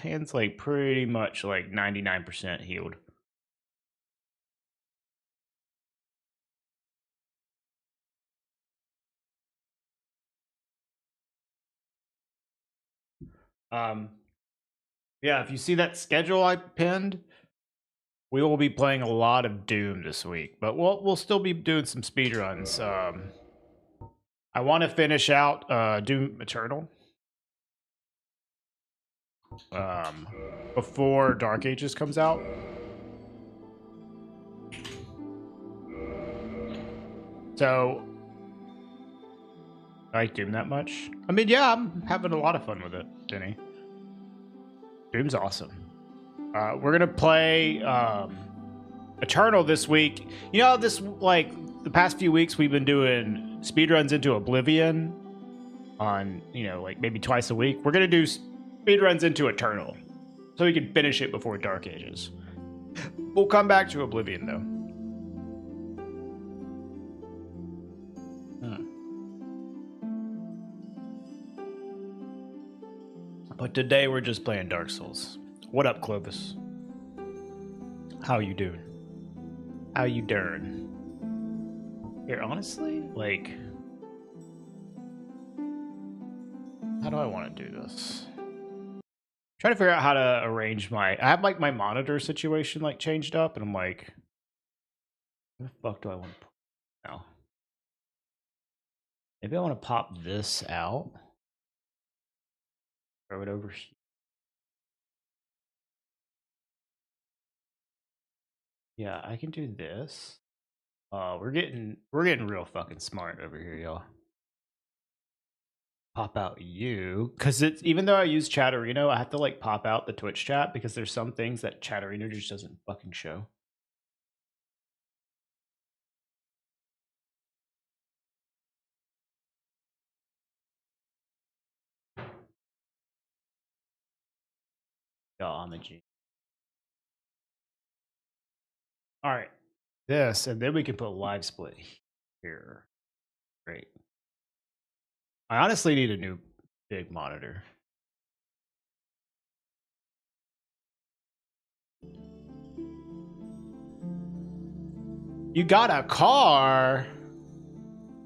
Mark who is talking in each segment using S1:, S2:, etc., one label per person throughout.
S1: hand's like pretty much like 99% healed. Yeah, if you see that schedule I pinned, we will be playing a lot of Doom this week, but we'll still be doing some speedruns. I want to finish out Doom Eternal before Dark Ages comes out. So, I like Doom that much? I mean, yeah, I'm having a lot of fun with it, Denny. Doom's awesome. We're gonna play Eternal this week. You know, this like the past few weeks we've been doing speedruns into Oblivion on, you know, like maybe twice a week. We're gonna do speedruns into Eternal so we can finish it before Dark Ages. We'll come back to Oblivion though. But today we're just playing Dark Souls. What up, Clovis? How you doing? How you doing? Here, honestly, like, how do I want to do this? Trying to figure out how to arrange my. I have like my monitor situation like changed up, and I'm like, what the fuck do I want to put now? Maybe I want to pop this out. Throw it over here. Yeah, I can do this. We're getting real fucking smart over here, y'all. Pop out you, because it's even though I use Chatterino, I have to like pop out the Twitch chat because there's some things that Chatterino just doesn't fucking show. Oh, I'm a G. All right, this, and then we can put live split here. Great. I honestly need a new big monitor. You got a car?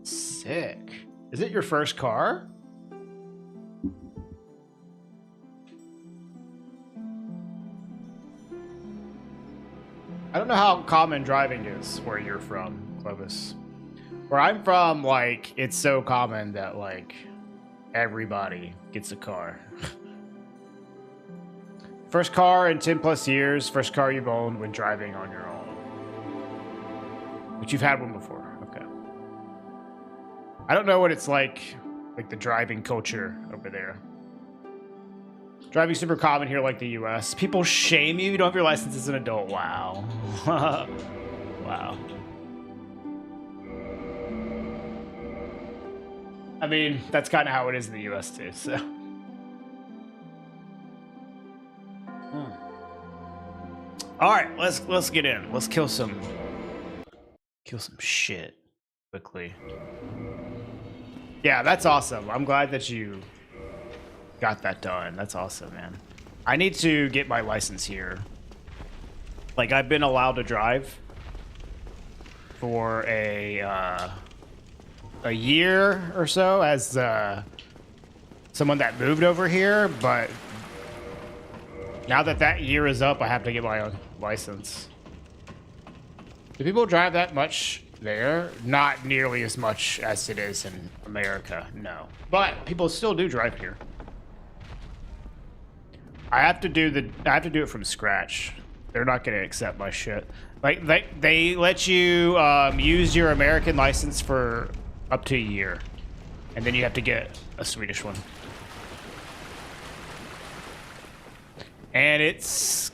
S1: Sick. Is it your first car? I don't know how common driving is where you're from, Clovis. Where I'm from, like, it's so common that, like, everybody gets a car. First car in 10 plus years, first car you've owned when driving on your own. But you've had one before, okay. I don't know what it's like the driving culture over there. Driving super common here like the US. People shame you, you don't have your license as an adult. Wow. Wow. I mean, that's kind of how it is in the US too, so. All right, let's get in. Let's kill some shit quickly. Yeah, that's awesome. I'm glad that you got that done. That's awesome, man. I need to get my license here. Like, I've been allowed to drive for a year or so as someone that moved over here, but now that year is up, I have to get my own license. Do people drive that much there? Not nearly as much as it is in America, no. But people still do drive here. I have to do it from scratch. They're not going to accept my shit. Like they let you use your American license for up to a year, and then you have to get a Swedish one. And it's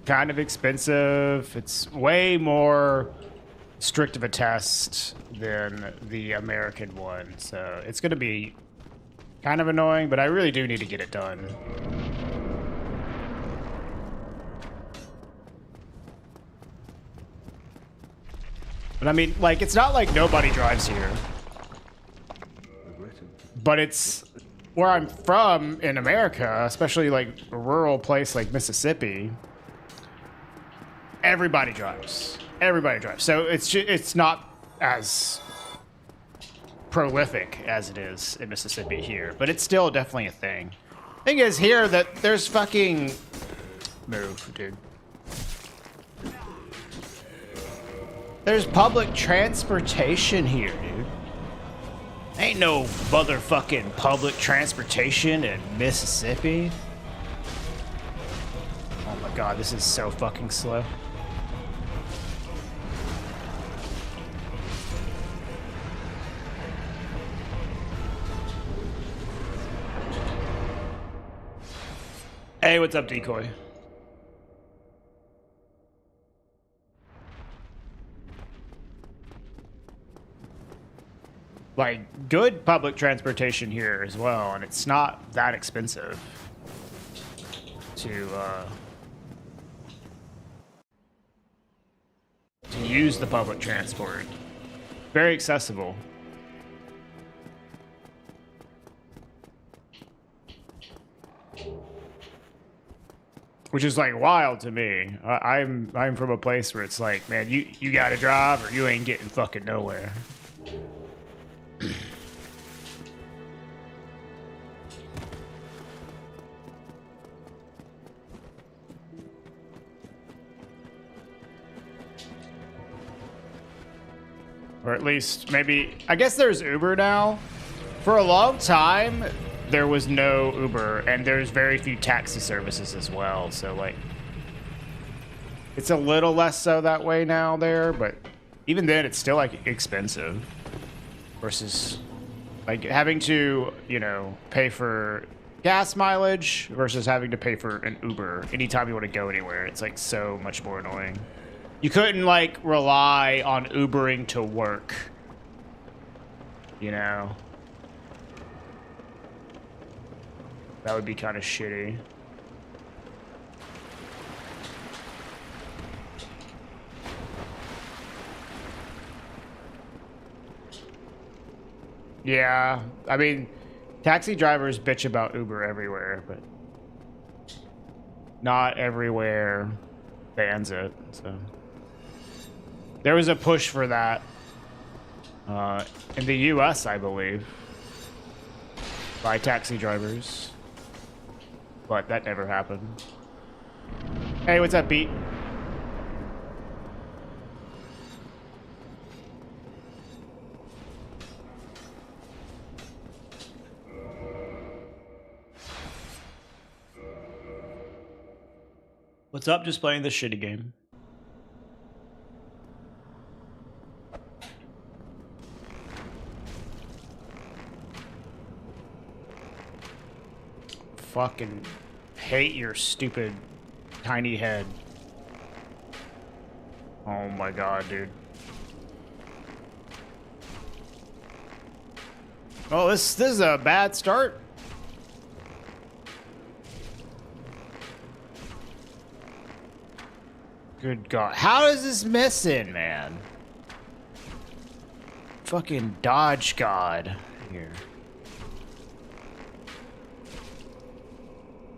S1: kind of expensive. It's way more strict of a test than the American one, so it's going to be kind of annoying, but I really do need to get it done. But I mean, like, it's not like nobody drives here. But it's where I'm from in America, especially like a rural place like Mississippi, everybody drives. Everybody drives. So it's not as prolific as it is in Mississippi here, but it's still definitely a thing. Thing is here that there's fucking move, dude. There's public transportation here, dude. Ain't no motherfucking public transportation in Mississippi. Oh my god, this is so fucking slow. Hey, what's up, Decoy? Like, good public transportation here as well, and it's not that expensive to use the public transport. Very accessible. Which is like wild to me. I'm from a place where it's like, man, you gotta drive or you ain't getting fucking nowhere. Or at least maybe, I guess there's Uber now. For a long time, there was no Uber, and there's very few taxi services as well. So like, it's a little less so that way now there, but even then it's still like expensive versus like having to, you know, pay for gas mileage versus having to pay for an Uber anytime you want to go anywhere. It's like so much more annoying. You couldn't like rely on Ubering to work, you know? That would be kind of shitty. Yeah, I mean, taxi drivers bitch about Uber everywhere, but not everywhere bans it, so. There was a push for that in the US, I believe, by taxi drivers. But that never happened. Hey, what's up, Pete? What's up? Just playing this shitty game. Fucking hate your stupid tiny head. Oh my god, dude. Oh, this is a bad start. Good god. How is this missing, man? Fucking dodge god here.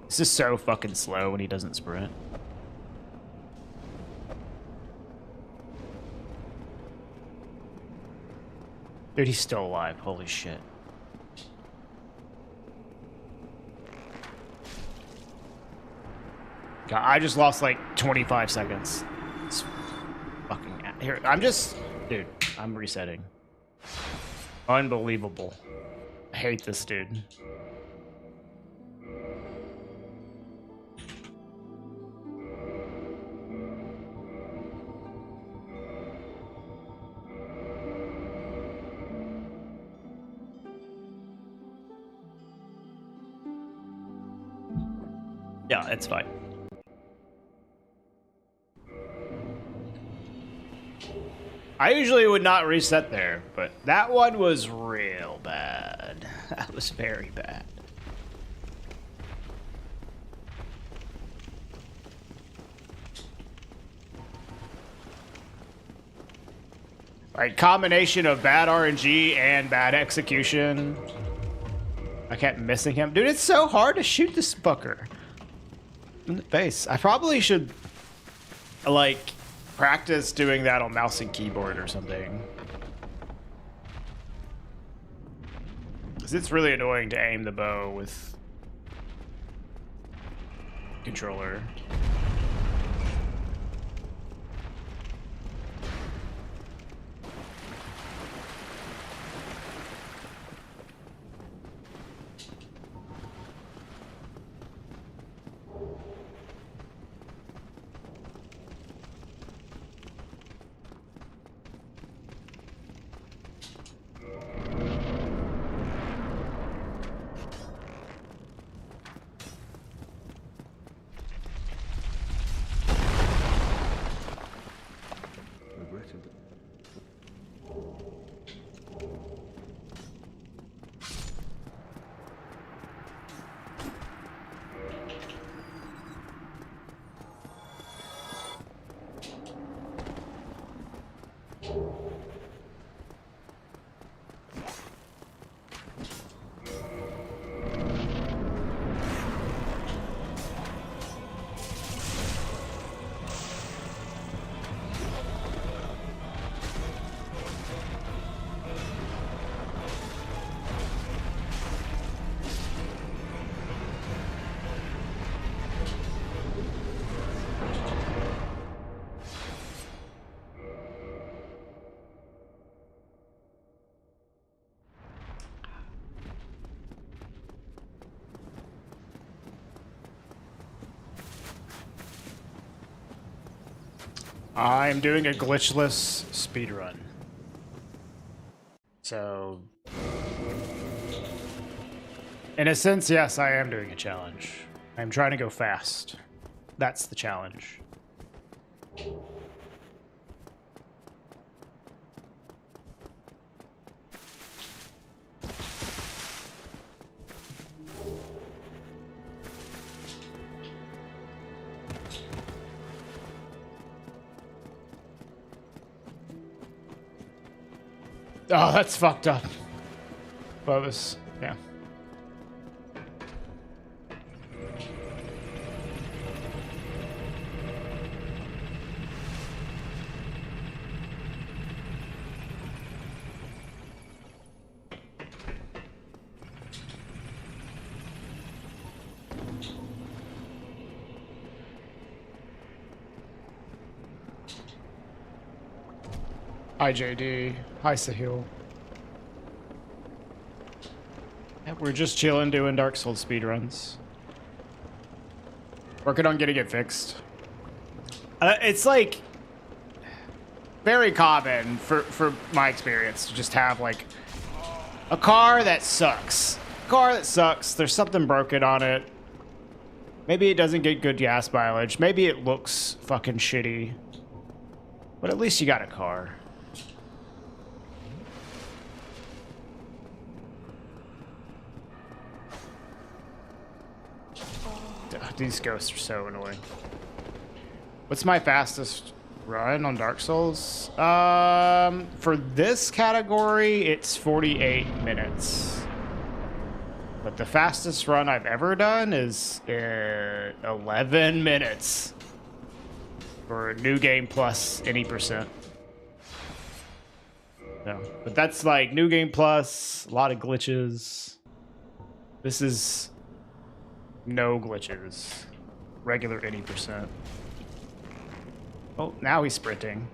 S1: This is so fucking slow when he doesn't sprint. Dude, he's still alive. Holy shit. God, I just lost like 25 seconds. It's fucking... Here, I'm just... Dude, I'm resetting. Unbelievable. I hate this dude. Yeah, it's fine. I usually would not reset there, but that one was real bad. That was very bad. Like, combination of bad RNG and bad execution. I kept missing him. Dude, it's so hard to shoot this fucker in the face. I probably should, like, practice doing that on mouse and keyboard or something. Because it's really annoying to aim the bow with controller. I'm doing a glitchless speedrun. So, in a sense, yes, I am doing a challenge. I'm trying to go fast. That's the challenge. Oh, that's fucked up. Bovis, yeah. Hi, JD. Hi, Sahil. Yeah, we're just chilling doing Dark Souls speedruns. Working on getting it fixed. It's like very common for my experience to just have like a car that sucks. There's something broken on it. Maybe it doesn't get good gas mileage. Maybe it looks fucking shitty. But at least you got a car. These ghosts are so annoying. What's my fastest run on Dark Souls? For this category, it's 48 minutes. But the fastest run I've ever done is 11 minutes. For a new game plus any percent. No, but that's like new game plus, a lot of glitches. This is no glitches. Regular 80%. Oh, now he's sprinting.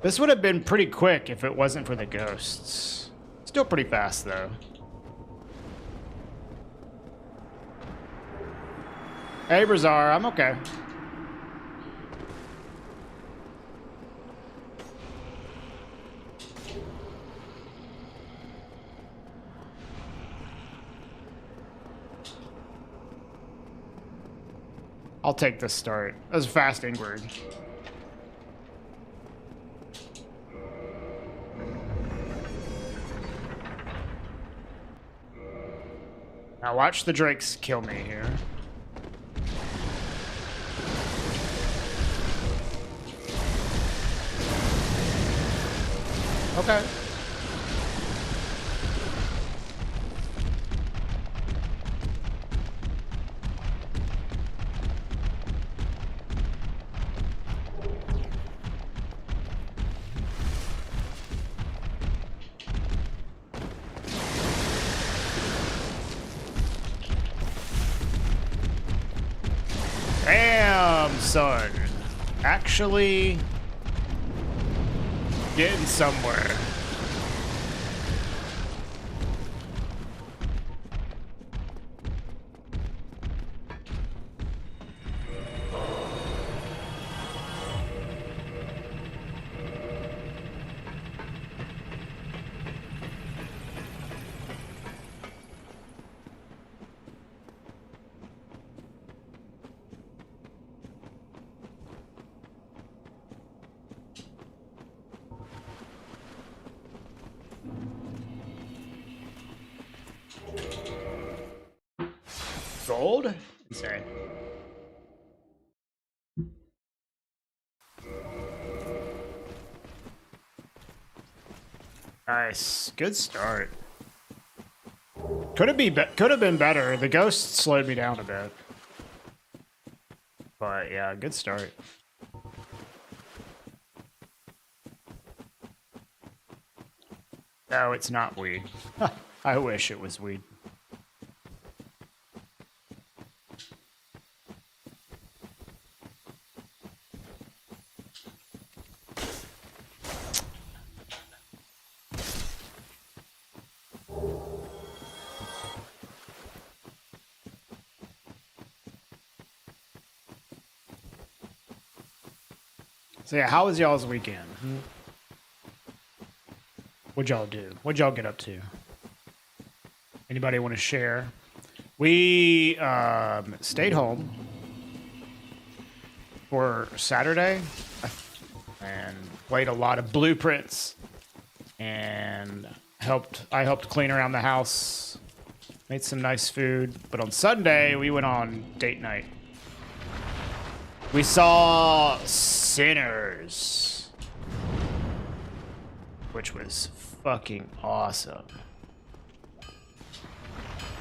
S1: This would have been pretty quick if it wasn't for the ghosts. Still pretty fast, though. Hey, Brazar, I'm okay. I'll take this start. That was a fast Ingrid. Now watch the drakes kill me here. Okay. Damn, son. Actually getting somewhere. Gold? Insane. Nice. Good start. Could have been better. The ghost slowed me down a bit. But yeah, good start. No, it's not weed. I wish it was weed. So yeah, how was y'all's weekend? What'd y'all do? What'd y'all get up to? Anybody want to share? We stayed home for Saturday and played a lot of Blueprints and I helped clean around the house, made some nice food. But on Sunday, we went on date night. We saw Sinners, which was fucking awesome.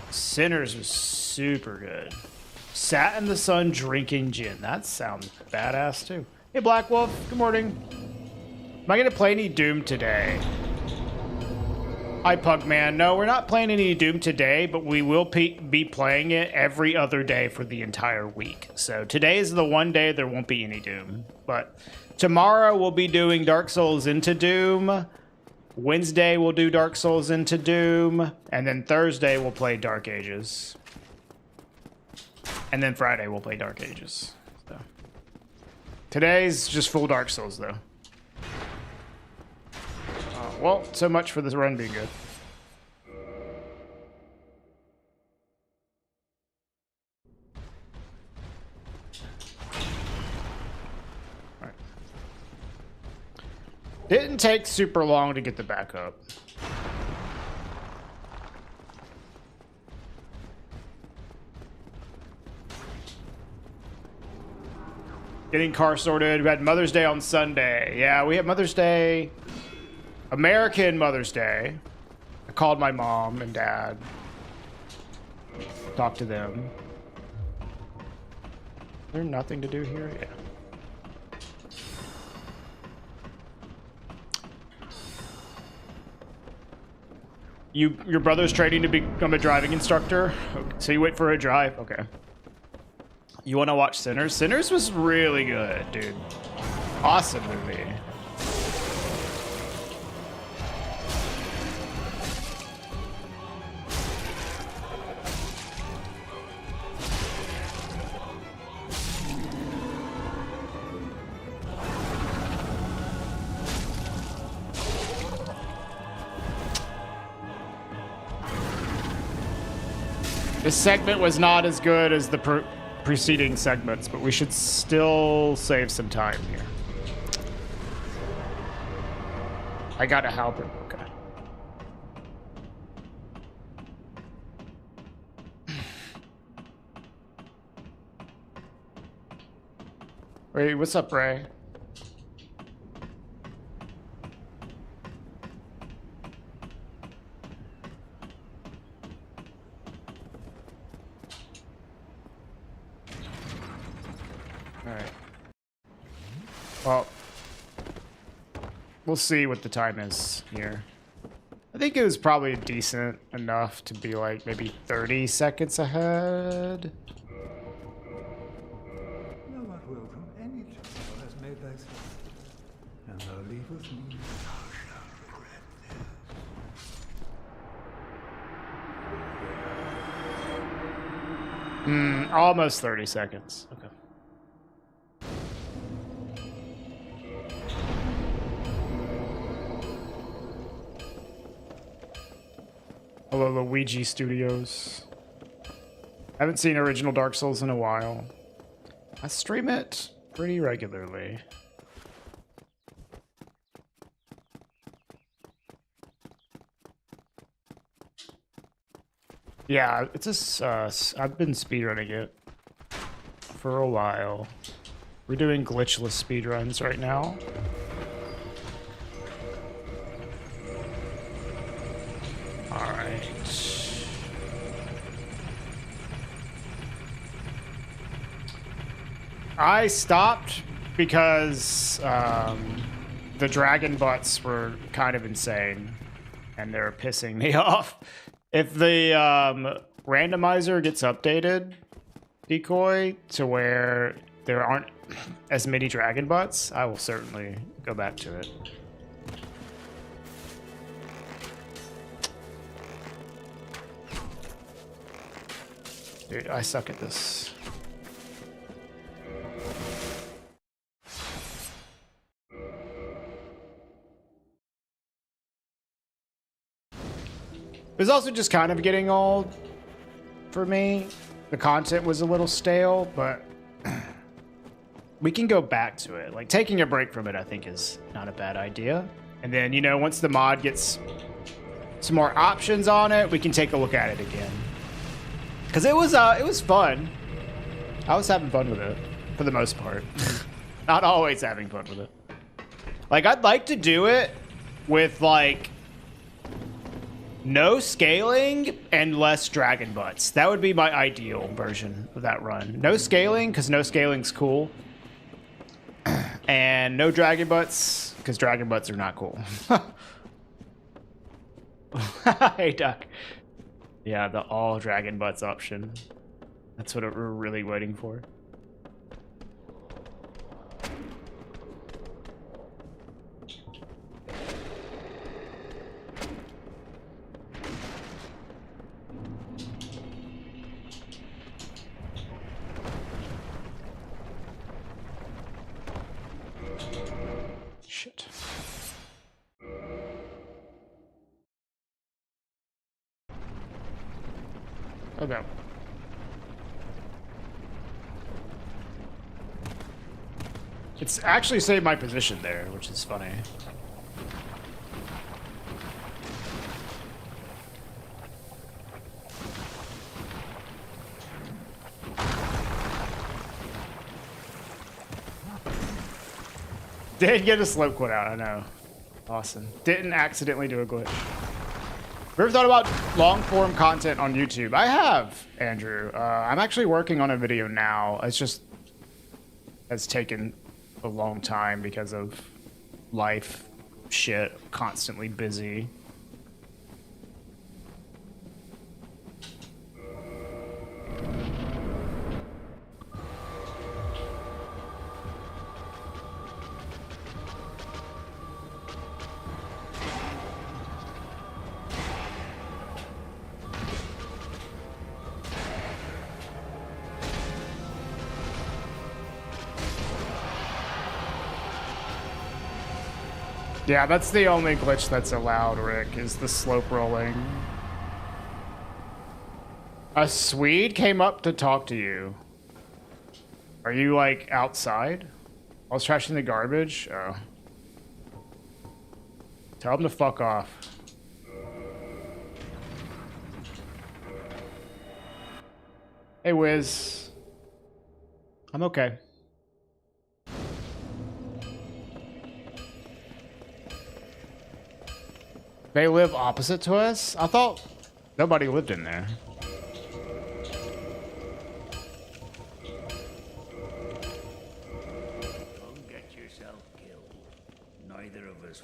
S1: Sinners was super good. Sat in the sun drinking gin. That sounds badass too. Hey Black Wolf, good morning. Am I gonna play any Doom today? Hi Pugman. No, we're not playing any Doom today, but we will be playing it every other day for the entire week. So today is the one day there won't be any Doom. But tomorrow we'll be doing Dark Souls into Doom. Wednesday we'll do Dark Souls into Doom. And then Thursday we'll play Dark Ages. And then Friday we'll play Dark Ages. So today's just full Dark Souls though. Well, so much for this run being good. All right. Didn't take super long to get the backup. Getting car sorted. We had Mother's Day on Sunday. Yeah, we had Mother's Day. American Mother's Day. I called my mom and dad. Talked to them. Is there nothing to do here? Yeah. Your brother's training to become a driving instructor? Okay. So you wait for a drive? Okay. You want to watch Sinners? Sinners was really good, dude. Awesome movie. This segment was not as good as the preceding segments, but we should still save some time here. I gotta help him. Okay. Wait, what's up, Ray? Alright. Well, we'll see what the time is here. I think it was probably decent enough to be like maybe 30 seconds ahead.
S2: No one will from any child has made thyself, and thou leavest me, thou shalt regret this.
S1: Almost 30 seconds. Okay. Hello, Luigi Studios. Haven't seen original Dark Souls in a while. I stream it pretty regularly. Yeah, it's a. I've been speedrunning it for a while. We're doing glitchless speedruns right now. Alright. I stopped because the dragon butts were kind of insane and they're pissing me off. If the randomizer gets updated, decoy, to where there aren't as many dragon butts, I will certainly go back to it. Dude, I suck at this. It was also just kind of getting old for me. The content was a little stale, but we can go back to it. Like, taking a break from it, I think, is not a bad idea. And then, you know, once the mod gets some more options on it, we can take a look at it again. Because it was fun. I was having fun with it, for the most part. Not always having fun with it. Like, I'd like to do it with, like, no scaling and less dragon butts. That would be my ideal version of that run. No scaling, because no scaling's cool. And no dragon butts, because dragon butts are not cool. Hey, Duck. Yeah, the all dragon butts option. That's what we're really waiting for. Shit. Okay. It's actually saved my position there, which is funny. Did get a slope quit out, I know. Awesome. Didn't accidentally do a glitch. Ever thought about long-form content on YouTube? I have, Andrew. I'm actually working on a video now. It's just has taken a long time because of life, shit, constantly busy. Yeah, that's the only glitch that's allowed, Rick, is the slope rolling. A Swede came up to talk to you. Are you, like, outside? I was trashing the garbage? Oh. Tell him to fuck off. Hey, Wiz. I'm okay. They live opposite to us? I thought nobody lived in there.
S3: Don't get yourself killed. Neither of us.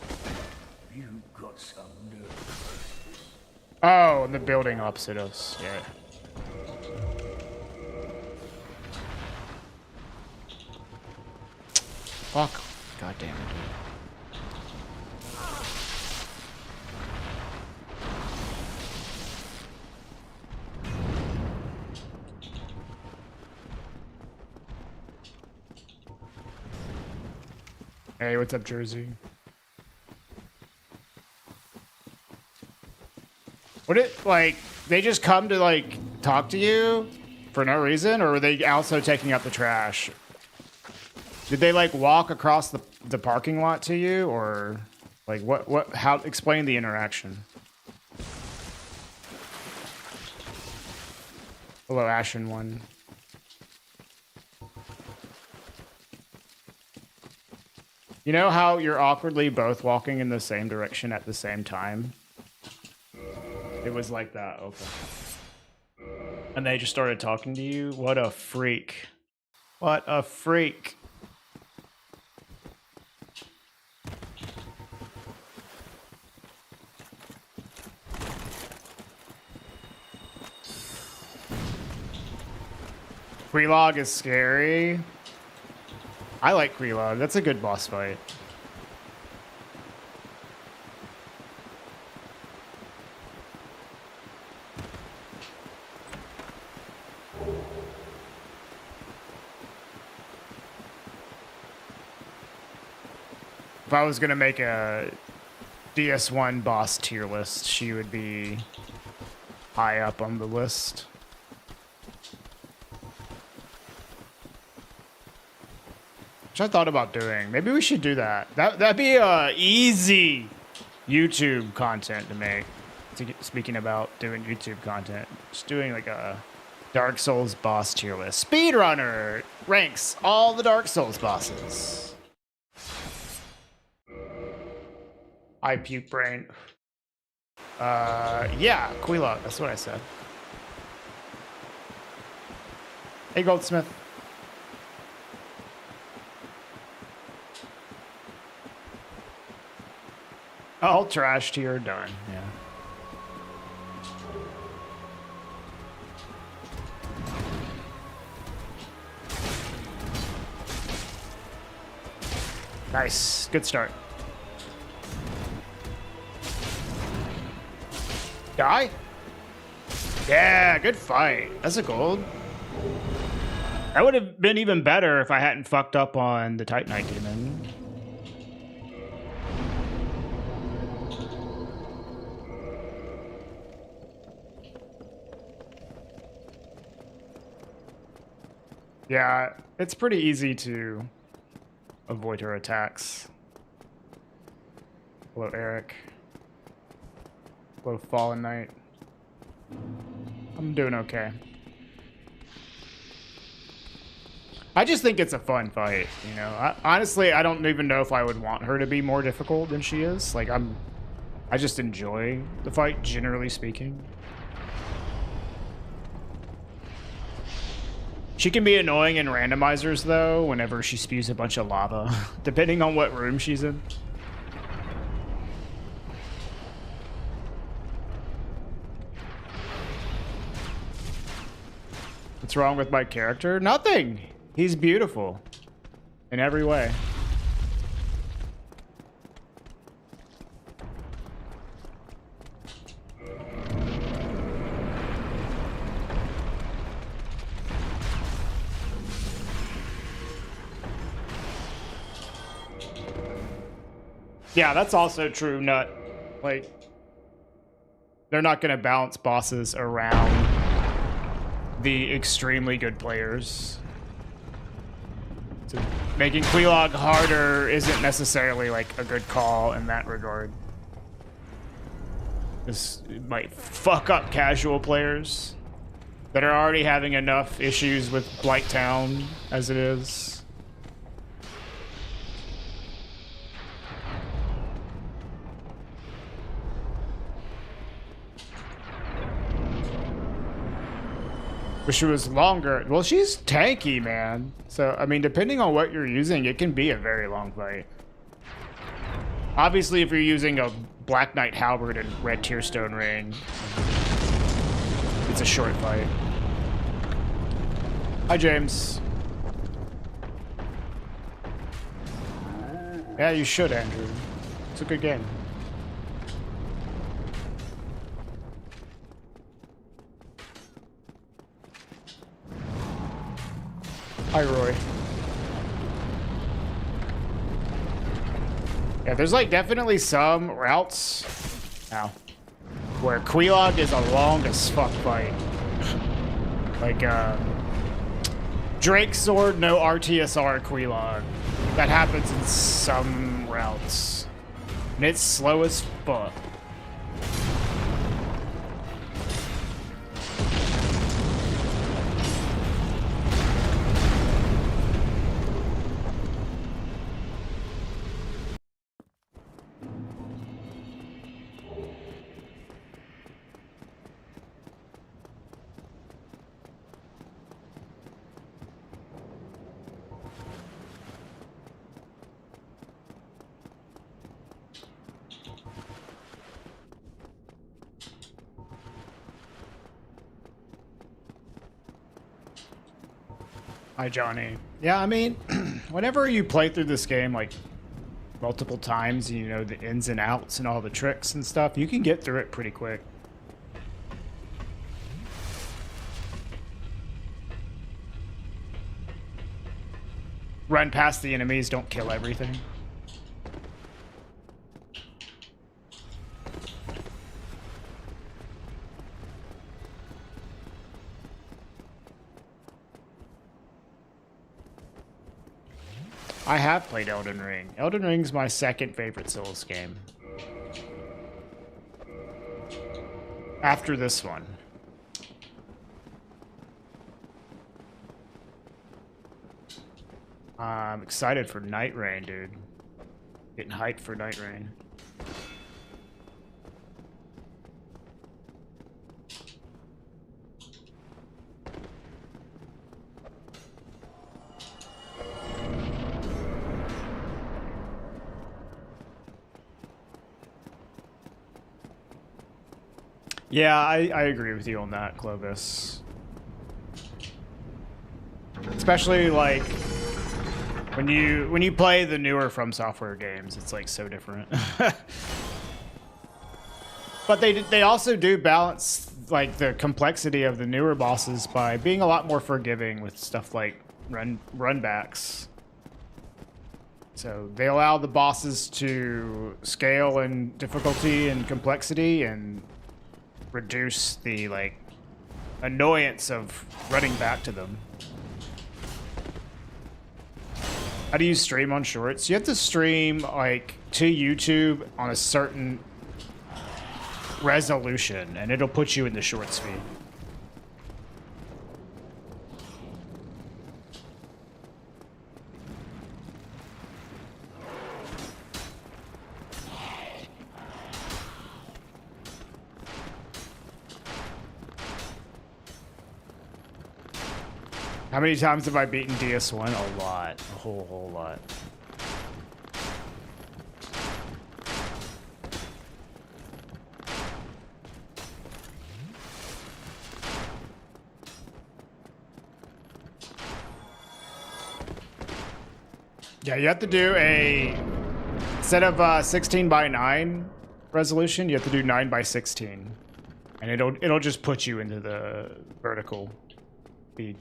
S3: You got some nerve.
S1: Oh, the building opposite us. Yeah. Fuck. God damn it, dude. Hey, what's up, Jersey? Would it, like, they just come to, like, talk to you for no reason? Or were they also taking out the trash? Did they, like, walk across the parking lot to you? Or, like, how, explain the interaction. Hello, Ashen One. You know how you're awkwardly both walking in the same direction at the same time? It was like that, okay. And they just started talking to you? What a freak. What a freak. Quelaag is scary. I like Quelaag. That's a good boss fight. If I was gonna make a DS1 boss tier list, she would be high up on the list. Which I thought about doing. Maybe we should do that. That'd be easy YouTube content to make. Speaking about doing YouTube content, just doing like a Dark Souls boss tier list. Speedrunner ranks all the Dark Souls bosses. I puke brain. Yeah, Quelaag. That's what I said. Hey, Goldsmith. All trash tier done. Yeah. Nice. Good start. Die? Yeah, good fight. That's a gold. That would have been even better if I hadn't fucked up on the Titanite Demon. Yeah, it's pretty easy to avoid her attacks. Hello, Eric. Hello, Fallen Knight. I'm doing okay. I just think it's a fun fight, you know. Honestly, I don't even know if I would want her to be more difficult than she is. Like, I just enjoy the fight, generally speaking. She can be annoying in randomizers, though, whenever she spews a bunch of lava, depending on what room she's in. What's wrong with my character? Nothing! He's beautiful. In every way. Yeah, that's also true, Nut. Like, they're not going to balance bosses around the extremely good players. So making Quelaag harder isn't necessarily, like, a good call in that regard. This might fuck up casual players that are already having enough issues with Blighttown as it is. Wish it was longer. Well, she's tanky, man. So, I mean, depending on what you're using, it can be a very long fight. Obviously, if you're using a Black Knight Halberd and Red Tearstone Ring, it's a short fight. Hi, James. Yeah, you should, Andrew. It's a good game. Hi, Roy. Yeah, there's like definitely some routes now where Quelaag is a long as fuck fight. Like Drake Sword, no RTSR Quelaag. That happens in some routes. And it's slow as fuck. Hi, Johnny. Yeah, I mean, whenever you play through this game, like, multiple times, and you know the ins and outs and all the tricks and stuff, you can get through it pretty quick. Run past the enemies, don't kill everything. I have played Elden Ring. Elden Ring's my second favorite Souls game. After this one. I'm excited for Night Rain, dude. Getting hyped for Night Rain. Yeah, I agree with you on that, Clovis. Especially like when you play the newer From Software games, it's like so different. But they also do balance like the complexity of the newer bosses by being a lot more forgiving with stuff like runbacks. So they allow the bosses to scale in difficulty and complexity and reduce the like annoyance of running back to them. How do you stream on shorts? You have to stream like to YouTube on a certain resolution and it'll put you in the shorts feed. How many times have I beaten DS1? A lot. A whole lot. Yeah, you have to do a, instead of 16:9 resolution, you have to do 9:16. And it'll just put you into the vertical feed.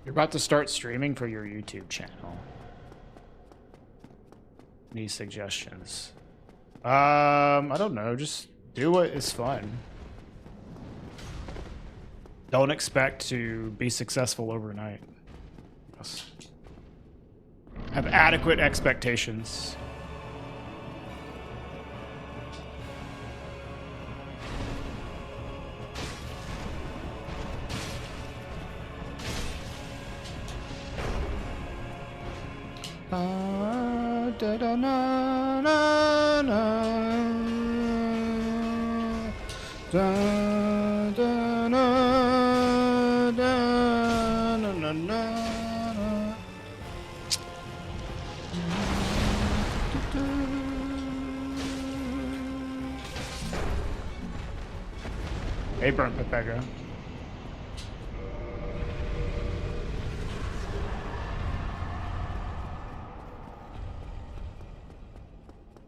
S1: You're about to start streaming for your YouTube channel. Any suggestions? I don't know. Just do what is fun. Don't expect to be successful overnight. Just have adequate expectations. da, da, na, na, na. Da, da, na, da, na, na, na. Hey, burnt Pepega.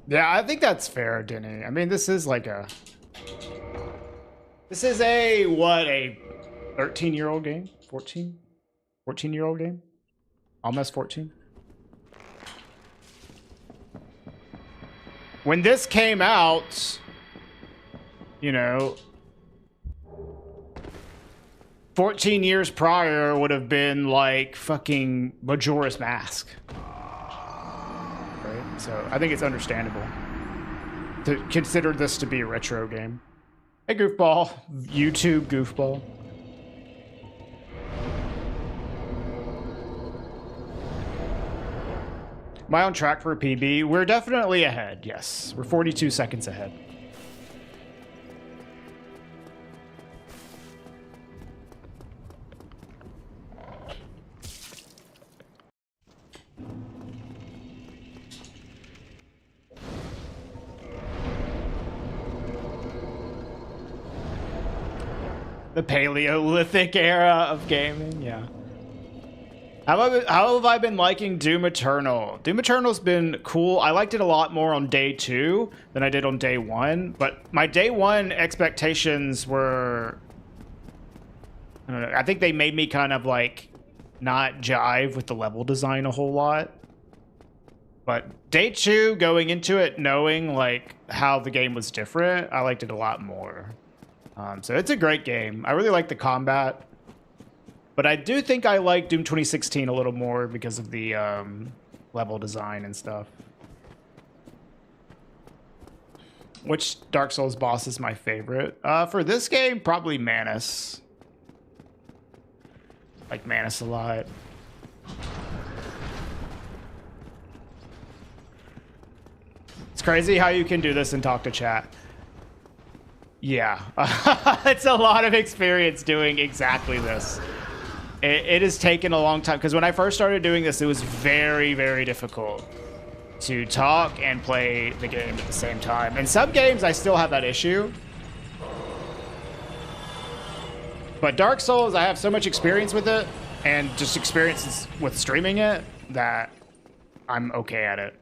S1: Yeah, I think that's fair, Denny. I mean, this is like a... This is a, what, a 13-year-old game? 14? 14-year-old game? Almost 14? When this came out, you know, 14 years prior would have been like fucking Majora's Mask. Right? So I think it's understandable to consider this to be a retro game. Hey, Goofball. YouTube Goofball. Am I on track for a PB? We're definitely ahead, yes. We're 42 seconds ahead. The Paleolithic era of gaming, yeah. How have I been liking Doom Eternal? Doom Eternal's been cool. I liked it a lot more on day 2 than I did on day 1, but my day 1 expectations were... I don't know, I think they made me kind of like not jive with the level design a whole lot. But day 2, going into it knowing like how the game was different, I liked it a lot more. So it's a great game. I really like the combat. But I do think I like Doom 2016 a little more because of the level design and stuff. Which Dark Souls boss is my favorite? For this game, probably Manus. Like Manus a lot. It's crazy how you can do this and talk to chat. Yeah, it's a lot of experience doing exactly this. It has taken a long time, because when I first started doing this, it was very, very difficult to talk and play the game at the same time. In some games, I still have that issue. But Dark Souls, I have so much experience with it, and just experiences with streaming it, that I'm okay at it.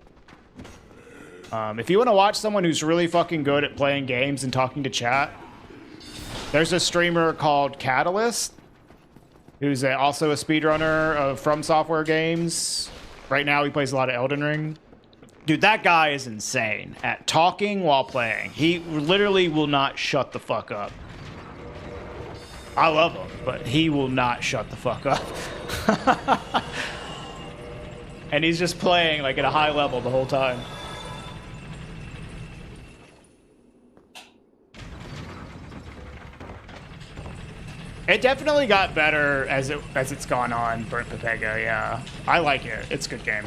S1: If you want to watch someone who's really fucking good at playing games and talking to chat, there's a streamer called Catalyst, who's also a speedrunner of From Software games. Right now, he plays a lot of Elden Ring. Dude, that guy is insane at talking while playing. He literally will not shut the fuck up. I love him, but he will not shut the fuck up. And he's just playing like at a high level the whole time. It definitely got better as it's gone on, Burnt Pepega, yeah. I like it. It's a good game.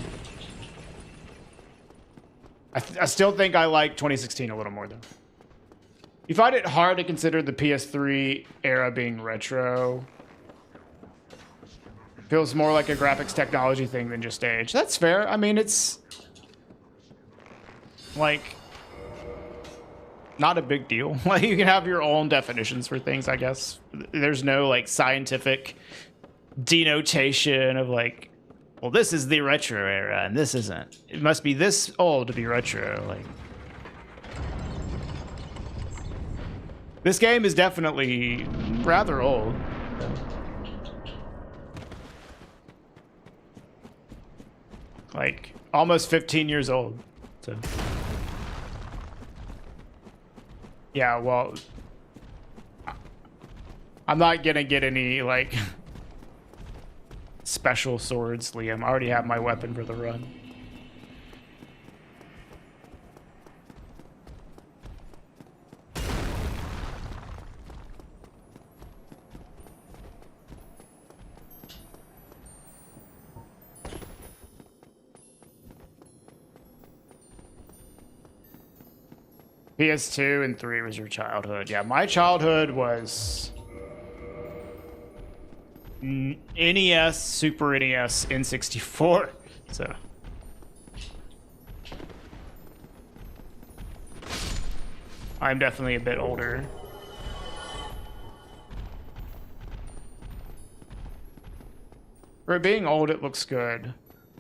S1: I still think I like 2016 a little more, though. You find it hard to consider the PS3 era being retro. Feels more like a graphics technology thing than just age. That's fair. I mean, it's... like... not a big deal. Like, you can have your own definitions for things, I guess. There's no like scientific denotation of like, well, this is the retro era and this isn't. It must be this old to be retro. Like, this game is definitely rather old. Like almost 15 years old. So. Yeah, well, I'm not gonna get any, like, special swords, Liam. I already have my weapon for the run. PS2 and 3 was your childhood. Yeah, my childhood was NES, Super NES, N64. So I'm definitely a bit older. For being old, it looks good.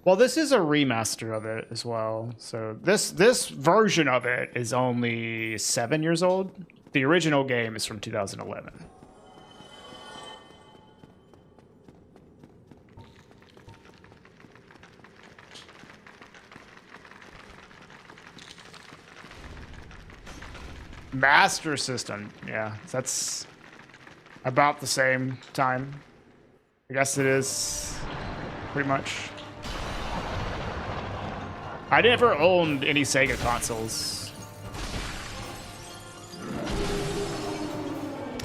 S1: Well, this is a remaster of it as well. So this version of it is only 7 years old. The original game is from 2011. Master System, yeah, that's about the same time. I guess it is, pretty much. I never owned any Sega consoles.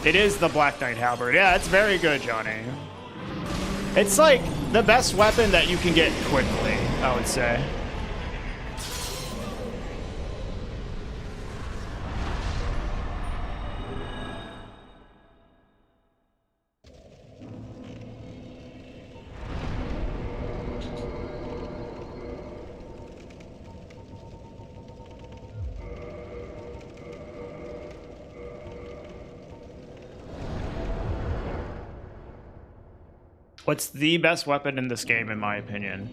S1: It is the Black Knight Halberd. Yeah, it's very good, Johnny. It's like the best weapon that you can get quickly, I would say. What's the best weapon in this game, in my opinion?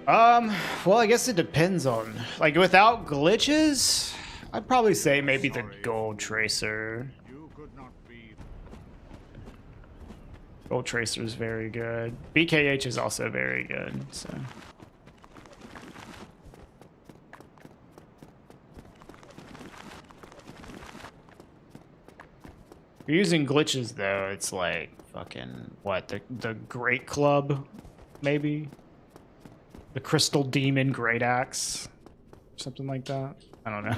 S1: Well, I guess it depends on... Like, without glitches, I'd probably say maybe the Gold Tracer. Gold Tracer is very good. BKH is also very good, so... If you're using glitches, though, it's like... Fucking what, the Great Club, maybe? The Crystal Demon Great Axe, something like that. I don't know.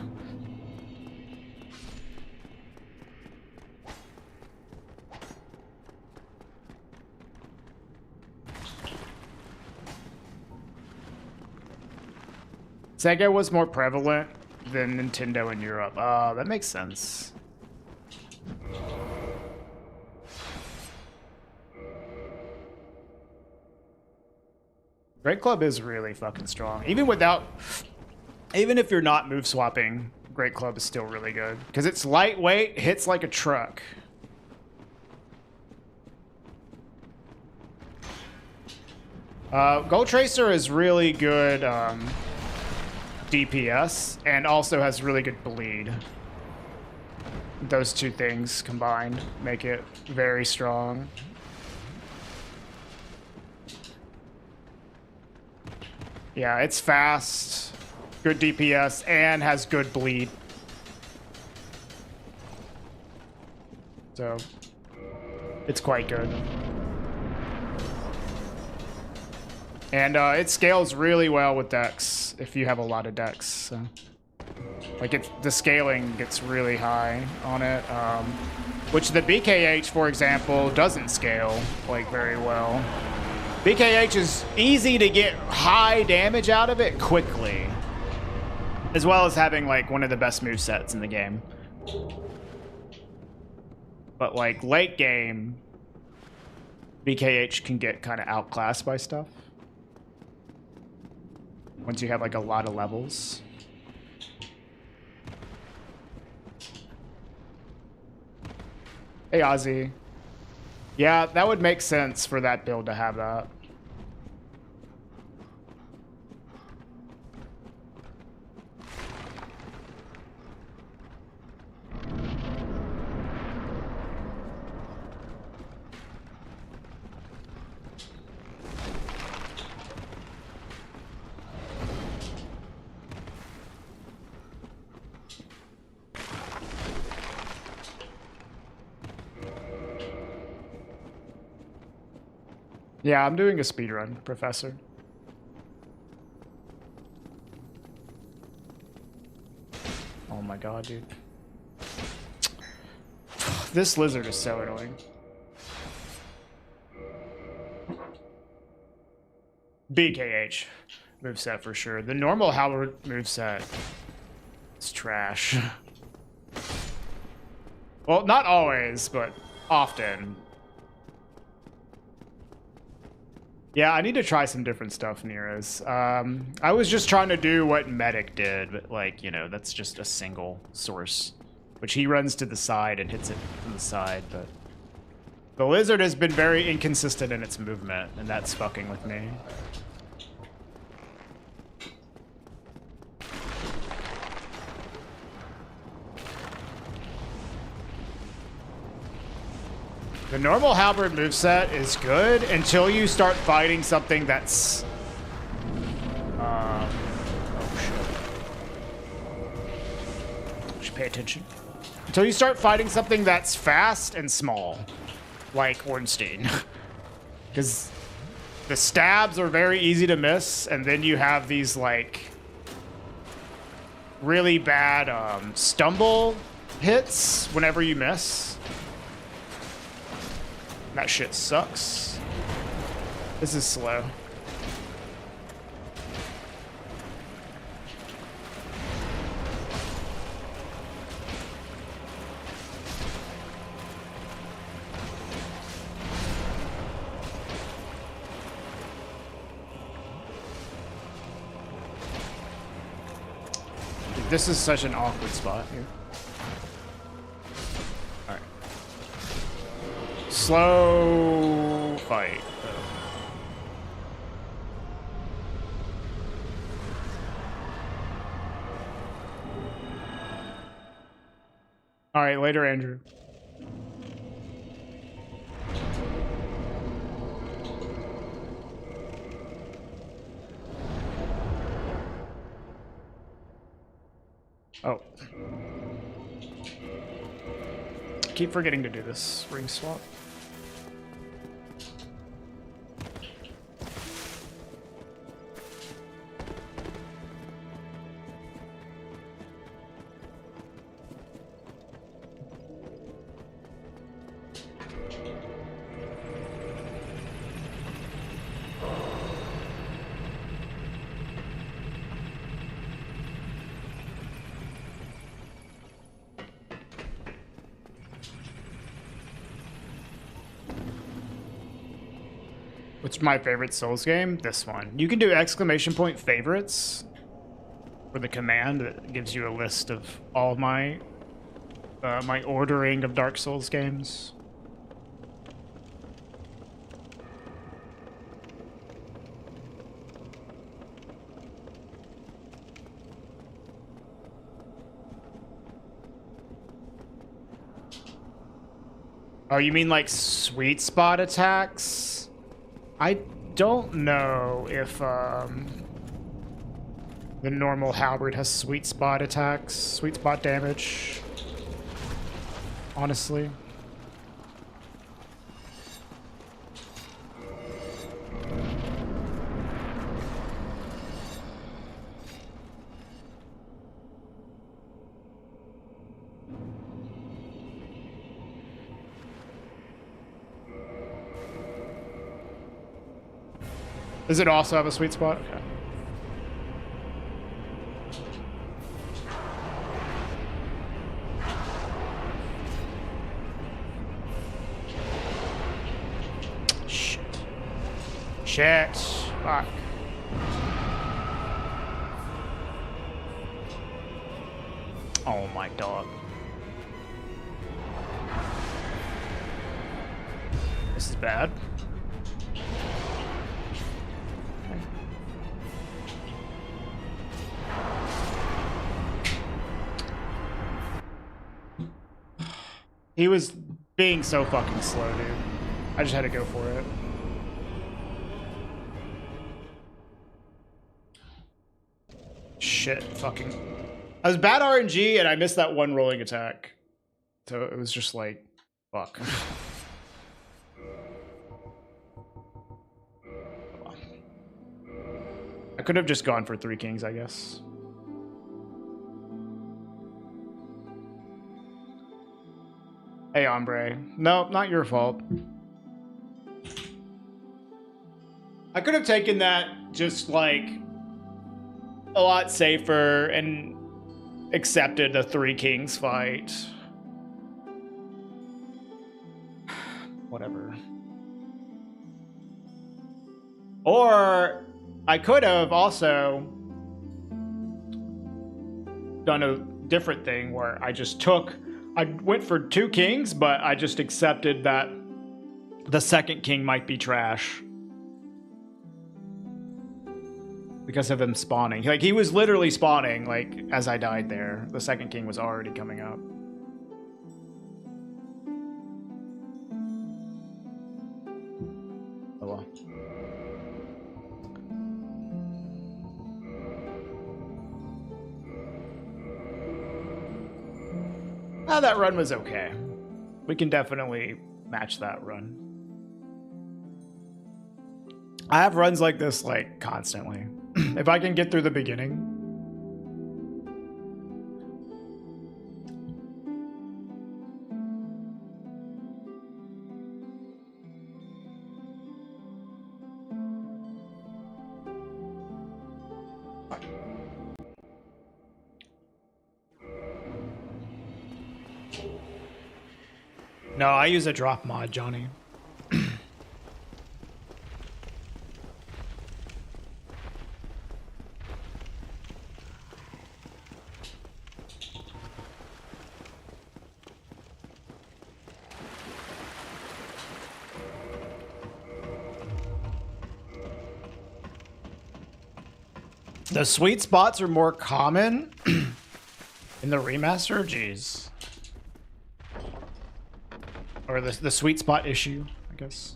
S1: Sega was more prevalent than Nintendo in Europe. That makes sense. Great Club is really fucking strong. Even if you're not move swapping, Great Club is still really good. Because it's lightweight, hits like a truck. Gold Tracer is really good DPS and also has really good bleed. Those two things combined make it very strong. Yeah, it's fast, good DPS, and has good bleed. So, it's quite good. And it scales really well with decks, if you have a lot of decks. So. Like, the scaling gets really high on it. Which the BKH, for example, doesn't scale, like, very well. BKH is easy to get high damage out of it quickly. As well as having, like, one of the best movesets in the game. But, like, late game, BKH can get kind of outclassed by stuff. Once you have, like, a lot of levels. Hey, Ozzy. Yeah, that would make sense for that build to have that. Yeah, I'm doing a speedrun, Professor. Oh my god, dude. This lizard is so annoying. BKH moveset for sure. The normal Howard moveset It's trash. Well, not always, but often. Yeah, I need to try some different stuff, Neros. I was just trying to do what Medic did, but like, you know, that's just a single source, which he runs to the side and hits it from the side, but the lizard has been very inconsistent in its movement, and that's fucking with me. The normal halberd moveset is good until you start fighting something that's... oh shit. Should pay attention. Until you start fighting something that's fast and small, like Ornstein. Because the stabs are very easy to miss, and then you have these, like, really bad stumble hits whenever you miss. That shit sucks. This is slow. Dude, this is such an awkward spot here. Slow fight. All right, later, Andrew. Oh. Keep forgetting to do this ring swap. What's my favorite Souls game? This one. You can do exclamation point favorites for the command that gives you a list of all my my ordering of Dark Souls games. Oh, you mean like sweet spot attacks? I don't know if the normal halberd has sweet spot attacks, sweet spot damage, honestly. Does it also have a sweet spot? Okay. Shit. Shit. Fuck. Oh my dog. This is bad. He was being so fucking slow, dude. I just had to go for it. Shit, fucking... I was bad RNG and I missed that one rolling attack. So it was just like, fuck. I could have just gone for 3 kings, I guess. Hey, hombre. No, not your fault. I could have taken that just, like, a lot safer and accepted a Three Kings fight. Whatever. Or I could have also done a different thing where I went for 2 kings, but I just accepted that the second king might be trash because of him spawning. Like, he was literally spawning, like, as I died there. The second king was already coming up. Oh well. That run was okay. We can definitely match that run. I have runs like this, like, constantly. If I can get through the beginning. No, I use a drop mod, Johnny. The sweet spots are more common in the remaster? Jeez. Or the sweet spot issue, I guess.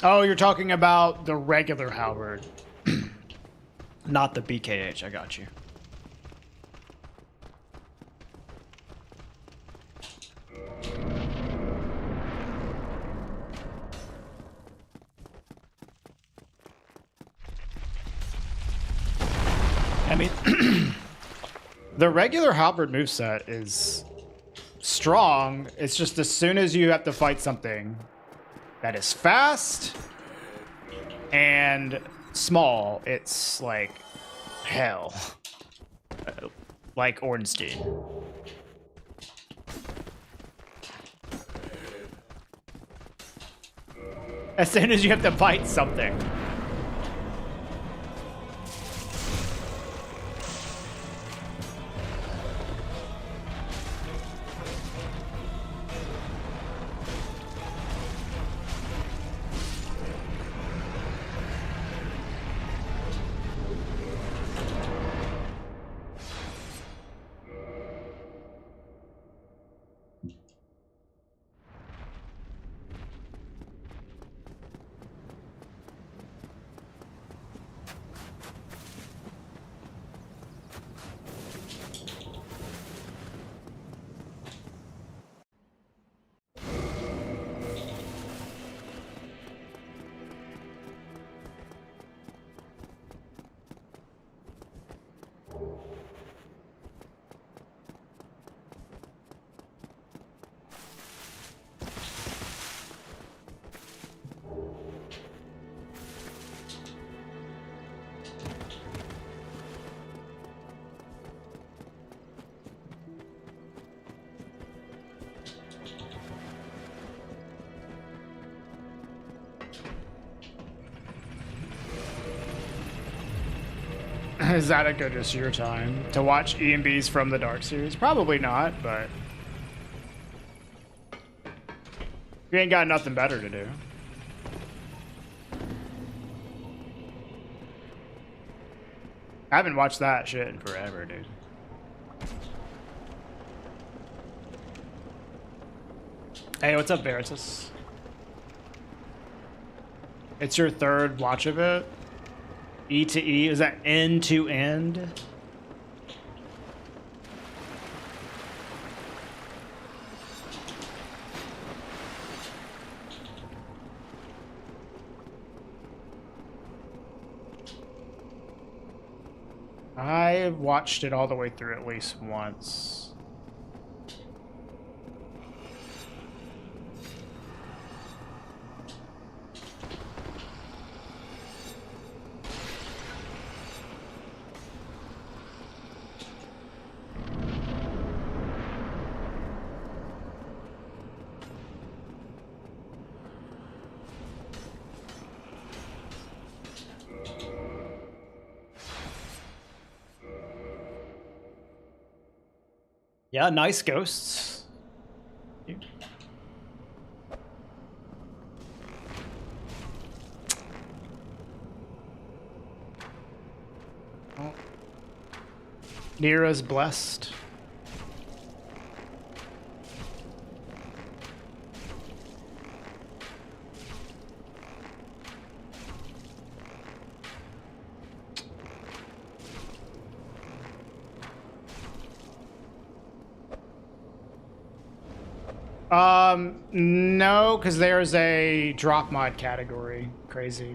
S1: Oh, you're talking about the regular halberd, not the BKH. I got you. I mean, the regular halberd moveset is strong. It's just as soon as you have to fight something that is fast and small, it's like hell. Like Ornstein. As soon as you have to fight something. Is that a good use of your time to watch EMBs from the Dark series? Probably not, but you ain't got nothing better to do. I haven't watched that shit in forever, dude. Hey, what's up, Veritas? It's your third watch of it? E to E? Is that end to end? I watched it all the way through at least once. Yeah, nice ghosts. Oh. Nira's blessed. No, because there's a drop mod category. Crazy.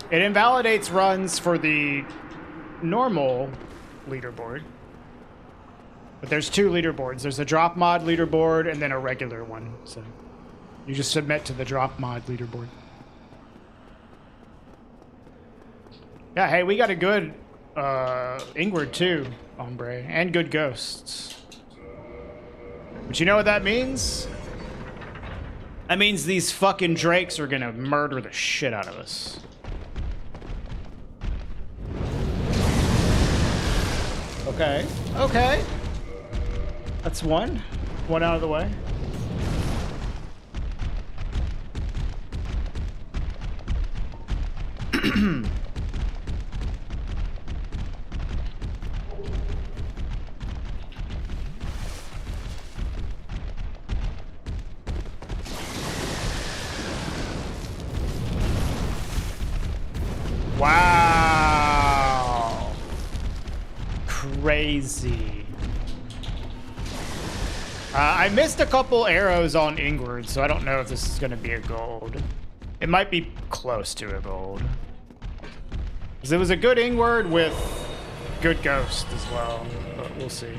S1: It invalidates runs for the normal leaderboard. But there's two leaderboards. There's a drop mod leaderboard and then a regular one. So you just submit to the drop mod leaderboard. Yeah, hey, we got a good Ingward too, Ombre, and good ghosts. But you know what that means? That means these fucking drakes are gonna murder the shit out of us. Okay, okay. That's one. One out of the way. Wow. Crazy. I missed a couple arrows on Ingward, so I don't know if this is going to be a gold. It might be close to a gold. Because it was a good Ingward with good ghost as well, but we'll see.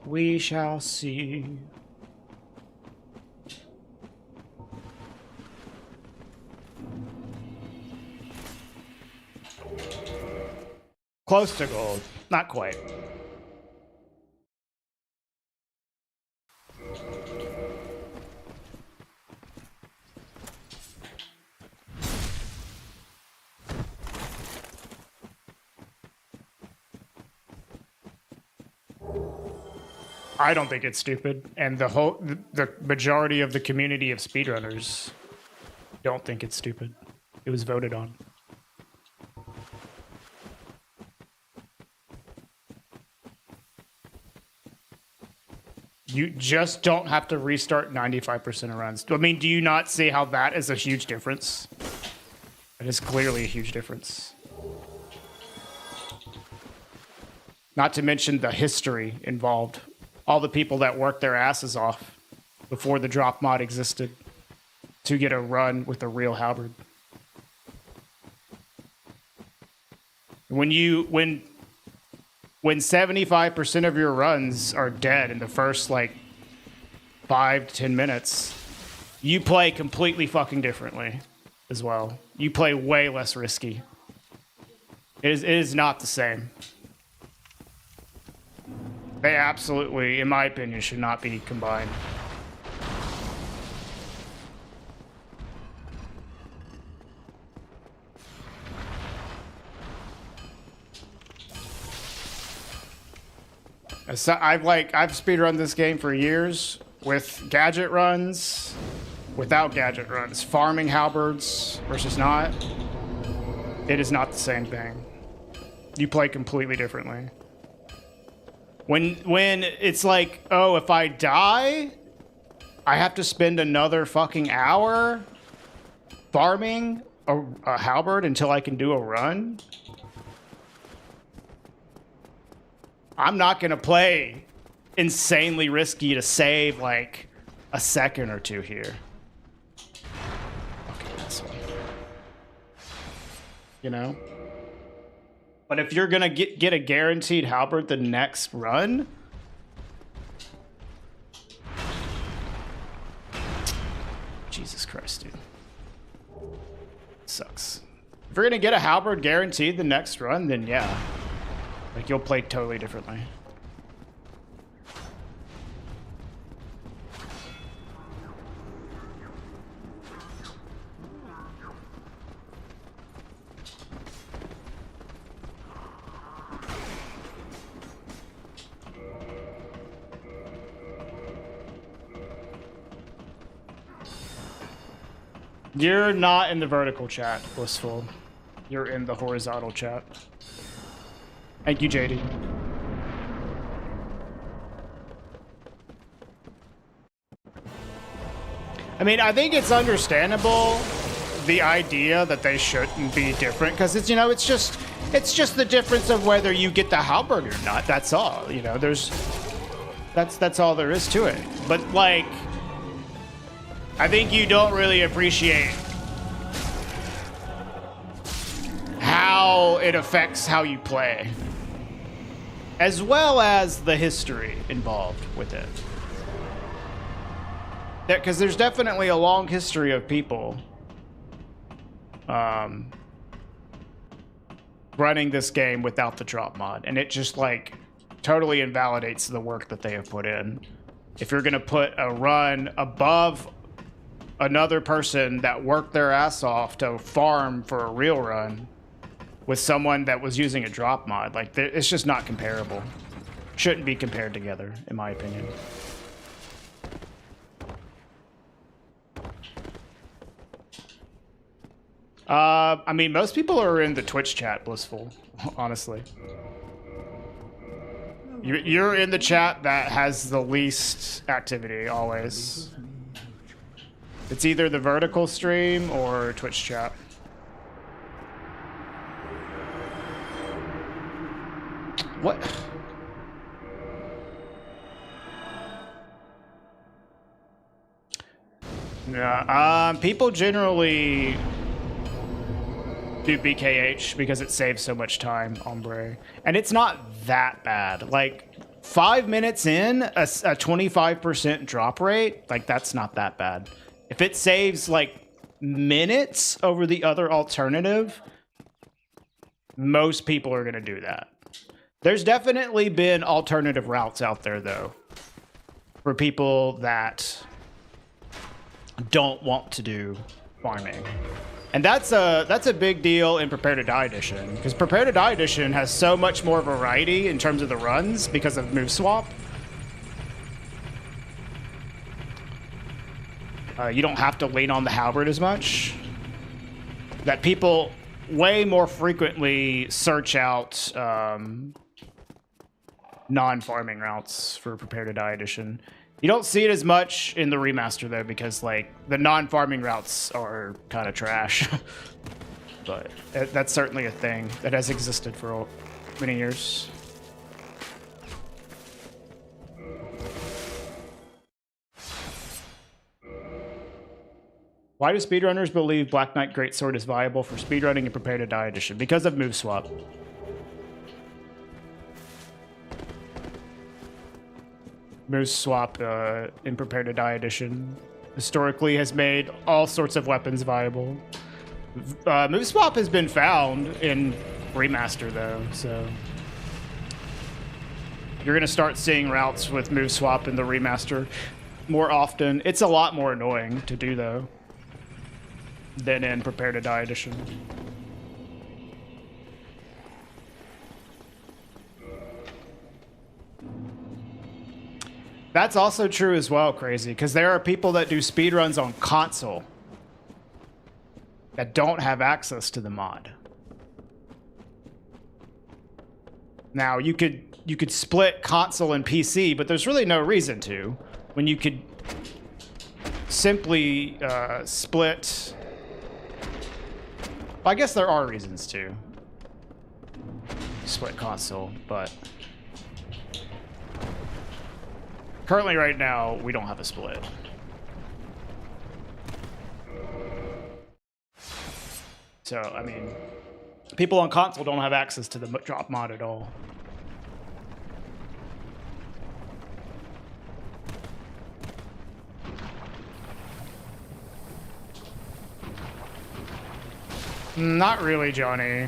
S1: We shall see. Close to gold. Not quite. I don't think it's stupid, and the majority of the community of speedrunners don't think it's stupid. It was voted on. You just don't have to restart 95% of runs. I mean, do you not see how that is a huge difference? It is clearly a huge difference. Not to mention the history involved. All the people that worked their asses off before the drop mod existed to get a run with a real halberd. When 75% of your runs are dead in the first like 5 to 10 minutes, you play completely fucking differently as well. You play way less risky. It is not the same. They absolutely, in my opinion, should not be combined. So I've speedrun this game for years with gadget runs, without gadget runs, farming halberds versus not. It is not the same thing. You play completely differently. When it's like, oh, if I die, I have to spend another fucking hour farming a halberd until I can do a run. I'm not gonna play insanely risky to save like a second or two here. Okay, this one. You know? But if you're gonna get a guaranteed halberd the next run, Jesus Christ, dude. Sucks. If you're gonna get a halberd guaranteed the next run, then yeah. Like, you'll play totally differently. You're not in the vertical chat, Blissful. You're in the horizontal chat. Thank you, JD. I mean, I think it's understandable, the idea that they shouldn't be different, because it's, you know, it's just the difference of whether you get the halberd or not. That's all. You know, that's all there is to it. But like, I think you don't really appreciate how it affects how you play, as well as the history involved with it. Because there's definitely a long history of people running this game without the drop mod, and it just like totally invalidates the work that they have put in. If you're gonna put a run above another person that worked their ass off to farm for a real run with someone that was using a drop mod, like, it's just not comparable. Shouldn't be compared together, in my opinion. I mean, most people are in the Twitch chat, Blissful, honestly. You're in the chat that has the least activity, always. It's either the vertical stream or Twitch chat. What? Yeah, people generally do BKH because it saves so much time, Ombre. And it's not that bad. Like, 5 minutes in, a 25% drop rate, like, that's not that bad. If it saves, like, minutes over the other alternative, most people are going to do that. There's definitely been alternative routes out there, though, for people that don't want to do farming. And that's a big deal in Prepare to Die Edition, because Prepare to Die Edition has so much more variety in terms of the runs because of move swap. You don't have to lean on the halberd as much. That people way more frequently search out non-farming routes for Prepare to Die Edition. You don't see it as much in the remaster, though, because, like, the non-farming routes are kind of trash. But that's certainly a thing that has existed for many years. Why do speedrunners believe Black Knight Greatsword is viable for speedrunning and Prepare to Die Edition? Because of move swap. Move swap in Prepare to Die Edition historically has made all sorts of weapons viable. Move swap has been found in remaster, though, so you're gonna start seeing routes with move swap in the remaster more often. It's a lot more annoying to do, though, than in Prepare to Die Edition. That's also true as well, Crazy, because there are people that do speedruns on console that don't have access to the mod. Now, you could split console and PC, but there's really no reason to, when you could simply split. Well, I guess there are reasons to split console, but Currently, right now, we don't have a split. So, I mean, people on console don't have access to the drop mod at all. Not really, Johnny.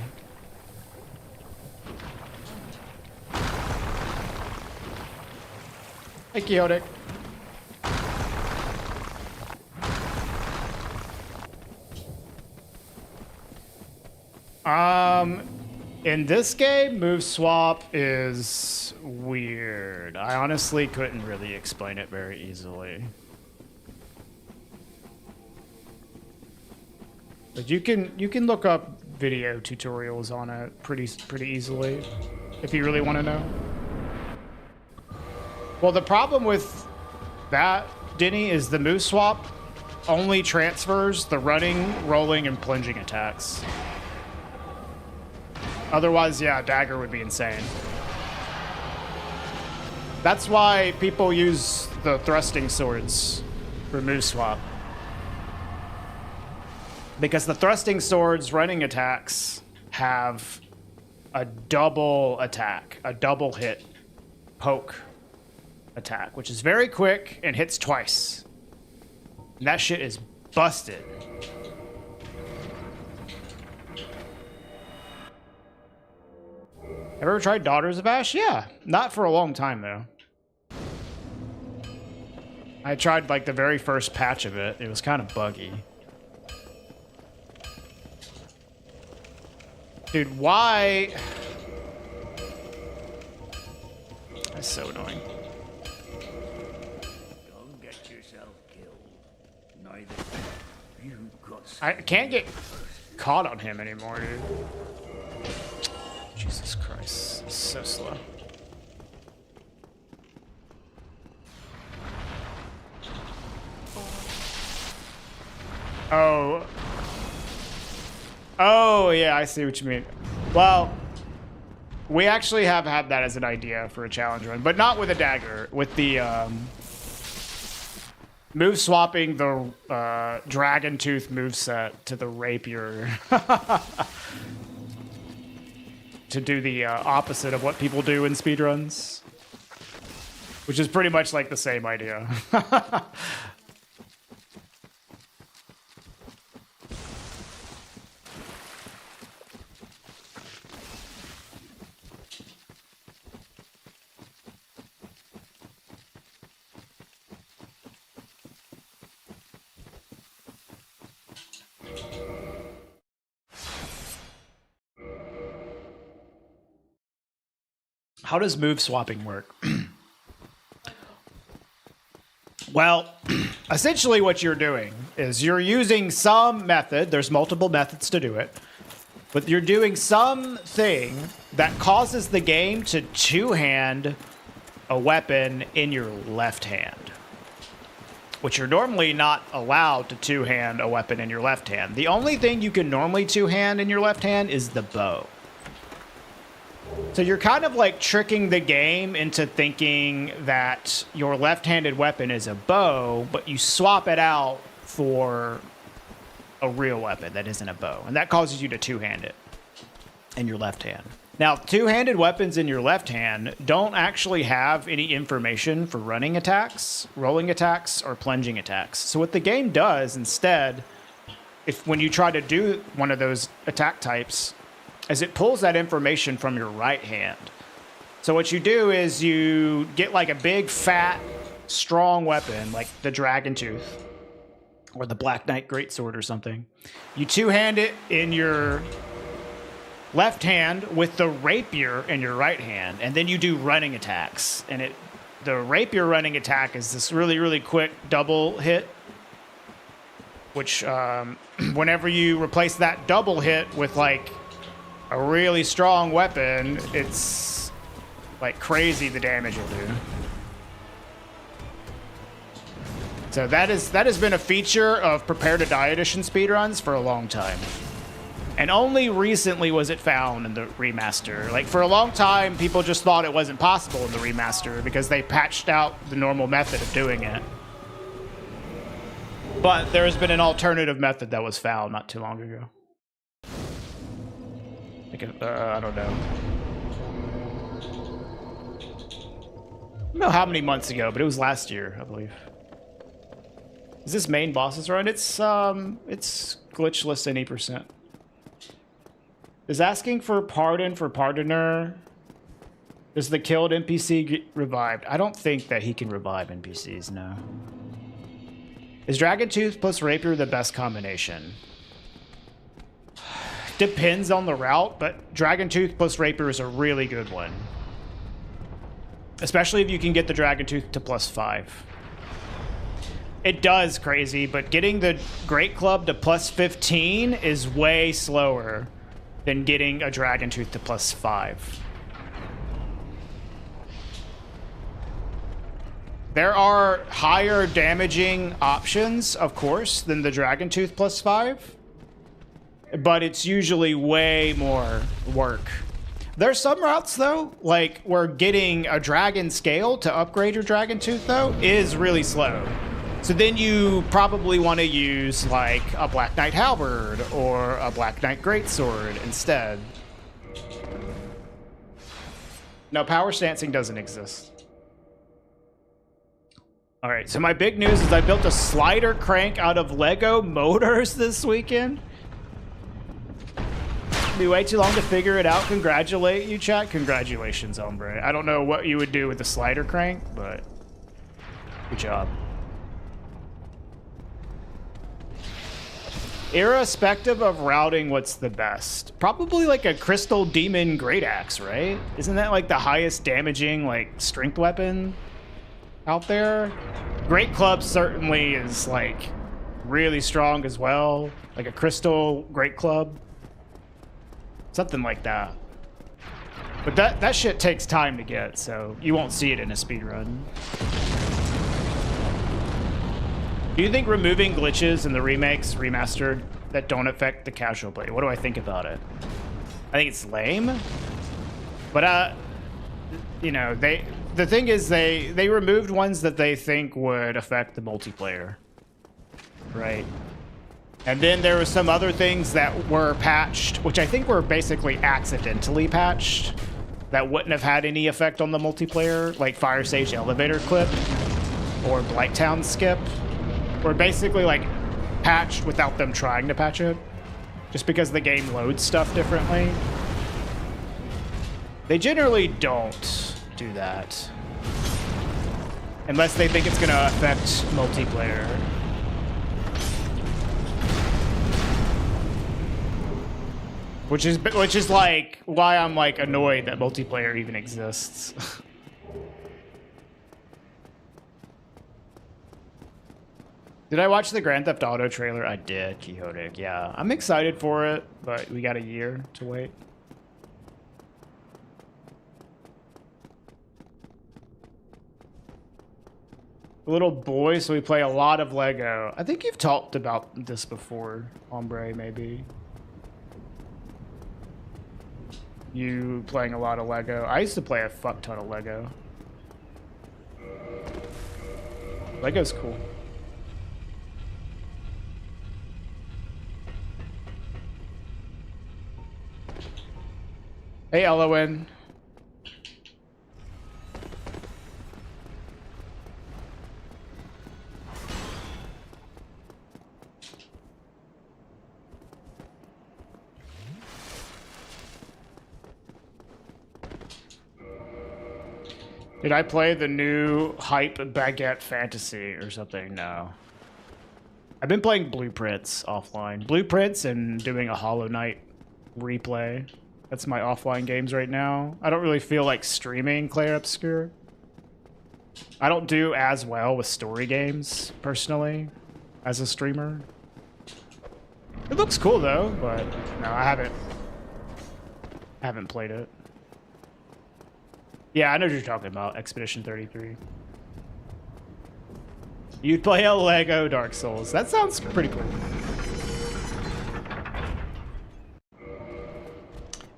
S1: Hey, Quixotic. In this game, move swap is weird. I honestly couldn't really explain it very easily. But you can look up video tutorials on it pretty easily if you really want to know. Well, the problem with that, Denny, is the move swap only transfers the running, rolling, and plunging attacks. Otherwise, yeah, dagger would be insane. That's why people use the thrusting swords for move swap. Because the thrusting swords running attacks have a double attack, a double hit poke attack, which is very quick and hits twice. And that shit is busted. Ever tried Daughters of Ash? Yeah, not for a long time though. I tried like the very first patch of it. It was kind of buggy. Dude, why? That's so annoying.
S3: Don't get yourself killed. Neither you got.
S1: I can't get caught on him anymore, dude. Jesus Christ, it's so slow. Oh. Oh, yeah, I see what you mean. Well, we actually have had that as an idea for a challenge run, but not with a dagger. With the move swapping the Dragon Tooth moveset to the rapier. To do the opposite of what people do in speedruns. Which is pretty much like the same idea. How does move swapping work? Well, essentially what you're doing is you're using some method. There's multiple methods to do it. But you're doing something that causes the game to two-hand a weapon in your left hand. Which you're normally not allowed to two-hand a weapon in your left hand. The only thing you can normally two-hand in your left hand is the bow. So you're kind of like tricking the game into thinking that your left-handed weapon is a bow, but you swap it out for a real weapon that isn't a bow. And that causes you to two-hand it in your left hand. Now, two-handed weapons in your left hand don't actually have any information for running attacks, rolling attacks, or plunging attacks. So what the game does instead, when you try to do one of those attack types, is it pulls that information from your right hand. So what you do is you get like a big, fat, strong weapon, like the Dragon Tooth or the Black Knight Greatsword or something. You two-hand it in your left hand with the rapier in your right hand, and then you do running attacks. And the rapier running attack is this really, really quick double hit, which whenever you replace that double hit with like a really strong weapon, it's like crazy the damage you'll do. So that has been a feature of Prepare to Die Edition speedruns for a long time. And only recently was it found in the remaster. Like, for a long time, people just thought it wasn't possible in the remaster because they patched out the normal method of doing it. But there has been an alternative method that was found not too long ago. I don't know. I don't know how many months ago, but it was last year, I believe. Is this main boss's run? It's glitchless any percent. Is asking for pardon for pardoner. Is the killed NPC get revived? I don't think that he can revive NPCs, no. Is Dragon Tooth plus Rapier the best combination? Depends on the route, but Dragon Tooth plus Rapier is a really good one. Especially if you can get the Dragon Tooth to +5. It does crazy, but getting the Great Club to +15 is way slower than getting a Dragon Tooth to +5. There are higher damaging options, of course, than the Dragon Tooth +5, but it's usually way more work. There's some routes, though, like where getting a Dragon Scale to upgrade your Dragon Tooth, though, is really slow. So then you probably want to use, like, a Black Knight Halberd or a Black Knight Greatsword instead. No, power stancing doesn't exist. All right, so my big news is I built a slider crank out of Lego motors this weekend. It'll be way too long to figure it out. Congratulate you, chat. Congratulations, hombre. I don't know what you would do with the slider crank, but good job. Irrespective of routing, what's the best? Probably like a Crystal Demon Great Axe, right? Isn't that like the highest damaging like strength weapon out there? Great Club certainly is like really strong as well. Like a Crystal Great Club. Something like that. But that shit takes time to get, so you won't see it in a speedrun. Do you think removing glitches in the remakes, remastered, that don't affect the casual play? What do I think about it? I think it's lame. But, you know, the thing is they removed ones that they think would affect the multiplayer. Right? And then there were some other things that were patched, which I think were basically accidentally patched, that wouldn't have had any effect on the multiplayer, like Fire Sage Elevator Clip or Blighttown Skip. Were basically like patched without them trying to patch it, just because the game loads stuff differently. They generally don't do that unless they think it's gonna affect multiplayer. Which is like why I'm like annoyed that multiplayer even exists. Did I watch the Grand Theft Auto trailer? I did, Quixotic. Yeah, I'm excited for it, but we got a year to wait. Little boy, so we play a lot of Lego. I think you've talked about this before, Ombre, maybe. You playing a lot of Lego. I used to play a fuck ton of Lego. Lego's cool. Hey, Elowen. Did I play the new hype Baguette Fantasy or something? No. I've been playing Blueprints offline. Blueprints and doing a Hollow Knight replay. That's my offline games right now. I don't really feel like streaming Claire Obscure. I don't do as well with story games, personally, as a streamer. It looks cool though, but no, I haven't played it. Yeah, I know what you're talking about, Expedition 33. You'd play a Lego Dark Souls. That sounds pretty cool.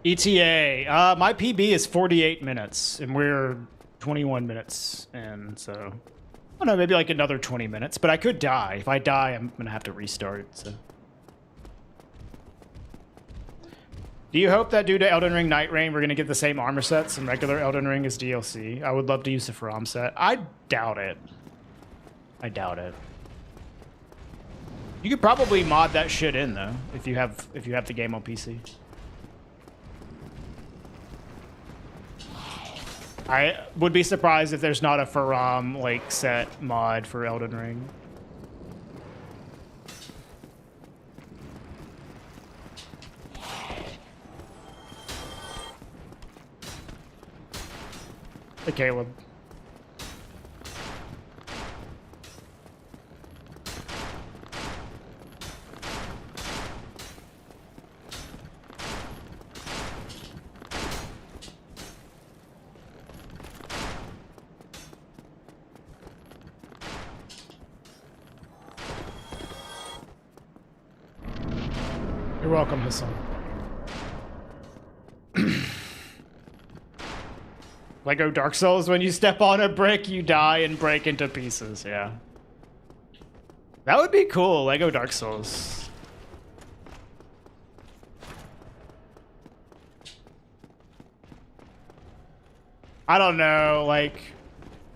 S1: ETA. My PB is 48 minutes, and we're 21 minutes in, so I don't know, maybe like another 20 minutes. But I could die. If I die, I'm gonna have to restart. So, do you hope that due to Elden Ring Night Rain, we're gonna get the same armor sets in regular Elden Ring as DLC? I would love to use the Faram set. I doubt it. I doubt it. You could probably mod that shit in though, if you have the game on PC. I would be surprised if there's not a Faram like set mod for Elden Ring. Hey, Caleb. You're welcome, Hassan. Lego Dark Souls, when you step on a brick, you die and break into pieces, yeah. That would be cool, Lego Dark Souls. I don't know, like,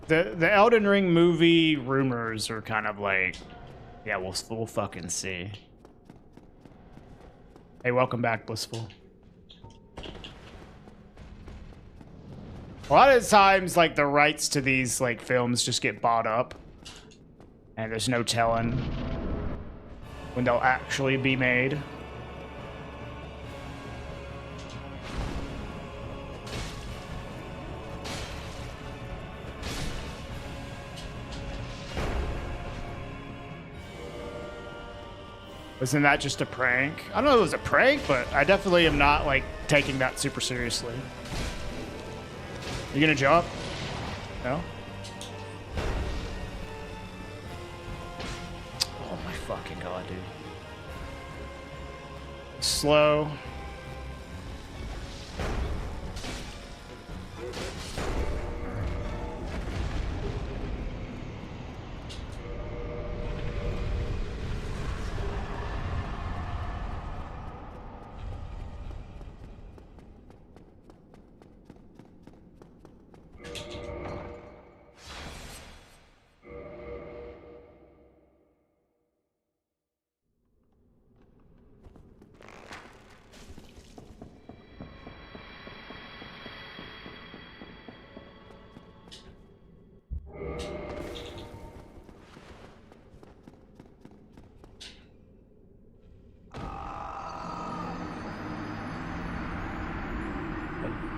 S1: the Elden Ring movie rumors are kind of like, yeah, we'll fucking see. Hey, welcome back, Blissful. A lot of times, like, the rights to these, like, films just get bought up. And there's no telling when they'll actually be made. Wasn't that just a prank? I don't know if it was a prank, but I definitely am not, like, taking that super seriously. You gonna jump? No? Oh my fucking god, dude. Slow.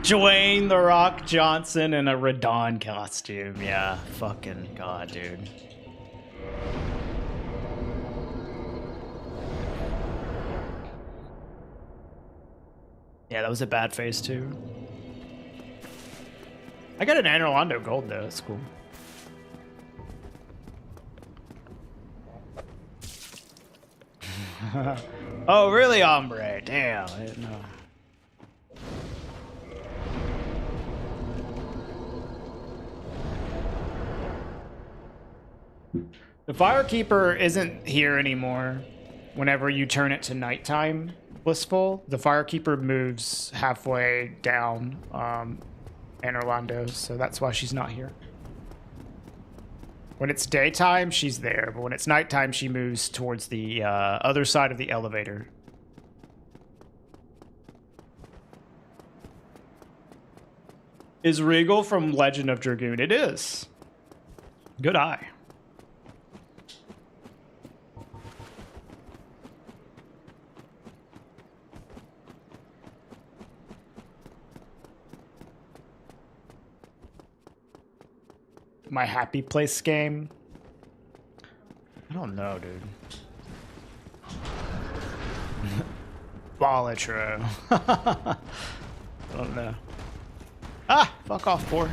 S1: Dwayne The Rock Johnson in a Radon costume. Yeah, fucking god, dude. Yeah, that was a bad face too. I got an Anor Londo gold though, that's cool. Oh, really, Ombre? Damn, I didn't know. The Firekeeper isn't here anymore. Whenever you turn it to nighttime, Blissful, the Firekeeper moves halfway down Anor Londo, so that's why she's not here. When it's daytime, she's there, but when it's nighttime, she moves towards the other side of the elevator. Is Regal from Legend of Dragoon? It is. Good eye. My Happy Place game? I don't know, dude. Ballitro. I don't know. Ah! Fuck off, boar.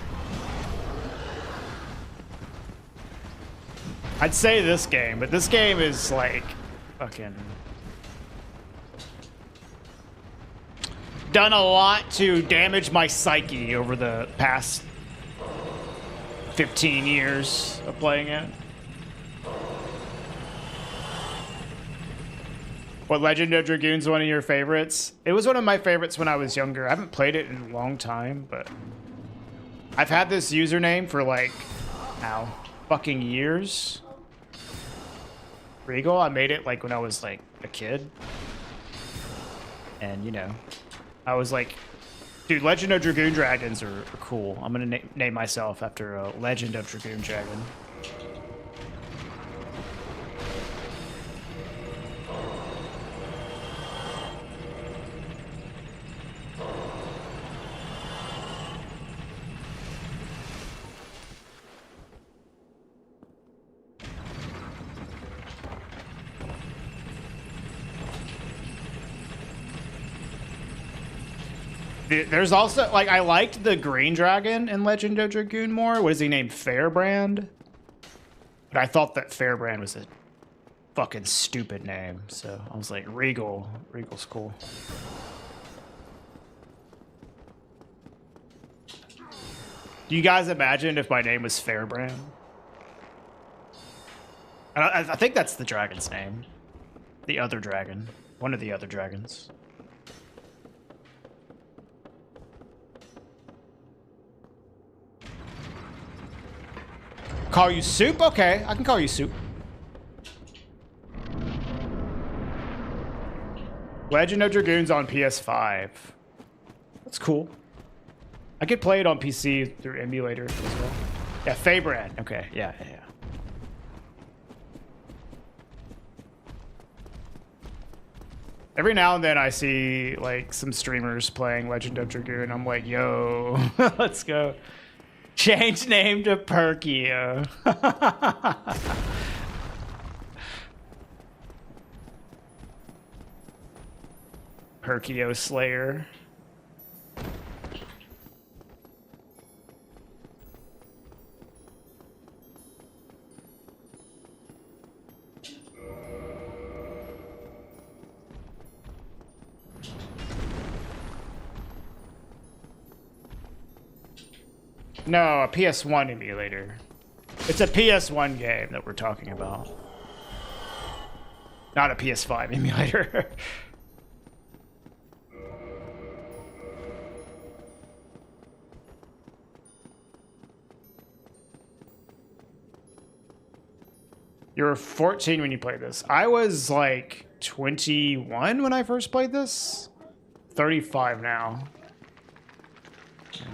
S1: I'd say this game, but this game is like fucking... done a lot to damage my psyche over the past 15 years of playing it. What Legend of Dragoon's one of your favorites? It was one of my favorites when I was younger. I haven't played it in a long time, but I've had this username for like, now, fucking years. Regal, I made it like when I was like a kid. And you know, I was like, dude, Legend of Dragoon Dragons are cool. I'm gonna name myself after a Legend of Dragoon Dragon. There's also, like, I liked the green dragon in Legend of Dragoon more. What is he named? Fairbrand? But I thought that Fairbrand was a fucking stupid name. So I was like, Regal. Regal's cool. Do you guys imagine if my name was Fairbrand? I think that's the dragon's name. The other dragon. One of the other dragons. Call you Soup? Okay, I can call you Soup. Legend of Dragoon's on PS5. That's cool. I could play it on PC through emulator as well. Yeah, Fabrand. Okay, yeah. Every now and then I see like some streamers playing Legend of Dragoon. I'm like, yo, let's go. Change name to Perkio. Perkio Slayer. No, a PS1 emulator. It's a PS1 game that we're talking about. Not a PS5 emulator. You were 14 when you played this. I was like 21 when I first played this. 35 now. Yeah.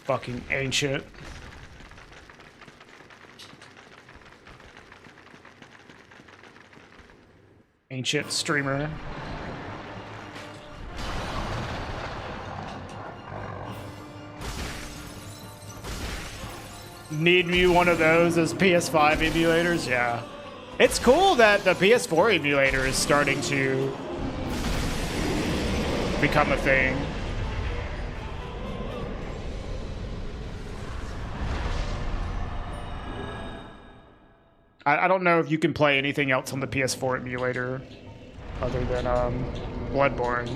S1: Fucking ancient. Ancient streamer. Need me one of those as PS5 emulators? Yeah. It's cool that the PS4 emulator is starting to become a thing. I don't know if you can play anything else on the PS4 emulator other than Bloodborne.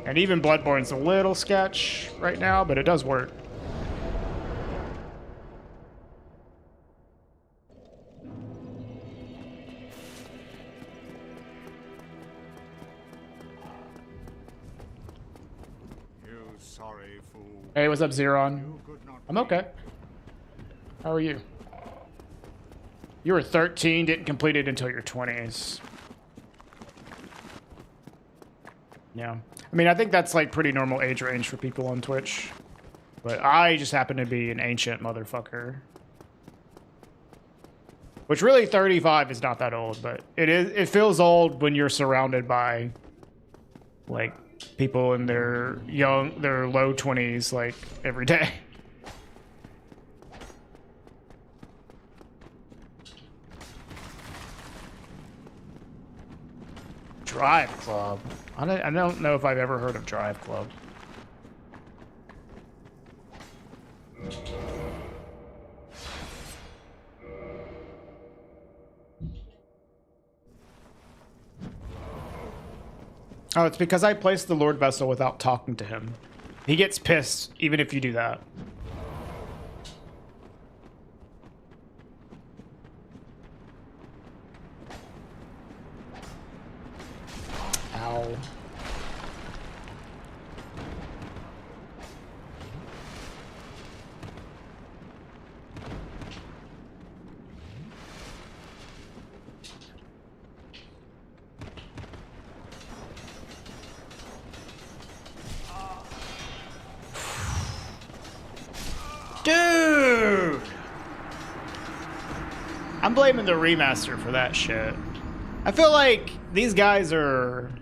S1: And even Bloodborne's a little sketch right now, but it does work. Hey, what's up, Zeron? I'm okay. How are you? You were 13, didn't complete it until your 20s. Yeah. I mean, I think that's like pretty normal age range for people on Twitch. But I just happen to be an ancient motherfucker. Which really 35 is not that old, but it feels old when you're surrounded by like people in their low 20s like every day. Drive Club. I don't know if I've ever heard of Drive Club. Oh, it's because I placed the Lord Vessel without talking to him. He gets pissed even if you do that. Ow. Dude! I'm blaming the remaster for that shit. I feel like these guys are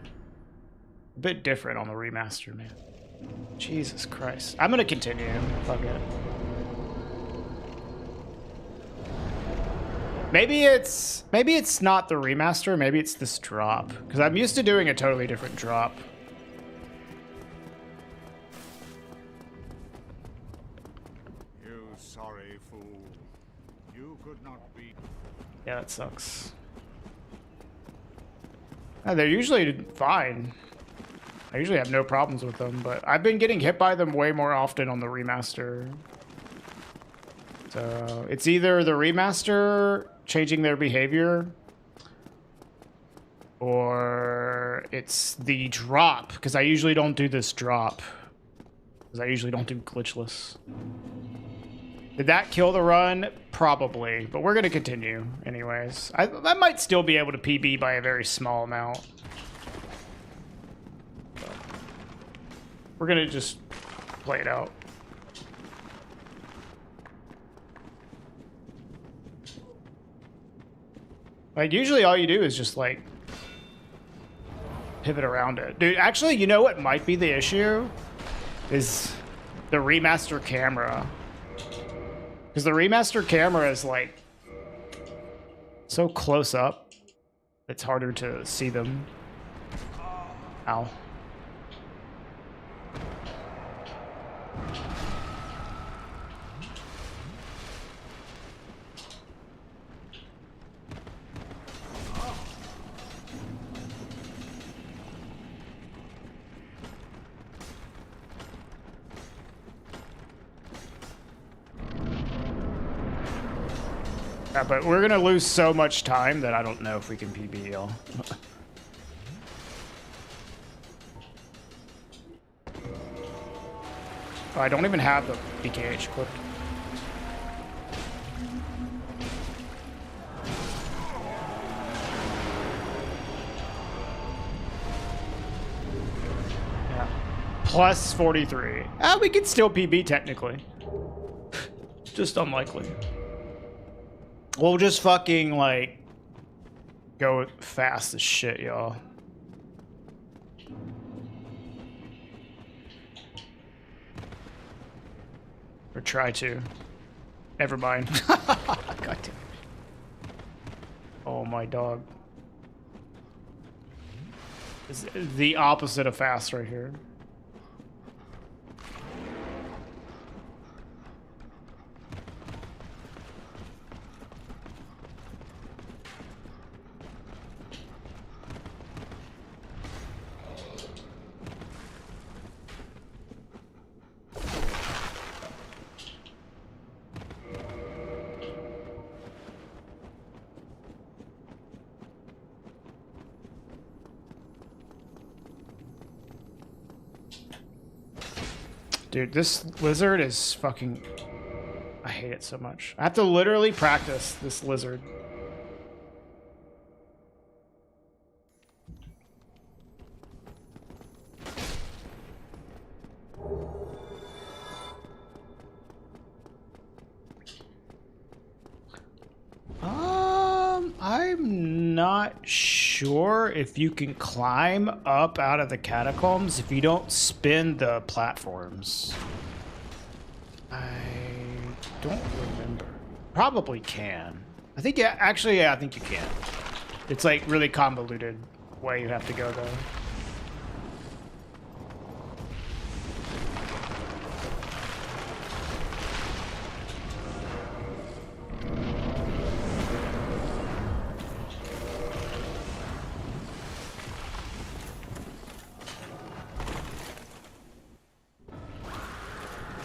S1: a bit different on the remaster, man. Jesus Christ. I'm gonna continue. Fuck it. Maybe it's not the remaster, maybe it's this drop. Because I'm used to doing a totally different drop.
S4: Sorry, fool. You could not be.
S1: Yeah, that sucks. They're usually fine. I usually have no problems with them, but I've been getting hit by them way more often on the remaster. So it's either the remaster changing their behavior, or it's the drop, because I usually don't do this drop. Because I usually don't do glitchless. Did that kill the run? Probably, but we're gonna continue anyways. I might still be able to PB by a very small amount. But we're gonna just play it out. Like, usually all you do is just, like, pivot around it. Dude, actually, you know what might be the issue? Is the remaster camera. Because the remaster camera is, like, so close up, it's harder to see them. Ow. Yeah, but we're gonna lose so much time that I don't know if we can PB y'all. Oh, I don't even have the BKH equipped. Yeah. Plus 43. We could still PB technically. Just unlikely. We'll just fucking, like, go fast as shit, y'all. Or try to. Never mind. God damn it. Oh, my dog. Is the opposite of fast right here. Dude, this lizard is fucking... I hate it so much. I have to literally practice this lizard. I'm not sure if you can climb up out of the catacombs if you don't spin the platforms. I don't remember. Probably can. I think, yeah, actually, yeah, I think you can. It's like really convoluted way you have to go though.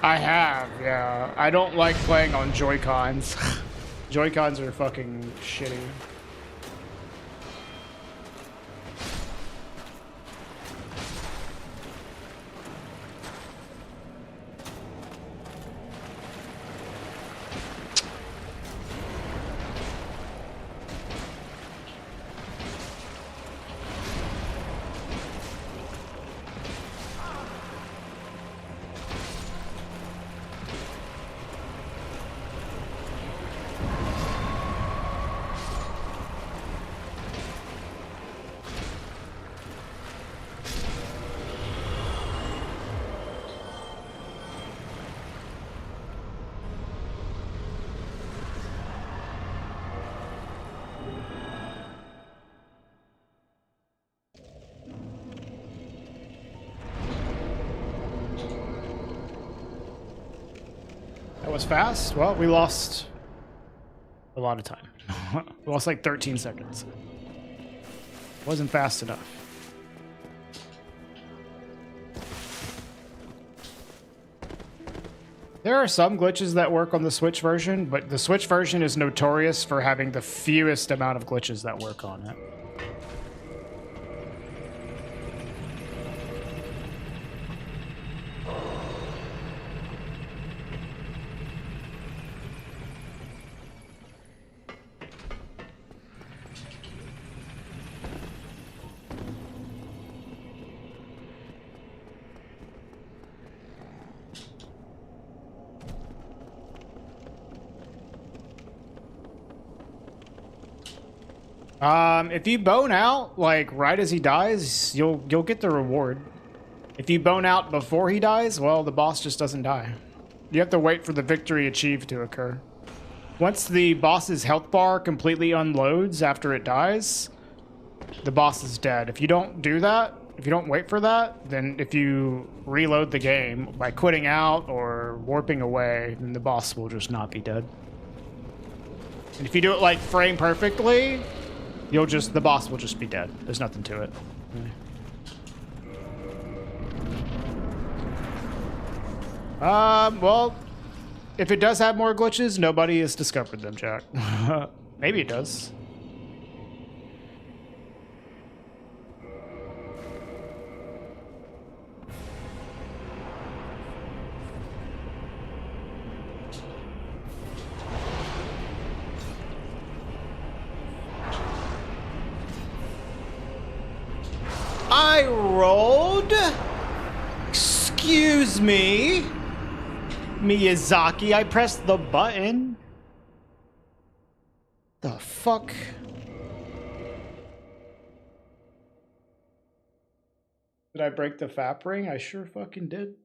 S1: I have, yeah. I don't like playing on Joy-Cons. Joy-Cons are fucking shitty. That was fast. Well, we lost a lot of time. We lost like 13 seconds. Wasn't fast enough. There are some glitches that work on the Switch version, but the Switch version is notorious for having the fewest amount of glitches that work on it. If you bone out, like, right as he dies, you'll get the reward. If you bone out before he dies, well, the boss just doesn't die. You have to wait for the victory achieved to occur. Once the boss's health bar completely unloads after it dies, the boss is dead. If you don't do that, if you don't wait for that, then if you reload the game by quitting out or warping away, then the boss will just not be dead. And if you do it, like, frame perfectly, the boss will just be dead. There's nothing to it. Well, if it does have more glitches, nobody has discovered them, Jack. Maybe it does. I rolled. Excuse me. Miyazaki, I pressed the button. The fuck? Did I break the FAP ring? I sure fucking did.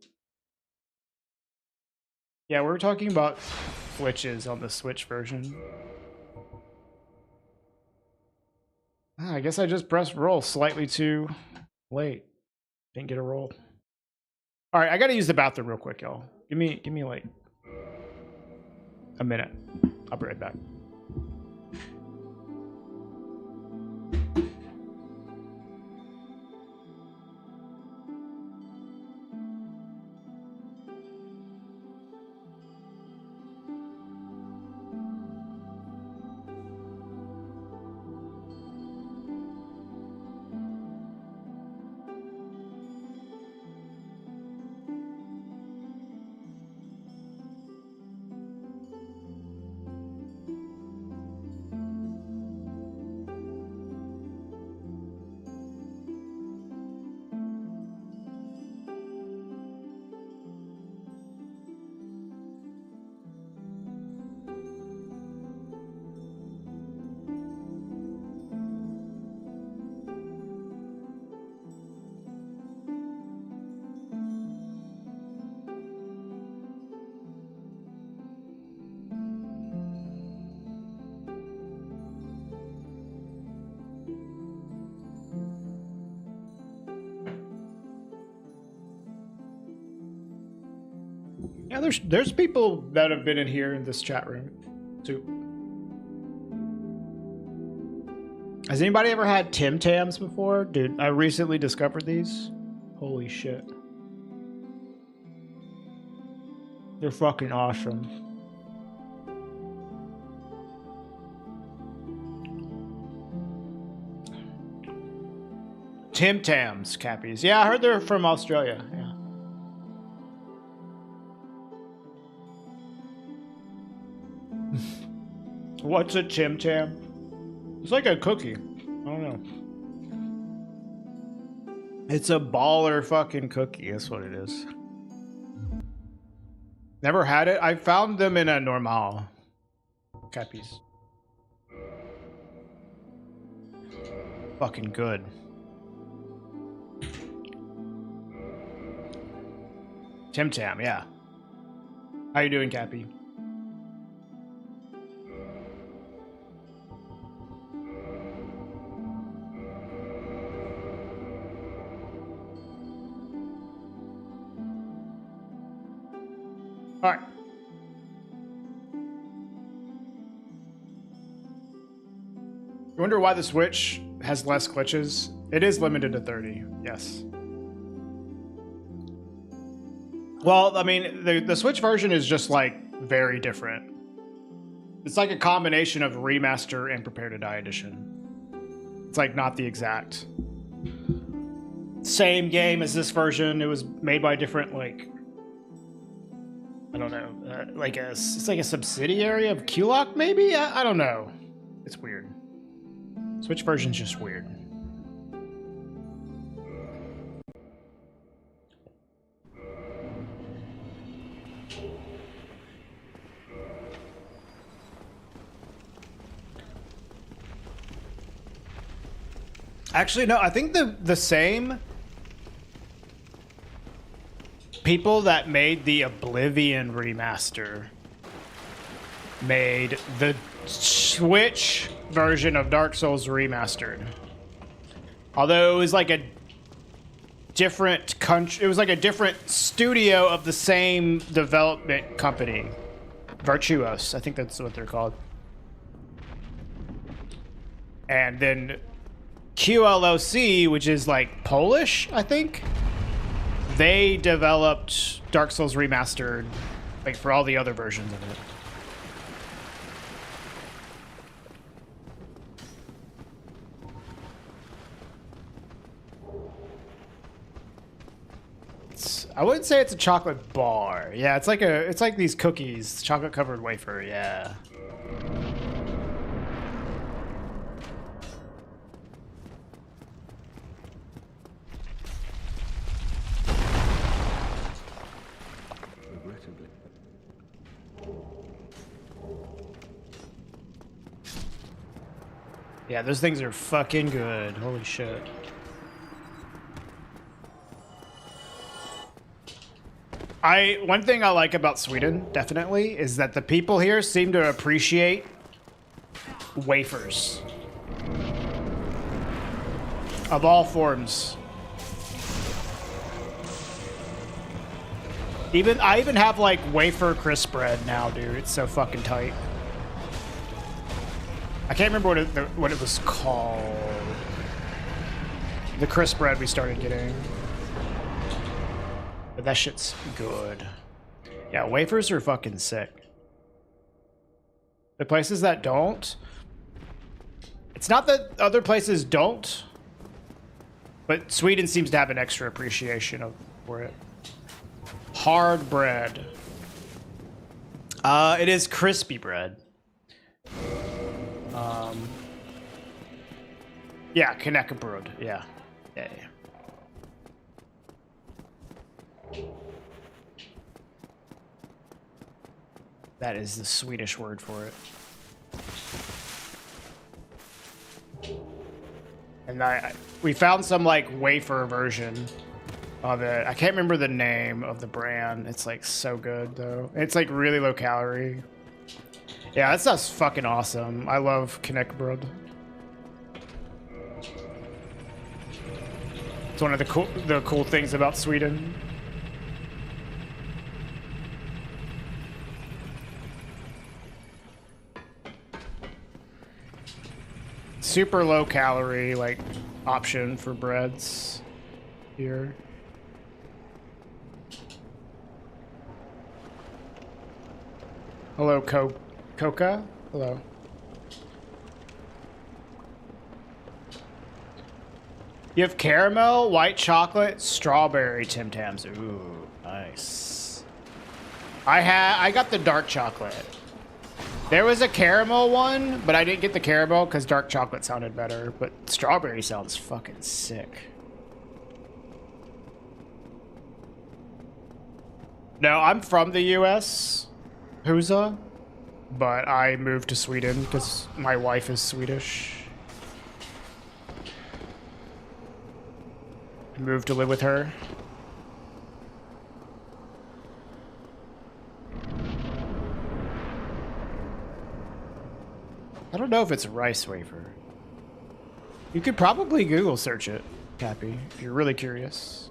S1: Yeah, we're talking about glitches on the Switch version. I guess I just pressed roll slightly too late. Didn't get a roll. All right, I gotta use the bathroom real quick, y'all. Give me like a minute. I'll be right back. Yeah, there's people that have been in here in this chat room too. Has anybody ever had Tim Tams before? Dude, I recently discovered these. Holy shit. They're fucking awesome. Tim Tams, Cappies. Yeah, I heard they're from Australia. Yeah. What's a Tim Tam? It's like a cookie. I don't know. It's a baller fucking cookie. That's what it is. Never had it. I found them in a normal. Cappies. Fucking good. Tim Tam, yeah. How you doing, Cappy? All right. You wonder why the Switch has less glitches? It is limited to 30, yes. Well, I mean, the Switch version is just like very different. It's like a combination of remaster and Prepare to Die edition. It's like not the exact same game as this version. It was made by different, like, I don't know, it's like a subsidiary of QLock, maybe? I don't know. It's weird. Switch version's just weird. Actually, no, I think the same people that made the Oblivion remaster made the Switch version of Dark Souls Remastered. Although it was like a different country, it was like a different studio of the same development company. Virtuos, I think that's what they're called. And then QLOC, which is like Polish, I think. They developed Dark Souls Remastered, like for all the other versions of it. I wouldn't say it's a chocolate bar. Yeah, it's like these cookies, chocolate covered wafer. Yeah.
S2: Regrettably.
S1: Yeah, those things are fucking good. Holy shit. One thing I like about Sweden, definitely, is that the people here seem to appreciate wafers. Of all forms. I even have like wafer crisp bread now, dude. It's so fucking tight. I can't remember what it was called. The crisp bread we started getting. But that shit's good. Yeah, wafers are fucking sick. The places that don't, it's not that other places don't, but Sweden seems to have an extra appreciation for it. Hard bread. It is crispy bread. Yeah, knäckebröd. Yeah. Yeah. That is the Swedish word for it. And we found some like wafer version of it. I can't remember the name of the brand. It's like so good though. It's like really low calorie. Yeah, that stuff's fucking awesome. I love knäckebröd. It's one of the cool things about Sweden. Super low calorie like option for breads here. Hello, Coca. Hello. You have caramel, white chocolate, strawberry Tim Tams. Ooh, nice. I got the dark chocolate. There was a caramel one, but I didn't get the caramel because dark chocolate sounded better. But strawberry sounds fucking sick. No, I'm from the U.S. Husa, but I moved to Sweden because my wife is Swedish. I moved to live with her. I don't know if it's a rice wafer. You could probably Google search it, Cappy, if you're really curious.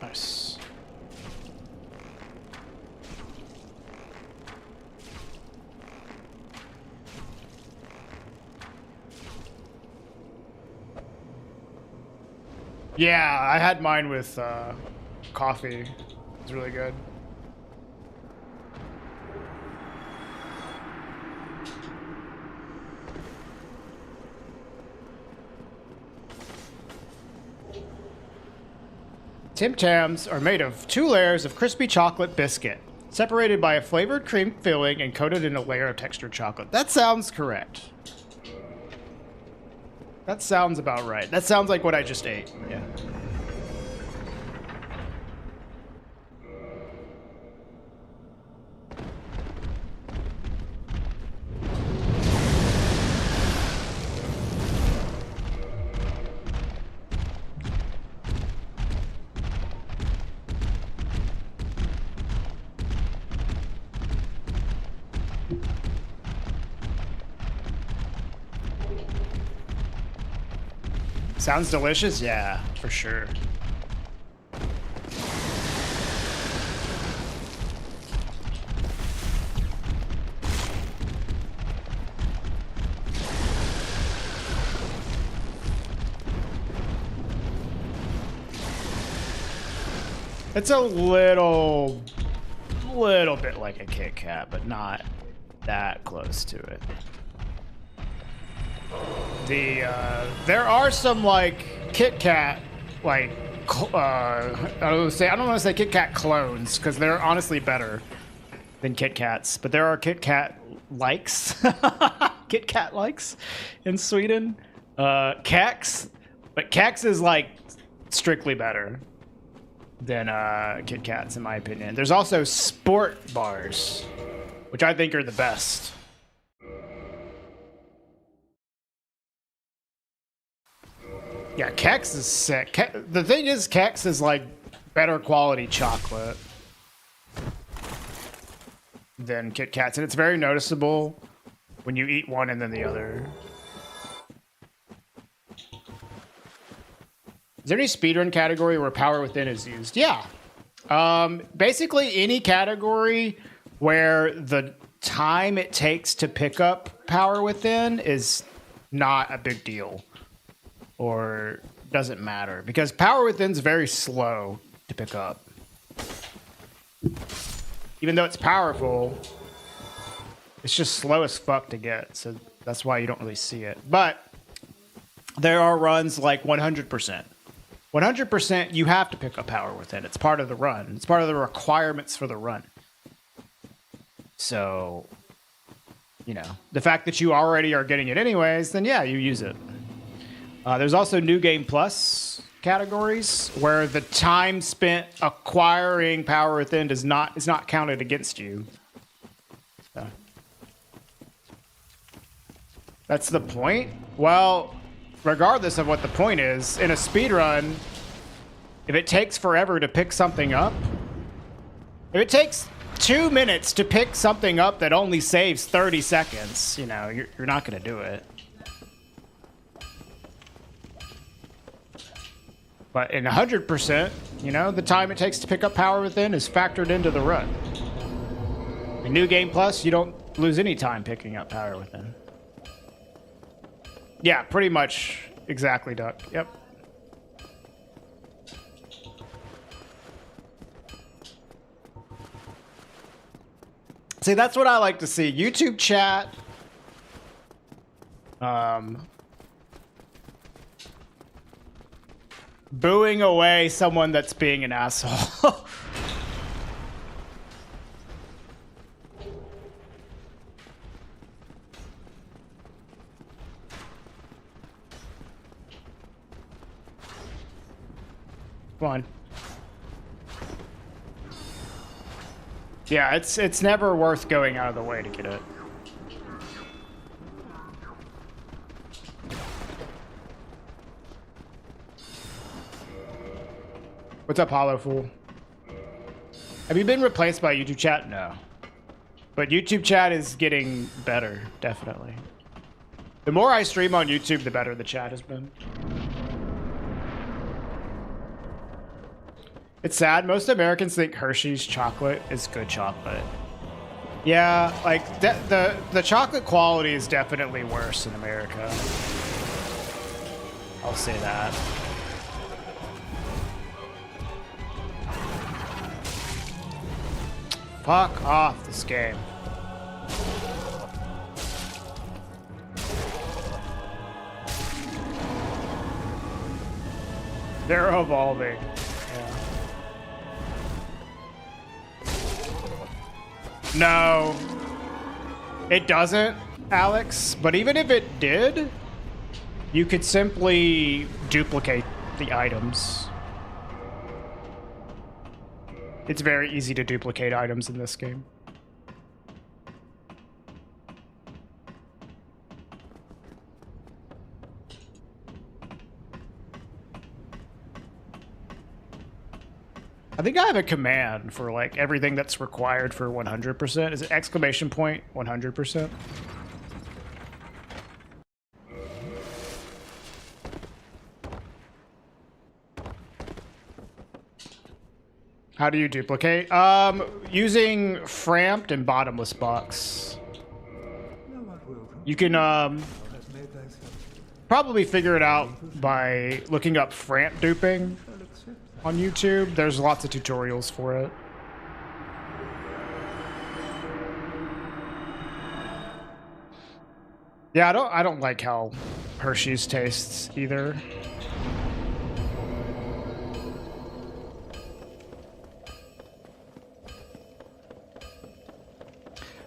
S1: Nice. Yeah, I had mine with coffee. It's really good. Tim Tams are made of 2 layers of crispy chocolate biscuit, separated by a flavored cream filling and coated in a layer of textured chocolate. That sounds correct. That sounds about right. That sounds like what I just ate. Yeah. Sounds delicious? Yeah, for sure. It's a little bit like a Kit Kat, but not that close to it. There are some like Kit Kat like I don't want to say Kit Kat clones because they're honestly better than Kit Kats, but there are Kit Kat likes Kit Kat likes in Sweden. Kex, but Kex is like strictly better than Kit Kats in my opinion. There's also sport bars, which I think are the best. Yeah, Kex is sick. The thing is, Kex is like better quality chocolate than Kit Kats, and it's very noticeable when you eat one and then the other. Is there any speedrun category where power within is used? Yeah. Basically any category where the time it takes to pick up power within is not a big deal. Or doesn't matter because power within's very slow to pick up. Even though it's powerful, it's just slow as fuck to get. So that's why you don't really see it. But there are runs like 100%. 100% you have to pick up power within. It's part of the run. It's part of the requirements for the run. So, you know, the fact that you already are getting it anyways, then yeah, you use it. There's also New Game Plus categories where the time spent acquiring power within is not counted against you. So. That's the point? Well, regardless of what the point is, in a speedrun, if it takes forever to pick something up, if it takes 2 minutes to pick something up that only saves 30 seconds, you know, you're not going to do it. But in 100%, you know, the time it takes to pick up Power Within is factored into the run. In New Game Plus, you don't lose any time picking up Power Within. Yeah, pretty much exactly, Duck. Yep. See, that's what I like to see. YouTube chat. Booing away someone that's being an asshole. Come on. Yeah, it's never worth going out of the way to get it. What's up, Hollow Fool? Have you been replaced by YouTube chat? No. But YouTube chat is getting better, definitely. The more I stream on YouTube, the better the chat has been. It's sad. Most Americans think Hershey's chocolate is good chocolate. Yeah, like the chocolate quality is definitely worse in America. I'll say that. Fuck off this game. They're evolving. Yeah. No. It doesn't, Alex. But even if it did, you could simply duplicate the items. It's very easy to duplicate items in this game. I think I have a command for like everything that's required for 100%. Is it exclamation point 100%? How do you duplicate? Using Framped and Bottomless Box. You can probably figure it out by looking up Framp duping on YouTube. There's lots of tutorials for it. Yeah, I don't like how Hershey's tastes either.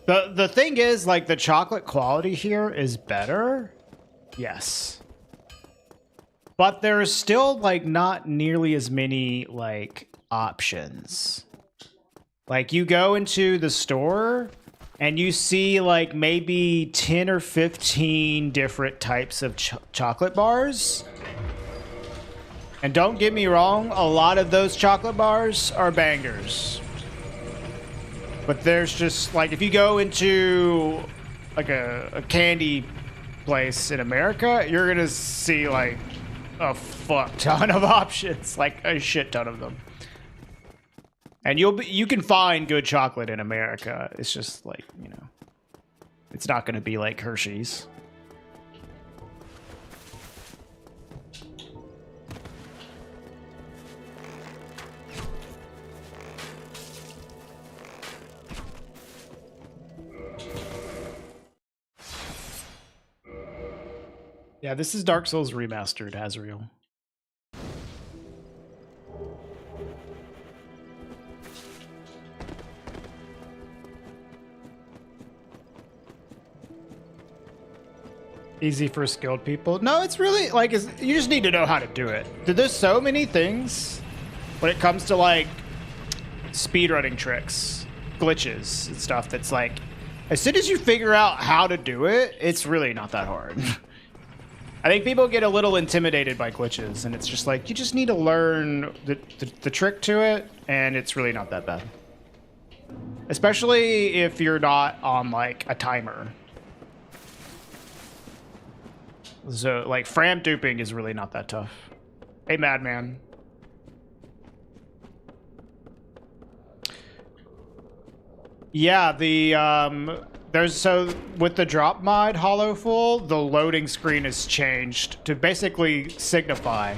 S1: The thing is, like, the chocolate quality here is better. Yes. But there's still, like, not nearly as many, like, options. Like, you go into the store and you see, like, maybe 10 or 15 different types of chocolate bars. And don't get me wrong, a lot of those chocolate bars are bangers. But there's just, like, if you go into, like, a candy place in America, you're gonna see, like, a fuck ton of options. Like, a shit ton of them. And you can find good chocolate in America. It's just, like, you know, it's not gonna be like Hershey's. Yeah, this is Dark Souls Remastered, Azrael. Easy for skilled people. No, it's really, like, you just need to know how to do it. There's so many things when it comes to, like, speedrunning tricks, glitches, and stuff that's, like, as soon as you figure out how to do it, it's really not that hard. I think people get a little intimidated by glitches, and it's just like, you just need to learn the trick to it, and it's really not that bad. Especially if you're not on, like, a timer. So, like, Fram duping is really not that tough. Hey, Madman. Yeah, there's so with the drop mod Hollow Full, the loading screen has changed to basically signify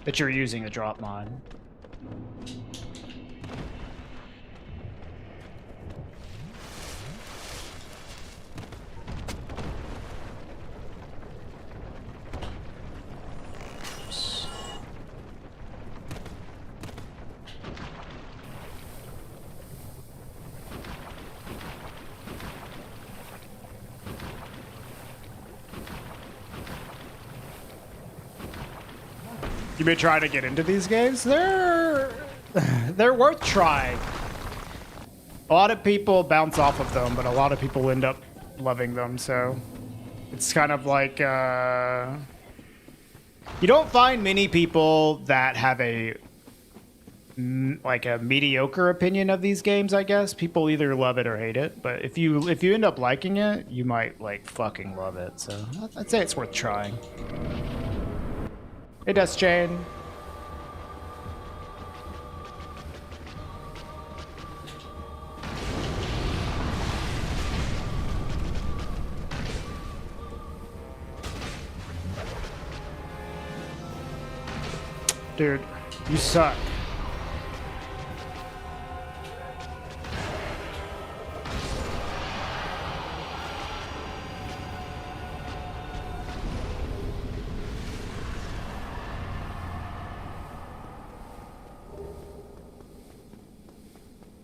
S1: that you're using the drop mod. You've been trying to get into these games? They're worth trying. A lot of people bounce off of them, but a lot of people end up loving them, so it's kind of like you don't find many people that have a mediocre opinion of these games, I guess. People either love it or hate it, but if you end up liking it, you might like fucking love it. So I'd say it's worth trying. Hey, Dust Chain. Dude, you suck.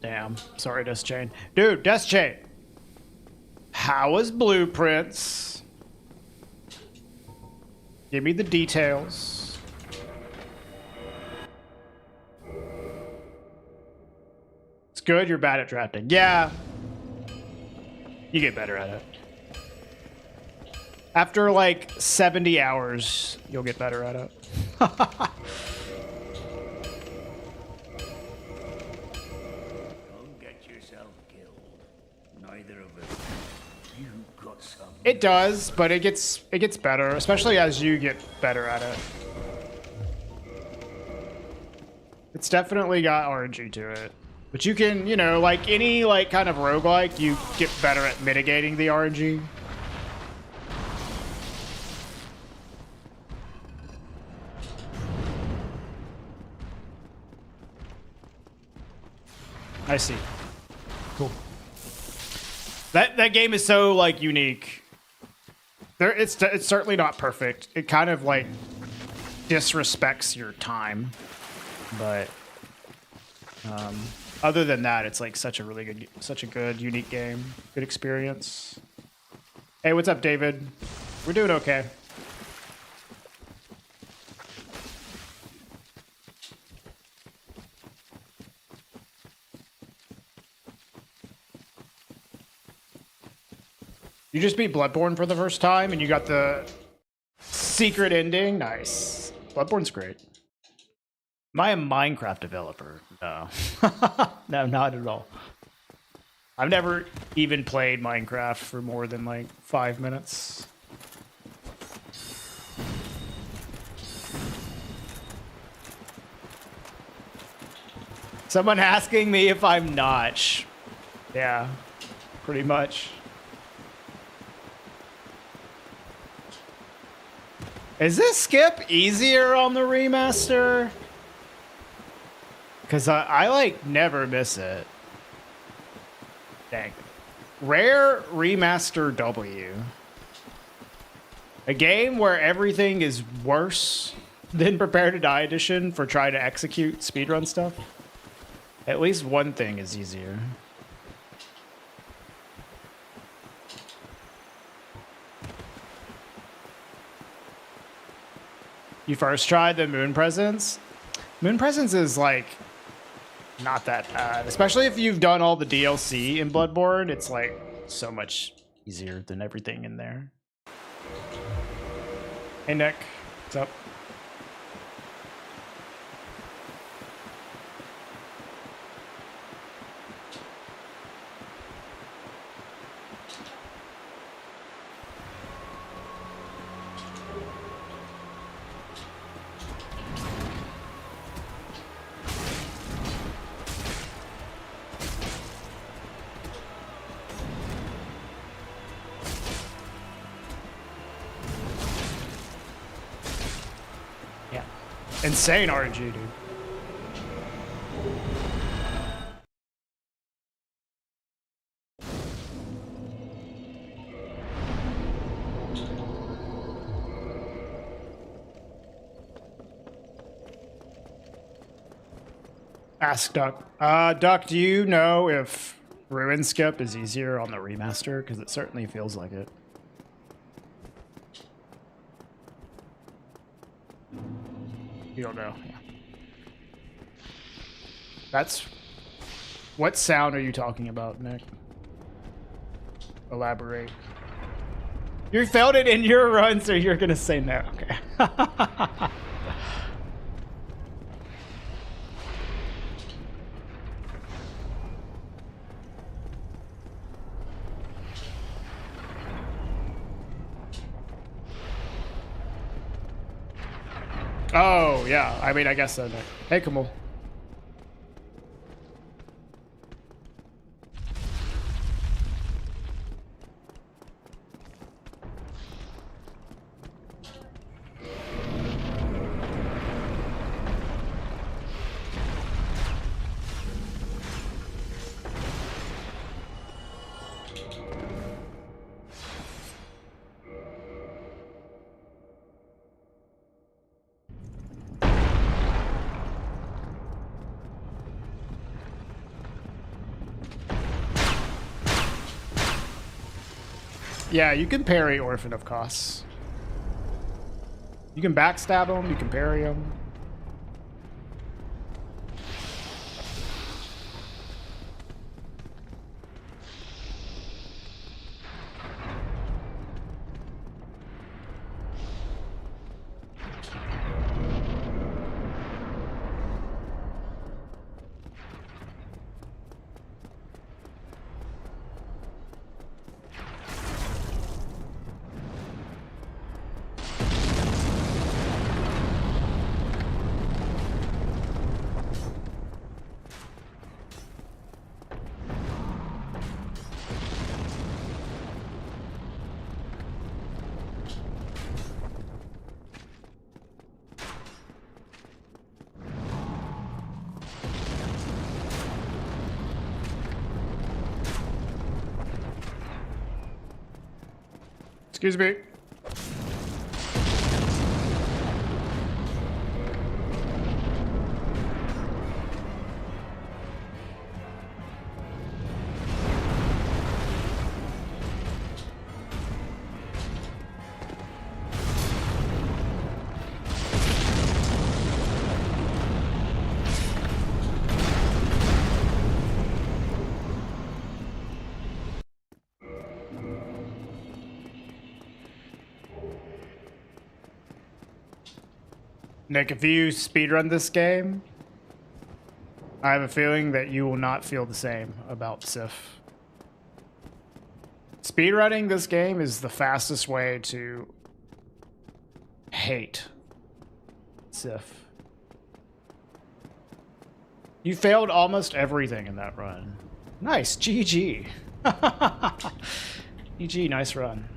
S1: Damn. Sorry, Dust Chain. Dude, Dust Chain. How was Blueprints? Give me the details. It's good, you're bad at drafting. Yeah. You get better at it. After like 70 hours, you'll get better at it. It does, but it gets better, especially as you get better at it. It's definitely got RNG to it. But you can, you know, like any like kind of roguelike, you get better at mitigating the RNG. I see. Cool. That game is so like unique. It's certainly not perfect. It kind of like disrespects your time, but other than that, it's like such a good, unique game, good experience. Hey, what's up, David? We're doing okay. You just beat Bloodborne for the first time and you got the secret ending? Nice. Bloodborne's great. Am I a Minecraft developer? No. No, not at all. I've never even played Minecraft for more than like 5 minutes. Someone asking me if I'm Notch. Yeah, pretty much. Is this skip easier on the remaster? Because I like never miss it. Dang. Rare Remaster W. A game where everything is worse than Prepare to Die Edition for trying to execute speedrun stuff. At least one thing is easier. You first tried the Moon Presence? Moon Presence is like not that bad, especially if you've done all the DLC in Bloodborne. It's like so much easier than everything in there. Hey Nick, what's up? Insane RNG, dude. Ask Duck. Duck, do you know if Ruin Skip is easier on the remaster? Because it certainly feels like it. You don't know. Yeah. That's... What sound are you talking about, Nick? Elaborate. You felt it in your run, so you're gonna say no. Okay. Oh, yeah. I mean, I guess so. Nick. Hey, Kamal. Yeah, you can parry Orphan of Kos. You can backstab him, you can parry him. Excuse me. Nick, if you speedrun this game, I have a feeling that you will not feel the same about Sif. Speedrunning this game is the fastest way to hate Sif. You failed almost everything in that run. Nice, GG. GG, nice run.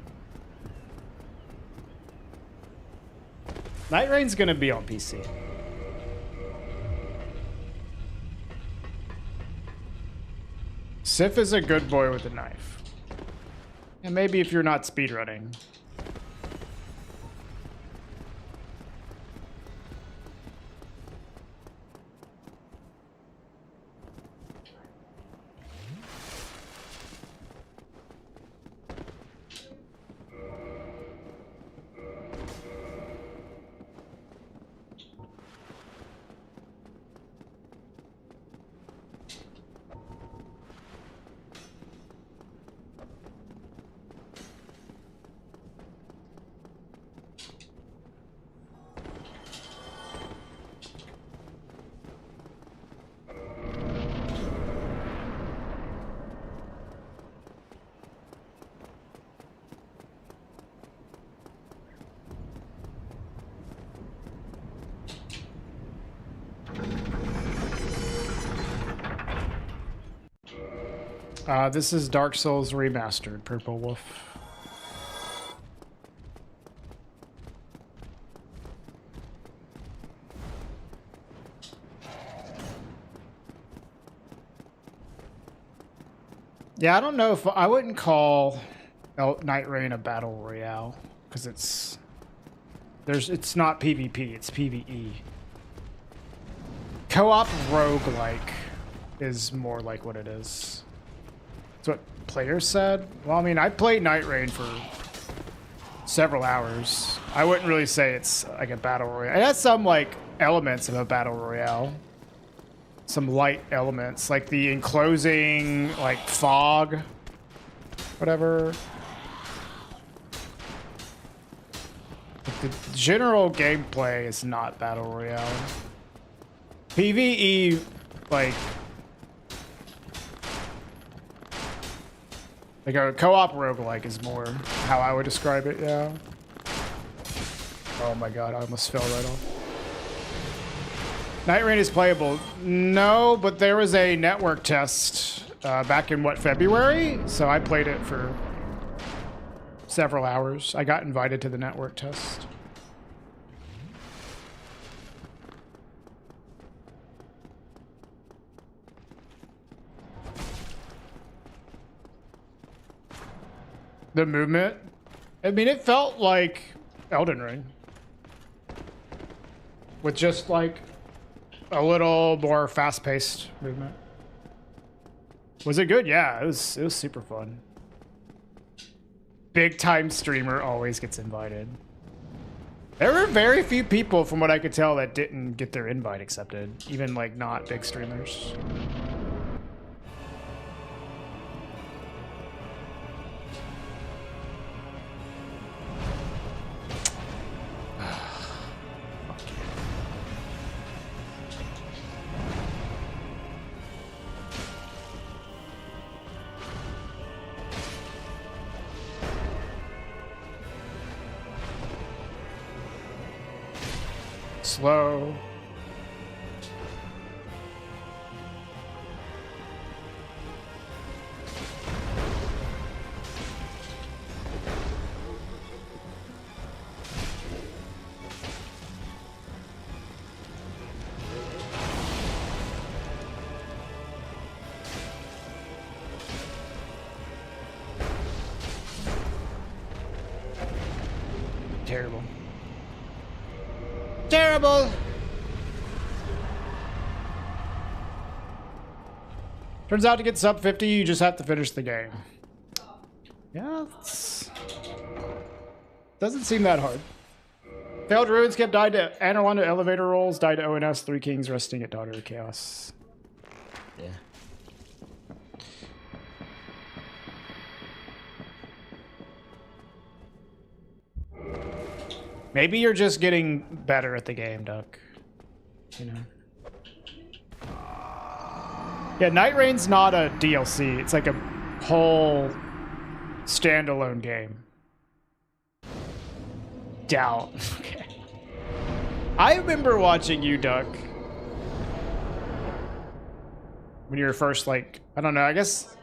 S1: Night Rain's gonna be on PC. Sif is a good boy with a knife. And maybe if you're not speedrunning. This is Dark Souls Remastered, Purple Wolf. Yeah, I don't know if I wouldn't call Night Rain a battle royale because it's not PvP, it's PvE. Co-op roguelike is more like what it is. That's what players said. Well, I mean, I played Night Rain for several hours. I wouldn't really say it's like a battle royale. It has some like elements of a battle royale. Some light elements, like the enclosing, like fog, whatever. But the general gameplay is not battle royale. PvE, like a co-op roguelike is more how I would describe it, yeah. Oh my god, I almost fell right off. Night Rain is playable. No, but there was a network test back in, what, February? So I played it for several hours. I got invited to the network test. The movement? I mean, it felt like Elden Ring. With just like a little more fast-paced movement. Was it good? Yeah, it was super fun. Big-time streamer always gets invited. There were very few people, from what I could tell, that didn't get their invite accepted. Even, like, not big streamers. Slow. Terrible. Terrible. Turns out to get sub 50, you just have to finish the game. Yeah, doesn't seem that hard. Failed Ruinskip, died to Anarwanda elevator rolls, died to ONS, 3 Kings resting at Daughter of Chaos.
S5: Yeah.
S1: Maybe you're just getting better at the game, Duck. You know. Yeah, Night Rain's not a DLC. It's like a whole standalone game. Doubt. Okay. I remember watching you, Duck. When you were first, like, I don't know, I guess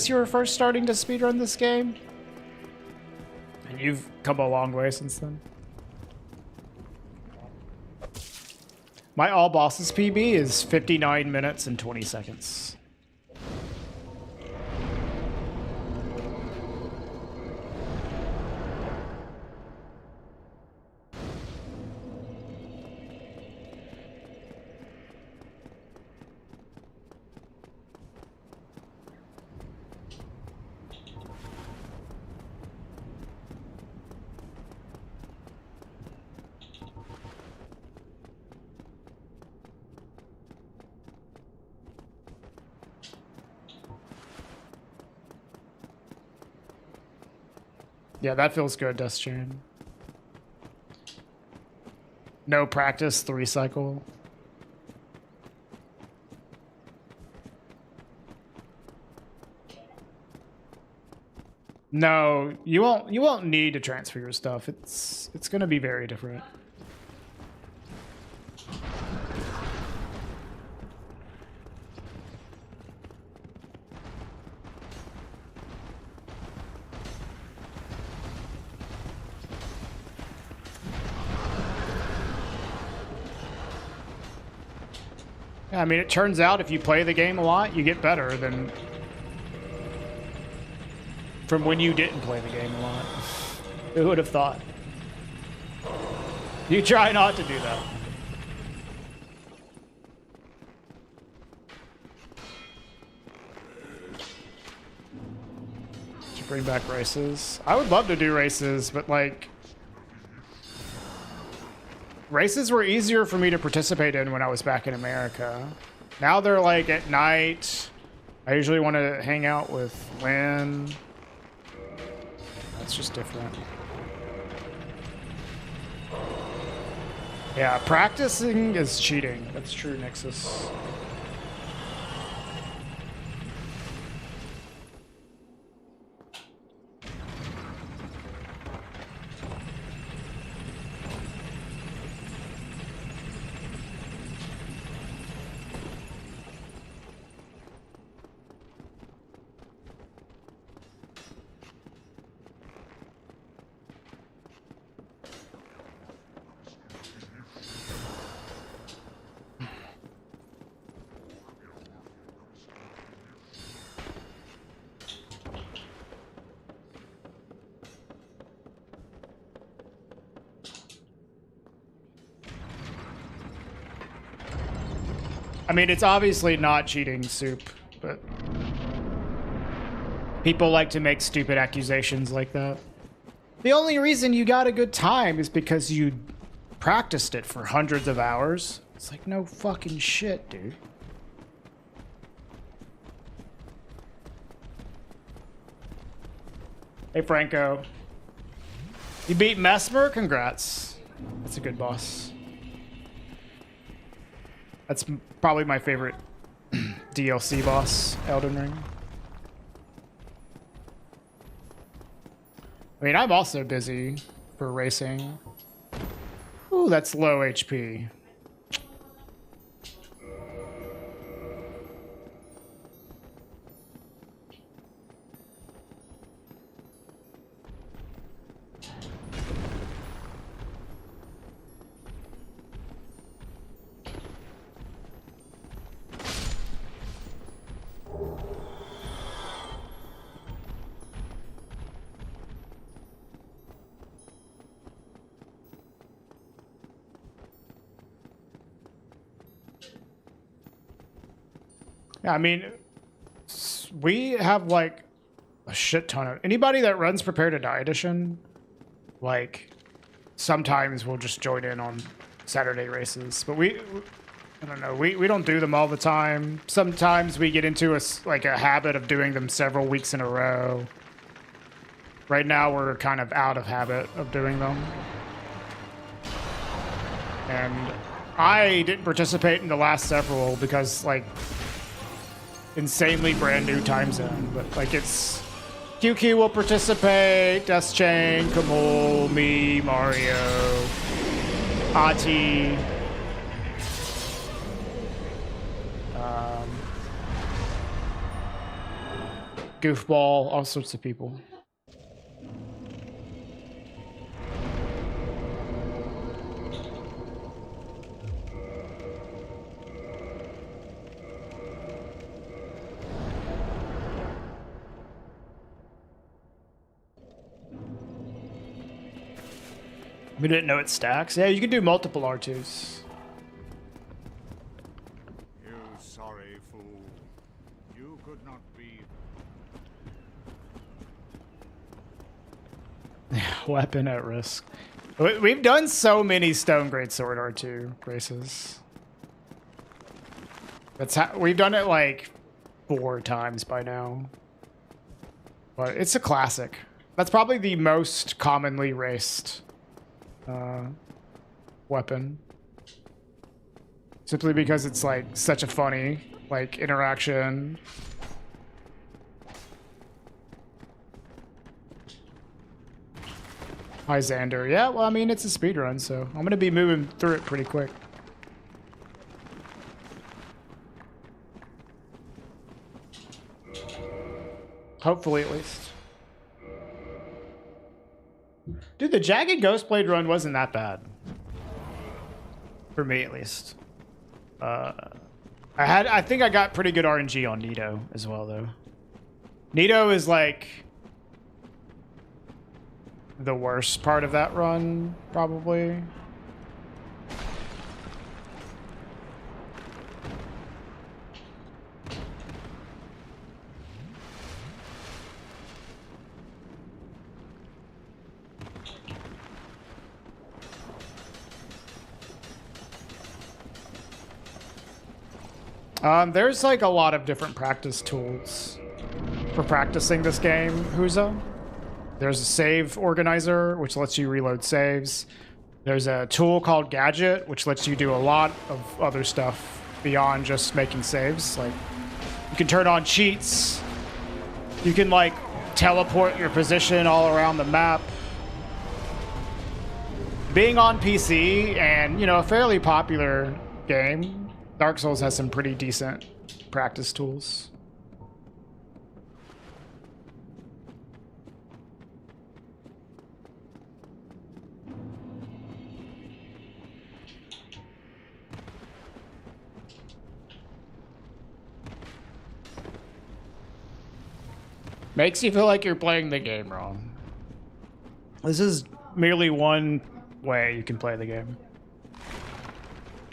S1: you were first starting to speedrun this game. And you've come a long way since then. My all bosses PB is 59 minutes and 20 seconds. Yeah, that feels good, Dustchain. No practice, 3 cycle. No, you won't need to transfer your stuff. It's gonna be very different. I mean, it turns out if you play the game a lot, you get better than from when you didn't play the game a lot. Who would have thought? You try not to do that. To bring back races. I would love to do races, but like races were easier for me to participate in when I was back in America. Now they're like at night. I usually want to hang out with Lynn. That's just different. Yeah, practicing is cheating. That's true, Nixus. I mean, it's obviously not cheating, Soup, but people like to make stupid accusations like that. The only reason you got a good time is because you practiced it for hundreds of hours. It's like, no fucking shit, dude. Hey, Franco. You beat Mesmer? Congrats. That's a good boss. That's probably my favorite DLC boss, Elden Ring. I mean, I'm also busy for racing. Ooh, that's low HP. Yeah, I mean, we have like a shit ton of anybody that runs Prepare to Die edition. Like, sometimes we'll just join in on Saturday races, but I don't know, we don't do them all the time. Sometimes we get into a habit of doing them several weeks in a row. Right now, we're kind of out of habit of doing them, and I didn't participate in the last several because like. Insanely brand new time zone, but like it's QQ will participate, Death Chain, Kamul, me, Mario, Ati, Goofball, all sorts of people. We didn't know it stacks. Yeah, you can do multiple R2s.
S4: You sorry fool. You could not be.
S1: Weapon at risk. We've done so many Stone Greatsword R2 races. We've done it like 4 times by now. But it's a classic. That's probably the most commonly raced weapon, simply because it's like such a funny like interaction. Hi Xander. Yeah, well, I mean, it's a speedrun, so I'm gonna be moving through it pretty quick. Hopefully, at least. Dude, the Jagged Ghostblade run wasn't that bad. For me, at least. I think I got pretty good RNG on Nito as well, though. Nito is like the worst part of that run, probably. There's like a lot of different practice tools for practicing this game, Huzo. There's a save organizer, which lets you reload saves. There's a tool called Gadget, which lets you do a lot of other stuff beyond just making saves. Like, you can turn on cheats. You can, like, teleport your position all around the map. Being on PC and, you know, a fairly popular game, Dark Souls has some pretty decent practice tools. Makes you feel like you're playing the game wrong. This is merely one way you can play the game.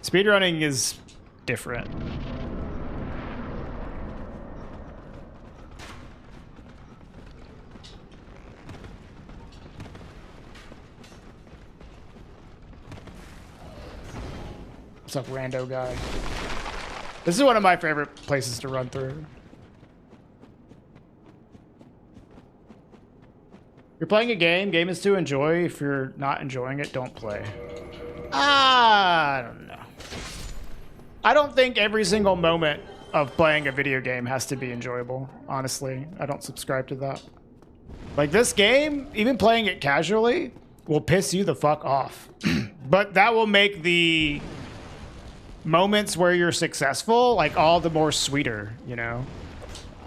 S1: Speedrunning is different. What's up, rando guy? This is one of my favorite places to run through. You're playing a game. Game is to enjoy. If you're not enjoying it, don't play. I don't know. I don't think every single moment of playing a video game has to be enjoyable, honestly. I don't subscribe to that. Like, this game, even playing it casually, will piss you the fuck off. But that will make the moments where you're successful, like, all the more sweeter, you know?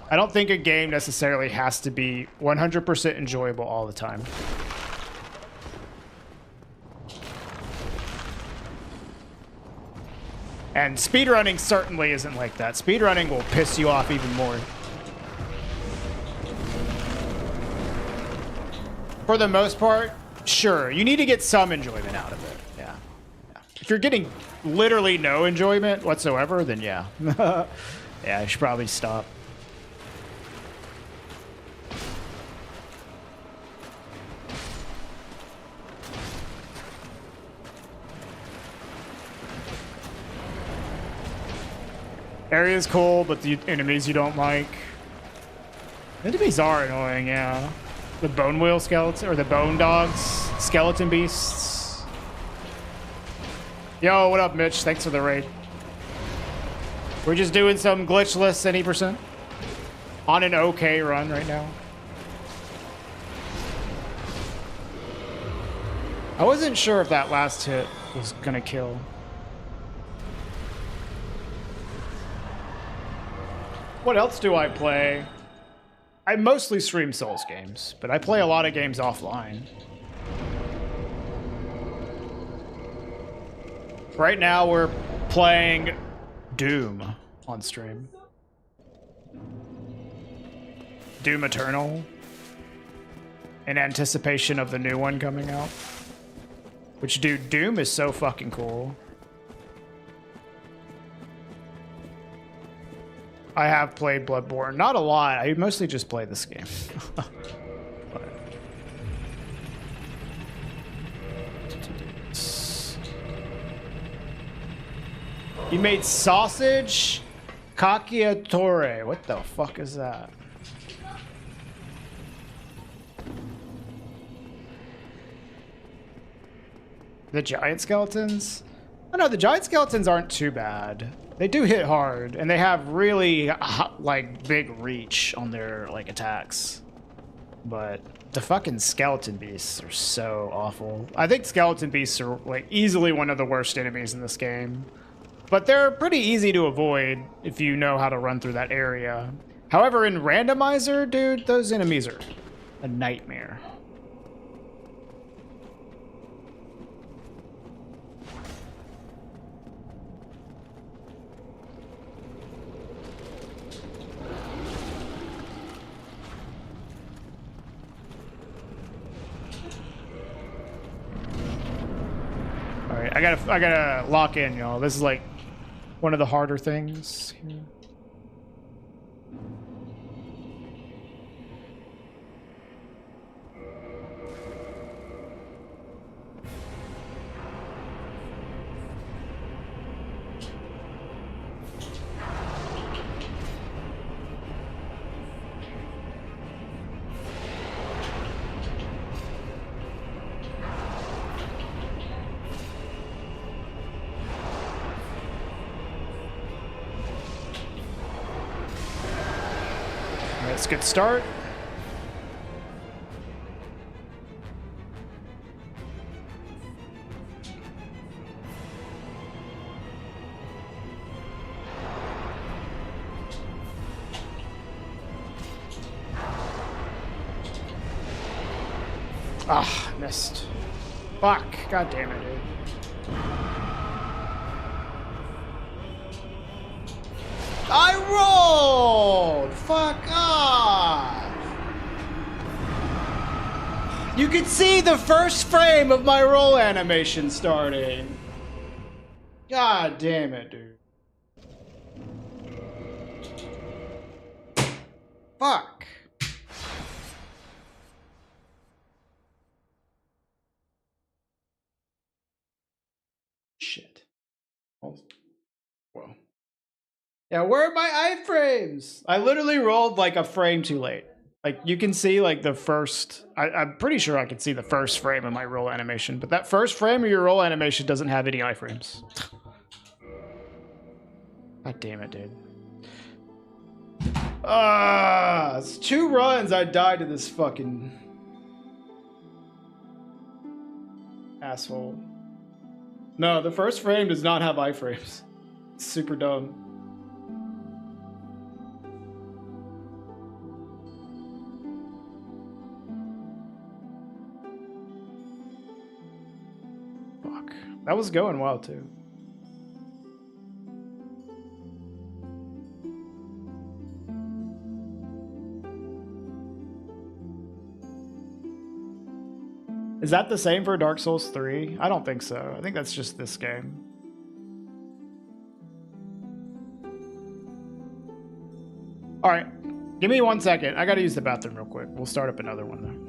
S1: I don't think a game necessarily has to be 100% enjoyable all the time. And speedrunning certainly isn't like that. Speedrunning will piss you off even more. For the most part, sure. You need to get some enjoyment out of it. Yeah. If you're getting literally no enjoyment whatsoever, then yeah. Yeah, I should probably stop. Area's cool, but the enemies you don't like. Enemies are annoying, yeah. The bone wheel skeleton, or the bone dogs, skeleton beasts. Yo, what up, Mitch? Thanks for the raid. We're just doing some glitchless any percent. On an okay run right now. I wasn't sure if that last hit was gonna kill. What else do I play? I mostly stream Souls games, but I play a lot of games offline. Right now we're playing Doom on stream. Doom Eternal. In anticipation of the new one coming out. Which, dude, Doom is so fucking cool. I have played Bloodborne. Not a lot. I mostly just play this game. You made sausage cacciatore. What the fuck is that? The giant skeletons? Oh no, the giant skeletons aren't too bad. They do hit hard, and they have really, like, big reach on their, like, attacks. But the fucking skeleton beasts are so awful. I think skeleton beasts are, like, easily one of the worst enemies in this game. But they're pretty easy to avoid if you know how to run through that area. However, in randomizer, dude, those enemies are a nightmare. Wait, I gotta lock in, y'all. This is like one of the harder things here. Let's get start. Ah, missed. Fuck. God damn it, dude. I rolled! Fuck off! You could see the first frame of my roll animation starting. God damn it, dude. Fuck. Shit. Oh. Whoa. Yeah, where are my iframes? I literally rolled like a frame too late. Like you can see like the first, I'm pretty sure I can see the first frame of my roll animation, but that first frame of your roll animation doesn't have any iframes. God damn it, dude. It's 2 runs I died to this fucking asshole. No, the first frame does not have iframes. It's super dumb. Fuck. That was going well, too. Is that the same for Dark Souls 3? I don't think so. I think that's just this game. All right. Give me 1 second. I gotta use the bathroom real quick. We'll start up another one, though.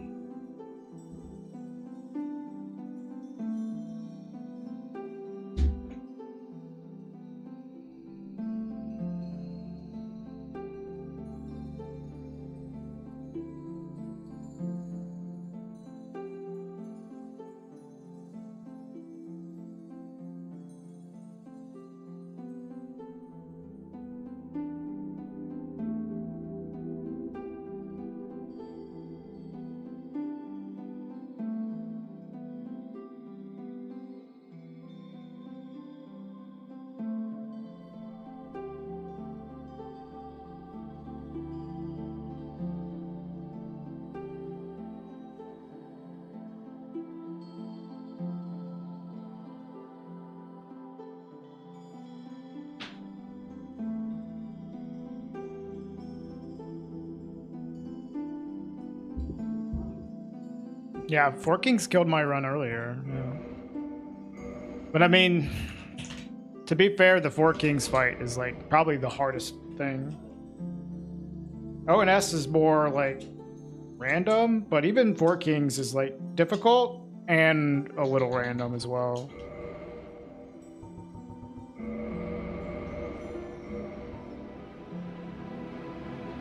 S1: Yeah, Four Kings killed my run earlier. Yeah. But I mean, to be fair, the Four Kings fight is like probably the hardest thing. ONS is more like random, but even Four Kings is like difficult and a little random as well.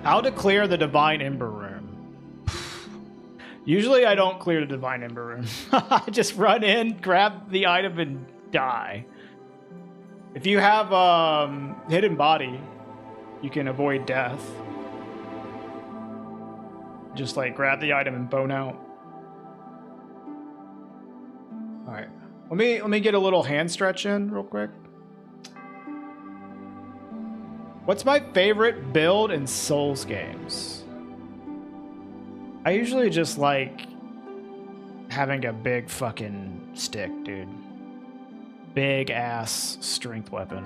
S1: How to clear the Divine Ember Room. Usually I don't clear the Divine Ember Room. I just run in, grab the item, and die. If you have Hidden Body, you can avoid death. Just like grab the item and bone out. All right, let me get a little hand stretch in real quick. What's my favorite build in Souls games? I usually just like having a big fucking stick, dude. Big ass strength weapon.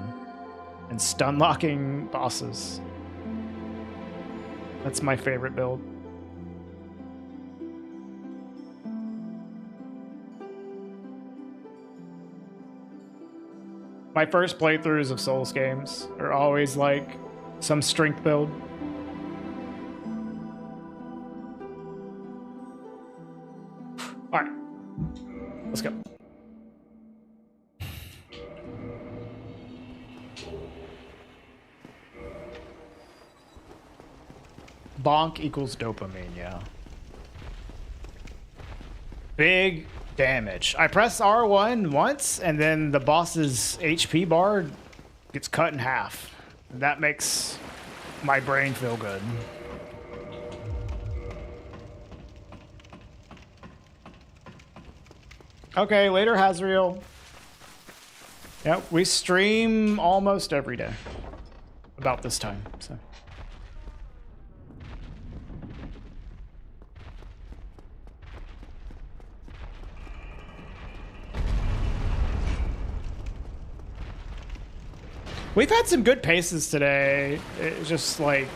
S1: And stun locking bosses. That's my favorite build. My first playthroughs of Souls games are always like some strength build. All right, let's go. Bonk equals dopamine, yeah. Big damage. I press R1 once, and then the boss's HP bar gets cut in half. And that makes my brain feel good. Okay, later, Hazriel. Yep, we stream almost every day. About this time, so. We've had some good paces today. It's just like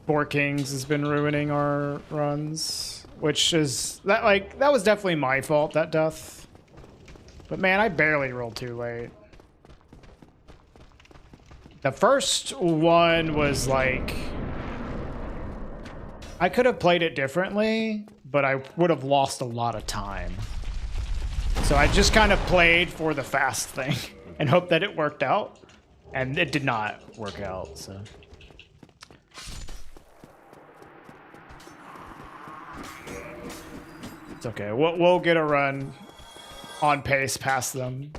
S1: Four Kings has been ruining our runs, which is that was definitely my fault, that death. But man, I barely rolled too late. The first one was like, I could have played it differently, but I would have lost a lot of time. So I just kind of played for the fast thing and hoped that it worked out, and it did not work out, so. It's okay, we'll get a run on pace past them.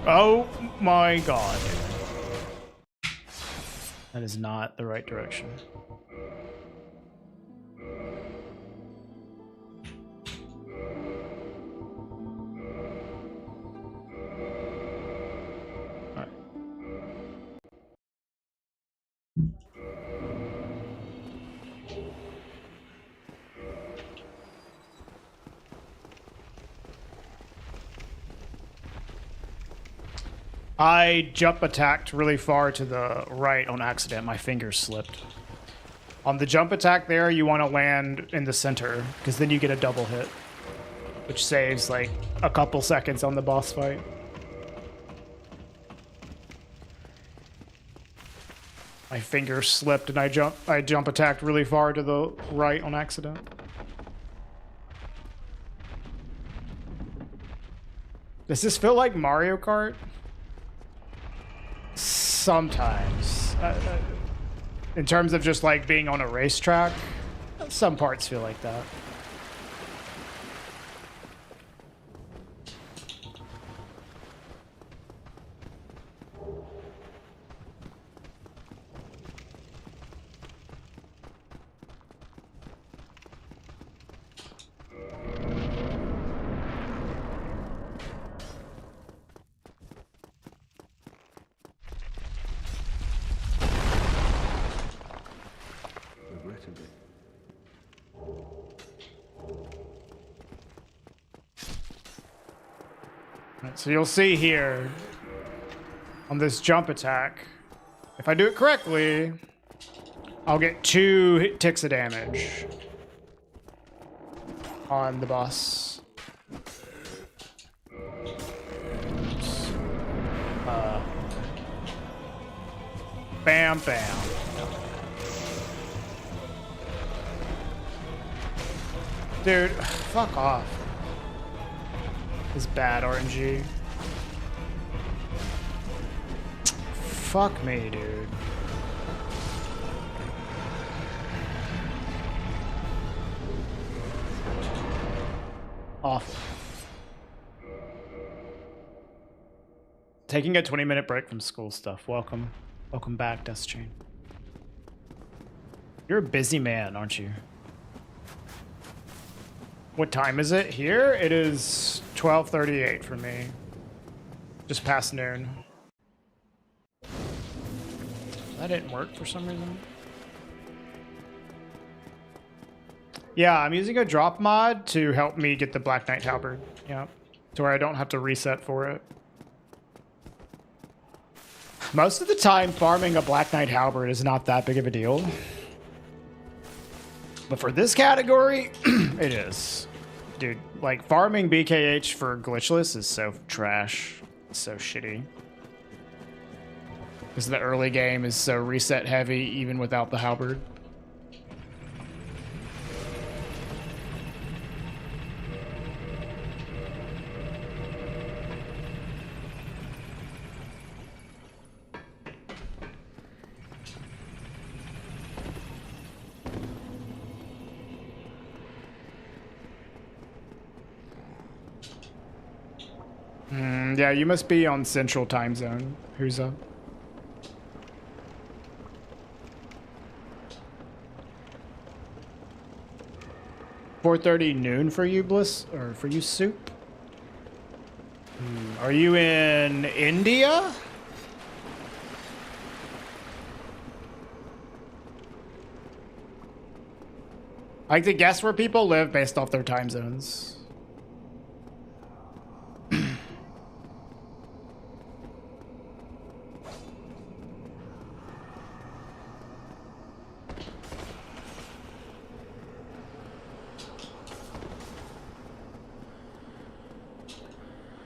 S1: Oh my god. That is not the right direction. All right. I jump attacked really far to the right on accident. My fingers slipped. On the jump attack there, you want to land in the center, because then you get a double hit, which saves like a couple seconds on the boss fight. My fingers slipped and I jump attacked really far to the right on accident. Does this feel like Mario Kart? Sometimes. In terms of just like being on a racetrack, some parts feel like that. So you'll see here on this jump attack, if I do it correctly, I'll get 2 ticks of damage on the boss. Bam, bam. Dude, fuck off. This bad RNG. Fuck me, dude. Awful. Taking a 20-minute break from school stuff. Welcome. Welcome back, Dust Chain. You're a busy man, aren't you? What time is it here? It is 12:38 for me. Just past noon. That didn't work for some reason. Yeah, I'm using a drop mod to help me get the Black Knight Halberd. Yeah, to where I don't have to reset for it. Most of the time, farming a Black Knight Halberd is not that big of a deal. But for this category, it is. Dude, like, farming BKH for Glitchless is so trash. It's so shitty. Because the early game is so reset heavy, even without the Halberd. Yeah, you must be on Central Time Zone. Who's up? $4:30 noon for you, Bliss, or for you, Soup? Are you in India? I like to guess where people live based off their time zones.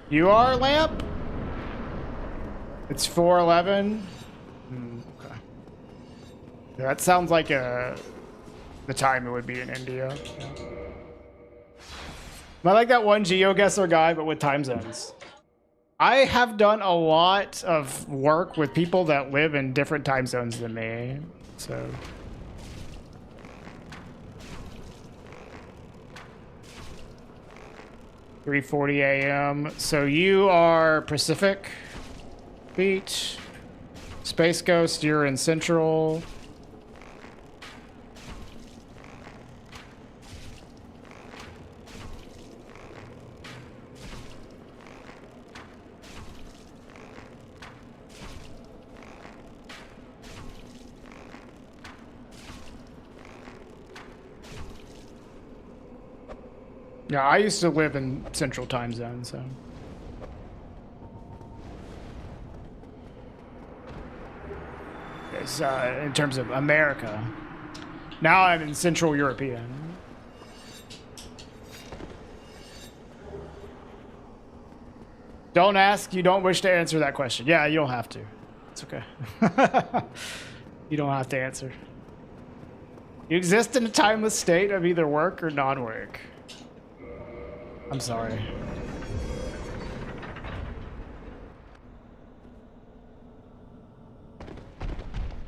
S1: You are, Lamp? It's 4:11. Okay. Yeah, that sounds like the time it would be in India. Yeah. I like that one GeoGuessr guy, but with time zones. I have done a lot of work with people that live in different time zones than me, so. 3:40 a.m. So you are Pacific Beach. Space Ghost, you're in Central. Yeah, I used to live in Central Time Zone, so. It's, in terms of America. Now I'm in Central European. Don't ask, you don't wish to answer that question. Yeah, you don't have to. It's okay. You don't have to answer. You exist in a timeless state of either work or non-work. I'm sorry.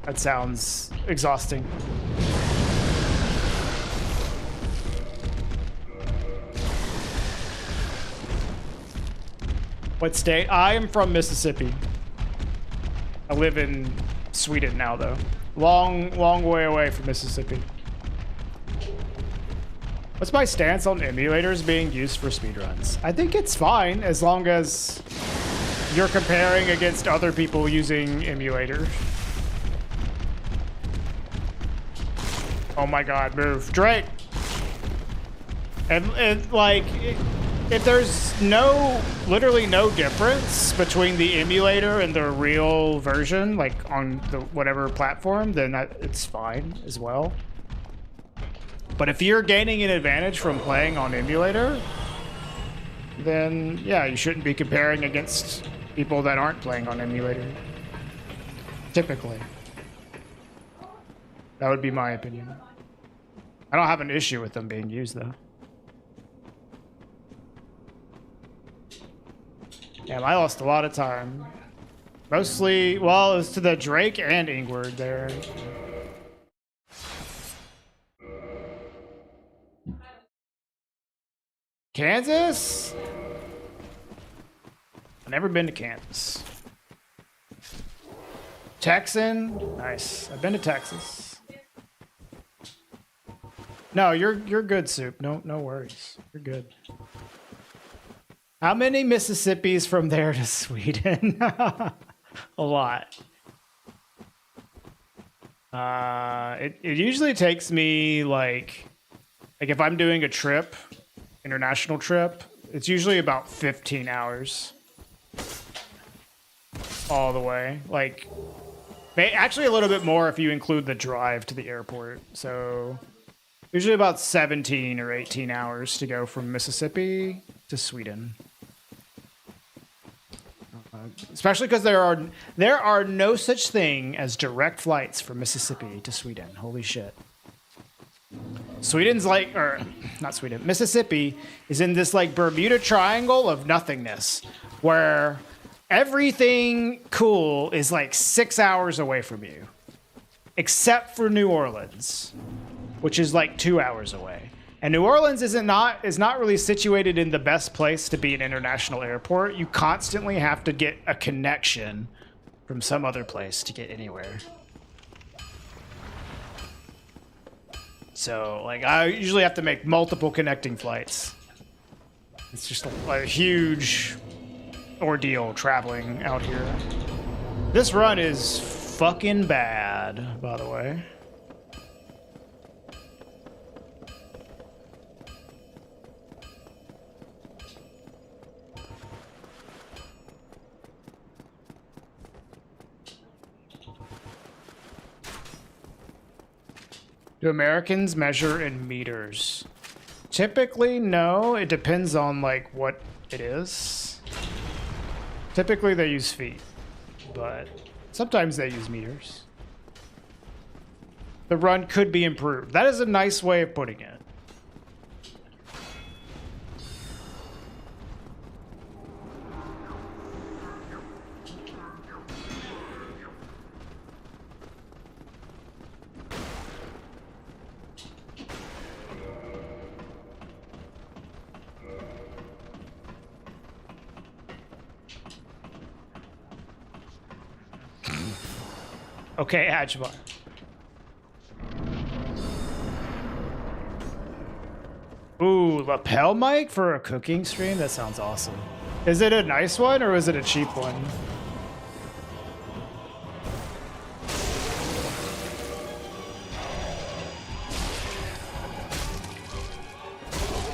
S1: That sounds exhausting. What state? I am from Mississippi. I live in Sweden now, though. Long way away from Mississippi. What's my stance on emulators being used for speedruns? I think it's fine as long as you're comparing against other people using emulators. Oh my god, move. Drake! And like, if there's literally no difference between the emulator and the real version, like on the whatever platform, then it's fine as well. But if you're gaining an advantage from playing on emulator, then yeah, you shouldn't be comparing against people that aren't playing on emulator. Typically. That would be my opinion. I don't have an issue with them being used though. Yeah, I lost a lot of time. Mostly, well, it was to the Drake and Ingward there. Kansas? I've never been to Kansas. Texan? Nice. I've been to Texas. No, you're good, Soup. No worries. You're good. How many Mississippis from there to Sweden? A lot. It usually takes me like if I'm doing a trip, international trip, it's usually about 15 hours. all the way. Like, actually a little bit more if you include the drive to the airport. So usually about 17 or 18 hours to go from Mississippi to Sweden. Especially because there are no such thing as direct flights from Mississippi to Sweden. Holy shit. Sweden's like, or not Sweden, Mississippi is in this like Bermuda Triangle of nothingness where everything cool is like 6 hours away from you, except for New Orleans, which is like 2 hours away. And New Orleans is not really situated in the best place to be an international airport. You constantly have to get a connection from some other place to get anywhere. So, like, I usually have to make multiple connecting flights. It's just a huge ordeal traveling out here. This run is fucking bad, by the way. Do Americans measure in meters? Typically, no. It depends on, like, what it is. Typically, they use feet, but sometimes they use meters. The run could be improved. That is a nice way of putting it. Okay, Ajbar. Ooh, lapel mic for a cooking stream? That sounds awesome. Is it a nice one or is it a cheap one?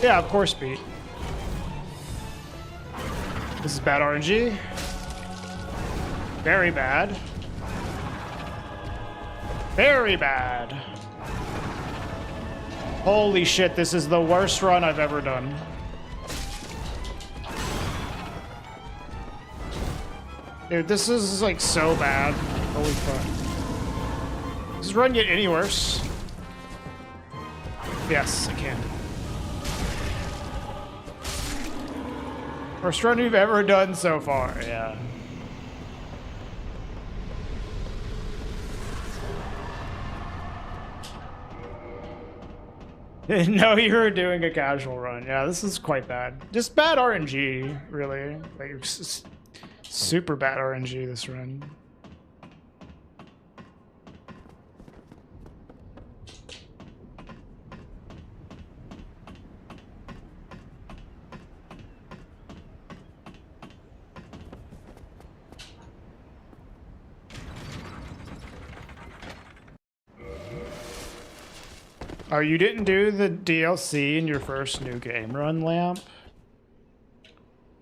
S1: Yeah, of course, Pete. This is bad RNG. Very bad. Very bad. Holy shit, this is the worst run I've ever done. Dude, this is like so bad. Holy fuck. Does this run get any worse? Yes, I can. Worst run we've ever done so far, yeah. Didn't know you were doing a casual run. Yeah, this is quite bad. Just bad RNG, really. Like, it's just super bad RNG this run. Oh, you didn't do the DLC in your first new game run, Lamp?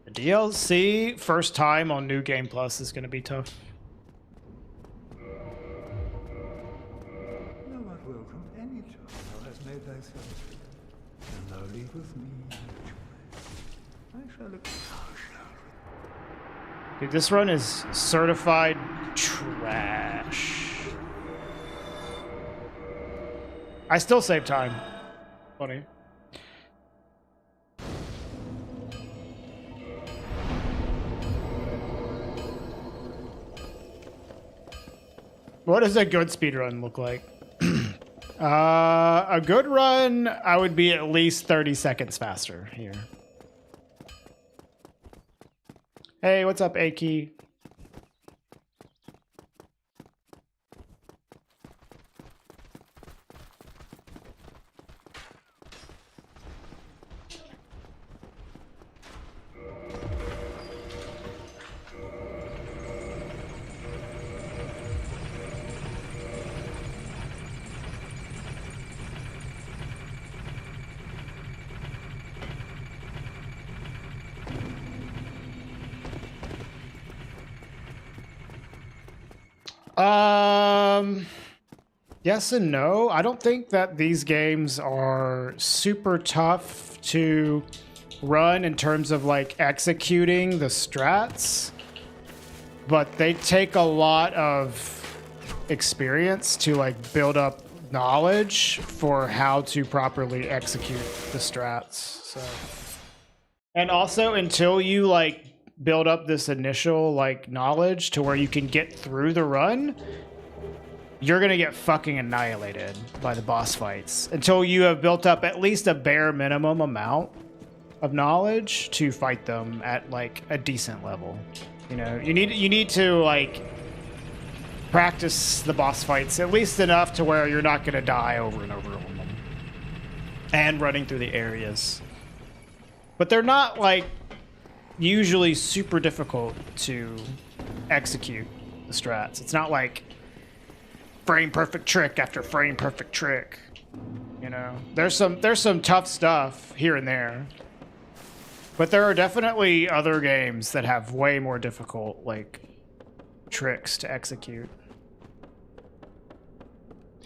S1: The DLC first time on New Game Plus is going to be tough.
S2: Thou art welcome any time thou hast made thyself free, and thou leavest me no choice. I shall
S1: Dude, this run is certified trash. I still save time. Funny. What does a good speedrun look like? A good run, I would be at least 30 seconds faster here. Hey, what's up, Aki? Yes and no. I don't think that these games are super tough to run in terms of like executing the strats, but they take a lot of experience to like build up knowledge for how to properly execute the strats. So, and also until you like build up this initial like knowledge to where you can get through the run, you're gonna get fucking annihilated by the boss fights until you have built up at least a bare minimum amount of knowledge to fight them at like a decent level. You know, you need to like practice the boss fights at least enough to where you're not gonna die over and over on them and running through the areas. But they're not like usually super difficult to execute the strats. It's not like frame perfect trick after frame perfect trick. You know, there's some tough stuff here and there, but there are definitely other games that have way more difficult like tricks to execute.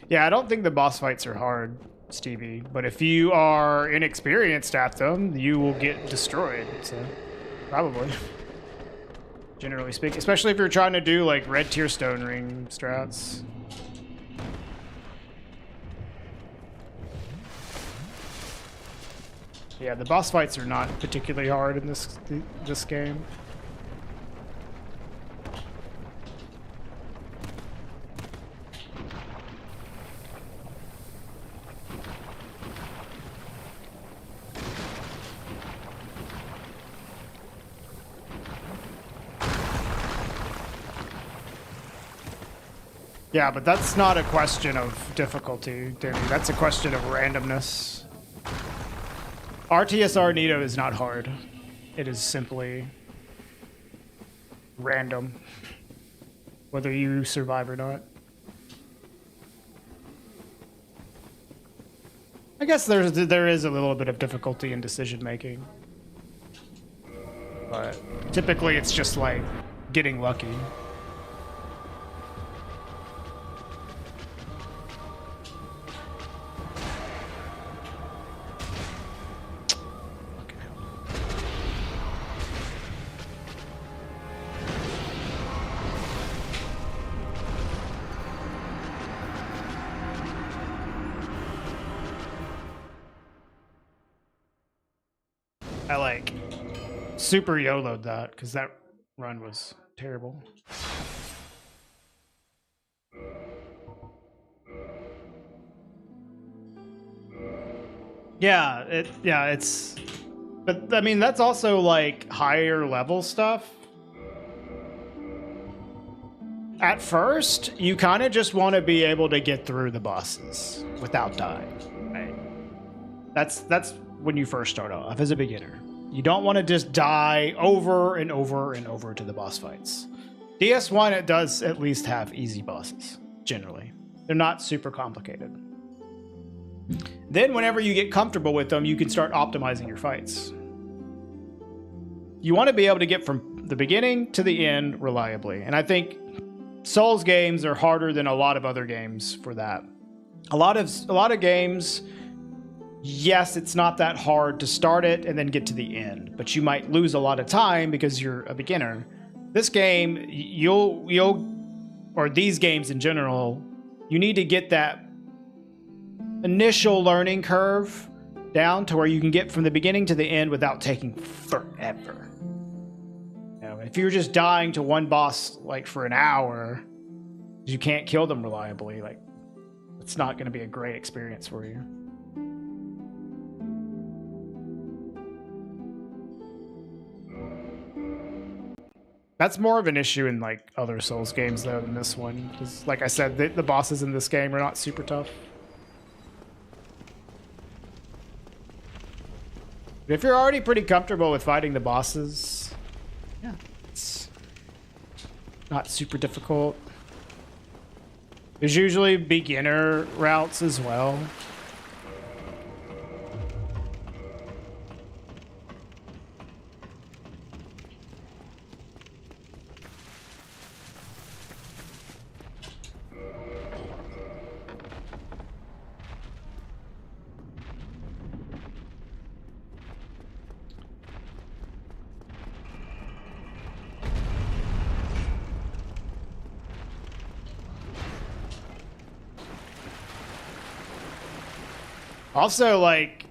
S1: Yeah, I don't think the boss fights are hard, Stevie, but if you are inexperienced at them, you will get destroyed. So probably, generally speaking, especially if you're trying to do like red tier stone ring strats. Yeah, the boss fights are not particularly hard in this game. Yeah, but that's not a question of difficulty, Danny. That's a question of randomness. RTSR Nito is not hard. It is simply random, whether you survive or not. I guess there is a little bit of difficulty in decision making, but typically it's just like getting lucky. I like super YOLO'd that because that run was terrible. But I mean, that's also like higher level stuff. At first, you kind of just want to be able to get through the bosses without dying, right? That's when you first start off as a beginner. You don't want to just die over and over and over to the boss fights. DS1, it does at least have easy bosses, generally. They're not super complicated. Then whenever you get comfortable with them, you can start optimizing your fights. You want to be able to get from the beginning to the end reliably. And I think Souls games are harder than a lot of other games for that. A lot of games, yes, it's not that hard to start it and then get to the end, but you might lose a lot of time because you're a beginner. This game, or these games in general, you need to get that initial learning curve down to where you can get from the beginning to the end without taking forever. You know, if you're just dying to one boss like for an hour, you can't kill them reliably. Like, it's not going to be a great experience for you. That's more of an issue in like other Souls games though than this one, because like I said, the bosses in this game are not super tough. But if you're already pretty comfortable with fighting the bosses, yeah, it's not super difficult. There's usually beginner routes as well. Also, like,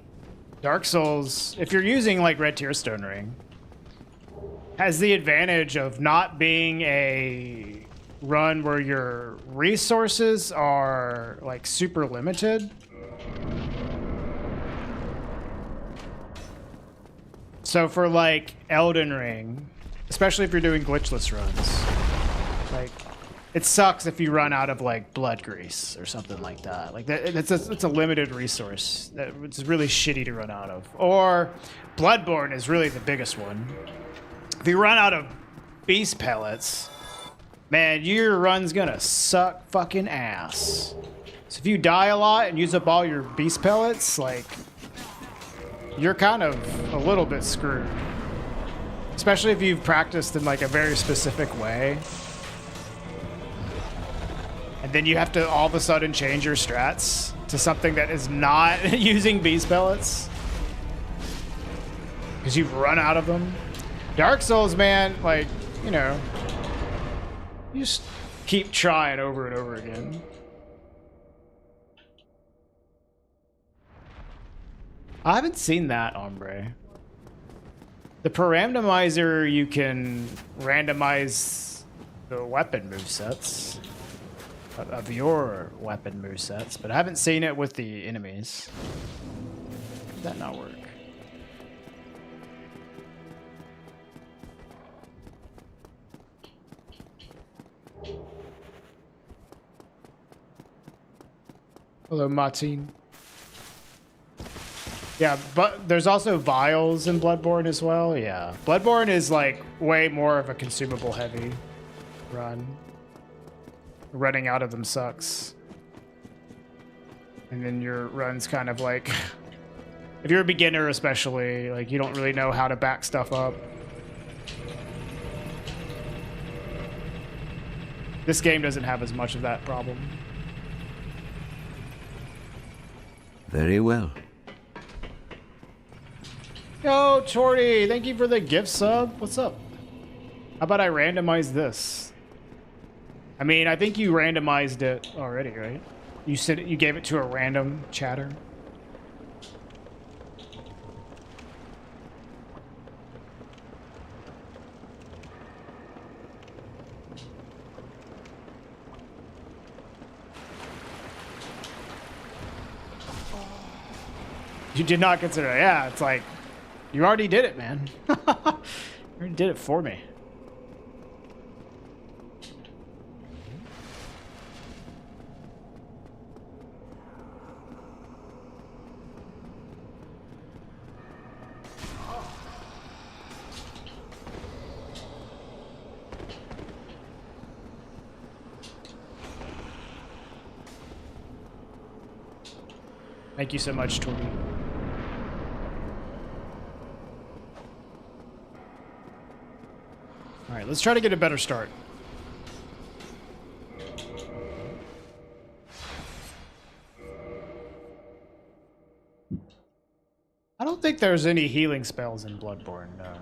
S1: Dark Souls, if you're using, like, Red Tear Stone Ring, has the advantage of not being a run where your resources are, like, super limited. So for, like, Elden Ring, especially if you're doing glitchless runs, like, it sucks if you run out of, like, blood grease or something like that. Like, it's a limited resource that it's really shitty to run out of. Or Bloodborne is really the biggest one. If you run out of beast pellets, man, your run's gonna suck fucking ass. So if you die a lot and use up all your beast pellets, like, you're kind of a little bit screwed. Especially if you've practiced in, like, a very specific way. And then you have to all of a sudden change your strats to something that is not using beast pellets. Because you've run out of them. Dark Souls, man, like, you know, you just keep trying over and over again. I haven't seen that, Ombre. The Parandomizer, you can randomize the weapon movesets of your weapon movesets, but I haven't seen it with the enemies. Did that not work? Hello, Martin. Yeah, but there's also vials in Bloodborne as well. Yeah, Bloodborne is like way more of a consumable heavy run. Running out of them sucks. And then your run's kind of like, if you're a beginner especially, like you don't really know how to back stuff up. This game doesn't have as much of that problem.
S5: Very well.
S1: Yo, Chorty, thank you for the gift sub. What's up? How about I randomize this? I mean, I think you randomized it already, right? You said you gave it to a random chatter. You did not consider it. Yeah, it's like, you already did it, man. You already did it for me. Thank you so much, Toby. All right, let's try to get a better start. I don't think there's any healing spells in Bloodborne, no.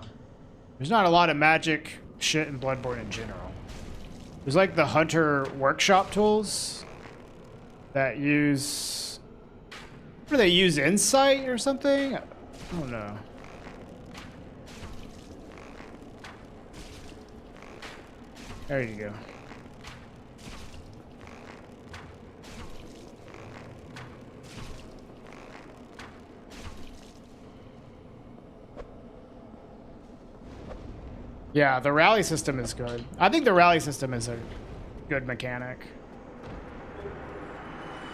S1: There's not a lot of magic shit in Bloodborne in general. There's like the Hunter workshop tools that use... What do they use? Insight or something? I don't know. There you go. Yeah, the rally system is good. I think the rally system is a good mechanic.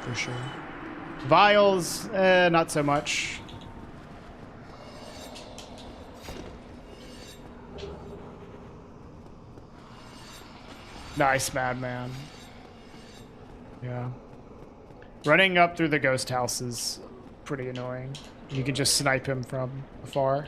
S1: For sure. Vials, not so much. Nice, Madman. Yeah. Running up through the ghost house is pretty annoying. You can just snipe him from afar.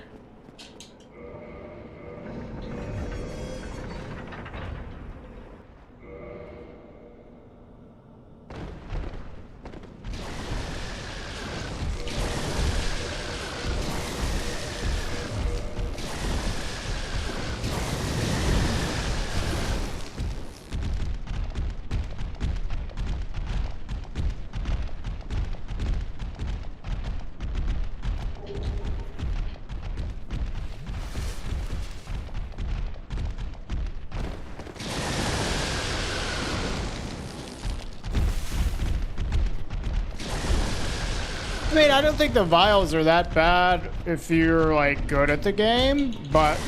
S1: I mean, I don't think the vials are that bad if you're like good at the game, but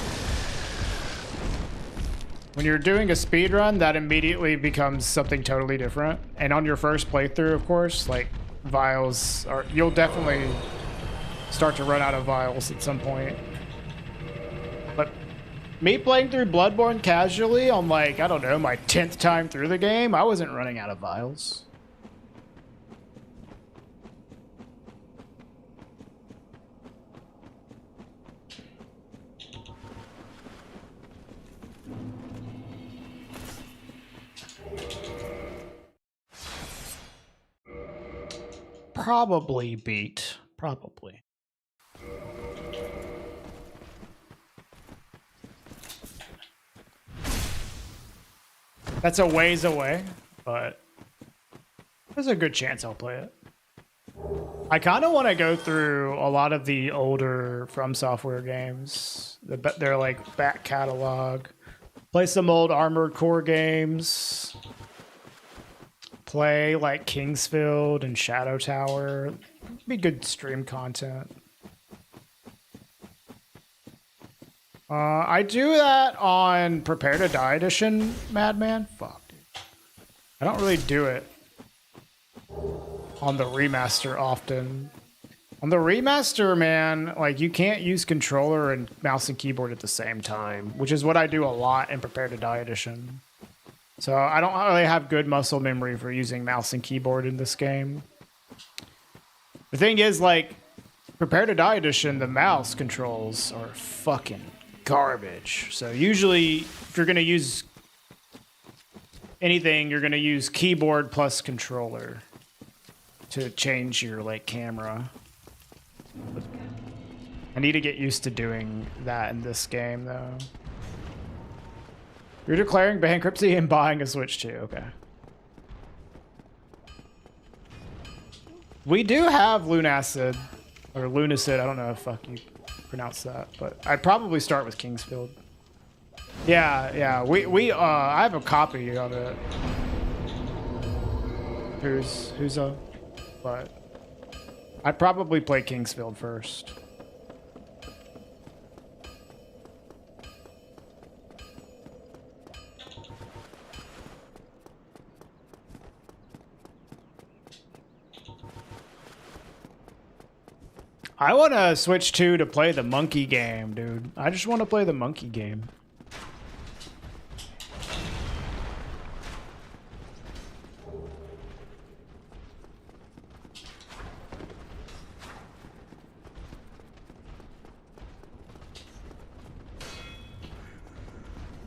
S1: when you're doing a speed run, that immediately becomes something totally different. And on your first playthrough, of course, like vials are, you'll definitely start to run out of vials at some point. But me playing through Bloodborne casually on like, I don't know, my 10th time through the game, I wasn't running out of vials. Probably beat. Probably. That's a ways away, but there's a good chance I'll play it. I kind of want to go through a lot of the older From Software games. They're like back catalog. Play some old Armored Core games. Play like Kingsfield and Shadow Tower. Be good stream content. I do that on Prepare to Die Edition, Madman. Fuck, dude. I don't really do it on the remaster often. On the remaster, man, like you can't use controller and mouse and keyboard at the same time, which is what I do a lot in Prepare to Die Edition. So I don't really have good muscle memory for using mouse and keyboard in this game. The thing is, like, Prepare to Die Edition, the mouse controls are fucking garbage. So usually, if you're going to use anything, you're going to use keyboard plus controller to change your, like, camera. I need to get used to doing that in this game, though. You're declaring bankruptcy and buying a Switch too, okay. We do have Lunacid, or Lunacid, I don't know if fuck you pronounce that, but I'd probably start with Kingsfield. Yeah, I have a copy of it. But I'd probably play Kingsfield first. I want to switch to play the monkey game, dude. I just want to play the monkey game.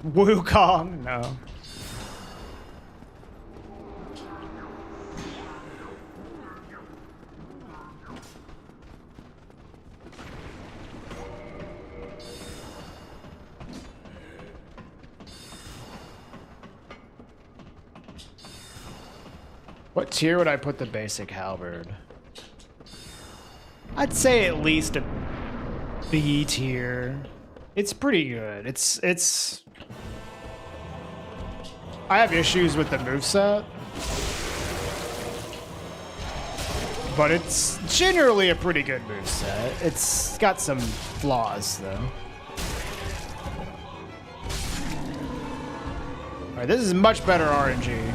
S1: Wukong, no. What tier would I put the basic halberd? I'd say at least a B tier. It's pretty good. It's I have issues with the moveset, but it's generally a pretty good moveset. It's got some flaws though. Alright, this is much better RNG.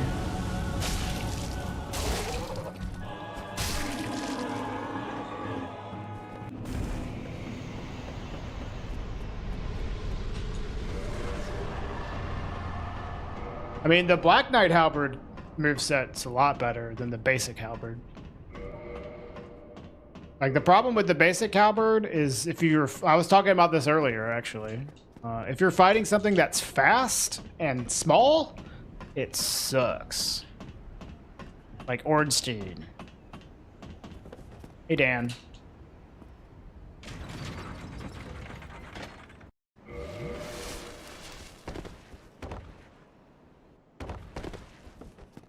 S1: I mean, the Black Knight Halberd moveset's a lot better than the basic Halberd. Like, the problem with the basic Halberd is if you're... I was talking about this earlier, actually. If you're fighting something that's fast and small, it sucks. Like Ornstein. Hey, Dan.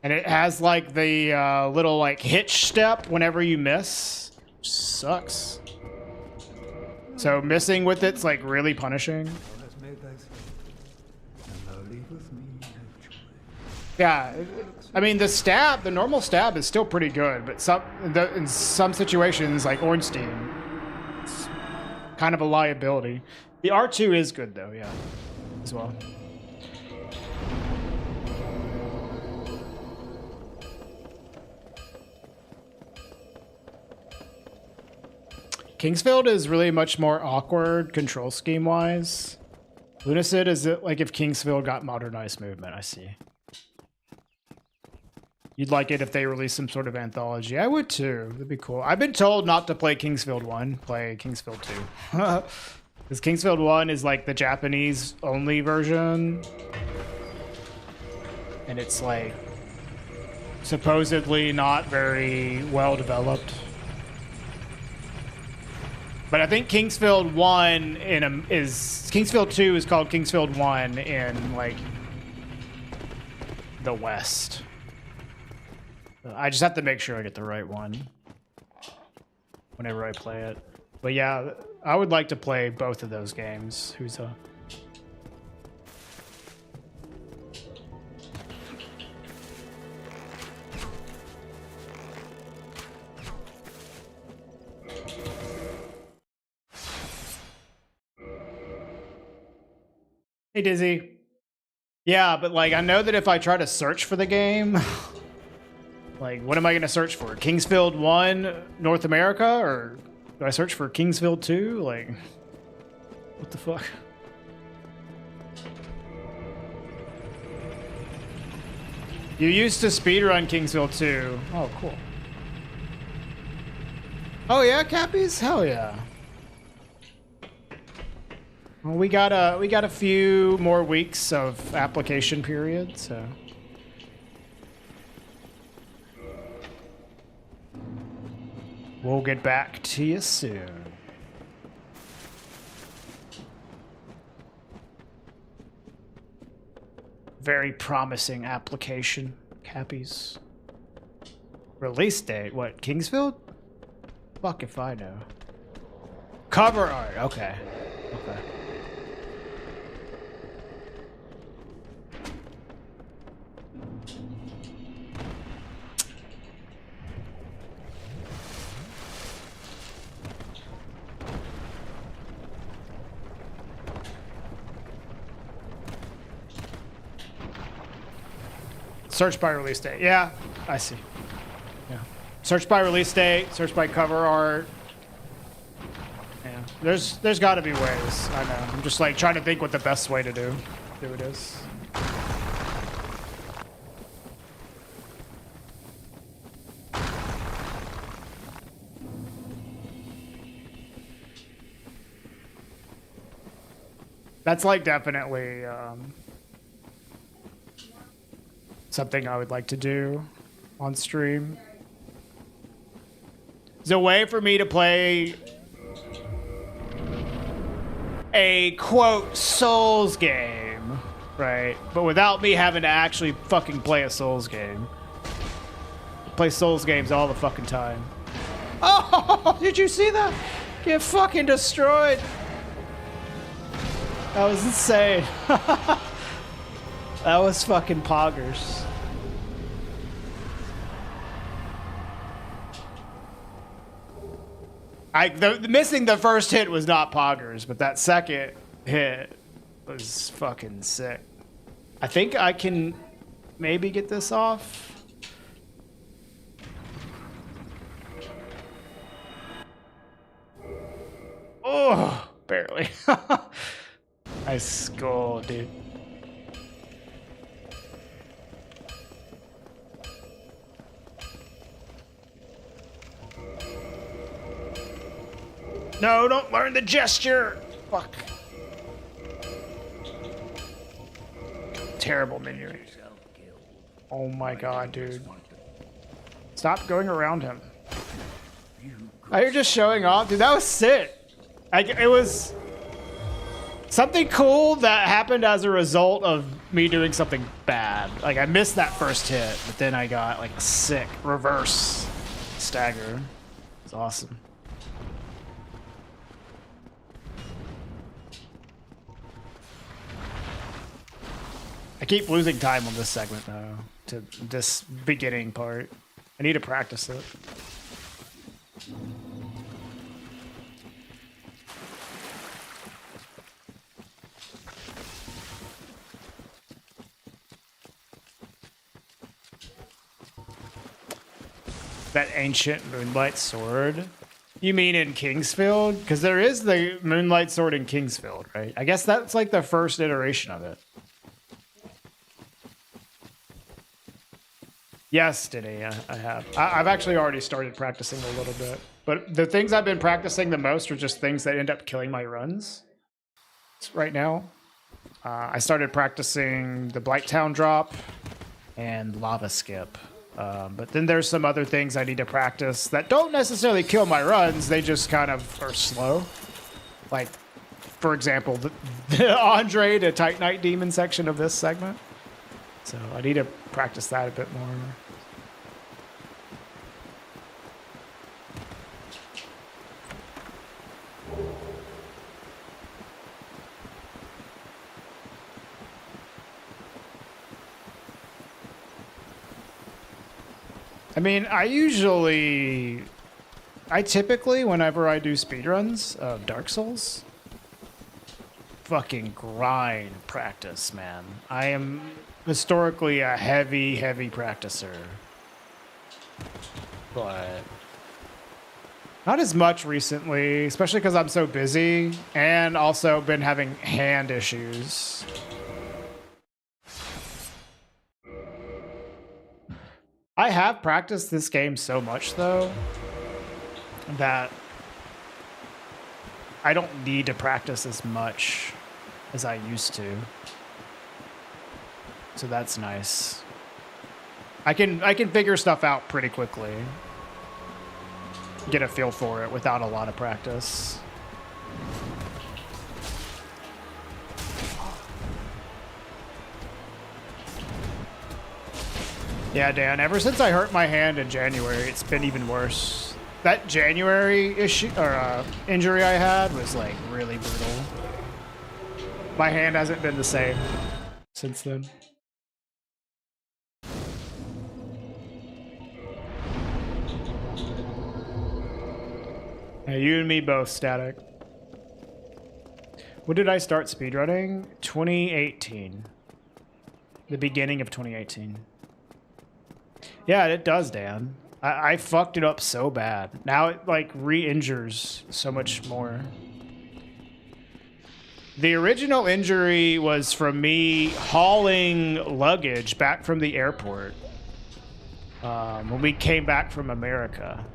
S1: And it has like the little like hitch step whenever you miss. Sucks. So missing with it's like really punishing. Yeah. I mean, the normal stab is still pretty good, but in some situations, like Ornstein, it's kind of a liability. The R2 is good though, yeah, as well. Kingsfield is really much more awkward control scheme wise. Lunacid is it like if Kingsfield got modernized movement, I see. You'd like it if they released some sort of anthology. I would too. That'd be cool. I've been told not to play Kingsfield 1, play Kingsfield 2. Because Kingsfield 1 is like the Japanese only version. And it's like supposedly not very well developed. But I think Kingsfield 1 is Kingsfield 2 is called Kingsfield 1 in like the West. I just have to make sure I get the right one whenever I play it. But yeah, I would like to play both of those games. Who's a Hey, Dizzy. Yeah, but like I know that if I try to search for the game, like what am I going to search for? Kingsfield 1 North America, or do I search for Kingsfield 2? Like, what the fuck? You used to speedrun Kingsfield 2. Oh, cool. Oh yeah, Cappies? Hell yeah. Well, we got a few more weeks of application period, so we'll get back to you soon. Very promising application, Cappies. Release date? What, Kingsfield? Fuck if I know. Cover art, okay. Okay. Search by release date. Yeah, I see. Yeah. Search by release date, search by cover art. Yeah. There's got to be ways. I know. I'm just like trying to think what the best way to do it is. That's like definitely something I would like to do on stream. There's a way for me to play a quote Souls game, right? But without me having to actually fucking play a Souls game. I play Souls games all the fucking time. Oh, did you see that? Get fucking destroyed. That was insane. That was fucking poggers. Missing the first hit was not poggers, but that second hit was fucking sick. I think I can maybe get this off. Oh, barely. Nice goal, dude. No, don't learn the gesture. Fuck. Terrible menu. Oh my god, dude. Stop going around him. Oh, you're just showing off? Dude, that was sick. It was something cool that happened as a result of me doing something bad. Like, I missed that first hit, but then I got, like, a sick reverse stagger. It's awesome. I keep losing time on this segment, though. to this beginning part. I need to practice it. That ancient moonlight sword. You mean in Kingsfield? Because there is the moonlight sword in Kingsfield, right? I guess that's like the first iteration of it. Yes, Denny, I have. I've actually already started practicing a little bit. But the things I've been practicing the most are just things that end up killing my runs right now. I started practicing the Blighttown drop and lava skip. But then there's some other things I need to practice that don't necessarily kill my runs. They just kind of are slow. Like, for example, the Andre to Titanite Demon section of this segment. So I need to practice that a bit more. I mean, I typically, whenever I do speedruns of Dark Souls, fucking grind practice, man. I am historically a heavy practicer. But not as much recently, especially because I'm so busy and also been having hand issues. I have practiced this game so much, though, that I don't need to practice as much as I used to. So that's nice. I can figure stuff out pretty quickly. Get a feel for it without a lot of practice. Yeah, Dan, ever since I hurt my hand in January, it's been even worse. That January issue or injury I had was like really brutal. My hand hasn't been the same since then. Yeah, you and me both, Static. When did I start speedrunning? 2018. The beginning of 2018. Yeah, it does, Dan. I fucked it up so bad. Now it like re-injures so much more. The original injury was from me hauling luggage back from the airport when we came back from America.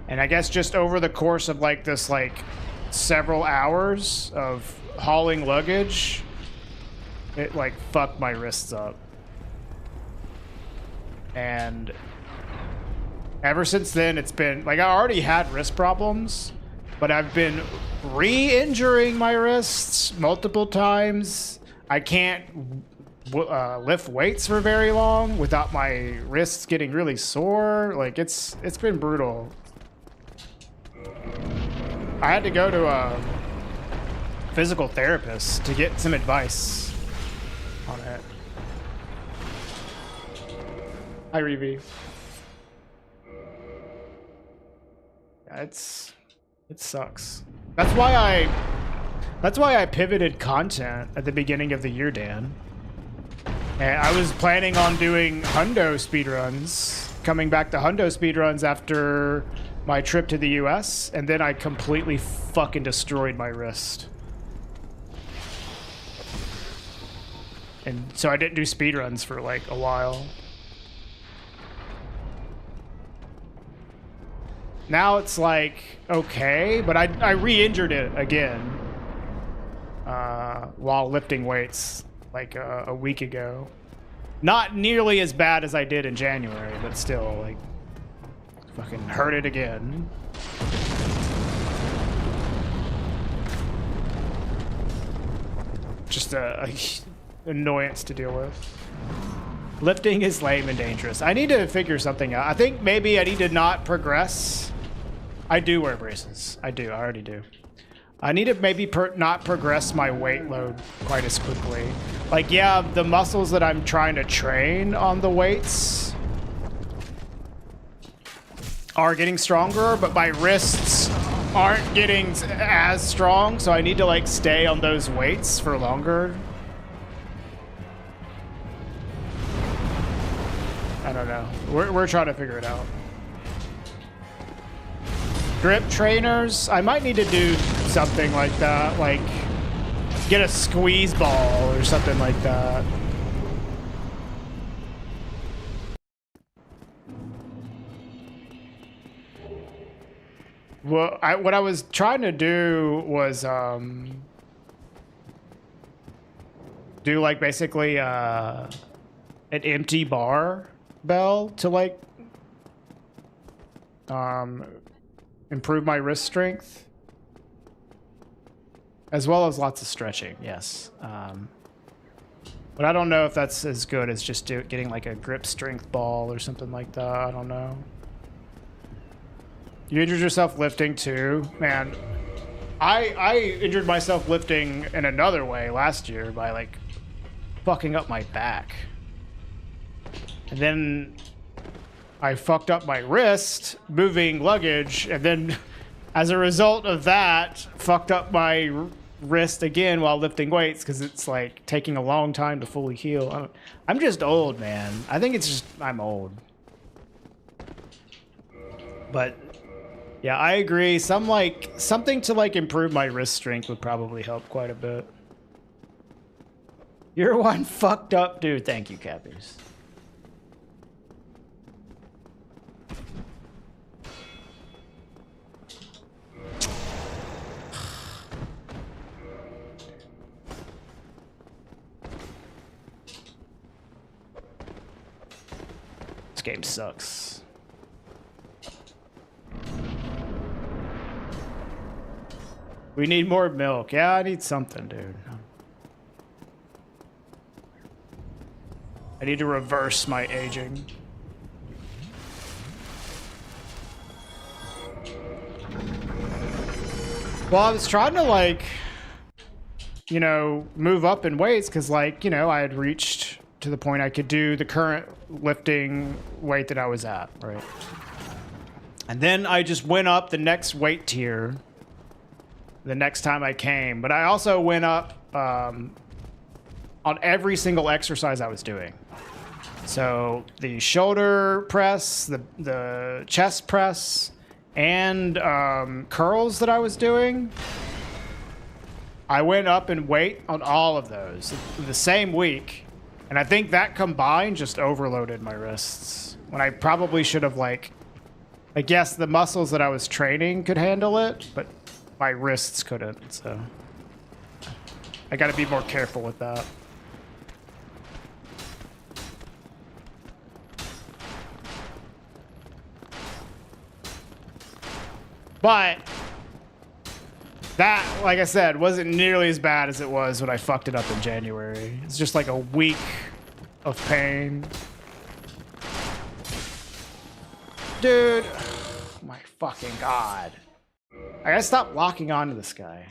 S1: And I guess just over the course of like this like several hours of hauling luggage, it like fucked my wrists up. And ever since then, it's been like I already had wrist problems, but I've been re-injuring my wrists multiple times. I can't lift weights for very long without my wrists getting really sore. Like it's been brutal. I had to go to a physical therapist to get some advice on it. Hi, Reevy. Yeah, it sucks. That's why I pivoted content at the beginning of the year, Dan. And I was planning on doing hundo speedruns, coming back to hundo speedruns after my trip to the US, and then I completely fucking destroyed my wrist. And so I didn't do speedruns for like a while. Now it's like, okay, but I re-injured it again while lifting weights like a week ago. Not nearly as bad as I did in January, but still, like, fucking hurt it again. Just a annoyance to deal with. Lifting is lame and dangerous. I need to figure something out. I think maybe I need to not progress. I do wear braces. I already do. I need to maybe not progress my weight load quite as quickly. Like, yeah, the muscles that I'm trying to train on the weights are getting stronger, but my wrists aren't getting as strong, so I need to like stay on those weights for longer. I don't know. We're trying to figure it out. Grip trainers, I might need to do something like that, like get a squeeze ball or something like that. Well, what I was trying to do was do like basically an empty bar bell to like improve my wrist strength, as well as lots of stretching. Yes, but I don't know if that's as good as just getting like a grip strength ball or something like that. I don't know. You injured yourself lifting too? Man, I injured myself lifting in another way last year by like fucking up my back. And then I fucked up my wrist moving luggage, and then as a result of that, fucked up my wrist again while lifting weights because it's like taking a long time to fully heal. I'm just old, man. I think it's just I'm old. But yeah, I agree. Something to like improve my wrist strength would probably help quite a bit. You're one fucked up dude. Thank you, Cappies. This game sucks. We need more milk. Yeah, I need something, dude. I need to reverse my aging. Well, I was trying to, like, you know, move up in weights because, like, you know, I had reached to the point I could do the current lifting weight that I was at, right? And then I just went up the next weight tier the next time I came, but I also went up on every single exercise I was doing. So the shoulder press, the chest press, and curls that I was doing, I went up in weight on all of those the same week, and I think that combined just overloaded my wrists when I probably should have, like, I guess the muscles that I was training could handle it, but my wrists couldn't, so I gotta be more careful with that. But that, like I said, wasn't nearly as bad as it was when I fucked it up in January. It's just like a week of pain. Dude, oh my fucking God. I gotta stop locking onto this guy.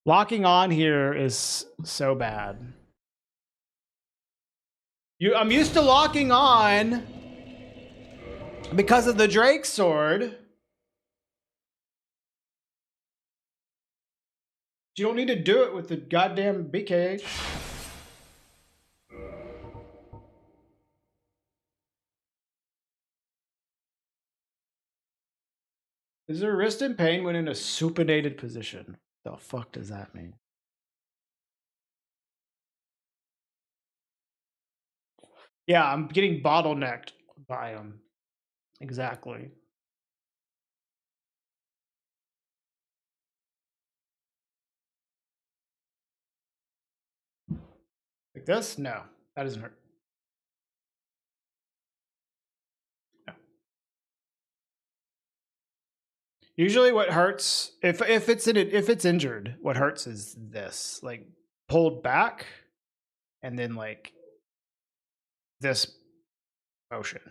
S1: Locking on here is so bad. I'm used to locking on because of the Drake sword. You don't need to do it with the goddamn BKH. Is there wrist in pain when in a supinated position? The fuck does that mean? Yeah, I'm getting bottlenecked by him. Exactly. Like this? No, that doesn't hurt. No. Usually, what hurts if it's injured, what hurts is this, like pulled back, and then like this motion.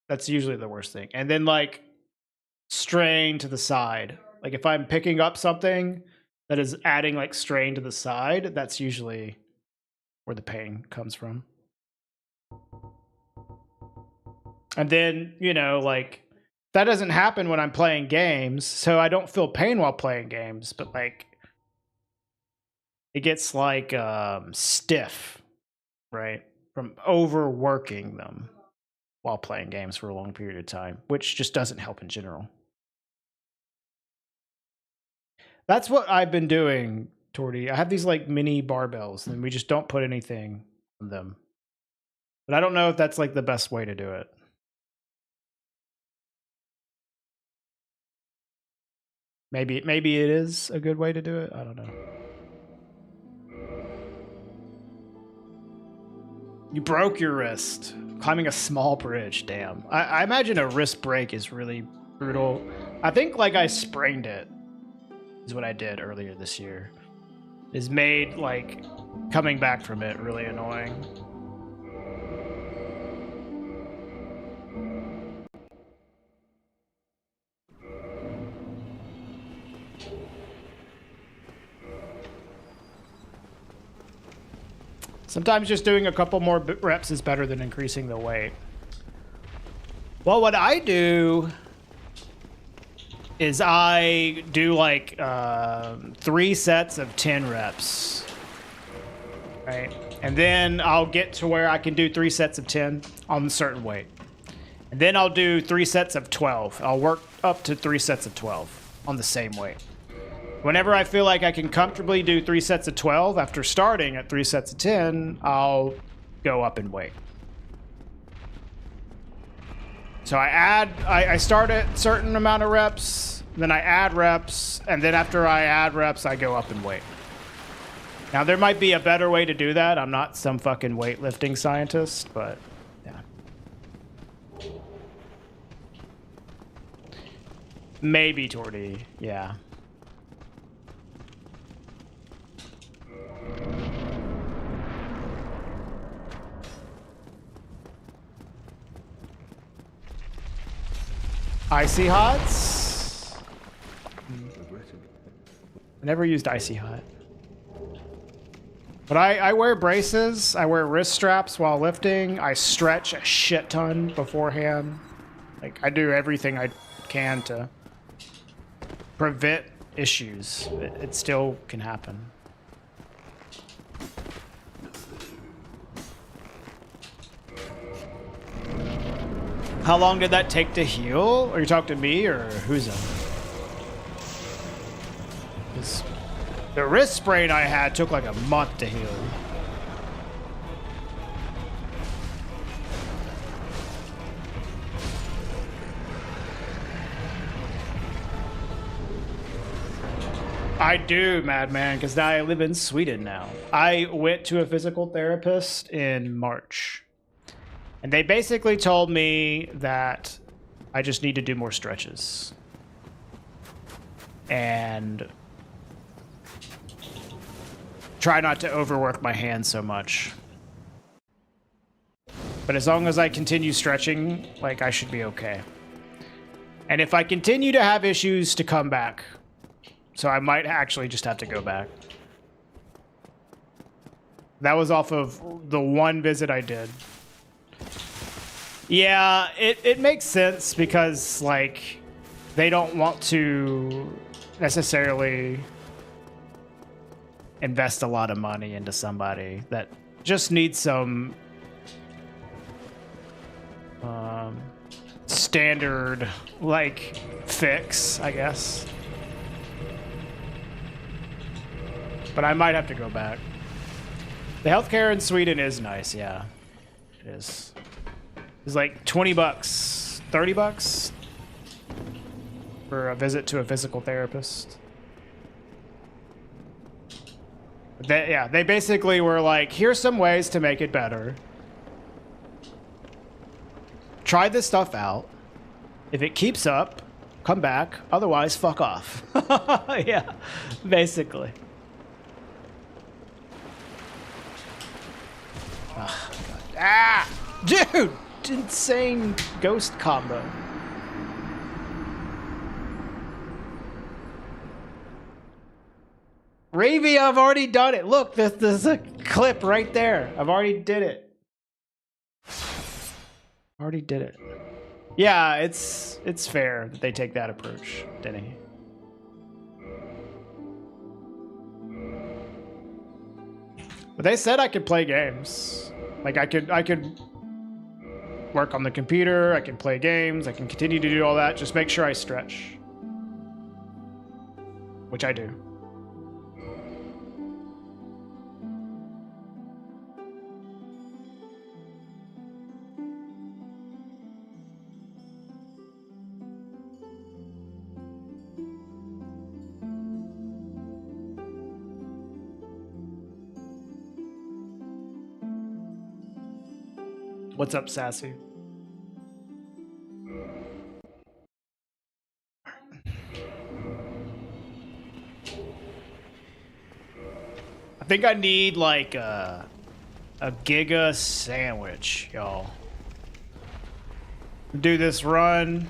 S1: That's usually the worst thing. And then like strain to the side. Like if I'm picking up something that is adding like strain to the side, that's usually where the pain comes from. And then, you know, like that doesn't happen when I'm playing games, so I don't feel pain while playing games, but like it gets like stiff, right? From overworking them while playing games for a long period of time, which just doesn't help in general. That's what I've been doing, Torty. I have these like mini barbells and we just don't put anything on them. But I don't know if that's like the best way to do it. Maybe it is a good way to do it. I don't know. You broke your wrist climbing a small bridge. Damn. I imagine a wrist break is really brutal. I think like I sprained it is what I did earlier this year. Is made like coming back from it really annoying. Sometimes just doing a couple more reps is better than increasing the weight. Well, what I do is I do like 3 sets of 10 reps, right? And then I'll get to where I can do 3 sets of 10 on a certain weight. And then I'll do 3 sets of 12. I'll work up to 3 sets of 12 on the same weight. Whenever I feel like I can comfortably do 3 sets of 12 after starting at 3 sets of 10, I'll go up in weight. So I start at a certain amount of reps, then I add reps, and then after I add reps, I go up in weight. Now, there might be a better way to do that. I'm not some fucking weightlifting scientist, but yeah. Maybe, Torty, yeah. Icy Hots? I never used Icy Hot. But I wear braces, I wear wrist straps while lifting, I stretch a shit ton beforehand. Like, I do everything I can to prevent issues. It still can happen. How long did that take to heal? Are you talking to me or who's it? The wrist sprain I had took like a month to heal. I do, Madman, because now I live in Sweden now. I went to a physical therapist in March. And they basically told me that I just need to do more stretches. And try not to overwork my hands so much. But as long as I continue stretching, like, I should be okay. And if I continue to have issues, to come back. So I might actually just have to go back. That was off of the one visit I did. Yeah, it makes sense because, like, they don't want to necessarily invest a lot of money into somebody that just needs some standard, like, fix, I guess. But I might have to go back. The healthcare in Sweden is nice, yeah. It is. It's like 20 bucks, 30 bucks for a visit to a physical therapist. They basically were like, here's some ways to make it better. Try this stuff out. If it keeps up, come back. Otherwise, fuck off. Yeah, basically. Oh, God. Ah! Dude! insane ghost combo. Ravy, I've already done it. Look, there's a clip right there. I've already did it. Already did it. Yeah, it's fair that they take that approach, Denny. But they said I could play games. Like I could work on the computer, I can play games, I can continue to do all that, just make sure I stretch. Which I do. What's up, Sassy? I think I need like a Giga sandwich, y'all. Do this run,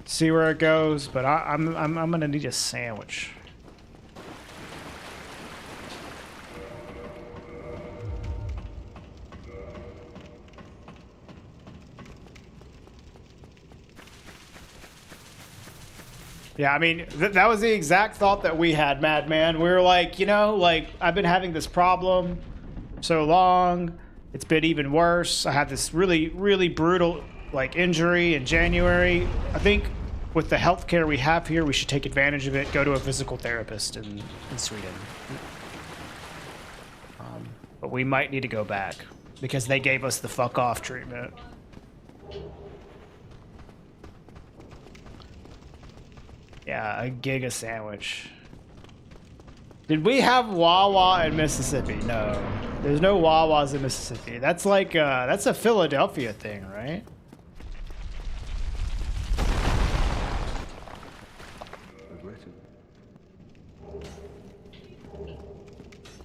S1: see where it goes, but I'm gonna need a sandwich. Yeah, I mean, that was the exact thought that we had, Madman. We were like, you know, like, I've been having this problem so long. It's been even worse. I had this really, really brutal, like, injury in January. I think with the healthcare we have here, we should take advantage of it, go to a physical therapist in Sweden. But we might need to go back because they gave us the fuck off treatment. Yeah, a Giga sandwich. Did we have Wawa in Mississippi? No. There's no Wawas in Mississippi. That's like, that's a Philadelphia thing, right?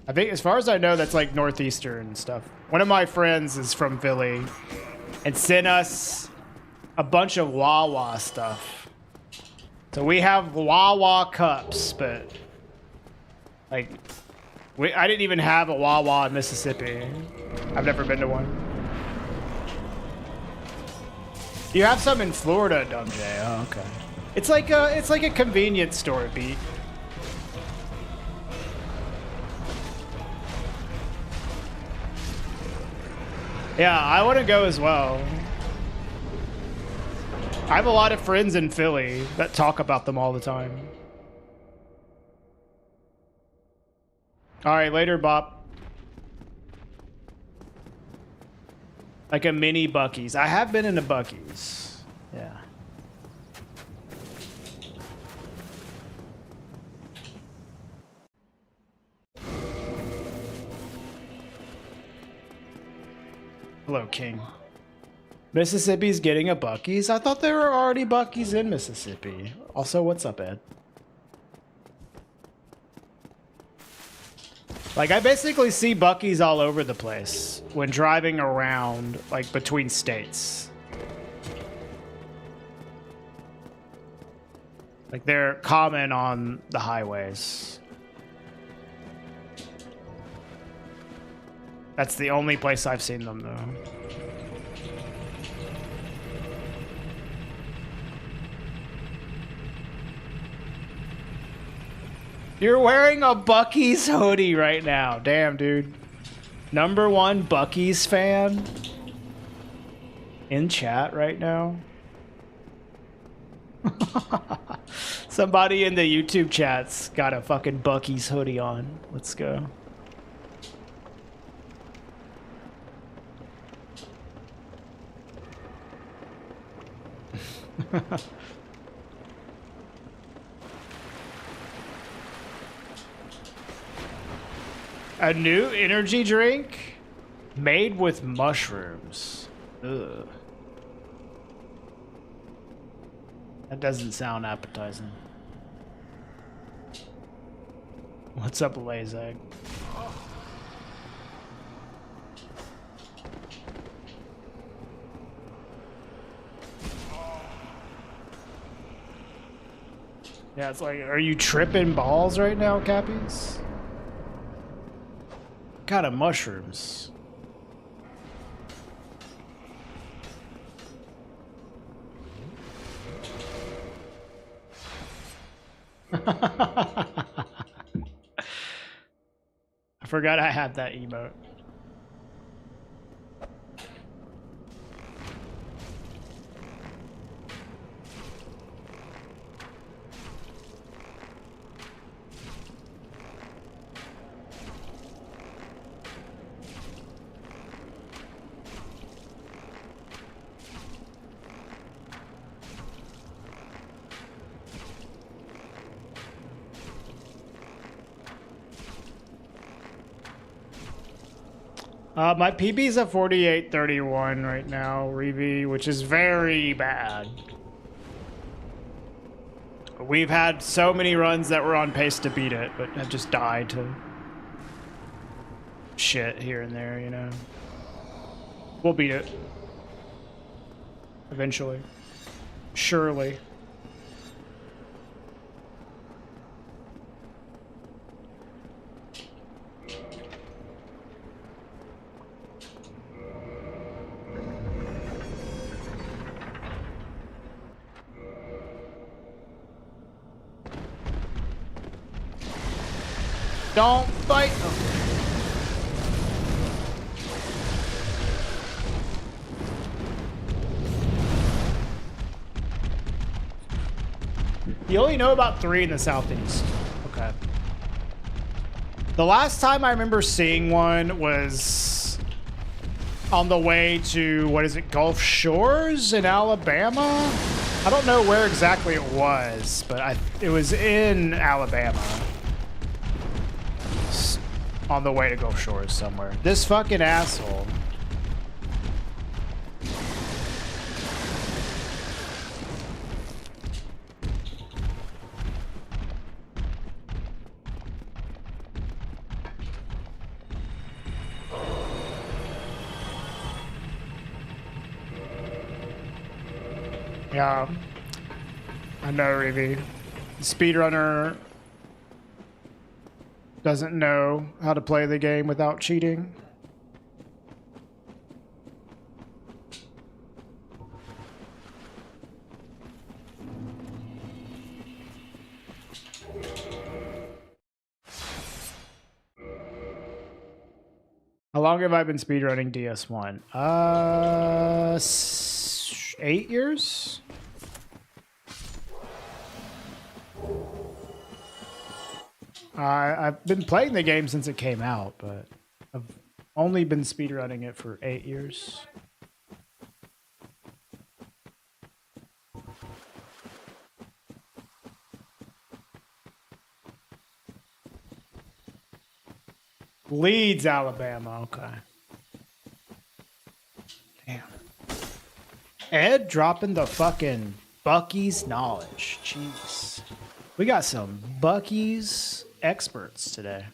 S1: I think, as far as I know, that's like Northeastern stuff. One of my friends is from Philly and sent us a bunch of Wawa stuff. So we have Wawa cups, but like, I didn't even have a Wawa in Mississippi. I've never been to one. You have some in Florida, Dumb J. Oh, okay. It's like a convenience store beat. Yeah, I want to go as well. I have a lot of friends in Philly that talk about them all the time. All right, later, Bop. Like a mini Buc-ee's. I have been in a Buc-ee's. Yeah. Hello, King. Mississippi's getting a Buc-ee's? I thought there were already Buc-ee's in Mississippi. Also, what's up, Ed? Like, I basically see Buc-ee's all over the place when driving around, like, between states. Like, they're common on the highways. That's the only place I've seen them, though. You're wearing a Buc-ee's hoodie right now. Damn, dude. #1 Buc-ee's fan in chat right now. Somebody in the YouTube chat's got a fucking Buc-ee's hoodie on. Let's go. A new energy drink made with mushrooms. Ugh. That doesn't sound appetizing. What's up, Lazag? Yeah, it's like, are you tripping balls right now, Cappies? What kind of mushrooms? I forgot I had that emote. My PB's at 48.31 right now, Reeve, which is very bad. We've had so many runs that were on pace to beat it, but have just died to shit here and there, you know. We'll beat it. Eventually. Surely. Don't fight. You only know about 3 in the southeast. Okay. The last time I remember seeing one was on the way to, what is it, Gulf Shores in Alabama? I don't know where exactly it was, but it was in Alabama. On the way to Gulf Shores somewhere. This fucking asshole. Yeah. I know, Reeve. Speedrunner doesn't know how to play the game without cheating. How long have I been speedrunning DS1? 8 years? I've been playing the game since it came out, but I've only been speedrunning it for 8 years. Leeds, Alabama. Okay. Damn. Ed dropping the fucking Bucky's knowledge. Jeez. We got some Bucky's experts today.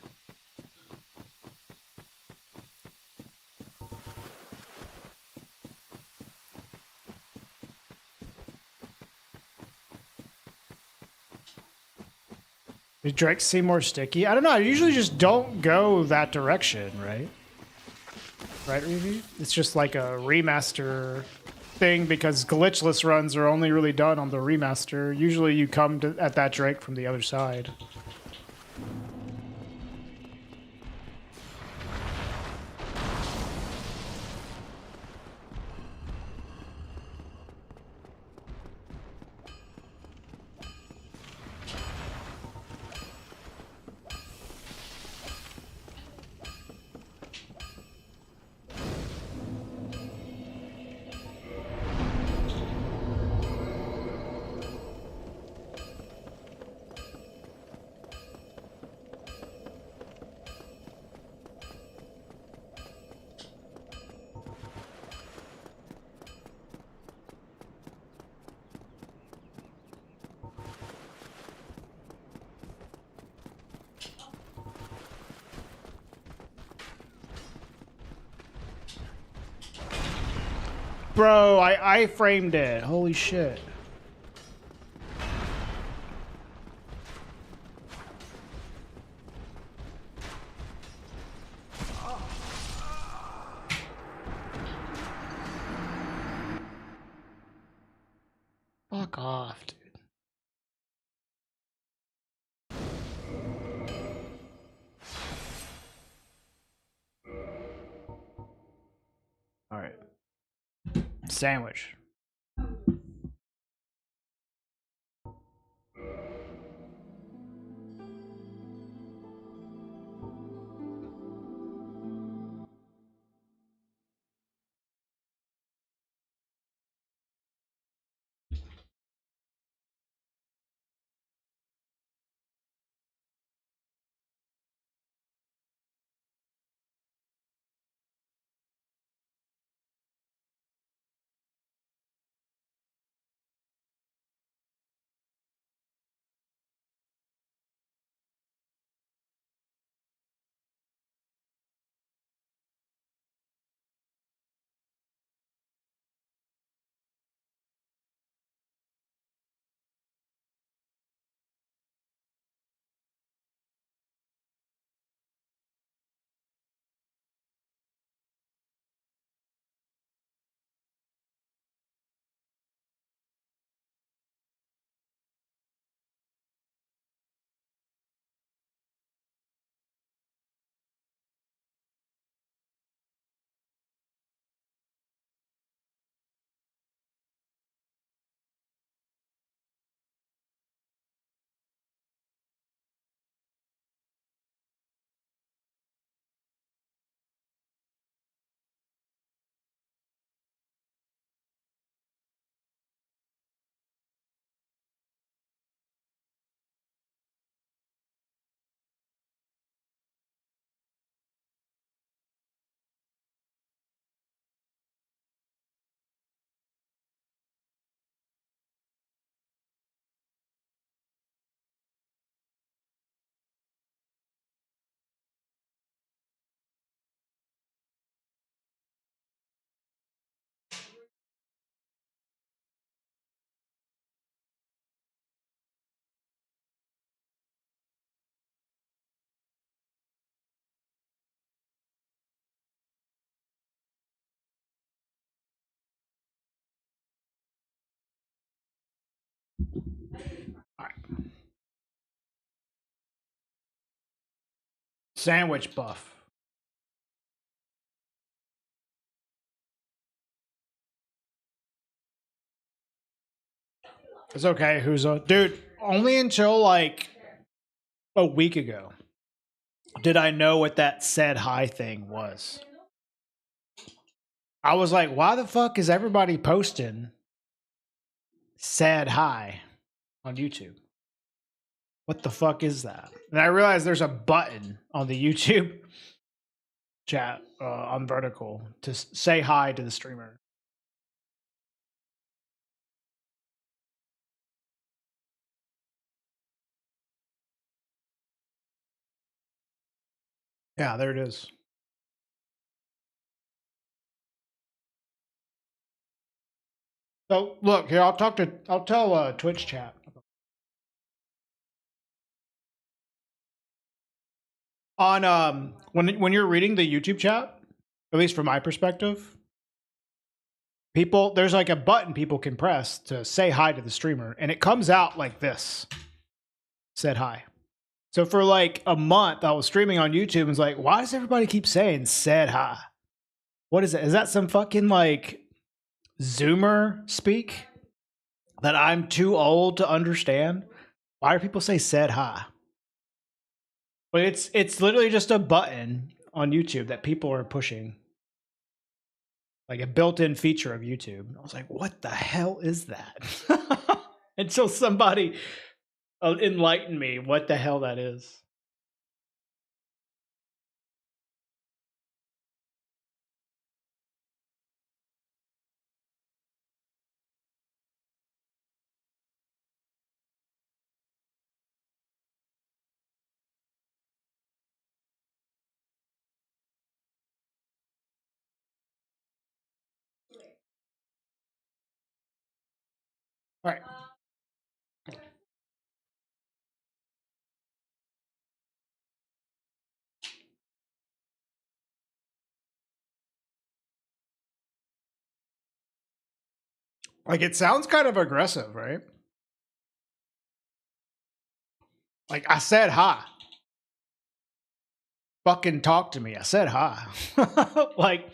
S1: Does Drake seem more sticky? I don't know. I usually just don't go that direction, right? Right, Reeve? It's just like a remaster thing because glitchless runs are only really done on the remaster. Usually you come at that Drake from the other side. Bro, I framed it. Holy shit. Sandwich. Sandwich buff. It's okay. Who's a dude? Only until like a week ago did I know what that said hi thing was. I was like, why the fuck is everybody posting said hi on YouTube? What the fuck is that? And I realized there's a button on the YouTube chat on vertical to say hi to the streamer. Yeah, there it is. So look here, I'll tell Twitch chat. On when you're reading the YouTube chat, at least from my perspective, there's like a button people can press to say hi to the streamer, and it comes out like this. Said hi. So for like a month, I was streaming on YouTube and was like, why does everybody keep saying said hi? What is it? Is that some fucking like Zoomer speak that I'm too old to understand? Why do people say said hi? But it's literally just a button on YouTube that people are pushing. Like a built-in feature of YouTube. I was like, what the hell is that? Until somebody enlightened me what the hell that is. All right. Like it sounds kind of aggressive, right? Like I said hi. Fucking talk to me. I said hi. Like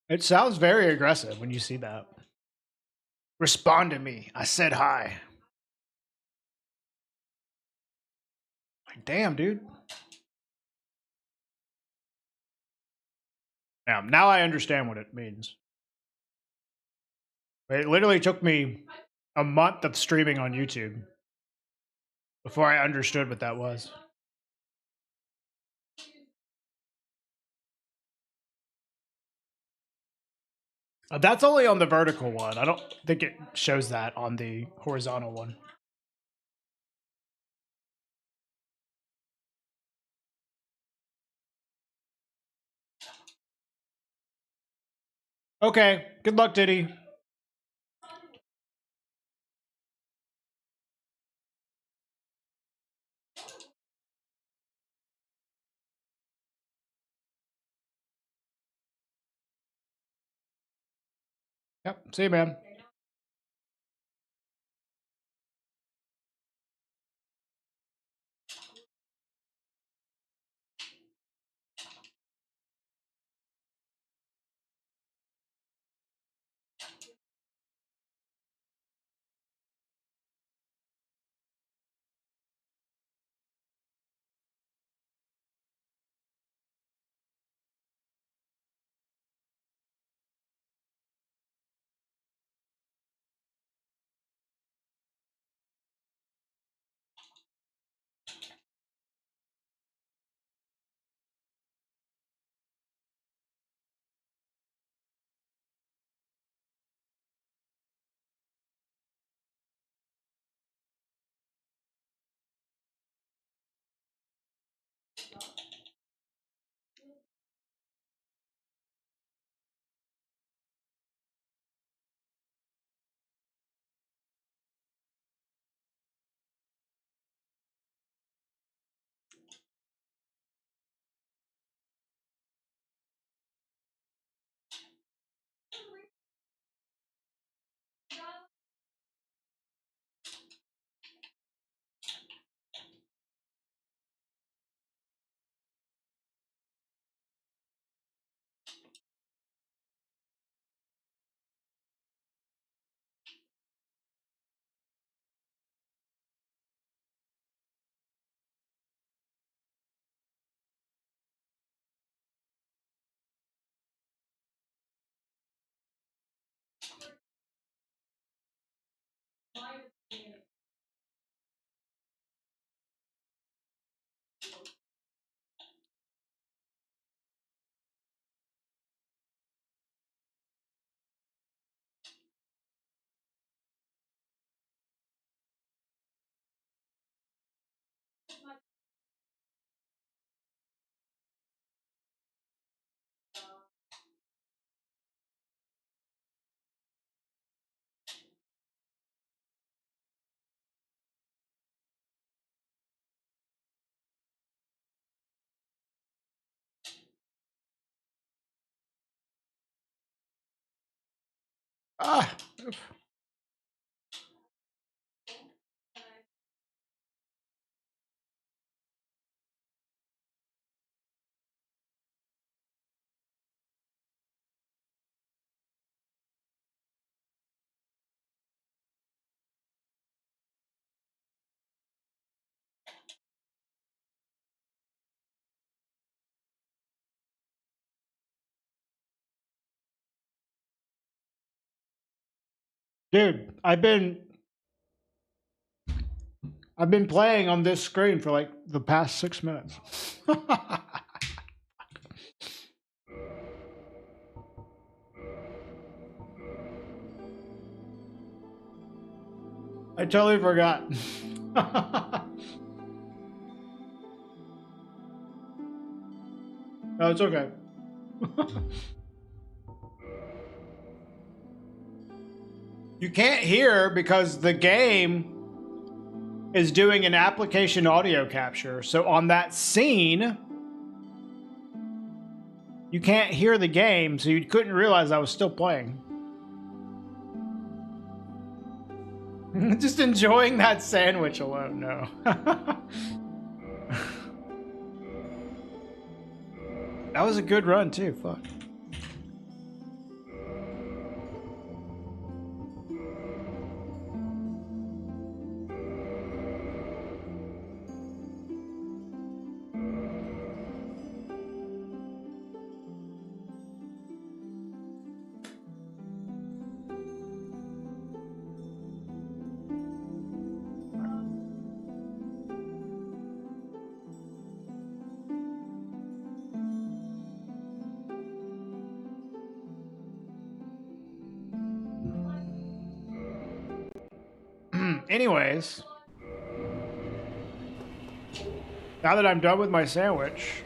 S1: It sounds very aggressive when you see that. Respond to me. I said hi. Like, damn, dude. Now I understand what it means. It literally took me a month of streaming on YouTube before I understood what that was. That's only on the vertical one. I don't think it shows that on the horizontal one. Okay, good luck, Diddy. Yep, see you, man. Ah, dude, I've been playing on this screen for like the past 6 minutes. I totally forgot. No, it's okay. You can't hear because the game is doing an application audio capture. So on that scene, you can't hear the game, so you couldn't realize I was still playing. Just enjoying that sandwich alone, no. That was a good run too, fuck. Anyways, now that I'm done with my sandwich,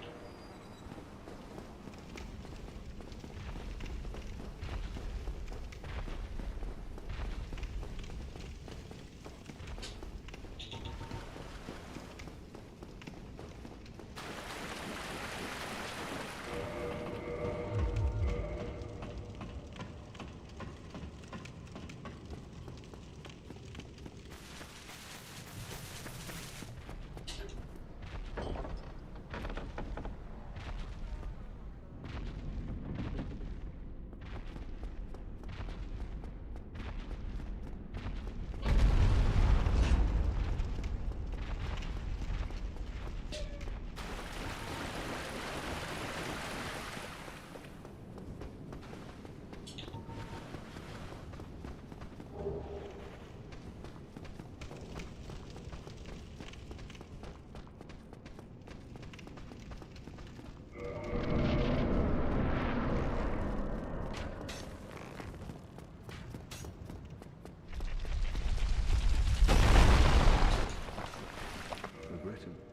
S2: Regrettably.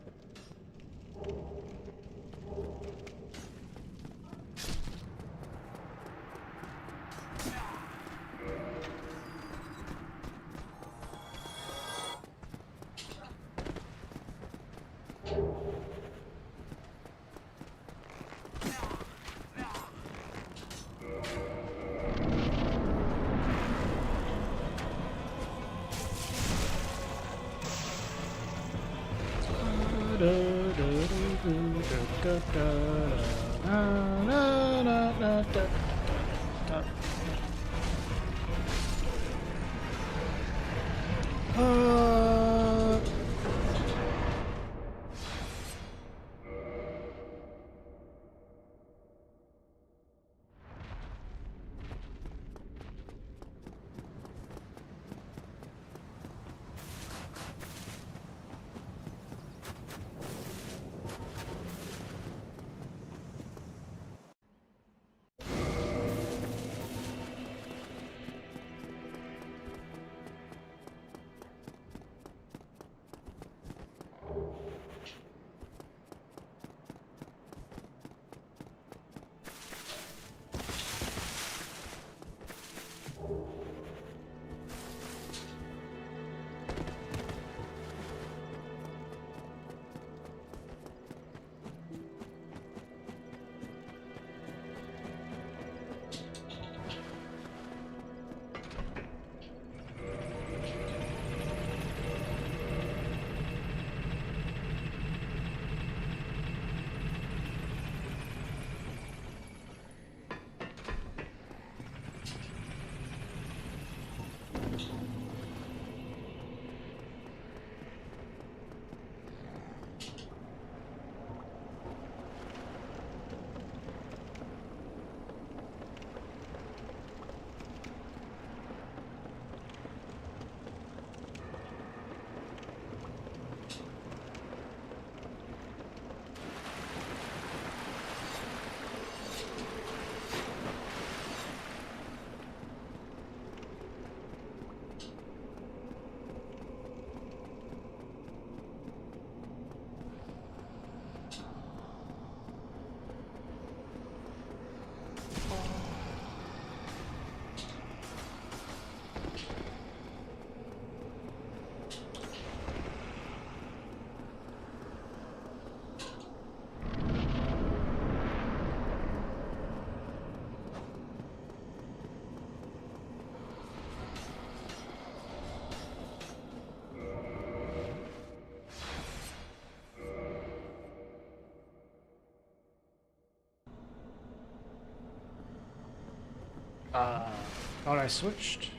S1: Thought I switched.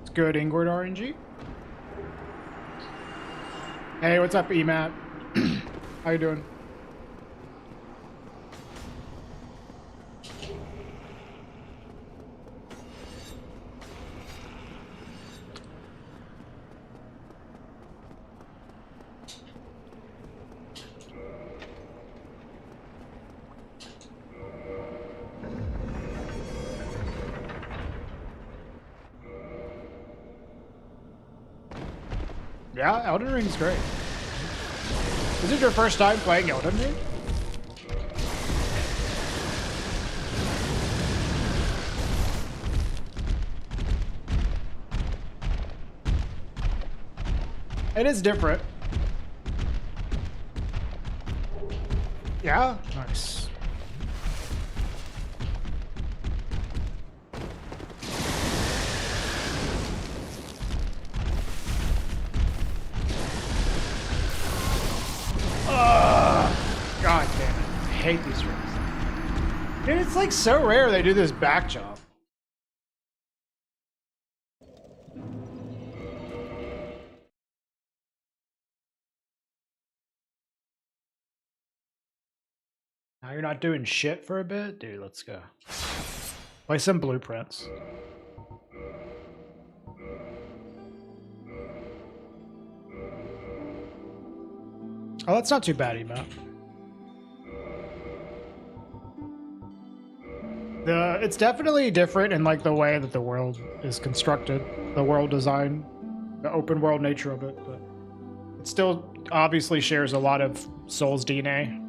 S1: It's good, Ingrid RNG.
S6: Hey, what's up, EMAT? How you doing? Yeah, Elden Ring's great. Is it your first time playing Elden Ring? It is different. Yeah? Nice. God damn it. I hate these rings. Dude, it's like so rare they do this back jump. Now you're not doing shit for a bit? Dude, let's go. Play some blueprints. Oh, that's not too bad, Emo. It's definitely different in like the way that the world is constructed, the world design, the open world nature of it, but it still obviously shares a lot of Souls DNA.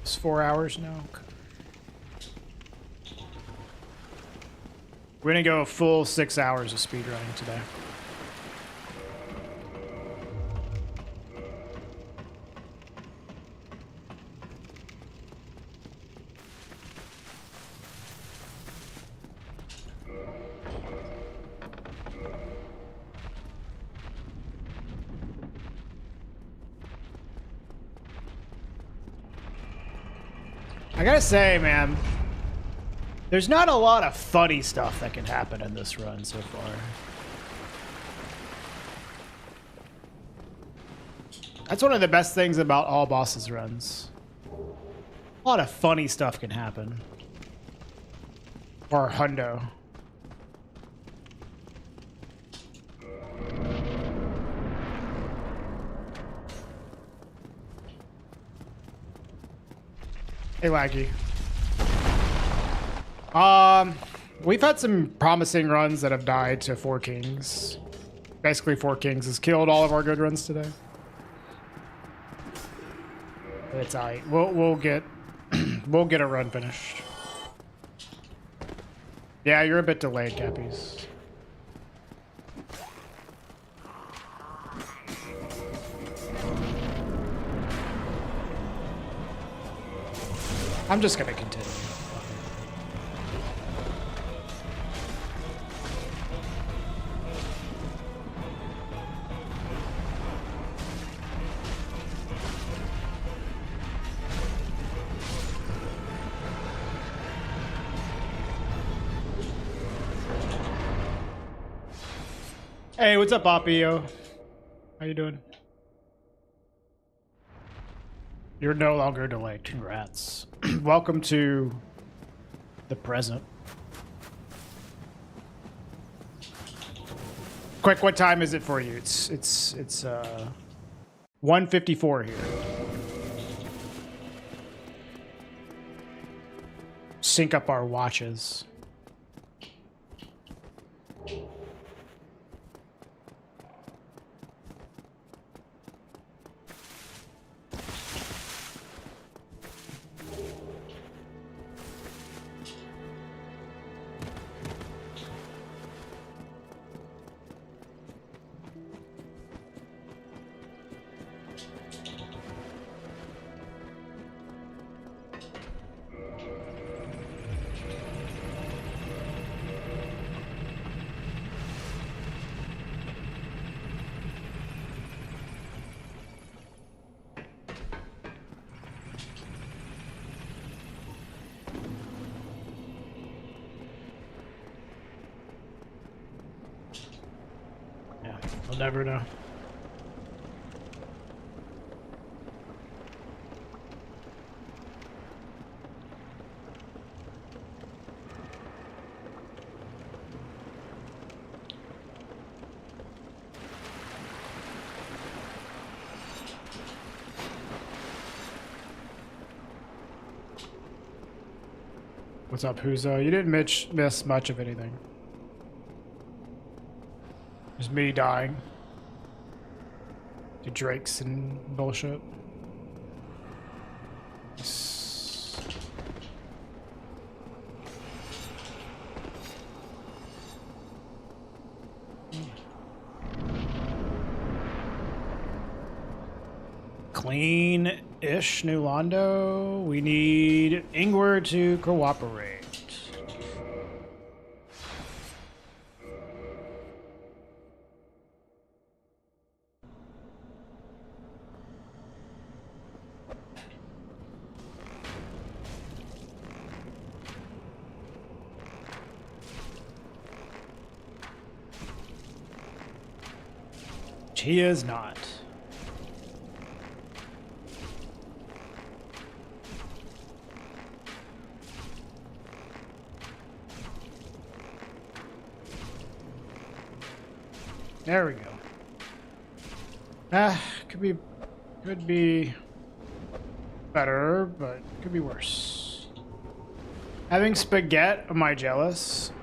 S6: It's 4 hours now. We're gonna go a full 6 hours of speedrunning today. I gotta say, man, there's not a lot of funny stuff that can happen in this run so far. That's one of the best things about all bosses runs. A lot of funny stuff can happen. Or hundo. Hey, Laggy. We've had some promising runs that have died to 4 Kings. Basically, 4 Kings has killed all of our good runs today. But it's alright. We'll get we'll get a run finished. Yeah, you're a bit delayed, Cappies. I'm just gonna continue. Hey, what's up, Opio? How you doing? You're no longer delayed. Congrats. Welcome to the present. Quick, what time is it for you? It's 1:54 here. Sync up our watches. I'll never know. What's up, Huzo? You didn't miss much of anything. Just me dying to drakes and bullshit. Clean-ish New Londo. We need Ingwer to cooperate. He is not. There we go. Could be better, but could be worse. Having spaghetti, am I jealous?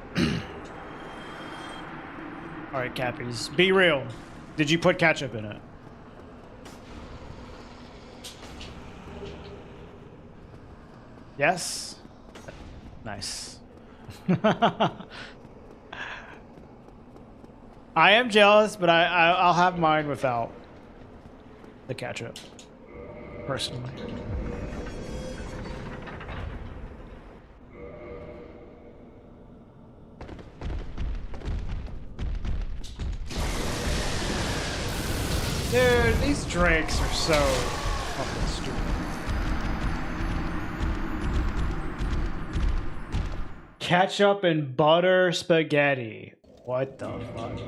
S6: Alright, Cappies. Be real. Did you put ketchup in it? Yes? Nice. I am jealous, but I'll have mine without the ketchup, personally. Dude, these drakes are so fucking stupid. Ketchup and butter spaghetti. What the fuck?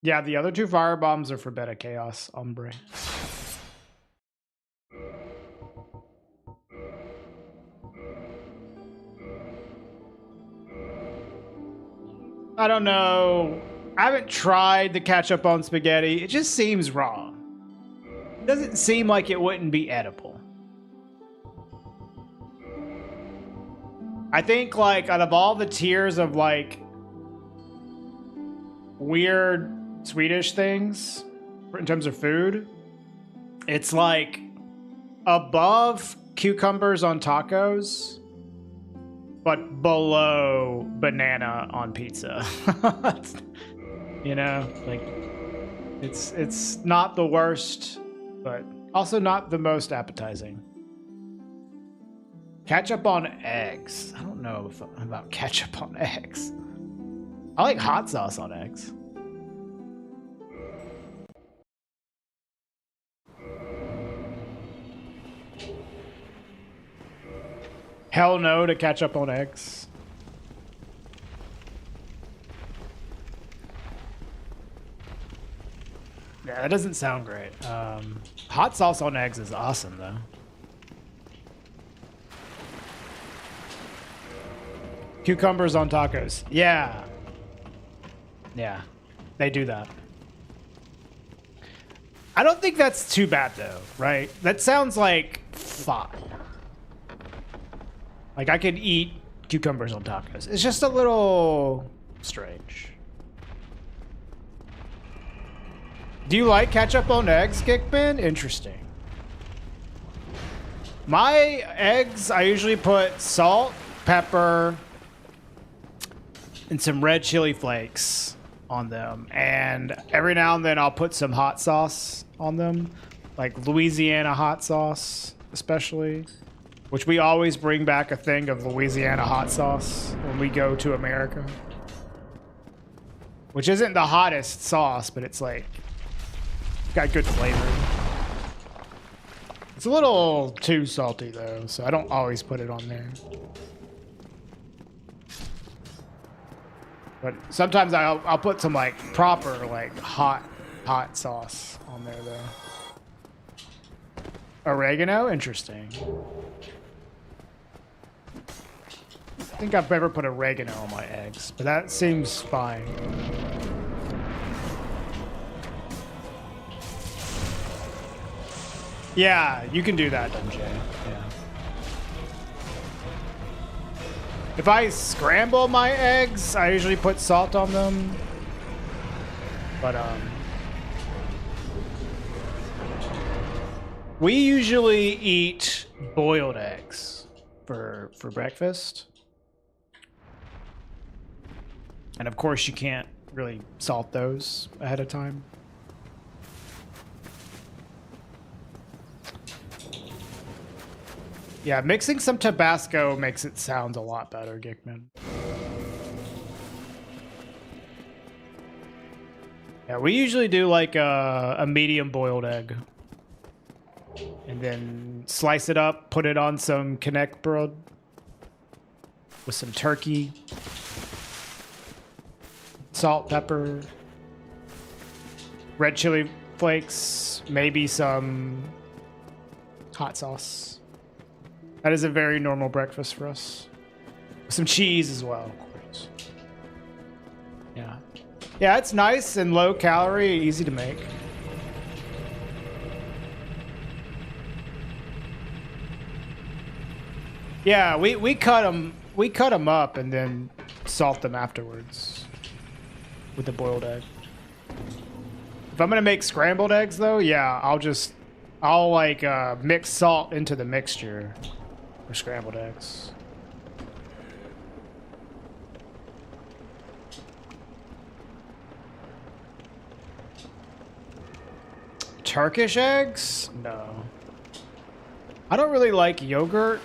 S6: Yeah, the other two firebombs are for Beta Chaos Ombre. I don't know. I haven't tried the ketchup on spaghetti. It just seems wrong. It doesn't seem like it wouldn't be edible. I think, like, out of all the tiers of, like, weird Swedish things in terms of food, it's, like, above cucumbers on tacos, but below banana on pizza. You know, like, it's not the worst, but also not the most appetizing. Ketchup on eggs. I don't know about ketchup on eggs. I like hot sauce on eggs. Hell no to ketchup on eggs. Yeah, that doesn't sound great. Hot sauce on eggs is awesome, though. Cucumbers on tacos. Yeah. Yeah, they do that. I don't think that's too bad, though, right? That sounds like fun. Like, I could eat cucumbers on tacos. It's just a little strange. Do you like ketchup on eggs, Kickman? Interesting. My eggs, I usually put salt, pepper, and some red chili flakes on them. And every now and then I'll put some hot sauce on them, like Louisiana hot sauce, especially, which we always bring back a thing of Louisiana hot sauce when we go to America, which isn't the hottest sauce, but it's like got good flavor. It's a little too salty though, so I don't always put it on there. But sometimes I'll put some like proper like hot sauce on there though. Oregano, interesting. I think I've never put oregano on my eggs, but that seems fine. Yeah, you can do that, MJ. Yeah. If I scramble my eggs, I usually put salt on them. But we usually eat boiled eggs for breakfast. And of course you can't really salt those ahead of time. Yeah, mixing some Tabasco makes it sound a lot better, Gickman. Yeah, we usually do like a medium boiled egg. And then slice it up, put it on some Connect bread with some turkey, salt, pepper, red chili flakes, maybe some hot sauce. That is a very normal breakfast for us. Some cheese as well, of course. Yeah. Yeah, it's nice and low calorie, easy to make. Yeah, we cut them up and then salt them afterwards with the boiled egg. If I'm gonna make scrambled eggs though, yeah, I'll like mix salt into the mixture for scrambled eggs. Turkish eggs? No. I don't really like yogurt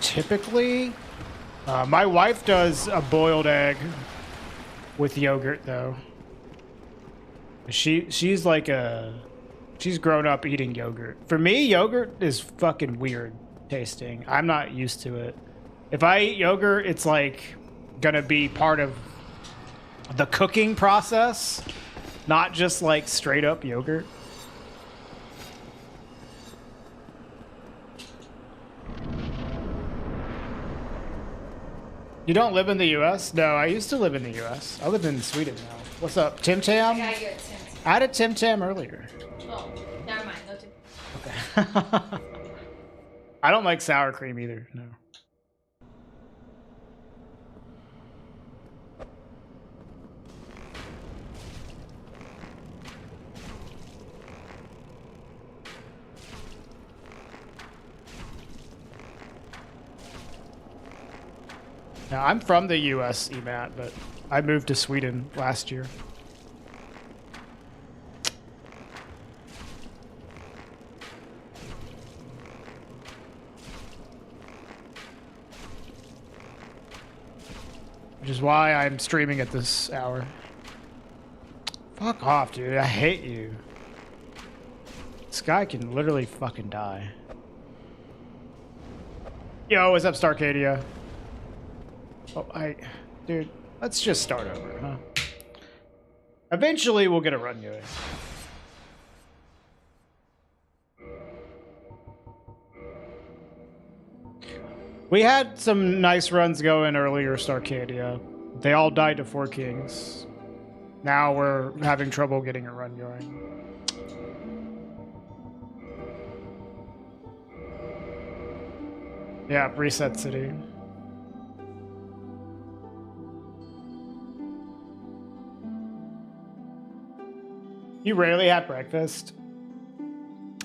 S6: typically. My wife does a boiled egg with yogurt though. She's like she's grown up eating yogurt. For me, yogurt is fucking weird tasting. I'm not used to it. If I eat yogurt, it's like gonna be part of the cooking process, not just like straight up yogurt. You don't live in the US? No, I used to live in the US. I live in Sweden now. What's up, Tim Tam?
S7: I gotta get Tim Tam.
S6: I had a Tim Tam earlier.
S7: Oh, never mind. No Tim.
S6: Okay. I don't like sour cream either, no. Now, I'm from the US, EMAT, but I moved to Sweden last year. Which is why I'm streaming at this hour. Fuck off, dude. I hate you. This guy can literally fucking die. Yo, what's up, Starcadia? Oh, dude, let's just start over, huh? Eventually, we'll get a run going. We had some nice runs going earlier, Starcadia. They all died to 4 Kings. Now we're having trouble getting a run going. Yeah, Reset City. You rarely have breakfast?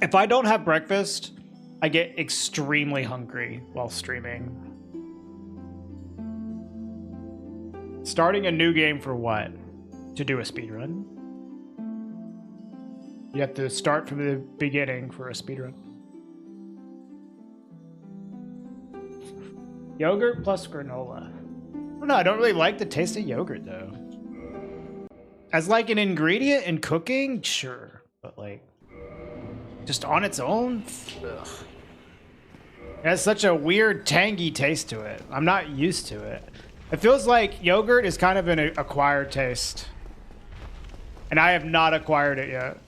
S6: If I don't have breakfast, I get extremely hungry while streaming. Starting a new game for what? To do a speedrun? You have to start from the beginning for a speedrun. Yogurt plus granola. I don't know, I don't really like the taste of yogurt though. As like an ingredient in cooking, sure. But like, just on its own? Ugh. It has such a weird tangy taste to it. I'm not used to it.
S1: It feels like yogurt is kind of an acquired taste. And I have not acquired it yet.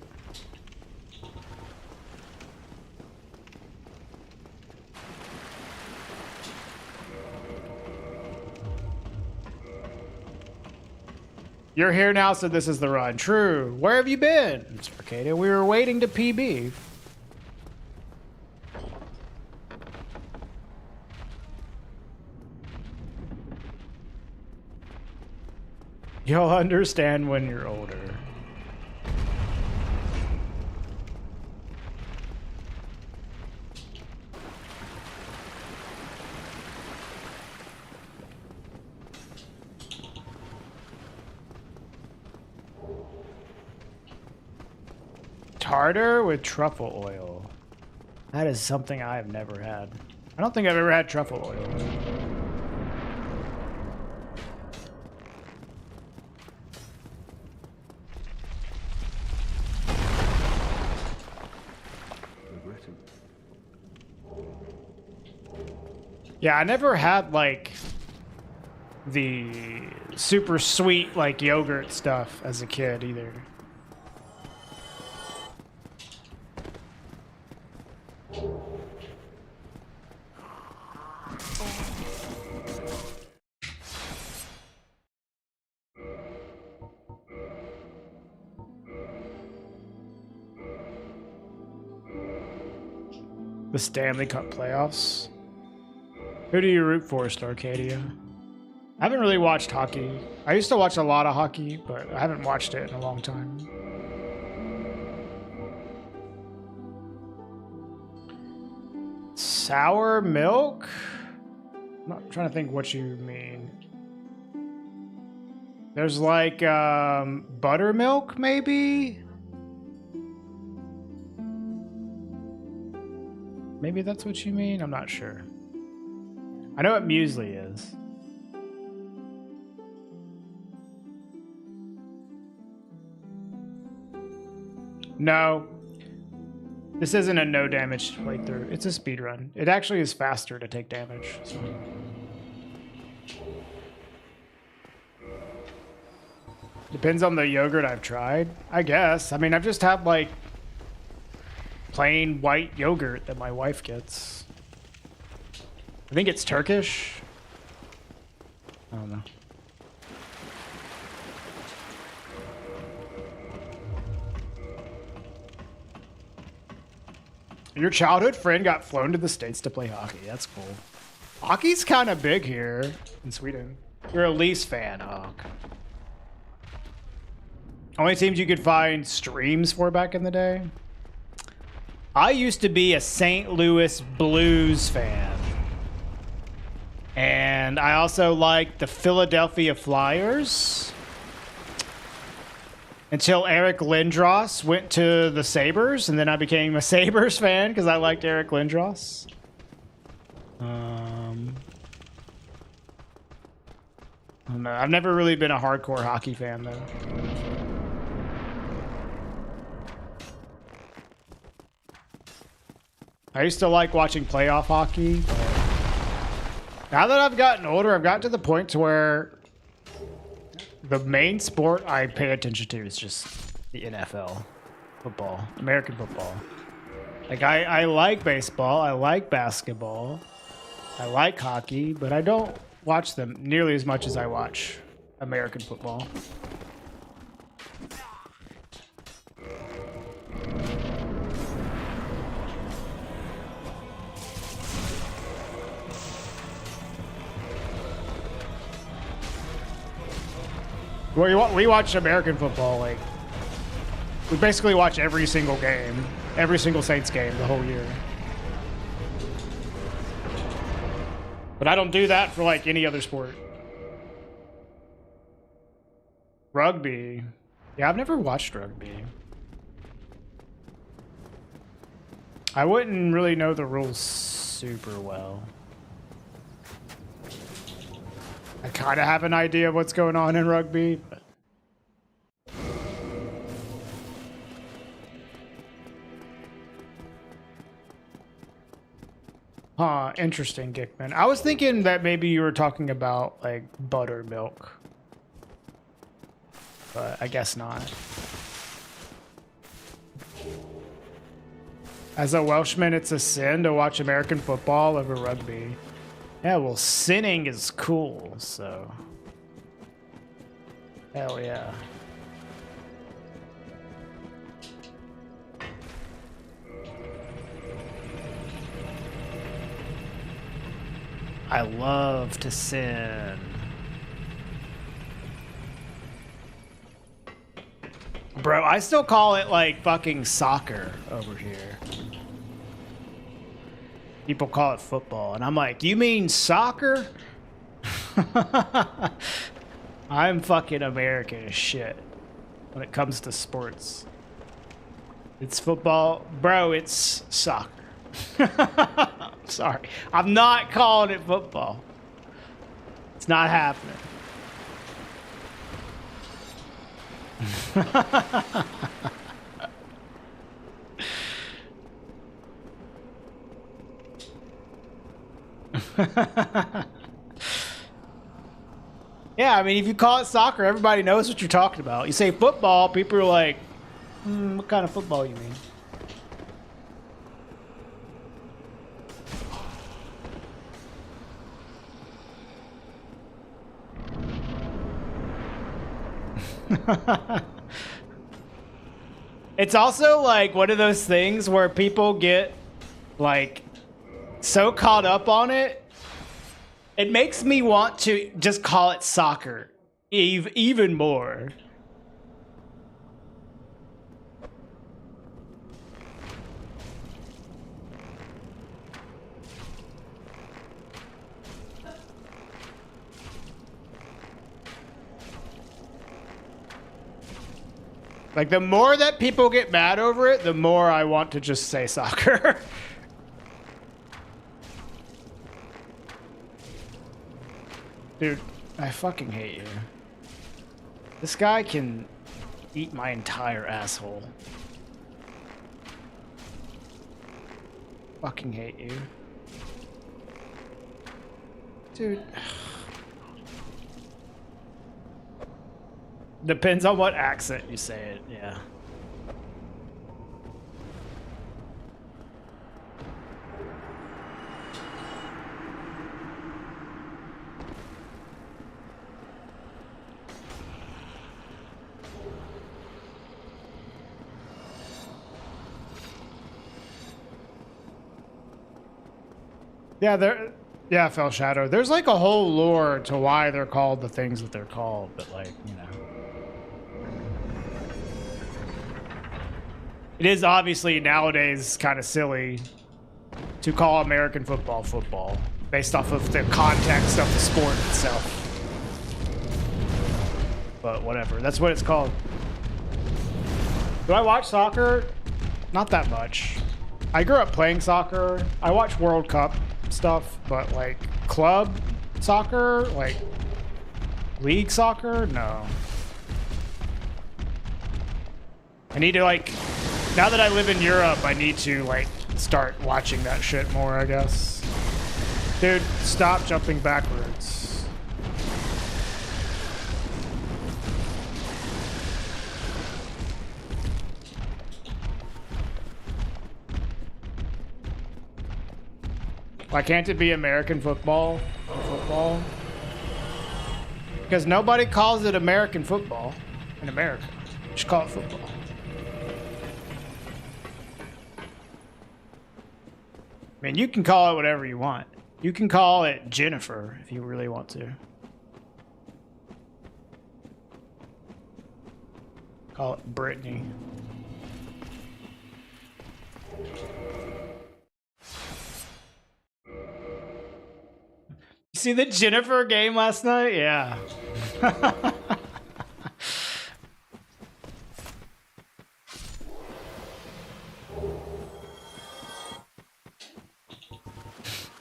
S1: You're here now, so this is the run. True. Where have you been? It's Arcadia. We were waiting to PB. You'll understand when you're older. Tartar with truffle oil. That is something I have never had. I don't think I've ever had truffle oil. Yeah, I never had like the super sweet like yogurt stuff as a kid either. The Stanley Cup playoffs. Who do you root for, Starcadia? I haven't really watched hockey. I used to watch a lot of hockey, but I haven't watched it in a long time. Sour milk? I'm not trying to think what you mean. There's like buttermilk, maybe? Maybe that's what you mean? I'm not sure. I know what muesli is. No. This isn't a no damage playthrough. It's a speedrun. It actually is faster to take damage. So. Depends on the yogurt I've tried, I guess. I mean, I've just had like plain white yogurt that my wife gets. I think it's Turkish. I don't know. Your childhood friend got flown to the States to play hockey. That's cool. Hockey's kind of big here in Sweden. You're a Leafs fan, oh, okay. Only teams you could find streams for back in the day? I used to be a St. Louis Blues fan. And I also liked the Philadelphia Flyers. Until Eric Lindros went to the Sabres, and then I became a Sabres fan because I liked Eric Lindros. I don't know. I've never really been a hardcore hockey fan, though. I used to like watching playoff hockey. Now that I've gotten older, I've gotten to the point to where the main sport I pay attention to is just the NFL, football, American football. Like I like baseball, I like basketball, I like hockey, but I don't watch them nearly as much as I watch American football. We watch American football, like, we basically watch every single game, every single Saints game the whole year. But I don't do that for, like, any other sport. Rugby. Yeah, I've never watched rugby. I wouldn't really know the rules super well. I kind of have an idea of what's going on in rugby, but
S6: Huh, interesting, Gickman. I was thinking that maybe you were talking about, like, buttermilk. But I guess not. As a Welshman, it's a sin to watch American football over rugby. Yeah, well, sinning is cool, so... Hell yeah. I love to sin. Bro, I still call it like fucking soccer over here. People call it football, and I'm like, you mean soccer? I'm fucking American as shit when it comes to sports. It's football. Bro, it's soccer. Sorry. I'm not calling it football. It's not happening. Yeah, I mean, if you call it soccer, everybody knows what you're talking about. You say football, people are like, what kind of football you mean? It's also like one of those things where people get like so caught up on it. It makes me want to just call it soccer even more. Like, the more that people get mad over it, the more I want to just say soccer. Dude, I fucking hate you. This guy can eat my entire asshole. Fucking hate you. Dude. Depends on what accent you say it, yeah. Yeah, Fell Shadow. There's like a whole lore to why they're called the things that they're called, but like, you know. It is obviously nowadays kind of silly to call American football football based off of the context of the sport itself. But whatever, that's what it's called. Do I watch soccer? Not that much. I grew up playing soccer. I watch World Cup stuff, but like club soccer, like league soccer, no. I need to like, now that I live in Europe, I need to like start watching that shit more, I guess. Dude, stop jumping backwards. Why can't it be American football? Football? Because nobody calls it American football in America. Just call it football. I mean, you can call it whatever you want. You can call it Jennifer if you really want to. Call it Brittany. You see the Jennifer game last night? Yeah.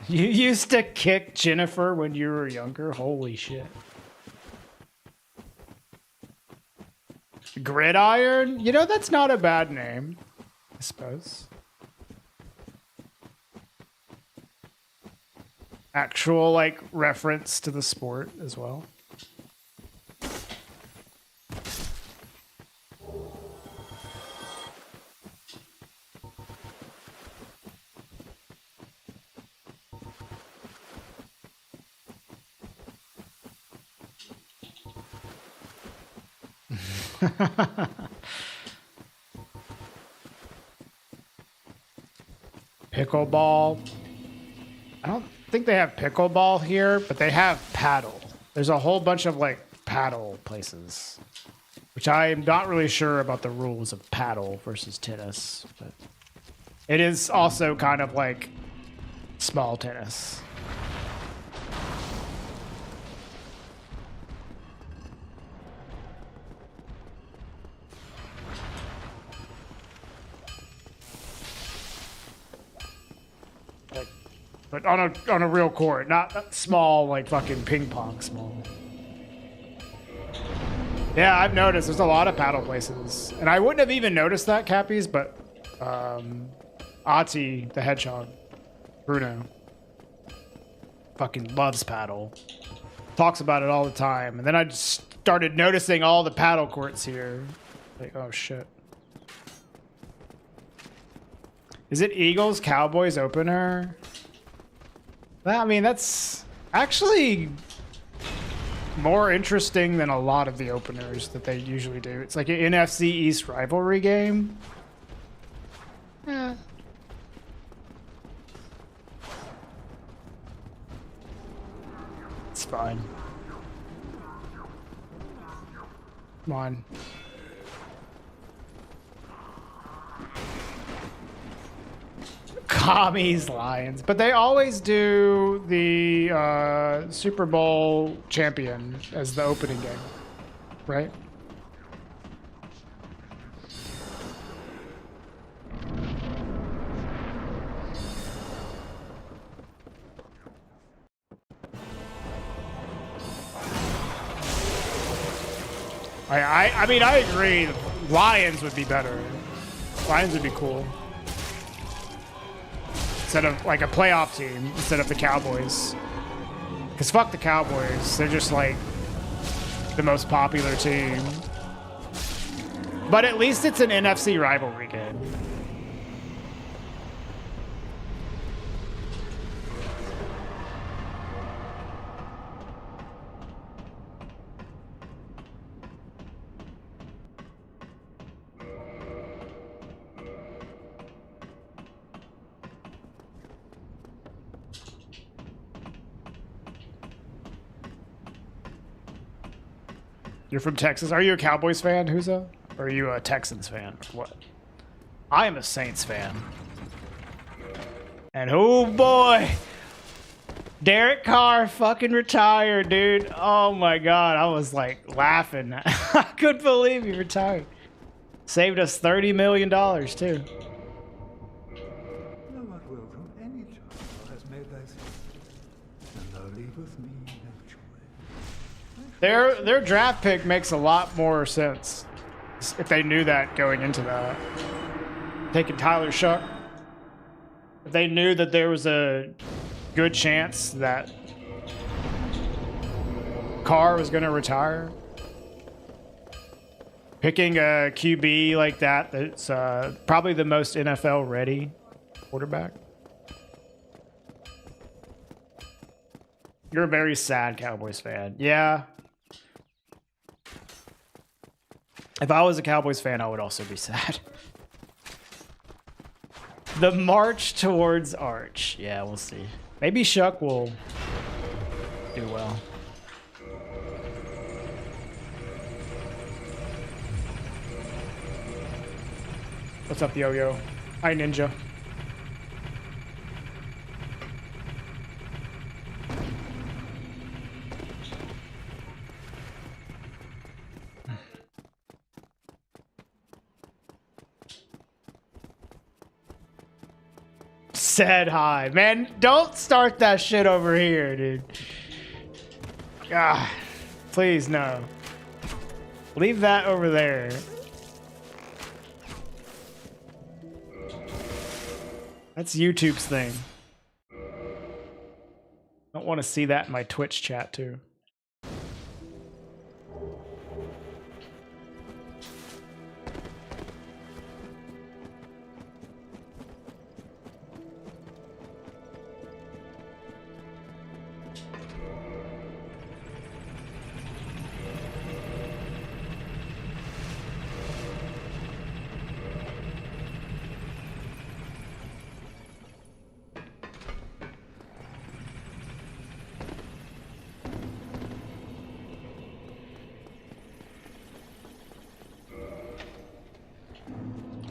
S6: You used to kick Jennifer when you were younger? Holy shit. Gridiron? You know, that's not a bad name, I suppose. actual like reference to the sport as well. Pickleball. I don't think they have pickleball here, but they have paddle. There's a whole bunch of like paddle places, which I'm not really sure about the rules of paddle versus tennis, but it is also kind of like small tennis. But on a real court, not small like fucking ping pong small. Yeah, I've noticed there's a lot of paddle places, and I wouldn't have even noticed that, Cappies, but Ati the hedgehog, Bruno, fucking loves paddle. Talks about it all the time, and then I just started noticing all the paddle courts here. Like, oh shit. Is it Eagles Cowboys opener? I mean, that's actually more interesting than a lot of the openers that they usually do. It's like an NFC East rivalry game. Yeah. It's fine. Come on. Commies, Lions. But they always do the Super Bowl champion as the opening game, right? I mean, I agree. Lions would be better. Lions would be cool. Instead of like a playoff team, instead of the Cowboys. Because fuck the Cowboys. They're just like the most popular team. But at least it's an NFC rivalry game. You're from Texas. Are you a Cowboys fan, Huzo? Or are you a Texans fan? What? I am a Saints fan. And oh boy, Derek Carr fucking retired, dude. Oh my God, I was like laughing. I couldn't believe he retired. Saved us $30 million too.
S2: Thou art welcome any child thou hast made thyself, and thou leavest me no choice.
S6: Their draft pick makes a lot more sense if they knew that going into that. Taking Tyler Shuck. If they knew that there was a good chance that Carr was going to retire. Picking a QB like that, that's probably the most NFL ready quarterback. You're a very sad Cowboys fan. Yeah. If I was a Cowboys fan, I would also be sad. The march towards Arch. Yeah, we'll see. Maybe Shuck will do well. What's up, Yo-Yo? Hi, Ninja. Said hi. Man, don't start that shit over here, dude. Ah, please, no. Leave that over there. That's YouTube's thing. Don't want to see that in my Twitch chat too.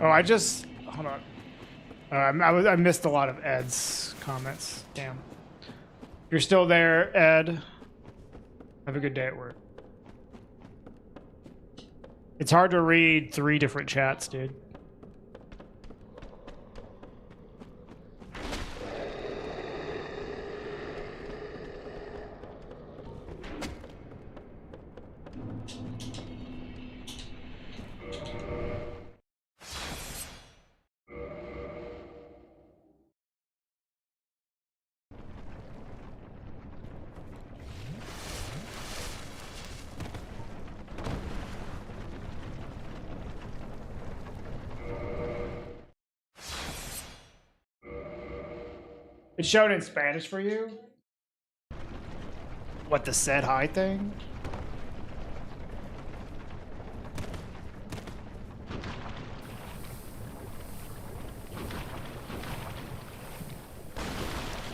S6: Oh, hold on. I missed a lot of Ed's comments. Damn. You're still there, Ed. Have a good day at work. It's hard to read 3 different chats, dude. It's shown in Spanish for you? What, the said hi thing?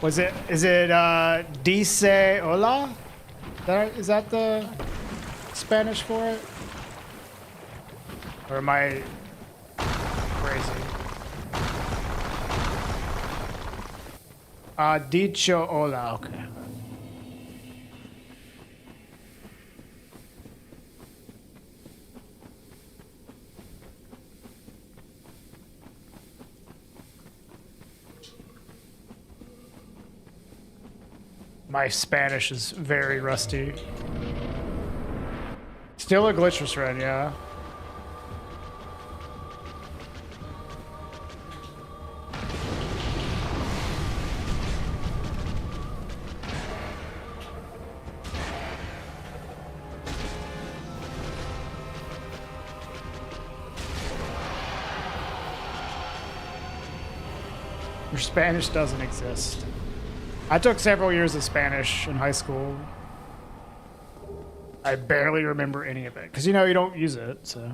S6: Is it dice hola? Is that the Spanish for it? Or am I crazy? Dicho hola, okay. My Spanish is very rusty. Still a glitchless run, yeah. Your Spanish doesn't exist. I took several years of Spanish in high school. I barely remember any of it. Because, you know, you don't use it, so.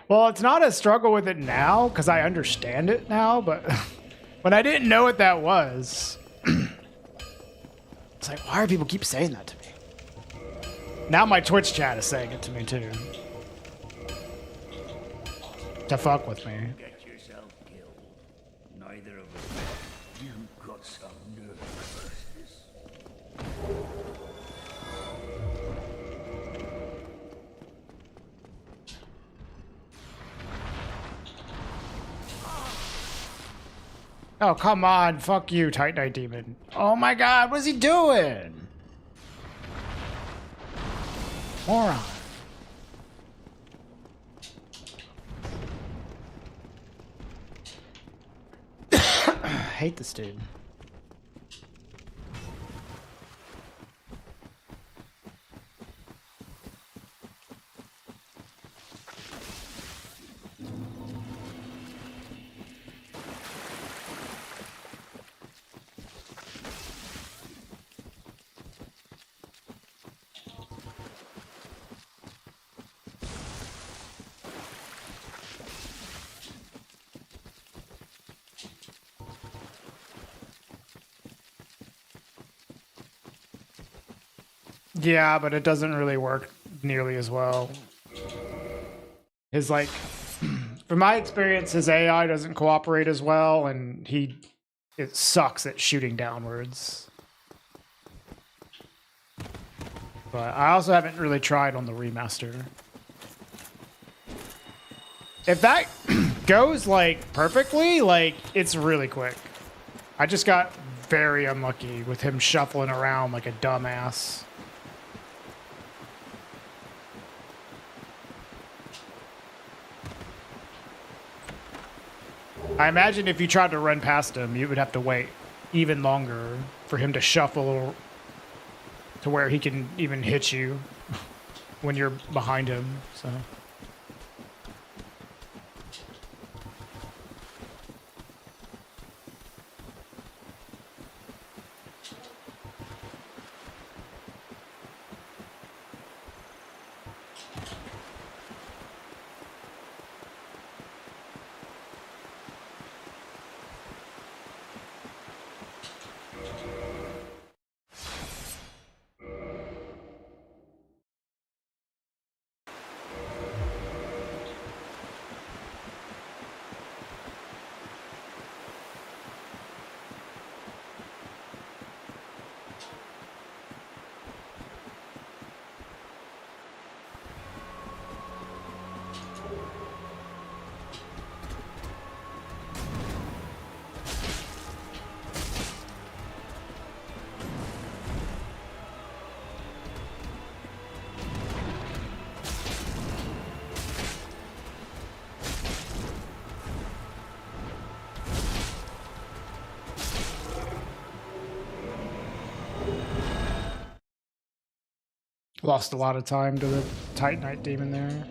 S6: Well, it's not a struggle with it now, because I understand it now, but when I didn't know what that was, it's like, why do people keep saying that to me? Now my Twitch chat is saying it to me too. To fuck with me.
S3: Get yourself killed. Neither of us. You've got some nerve versus.
S6: Oh, come on. Fuck you, Tight Night Demon. Oh my god, what is he doing? Moron. I hate this dude. Yeah, but it doesn't really work nearly as well. His, like, from my experience, his AI doesn't cooperate as well, and it sucks at shooting downwards. But I also haven't really tried on the remaster. If that goes, like, perfectly, like, it's really quick. I just got very unlucky with him shuffling around like a dumbass. I imagine if you tried to run past him, you would have to wait even longer for him to shuffle to where he can even hit you when you're behind him, so... Lost a lot of time to the Titanite demon there.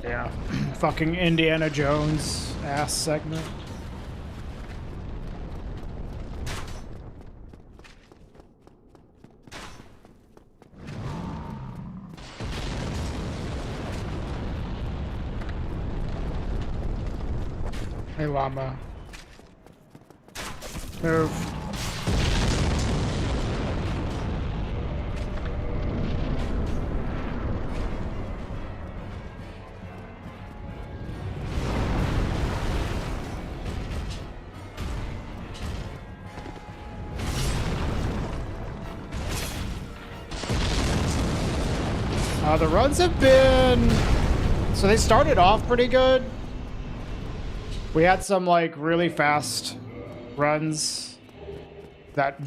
S6: Yeah, fucking Indiana Jones ass segment. Hey, llama. Move. The runs have been... So they started off pretty good. We had some, like, really fast runs that...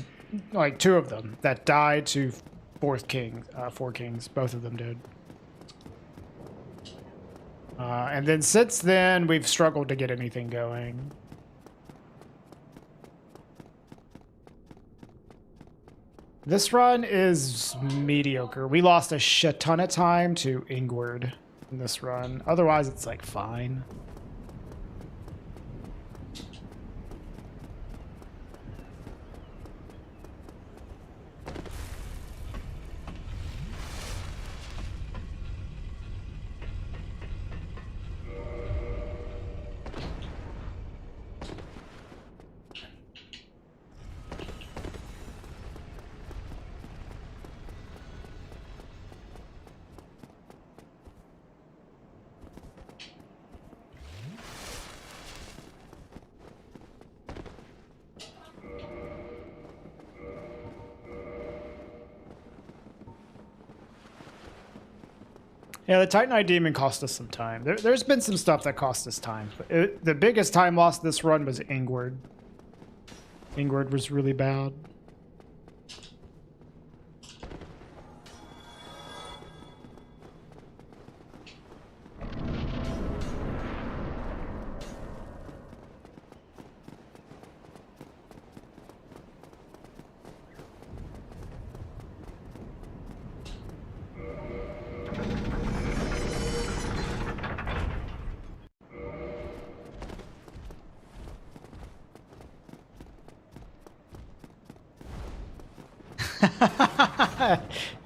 S6: Like, 2 of them that died to four kings. Both of them did. And then since then, we've struggled to get anything going. This run is mediocre. We lost a shit ton of time to Ingward in this run. Otherwise, it's like fine. Yeah, the Titanite Demon cost us some time. There's been some stuff that cost us time. But the biggest time lost this run was Ingward. Ingward was really bad.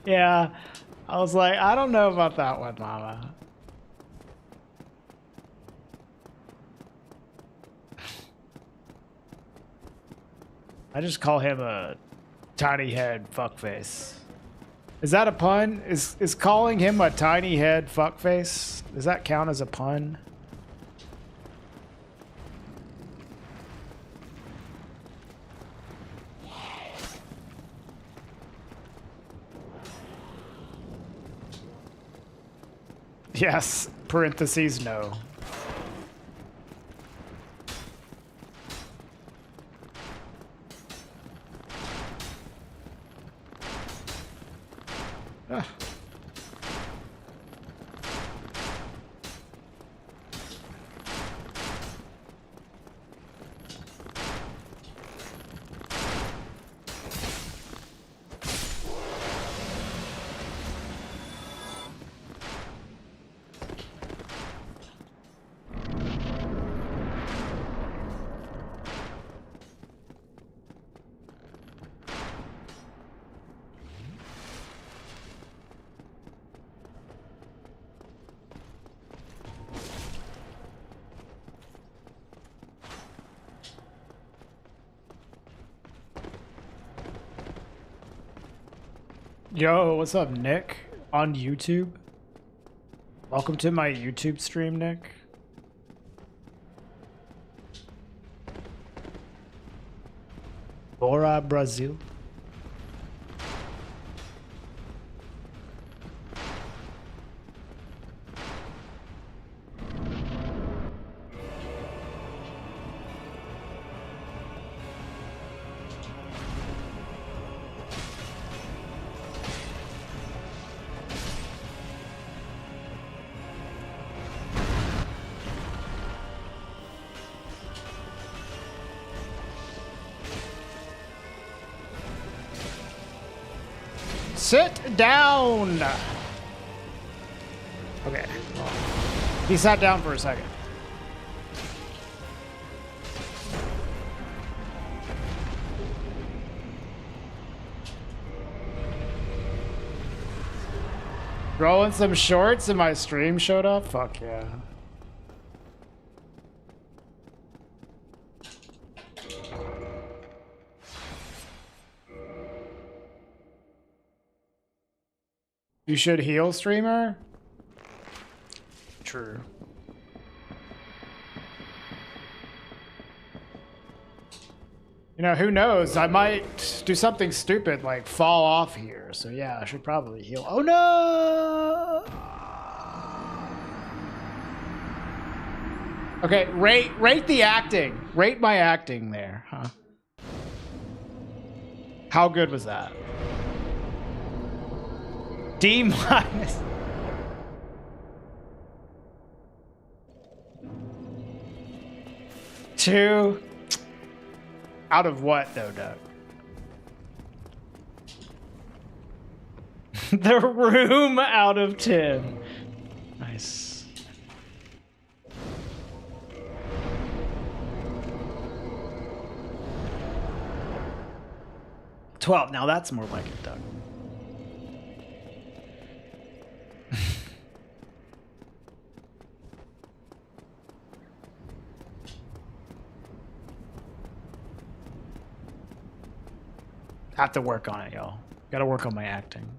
S6: Yeah, I was like, I don't know about that one, Mama. I just call him a tiny head fuckface. Is that a pun? Is calling him a tiny head fuckface? Does that count as a pun? Yes, parentheses, no. Ah. Yo, what's up, Nick? On YouTube? Welcome to my YouTube stream, Nick. Bora, Brazil. Sit down! Okay. Well, he sat down for a second. Rolling some shorts and my stream showed up? Fuck yeah. You should heal, streamer? True. You know, who knows? I might do something stupid like fall off here. So yeah, I should probably heal. Oh no! Okay, rate the acting. Rate my acting there, huh? How good was that? D minus. Two. Out of what though, Doug? The room out of 10. Nice. $12. Now that's more like it, Doug. Have to work on it, y'all. Gotta work on my acting.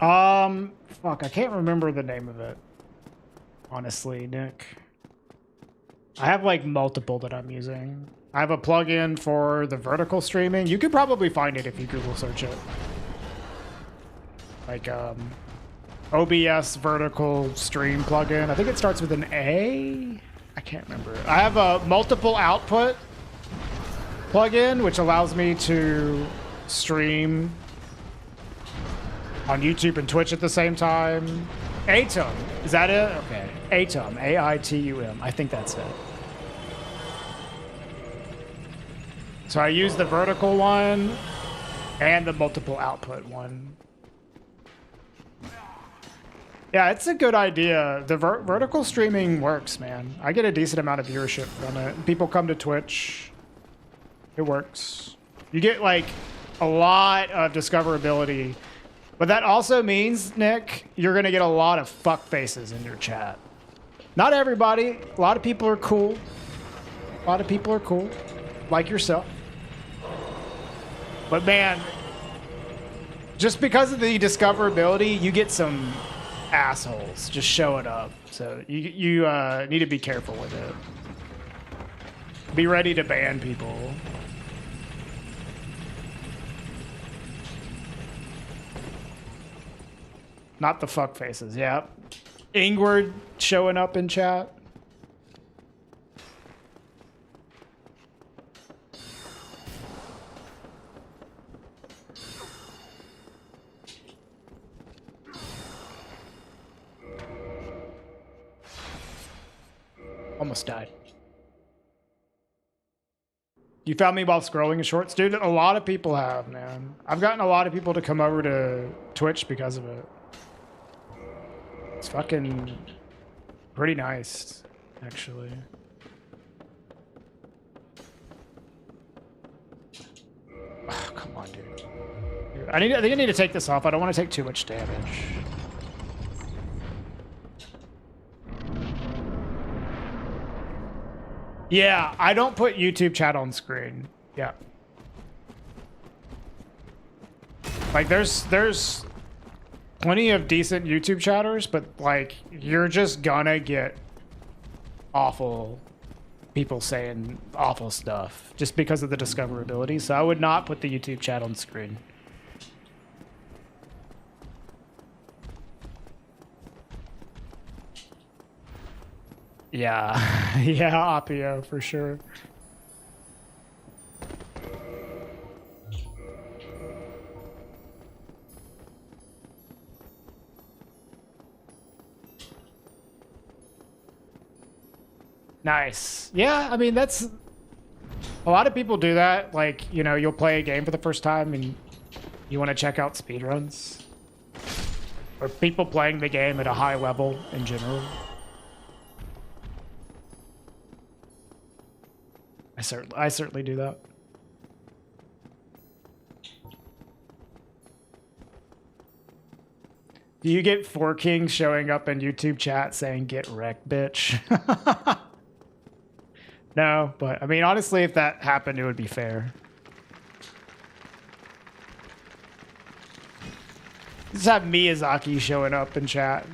S6: Fuck, I can't remember the name of it. Honestly, Nick. I have like multiple that I'm using. I have a plugin for the vertical streaming. You could probably find it if you Google search it. Like, OBS vertical stream plugin. I think it starts with an A. I can't remember. I have a multiple output plugin, which allows me to stream on YouTube and Twitch at the same time. Atum. Is that it? Okay. Atum. A-I-T-U-M. I think that's it. So I use the vertical one and the multiple output one. Yeah, it's a good idea. The vertical streaming works, man. I get a decent amount of viewership from it. People come to Twitch. It works. You get like a lot of discoverability. But that also means, Nick, you're going to get a lot of fuck faces in your chat. Not everybody. A lot of people are cool. A lot of people are cool. Like yourself. But man, just because of the discoverability, you get some assholes just showing up. So you need to be careful with it. Be ready to ban people. Not the fuck faces, yeah. Ingward showing up in chat. Almost died. You found me while scrolling in shorts? Dude, a lot of people have, man. I've gotten a lot of people to come over to Twitch because of it. It's fucking pretty nice, actually. Oh, come on, dude. I think I need to take this off. I don't want to take too much damage. Yeah, I don't put YouTube chat on screen. Yeah. Like there's plenty of decent YouTube chatters, but like you're just gonna get awful people saying awful stuff just because of the discoverability. So I would not put the YouTube chat on screen. Yeah, yeah, Opio for sure. Nice. Yeah, I mean, that's... A lot of people do that. Like, you know, you'll play a game for the first time and you want to check out speedruns. Or people playing the game at a high level in general. I certainly do that. Do you get Four Kings showing up in YouTube chat saying "get wrecked, bitch"? No, but I mean, honestly, if that happened, it would be fair. Just have Miyazaki showing up in chat.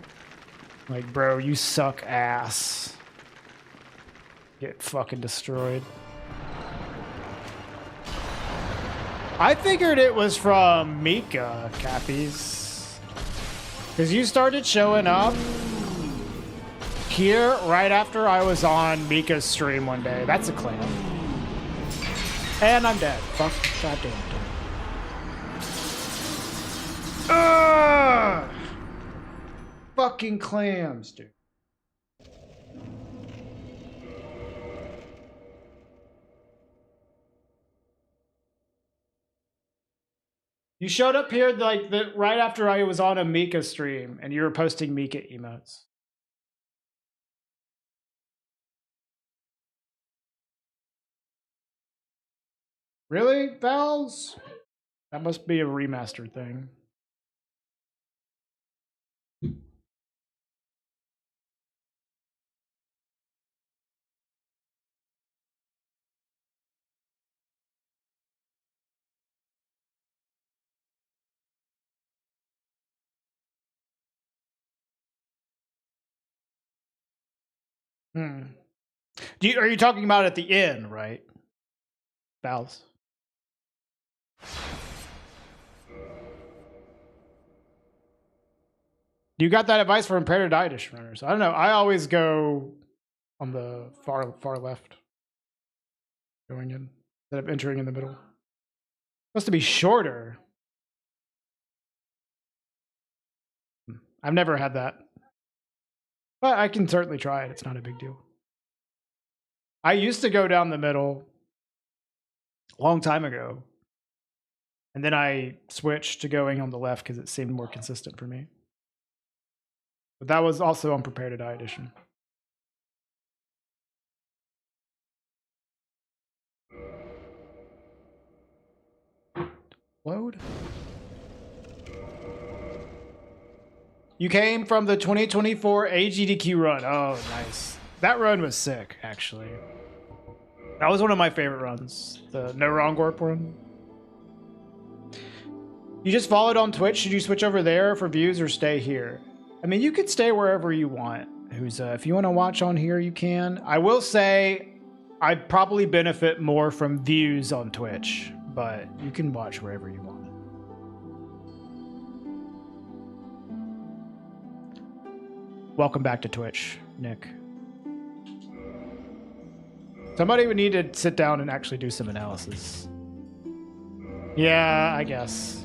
S6: Like, bro, you suck ass. Get fucking destroyed. I figured it was from Mika, Cappies. Because you started showing up here right after I was on Mika's stream one day. That's a clam. And I'm dead. Fuck. Goddamn. Ugh! Fucking clams, dude. You showed up here like right after I was on a Mika stream and you were posting Mika emotes. Really, Valves? That must be a remastered thing. Hmm. Are you talking about at the inn, right? Valves. You got that advice from Paradise runners. I don't know. I always go on the far left, going in instead of entering in the middle. Supposed to be shorter. I've never had that, but I can certainly try it. It's not a big deal. I used to go down the middle a long time ago, and then I switched to going on the left because it seemed more consistent for me. But that was also on Prepare to Die edition. Load. You came from the 2024 AGDQ run. Oh, nice. That run was sick, actually. That was one of my favorite runs. The No Wrong Warp run. You just followed on Twitch. Should you switch over there for views or stay here? I mean, you could stay wherever you want. If you want to watch on here, you can. I will say I'd probably benefit more from views on Twitch, but you can watch wherever you want. Welcome back to Twitch, Nick. Somebody would need to sit down and actually do some analysis. Yeah, I guess.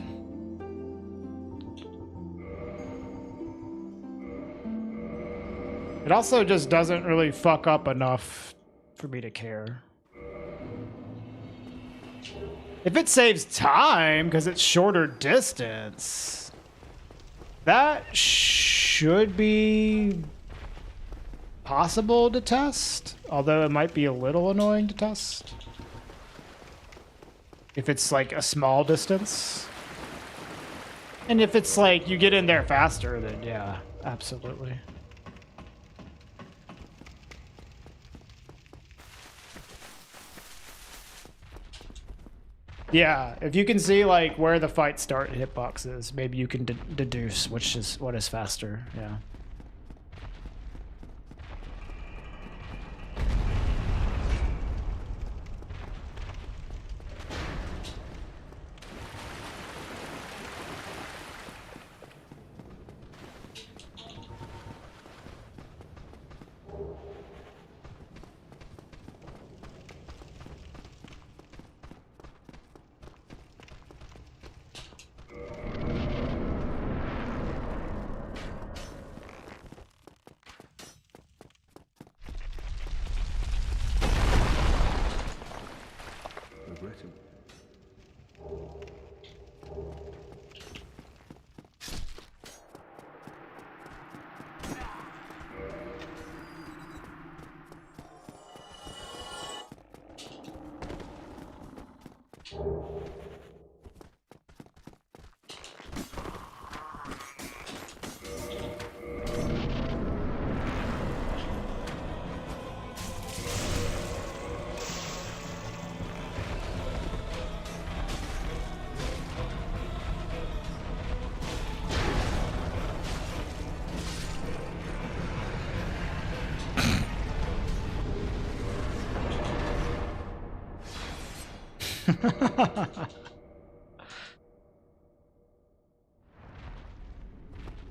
S6: It also just doesn't really fuck up enough for me to care. If it saves time, because it's shorter distance, that should be possible to test, although it might be a little annoying to test. If it's like a small distance. And if it's like you get in there faster, then yeah, absolutely. Yeah, if you can see like where the fight start hitboxes, maybe you can deduce what is faster. Yeah.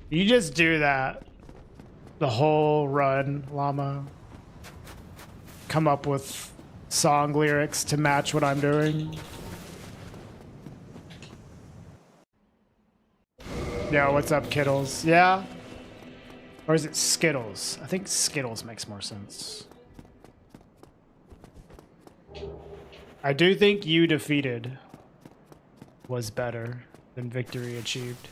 S6: You just do that the whole run, Llama. Come up with song lyrics to match what I'm doing. Yo, what's up, Kittles? Yeah? Or is it Skittles? I think Skittles makes more sense. I do think you defeated was better than victory achieved.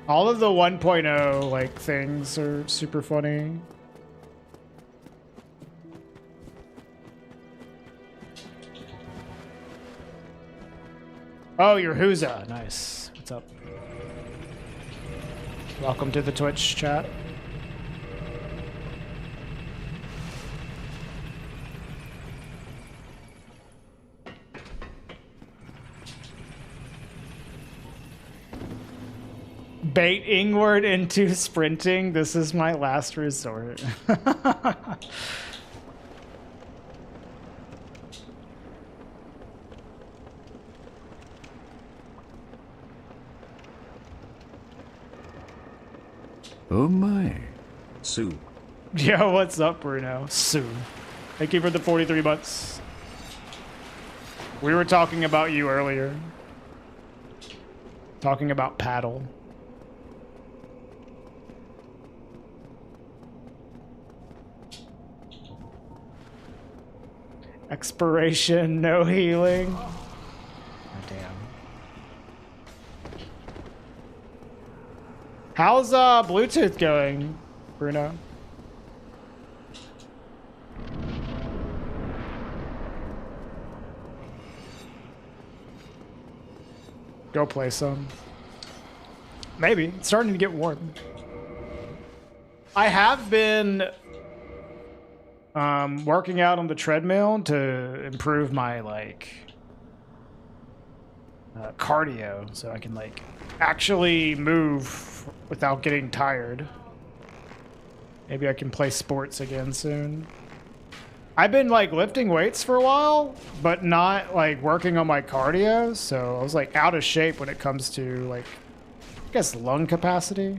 S6: All of the 1.0 like things are super funny. Oh, you're Huza. Nice. What's up? Welcome to the Twitch chat. Bait inward into sprinting. This is my last resort.
S5: Oh my.
S3: Sue.
S6: Yo, what's up, Bruno? Soon. Thank you for the 43 months. We were talking about you earlier. Talking about paddle. Expiration, no healing. Oh, damn. How's Bluetooth going, Bruno? Go play some. Maybe. It's starting to get warm. I have been working out on the treadmill to improve my cardio, so I can actually move without getting tired. Maybe I can play sports again soon. I've been lifting weights for a while, but not working on my cardio, so I was out of shape when it comes to I guess lung capacity.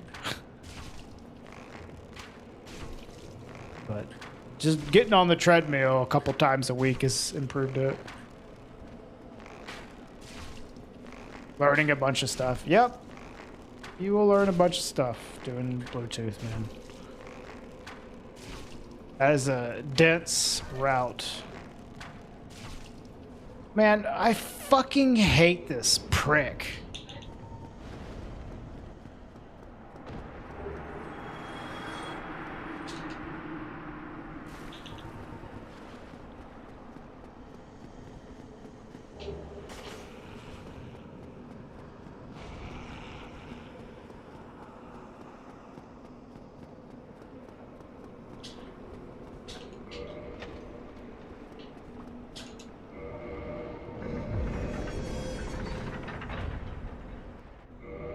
S6: But just getting on the treadmill a couple times a week has improved it. Learning a bunch of stuff. Yep. You will learn a bunch of stuff doing Bluetooth, man. That is a dense route. Man, I fucking hate this prick.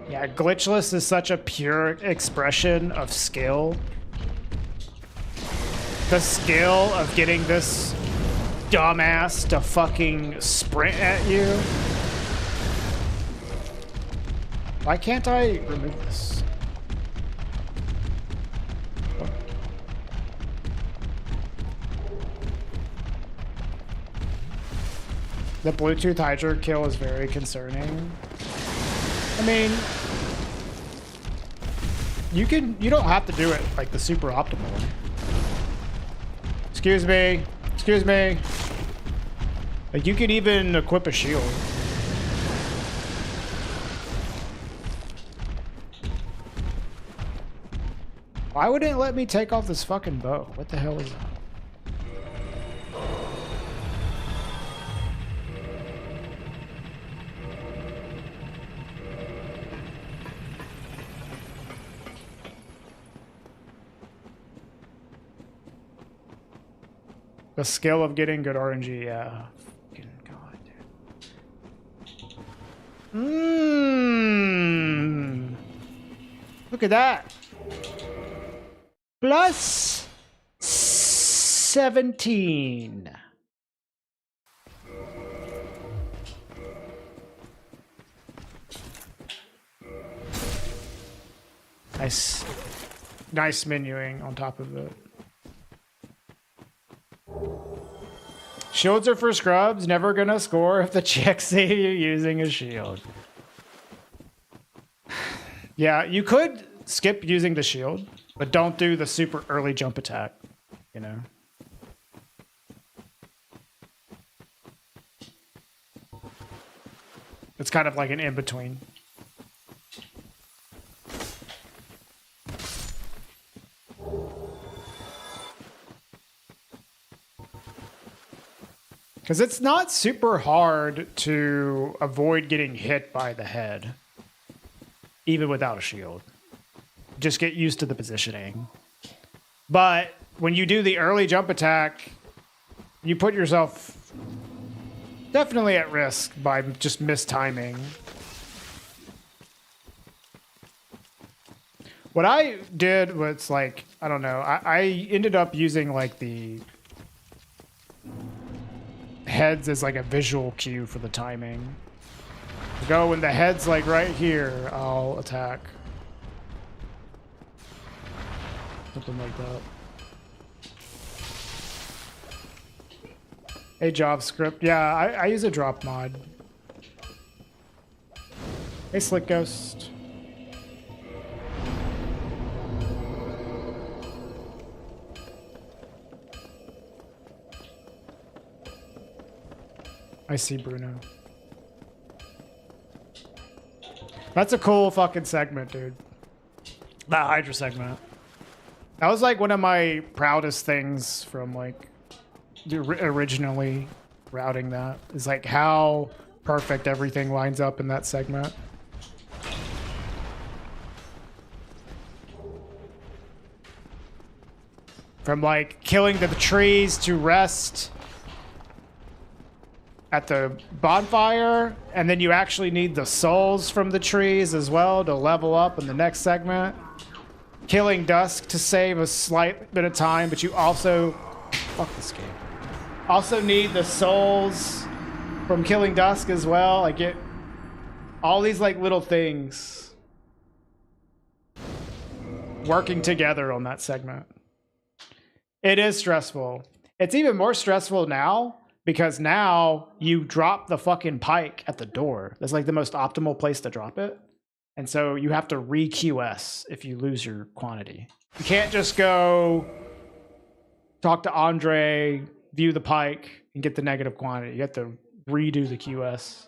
S6: Yeah, glitchless is such a pure expression of skill. The skill of getting this dumbass to fucking sprint at you. Why can't I remove this? The Bluetooth Hydra kill is very concerning. I mean, you don't have to do it the super optimal way. Excuse me. Excuse me. You could even equip a shield. Why wouldn't it let me take off this fucking bow? What the hell is that? The skill of getting good RNG, yeah. Fucking God, dude. Look at that. Plus 17. Nice. Nice menuing on top of it. Shields are for scrubs, never gonna score if the chick see you using a shield. Yeah, you could skip using the shield, but don't do the super early jump attack, you know? It's kind of like an in-between. Because it's not super hard to avoid getting hit by the head, even without a shield. Just get used to the positioning. But when you do the early jump attack, you put yourself definitely at risk by just mistiming. What I did was like, I don't know, I ended up using like the heads as like a visual cue for the timing. Go when the head's like right here, I'll attack. Something like that. Hey, JavaScript. Yeah, I use a drop mod. Hey, Slick Ghost. I see Bruno. That's a cool fucking segment, dude. That Hydra segment. That was like one of my proudest things from like originally routing that. Is like how perfect everything lines up in that segment. From like killing the trees to rest at the bonfire, and then you actually need the souls from the trees as well to level up in the next segment. Killing dusk to save a slight bit of time, but you also fuck this game. Also need the souls from killing dusk as well. I get all these like little things working together on that segment. It is stressful. It's even more stressful now because now you drop the fucking pike at the door. That's like the most optimal place to drop it. And so you have to re-QS if you lose your quantity. You can't just go talk to Andre, view the pike, and get the negative quantity. You have to redo the QS.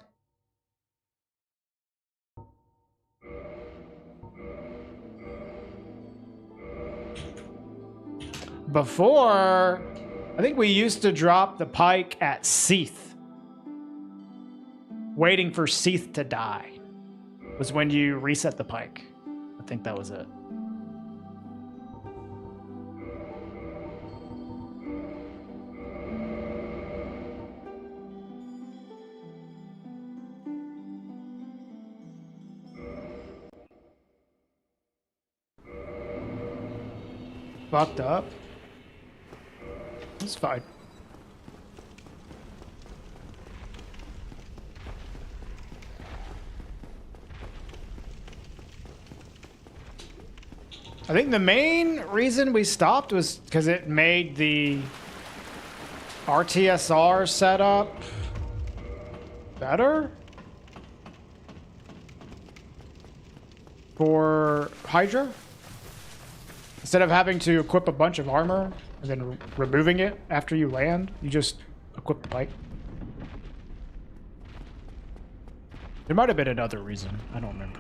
S6: Before, I think we used to drop the pike at Seath. Waiting for Seath to die was when you reset the pike. I think that was it. Fucked up. It's fine. I think the main reason we stopped was because it made the RTSR setup better for Hydra. Instead of having to equip a bunch of armor and then removing it after you land, you just equip the pike. There might have been another reason. I don't remember.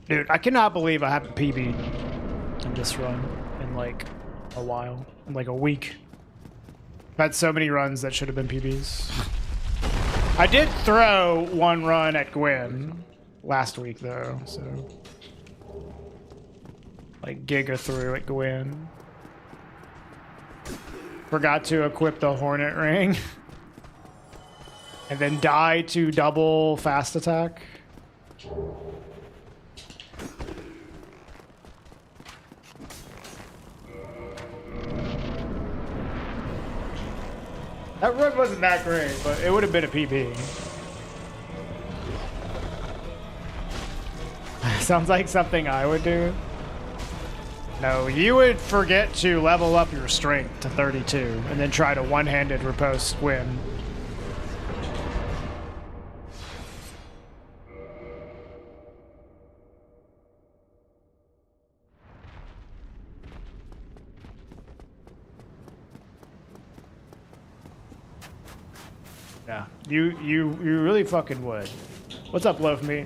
S6: Dude, I cannot believe I haven't PB'd in this run in like a while, in like a week. I've had so many runs that should have been PBs. I did throw one run at Gwen last week though, so like Giga threw at Gwen. Forgot to equip the Hornet Ring. And then died to double fast attack. That run wasn't that great, but it would have been a PB. Sounds like something I would do. No, you would forget to level up your strength to 32 and then try to one-handed riposte Gwen. Yeah, you really fucking would. What's up, Loaf Meat?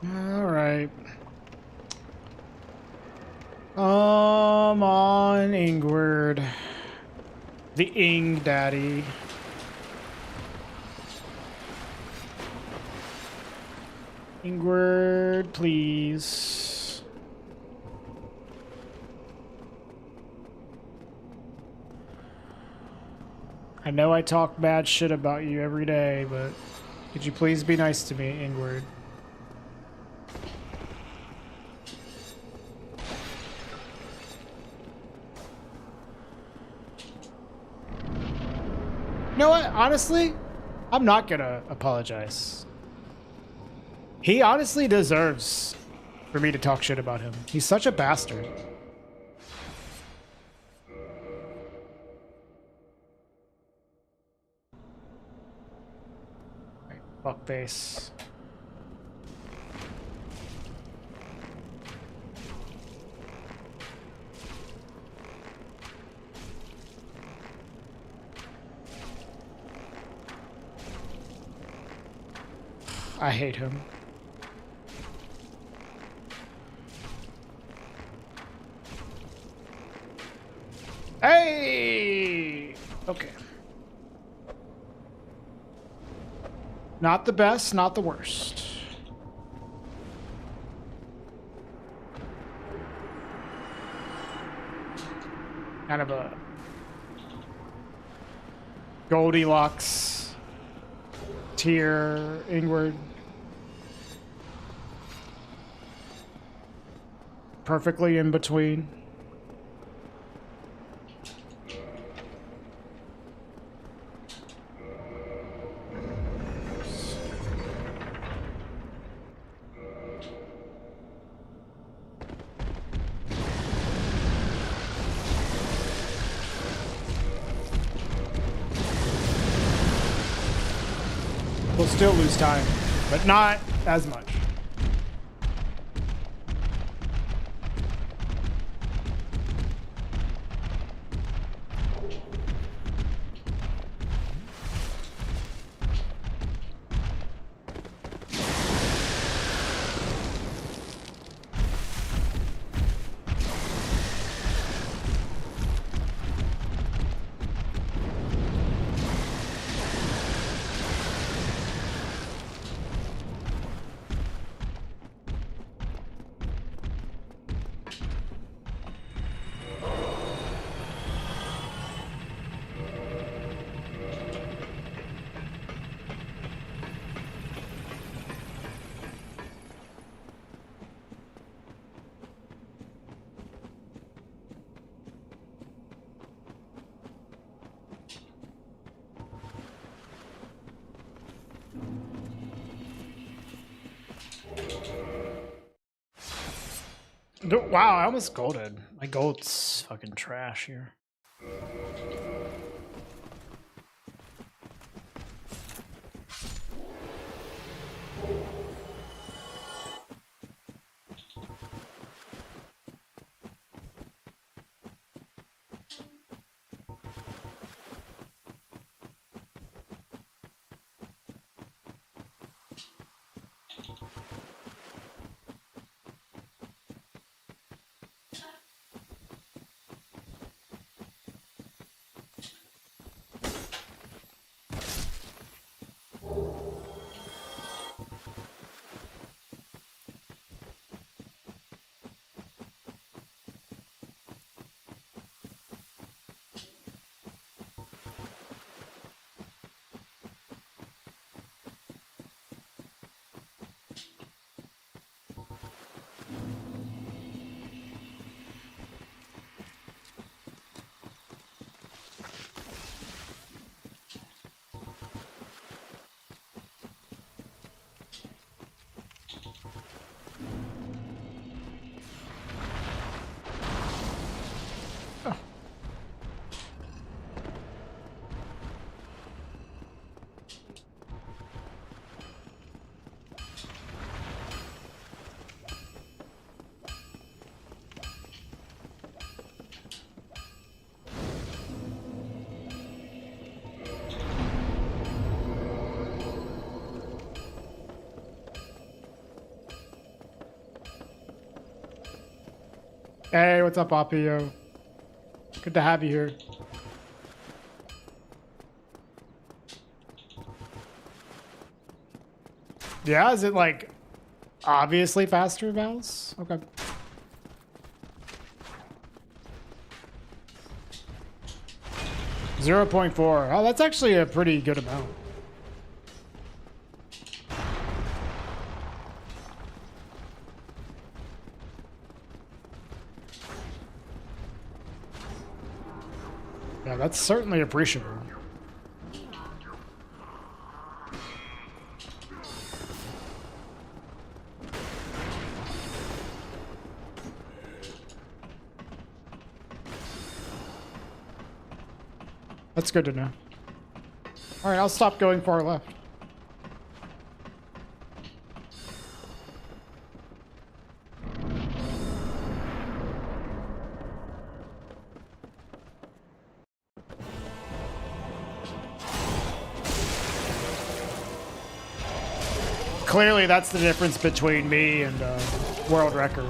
S6: All right. Come on, Ingward. The Ing Daddy. Ingward, please. I know I talk bad shit about you every day, but could you please be nice to me, Ingward? You know what? Honestly, I'm not gonna apologize. He honestly deserves for me to talk shit about him. He's such a bastard. Right, fuck face. I hate him. Hey! Okay. Not the best, not the worst. Kind of a Goldilocks tier, Ingward. Perfectly in between. We'll still lose time, but not as much. Wow, I almost golded. My gold's fucking trash here. Hey, what's up, Apio? Good to have you here. Yeah, is it like obviously faster, Vals? Okay. .4. Oh, that's actually a pretty good amount. Yeah, that's certainly appreciable. That's good to know. All right, I'll stop going far left. Clearly, that's the difference between me and world record.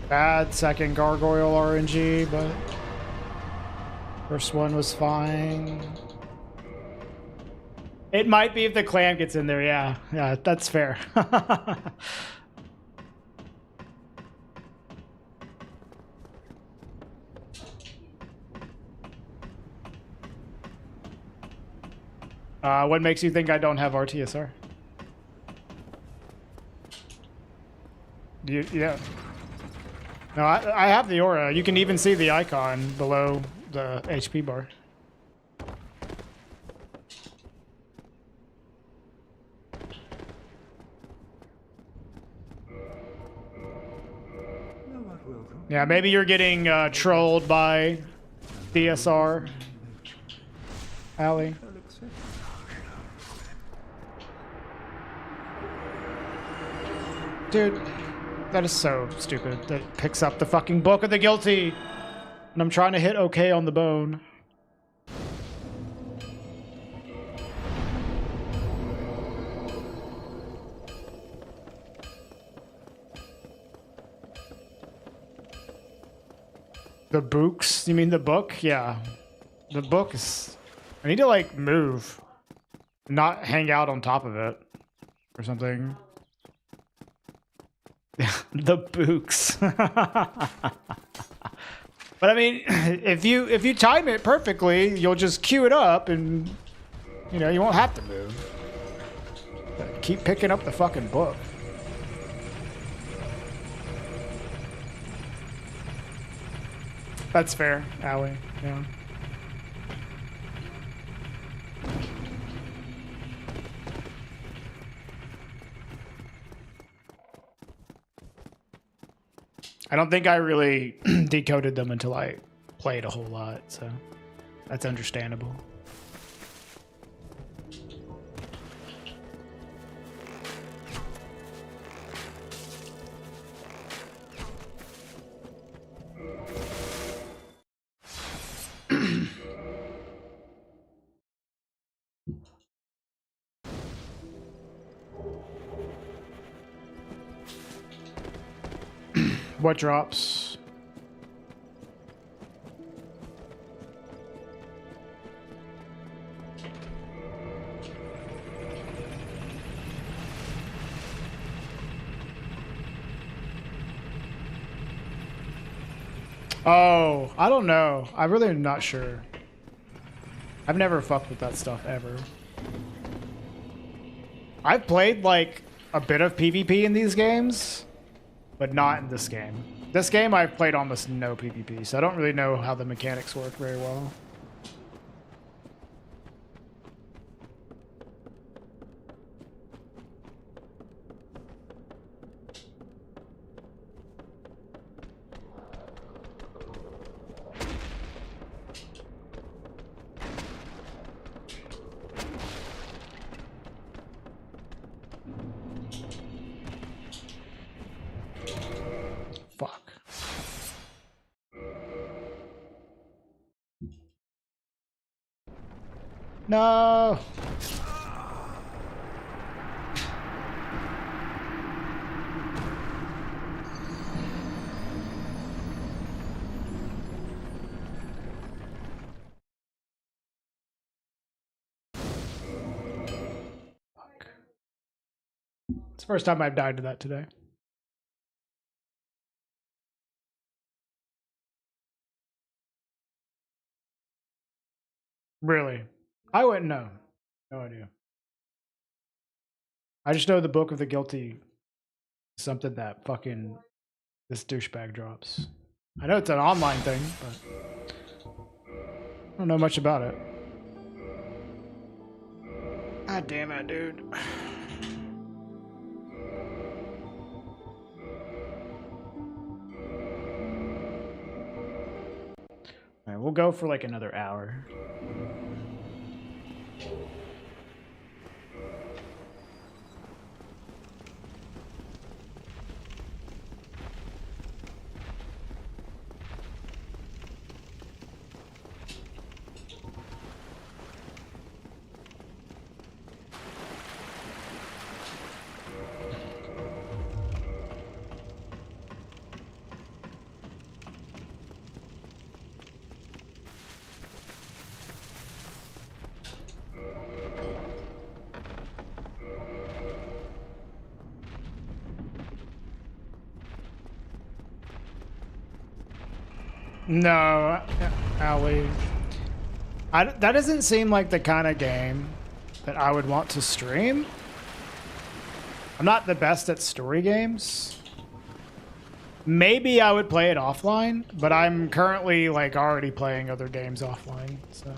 S6: Bad second gargoyle RNG, but first one was fine. It might be if the clam gets in there, yeah. Yeah, that's fair. What makes you think I don't have RTSR? Yeah. No, I have the aura. You can even see the icon below the HP bar. Yeah, maybe you're getting trolled by DSR, Ali. Dude, that is so stupid. That picks up the fucking Book of the Guilty. And I'm trying to hit OK on the bone. The books? You mean the book? Yeah. The book is... I need to, like, move. Not hang out on top of it. Or something. The books. But I mean, if you time it perfectly, you'll just queue it up and, you know, you won't have to move. But keep picking up the fucking book. That's fair, Ali. Yeah. I don't think I really decoded them until I played a whole lot, so that's understandable. What drops? Oh, I don't know. I really am not sure. I've never fucked with that stuff ever. I've played like a bit of PvP in these games, but not in this game. This game I've played almost no PvP, so I don't really know how the mechanics work very well. No. It's the first time I've died to that today. Really? I wouldn't know. No idea. I just know the Book of the Guilty is something that fucking this douchebag drops. I know it's an online thing, but I don't know much about it. God damn it, dude. Alright, we'll go for like another hour. No, Allie. That doesn't seem like the kind of game that I would want to stream. I'm not the best at story games. Maybe I would play it offline, but I'm currently like already playing other games offline, so.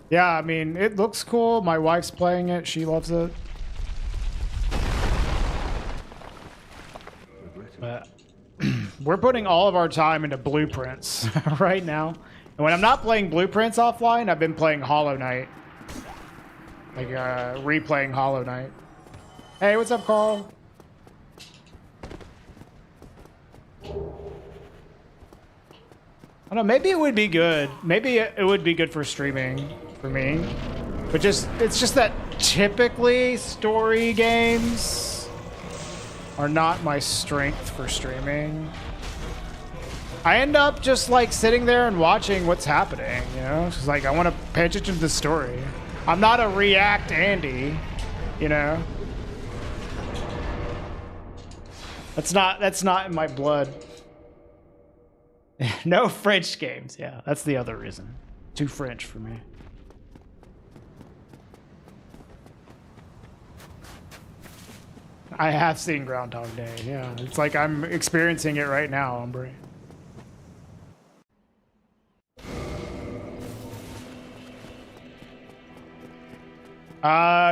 S6: Yeah, I mean, it looks cool. My wife's playing it. She loves it. But we're putting all of our time into Blueprints right now. And when I'm not playing Blueprints offline, I've been playing Hollow Knight. Like, replaying Hollow Knight. Hey, what's up, Carl? I don't know, maybe it would be good. Maybe it would be good for streaming for me. But it's just that typically story games are not my strength for streaming. I end up just like sitting there and watching what's happening, you know? Just like I want to pay attention to the story. I'm not a React Andy, you know? That's not in my blood. No French games. Yeah, that's the other reason. Too French for me. I have seen Groundhog Day. Yeah, it's like I'm experiencing it right now, Ombre.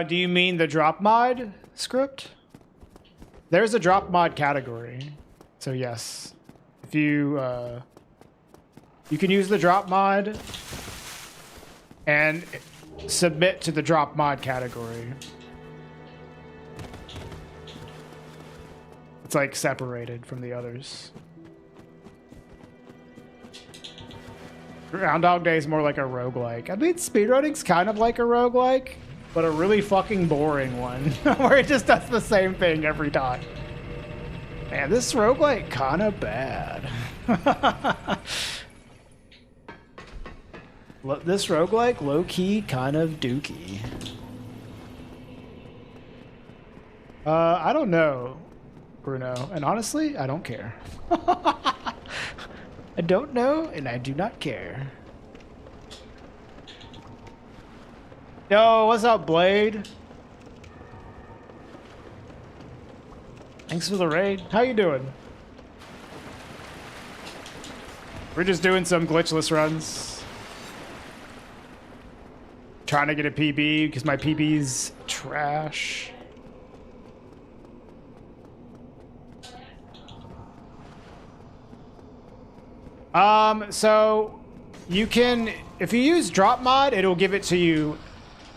S6: Do you mean the drop mod script? There's a drop mod category. So yes. If you you can use the drop mod and submit to the drop mod category. It's like separated from the others. Groundhog Day is more like a roguelike. I mean, speedrunning's kind of like a roguelike, but a really fucking boring one where it just does the same thing every time. Man, this roguelike kind of bad. This roguelike low-key kind of dookie. I don't know, Bruno, and honestly, I don't care. I don't know, and I do not care. Yo, what's up, Blade? Thanks for the raid. How you doing? We're just doing some glitchless runs. Trying to get a PB because my PB's trash. So you can, if you use drop mod, it'll give it to you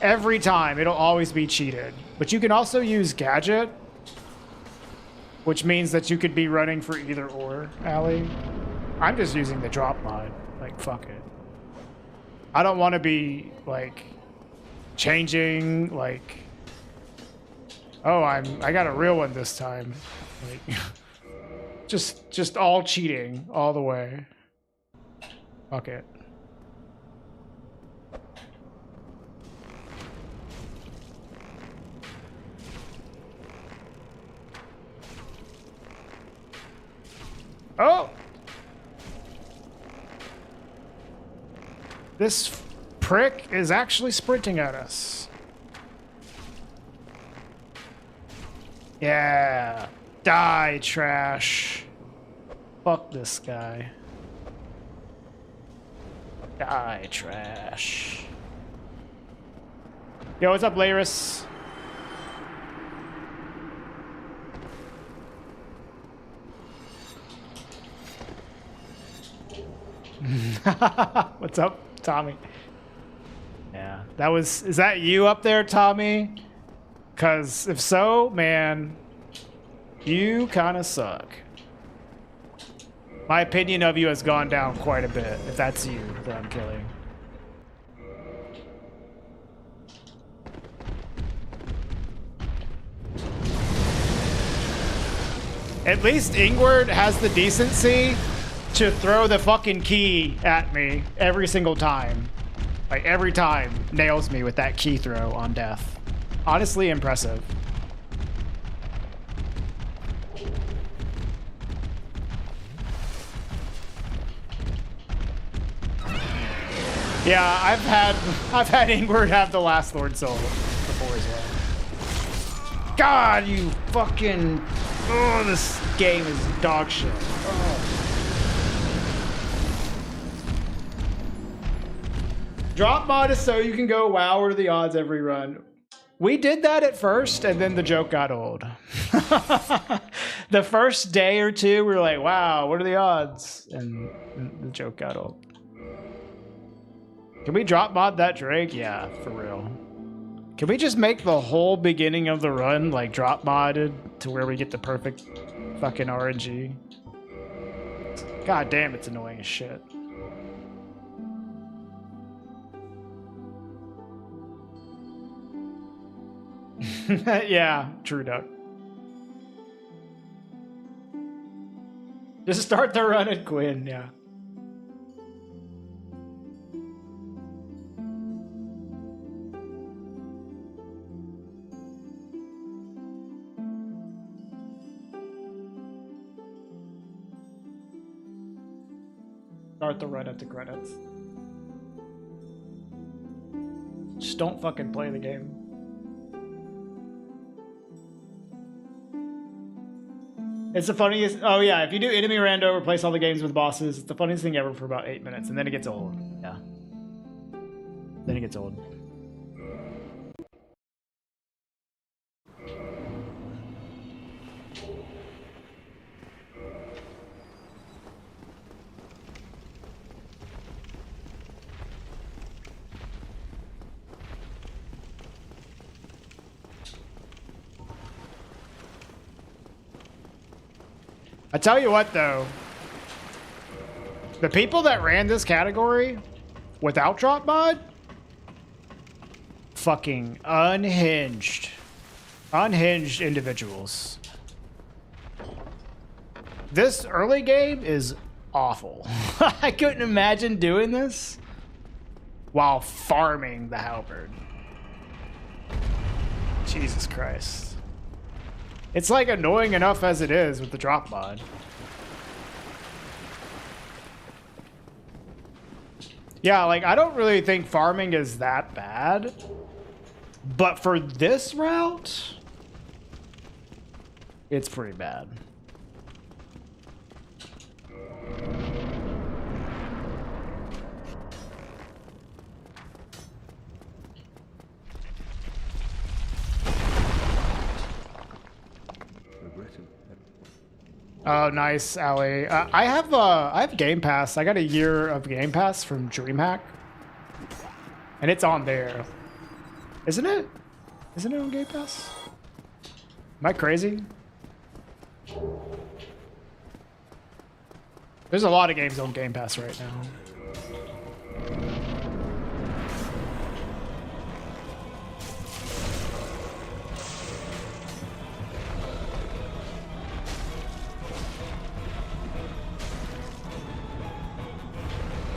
S6: every time. It'll always be cheated. But you can also use gadget, which means that you could be running for either or, Allie. I'm just using the drop mod. Like, fuck it. I don't want to be, like, changing, like, oh, I got a real one this time. Like, just all cheating all the way. Fuck it. Oh! This prick is actually sprinting at us. Yeah. Die, trash. Fuck this guy. Die, trash. Yo, what's up, Laris? What's up, Tommy? Yeah, that was... Is that you up there, Tommy? Because if so, man, you kind of suck. My opinion of you has gone down quite a bit, if that's you that I'm killing. At least Ingward has the decency to throw the fucking key at me every single time. Like, every time nails me with that key throw on death. Honestly impressive. Yeah, I've had Ingward have the last Lord Soul before as well. God, you fucking... Oh, this game is dog shit. Oh. Drop mod is so you can go, wow, what are the odds every run? We did that at first, and then the joke got old. The first day or two, we were like, wow, what are the odds? And the joke got old. Can we drop mod that Drake? Yeah, for real. Can we just make the whole beginning of the run, like, drop modded to where we get the perfect fucking RNG? God damn, it's annoying as shit. Yeah, true duck. Just start the run at Quinn, yeah. Start the run at the credits. Just don't fucking play the game. It's the funniest. Oh yeah, if you do enemy rando, replace all the games with bosses. It's the funniest thing ever for about 8 minutes, and then it gets old. Yeah. Then it gets old. I tell you what, though, the people that ran this category without drop mod, fucking unhinged individuals. This early game is awful. I couldn't imagine doing this while farming the halberd. Jesus Christ. It's like annoying enough as it is with the drop mod. Yeah, like I don't really think farming is that bad. But for this route, it's pretty bad. Oh, nice, Ali. I have Game Pass. I got a year of Game Pass from DreamHack, and it's on there, isn't it? Isn't it on Game Pass? Am I crazy? There's a lot of games on Game Pass right now.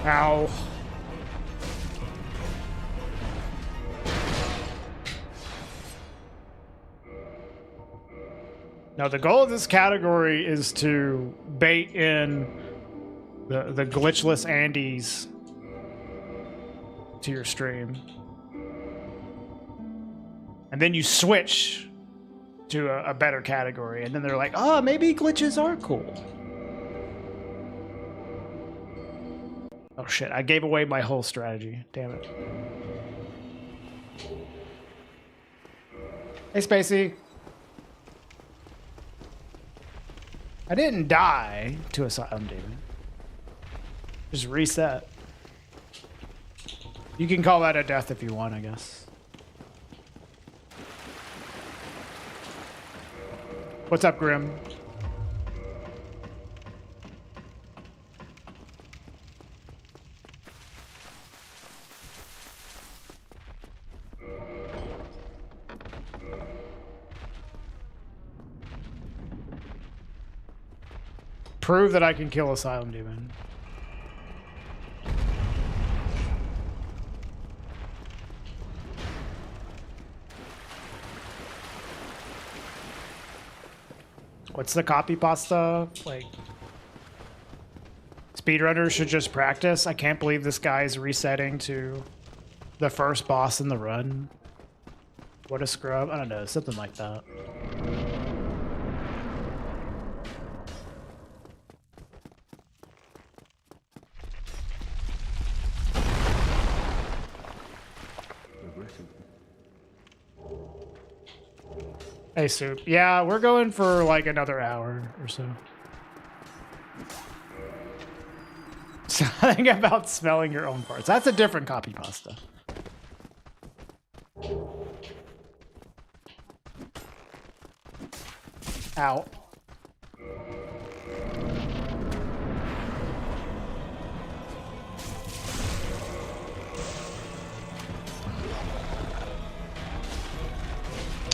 S6: Ow. Now the goal of this category is to bait in the glitchless Andes to your stream. And then you switch to a better category, and then they're like, oh, maybe glitches are cool. Oh shit, I gave away my whole strategy. Damn it. Hey, Spacey. I didn't die to Asylum Demon. Just reset. You can call that a death if you want, I guess. What's up, Grim? Prove that I can kill Asylum Demon. What's the copy pasta? Like, speedrunners should just practice. I can't believe this guy is resetting to the first boss in the run. What a scrub. I don't know, something like that. Hey, Soup. Yeah, we're going for like another hour or so. Something about smelling your own parts. That's a different copy pasta. Ow.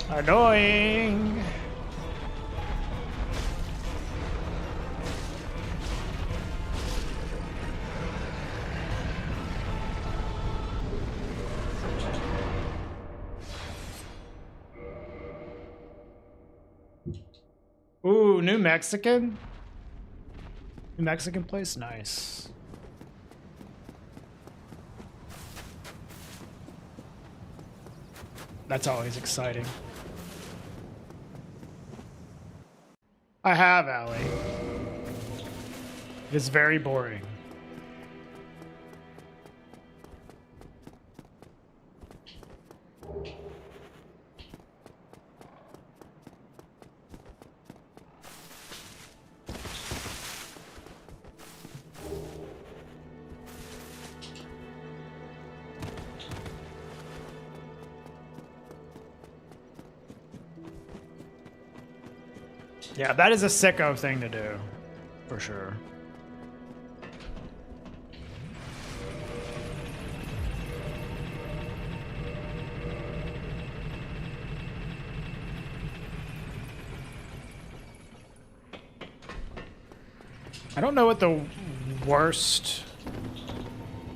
S6: Annoying. Ooh, New Mexican? New Mexican place? Nice. That's always exciting. I have, Allie. It is very boring. Yeah, that is a sicko thing to do, for sure. I don't know what the worst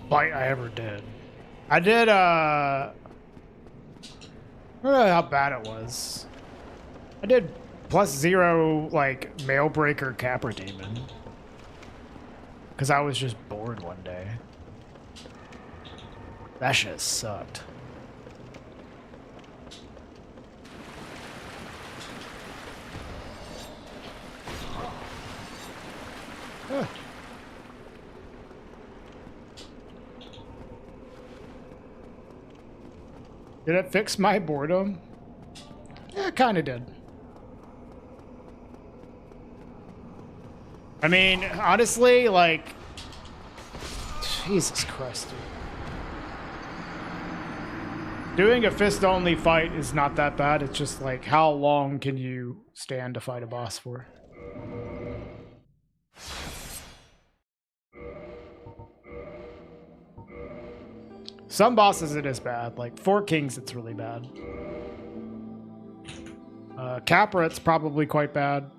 S6: fight I ever did. I did, I don't know how bad it was. I did +0, like, Mailbreaker Capra Demon. Because I was just bored one day. That shit sucked. Huh. Did it fix my boredom? Yeah, it kind of did. I mean, honestly, like, Jesus Christ, dude. Doing a fist-only fight is not that bad. It's just like, how long can you stand to fight a boss for? Some bosses it is bad. Like Four Kings, it's really bad. Capra, it's probably quite bad.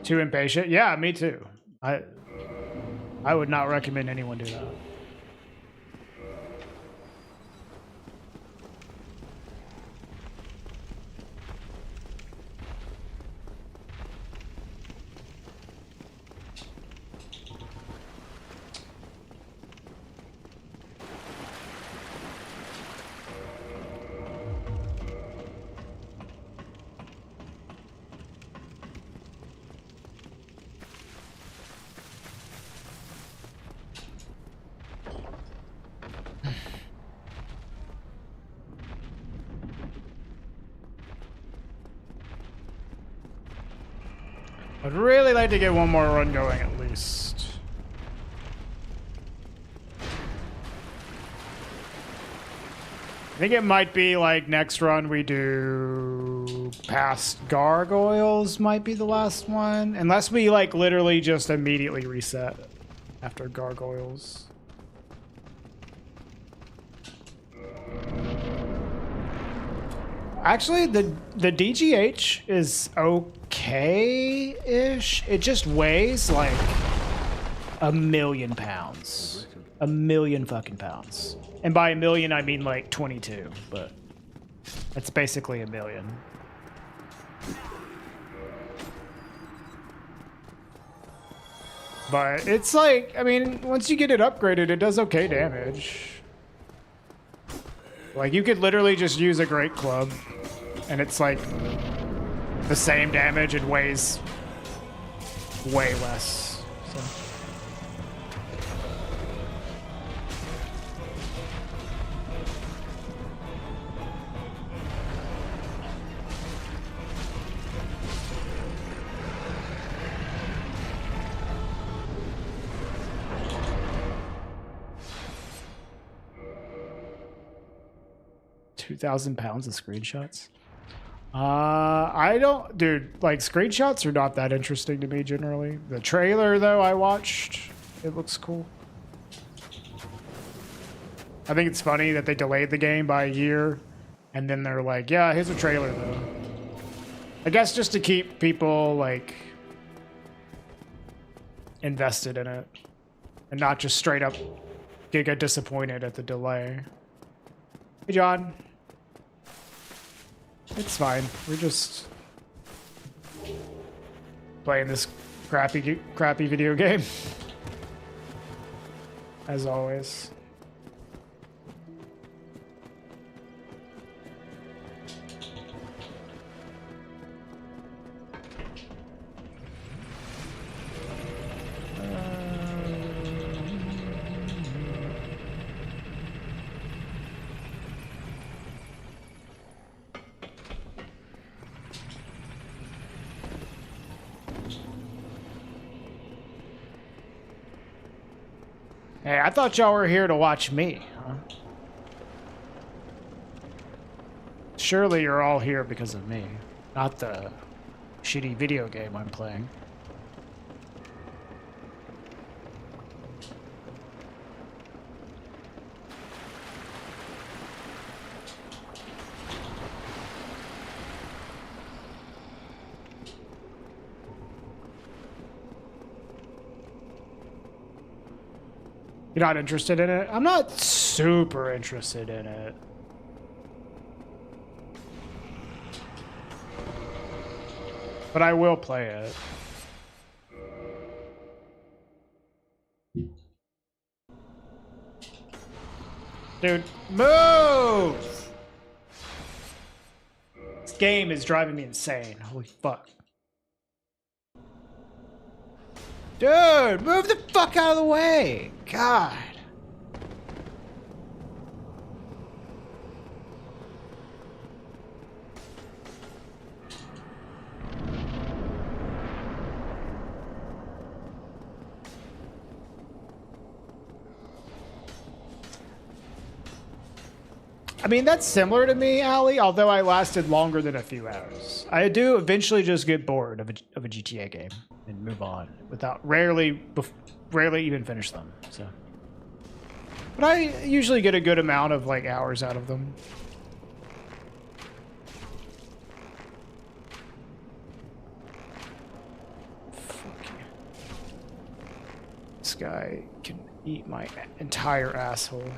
S6: Too impatient? Yeah, me too. I would not recommend anyone do that. I'd really like to get one more run going at least. I think it might be like next run we do past gargoyles might be the last one. Unless we like literally just immediately reset after gargoyles. Actually, the DGH is okay-ish. It just weighs like 1,000,000 pounds. 1,000,000 fucking pounds. And by 1,000,000, I mean like 22, but it's basically 1,000,000. But it's like, I mean, once you get it upgraded, it does okay damage. Like, you could literally just use a great club, and it's like the same damage and weighs way less. So. £2,000 of screenshots. I don't, dude. Like screenshots are not that interesting to me generally. The trailer though I watched, it looks cool. I think it's funny that they delayed the game by a year, and then they're like, "Yeah, here's a trailer though." I guess just to keep people like invested in it, and not just straight up get disappointed at the delay. Hey, John. It's fine. We're just playing this crappy video game. As always. Hey, I thought y'all were here to watch me, huh? Surely you're all here because of me, not the shitty video game I'm playing. You're not interested in it? I'm not super interested in it. But I will play it. Dude, move! This game is driving me insane. Holy fuck. Dude, move the fuck out of the way! God. I mean, that's similar to me, Ali, although I lasted longer than a few hours. I do eventually just get bored of a GTA game and move on without rarely even finish them. So, but I usually get a good amount of like hours out of them. Fuck you. This guy can eat my entire asshole.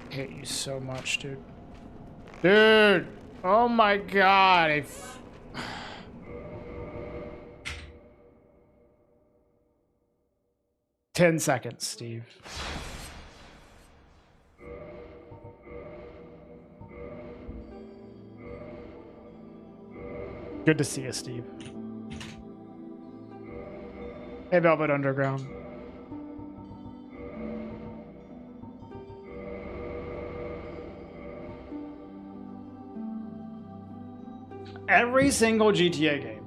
S6: I hate you so much, dude. Dude! Oh my god! 10 seconds, Steve. Good to see you, Steve. Hey, Velvet Underground. Every single GTA game.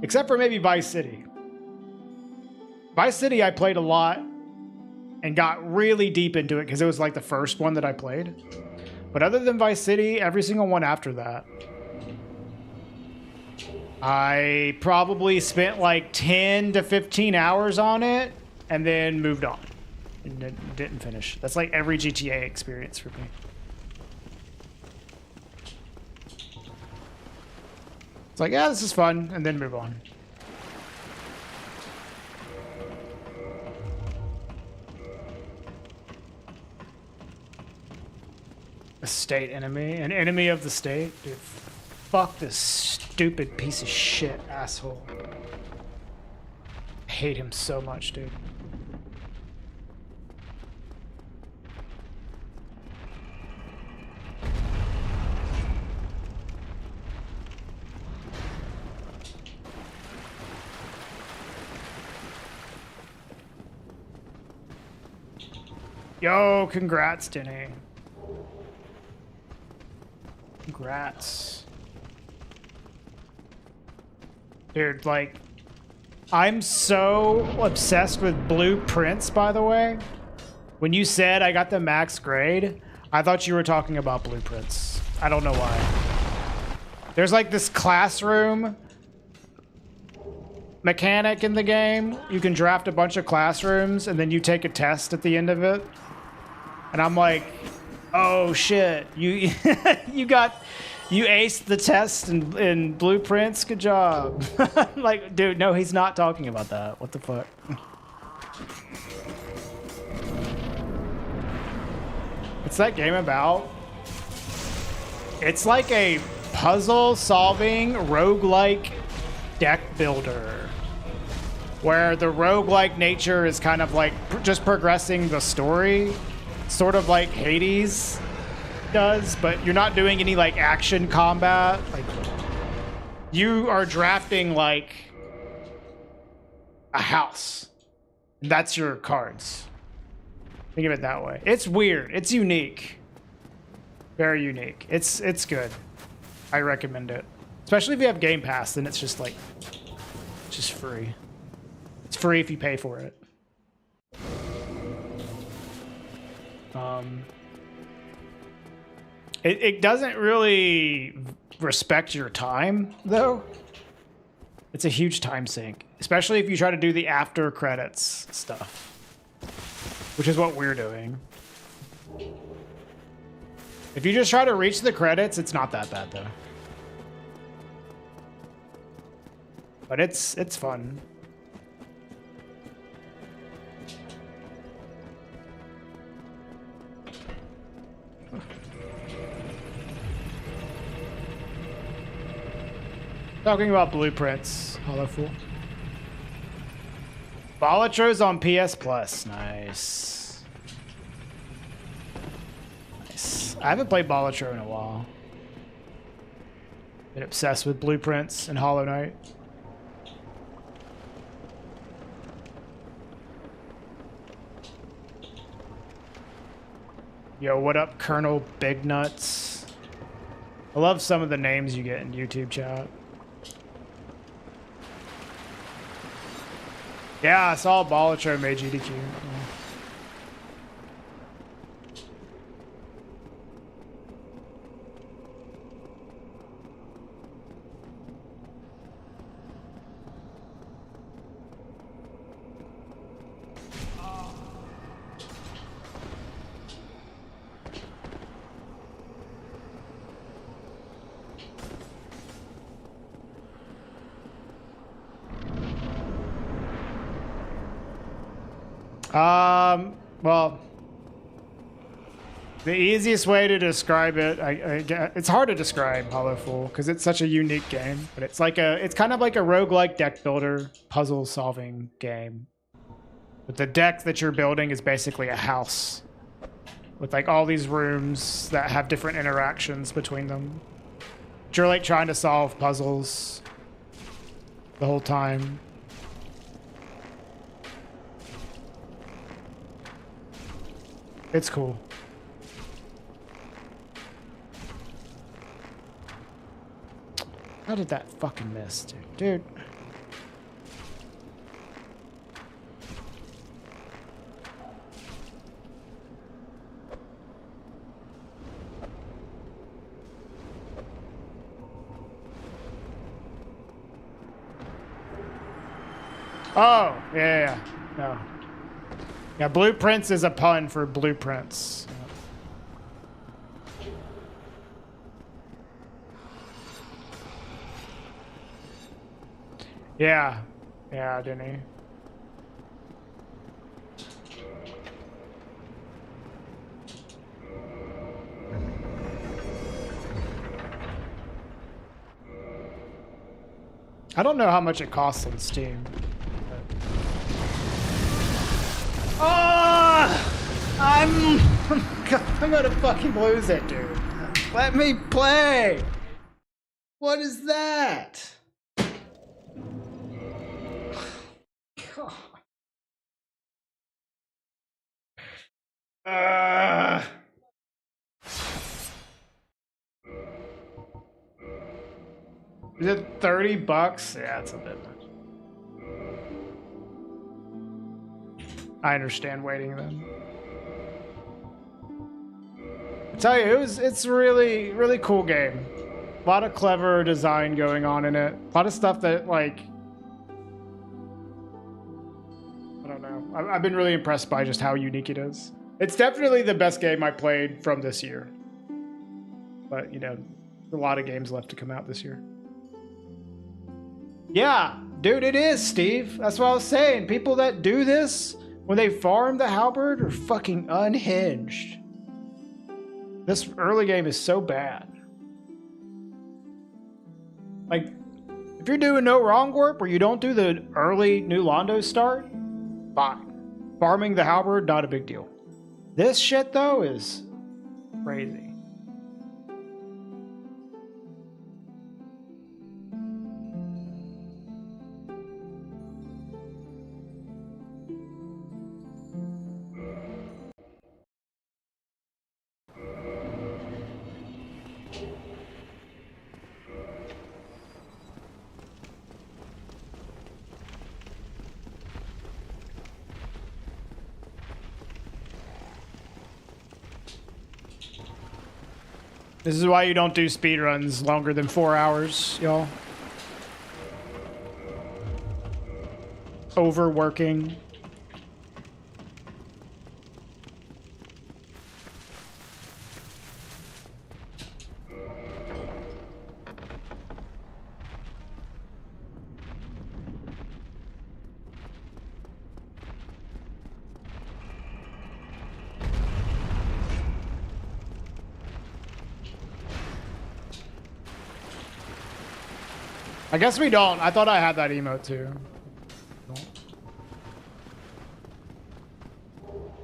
S6: Except for maybe Vice City. Vice City I played a lot and got really deep into it because it was like the first one that I played. But other than Vice City, every single one after that, I probably spent like 10 to 15 hours on it and then moved on and didn't finish. That's like every GTA experience for me. It's like, yeah, this is fun, and then move on. A state enemy? An enemy of the state? Dude, fuck this stupid piece of shit asshole. I hate him so much, dude. Yo, congrats, Denny. Congrats. Dude, like, I'm so obsessed with blueprints, by the way. When you said I got the max grade, I thought you were talking about blueprints. I don't know why. There's like this classroom mechanic in the game. You can draft a bunch of classrooms and then you take a test at the end of it. And I'm like, oh shit, you you aced the test in blueprints, good job. Like, dude, no, he's not talking about that. What the fuck? What's that game about? It's like a puzzle solving roguelike deck builder where the roguelike nature is kind of like just progressing the story, sort of like Hades does, but you're not doing any like action combat. Like, you are drafting like a house. That's your cards. Think of it that way. It's weird. It's unique. Very unique. It's good. I recommend it. Especially if you have Game Pass, then it's just like, it's just free. It's free if you pay for it. It doesn't really respect your time, though. It's a huge time sink, especially if you try to do the after credits stuff, which is what we're doing. If you just try to reach the credits, it's not that bad, though. But it's fun. Talking about blueprints, Hollow Fool. Bolitro's on PS Plus. Nice. Nice. I haven't played Bolitro in a while. Been obsessed with blueprints and Hollow Knight. Yo, what up, Colonel Big Nuts? I love some of the names you get in YouTube chat. Yeah, I saw Balitro made GDQ. Well, the easiest way to describe it, it's hard to describe Hollow Full because it's such a unique game, but it's kind of like a roguelike deck builder puzzle solving game. But the deck that you're building is basically a house with like all these rooms that have different interactions between them. But you're like trying to solve puzzles the whole time. It's cool. How did that fucking miss, dude? Dude. Oh, yeah. No. Yeah, blueprints is a pun for blueprints. Yeah. Yeah, didn't he? I don't know how much it costs on Steam. Oh! I'm gonna fucking lose it, dude. Let me play! What is that? God. Is it $30? Yeah, it's a bit much. I understand waiting then. I tell you, it's really, really cool game. A lot of clever design going on in it. A lot of stuff that, like, I don't know. I've been really impressed by just how unique it is. It's definitely the best game I played from this year. But, you know, a lot of games left to come out this year. Yeah, dude, it is, Steve. That's what I was saying. People that do this when they farm the halberd are fucking unhinged. This early game is so bad. Like, if you're doing no wrong warp or you don't do the early new Londo start, fine. Farming the halberd, not a big deal. This shit, though, is crazy. This is why you don't do speedruns longer than 4 hours, y'all. Overworking. I guess we don't. I thought I had that emote too.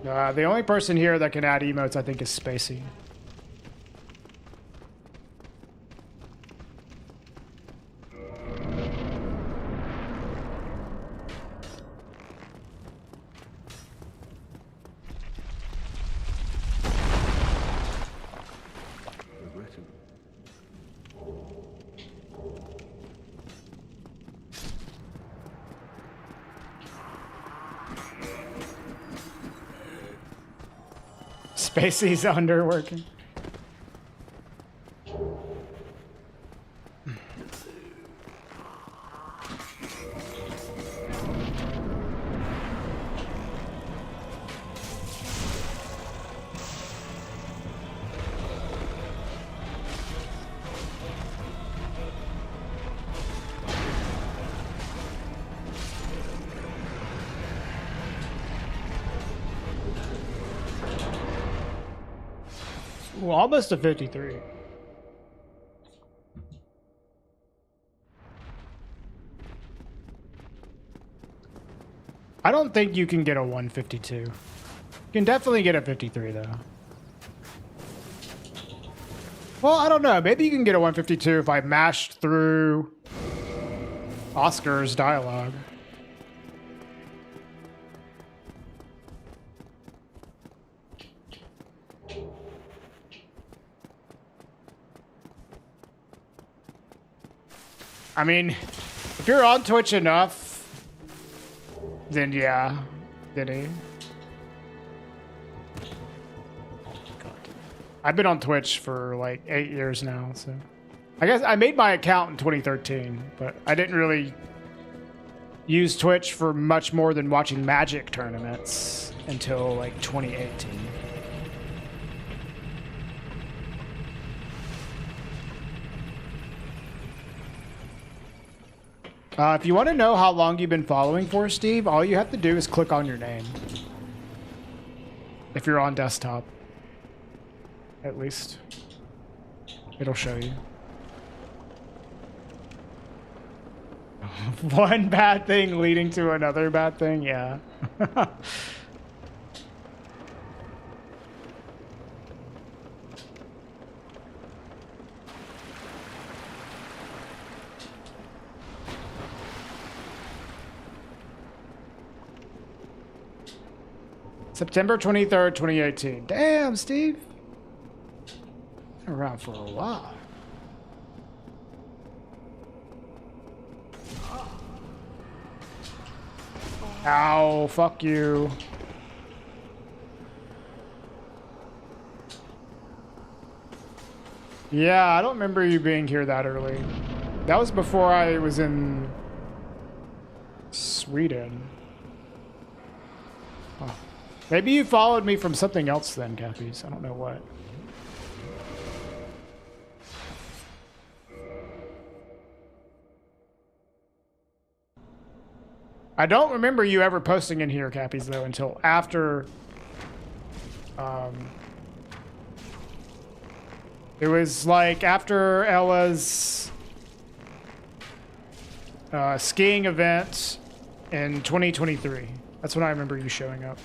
S6: The only person here that can add emotes, I think, is Spacey. Spacey's underworking. Ooh, almost a 53. I don't think you can get a 152. You can definitely get a 53 though. Well, I don't know. Maybe you can get a 152 if I mashed through Oscar's dialogue. I mean, if you're on Twitch enough, then yeah, did he? I've been on Twitch for like 8 years now, so I guess I made my account in 2013, but I didn't really use Twitch for much more than watching Magic tournaments until like 2018. If you want to know how long you've been following for, Steve, all you have to do is click on your name. If you're on desktop, at least, it'll show you. One bad thing leading to another bad thing, yeah. September 23rd, 2018. Damn, Steve. Been around for a while. Ow, fuck you. Yeah, I don't remember you being here that early. That was before I was in Sweden. Oh. Maybe you followed me from something else then, Cappies. I don't know what. I don't remember you ever posting in here, Cappies, though, until after... it was like after Ella's skiing event in 2023. That's when I remember you showing up.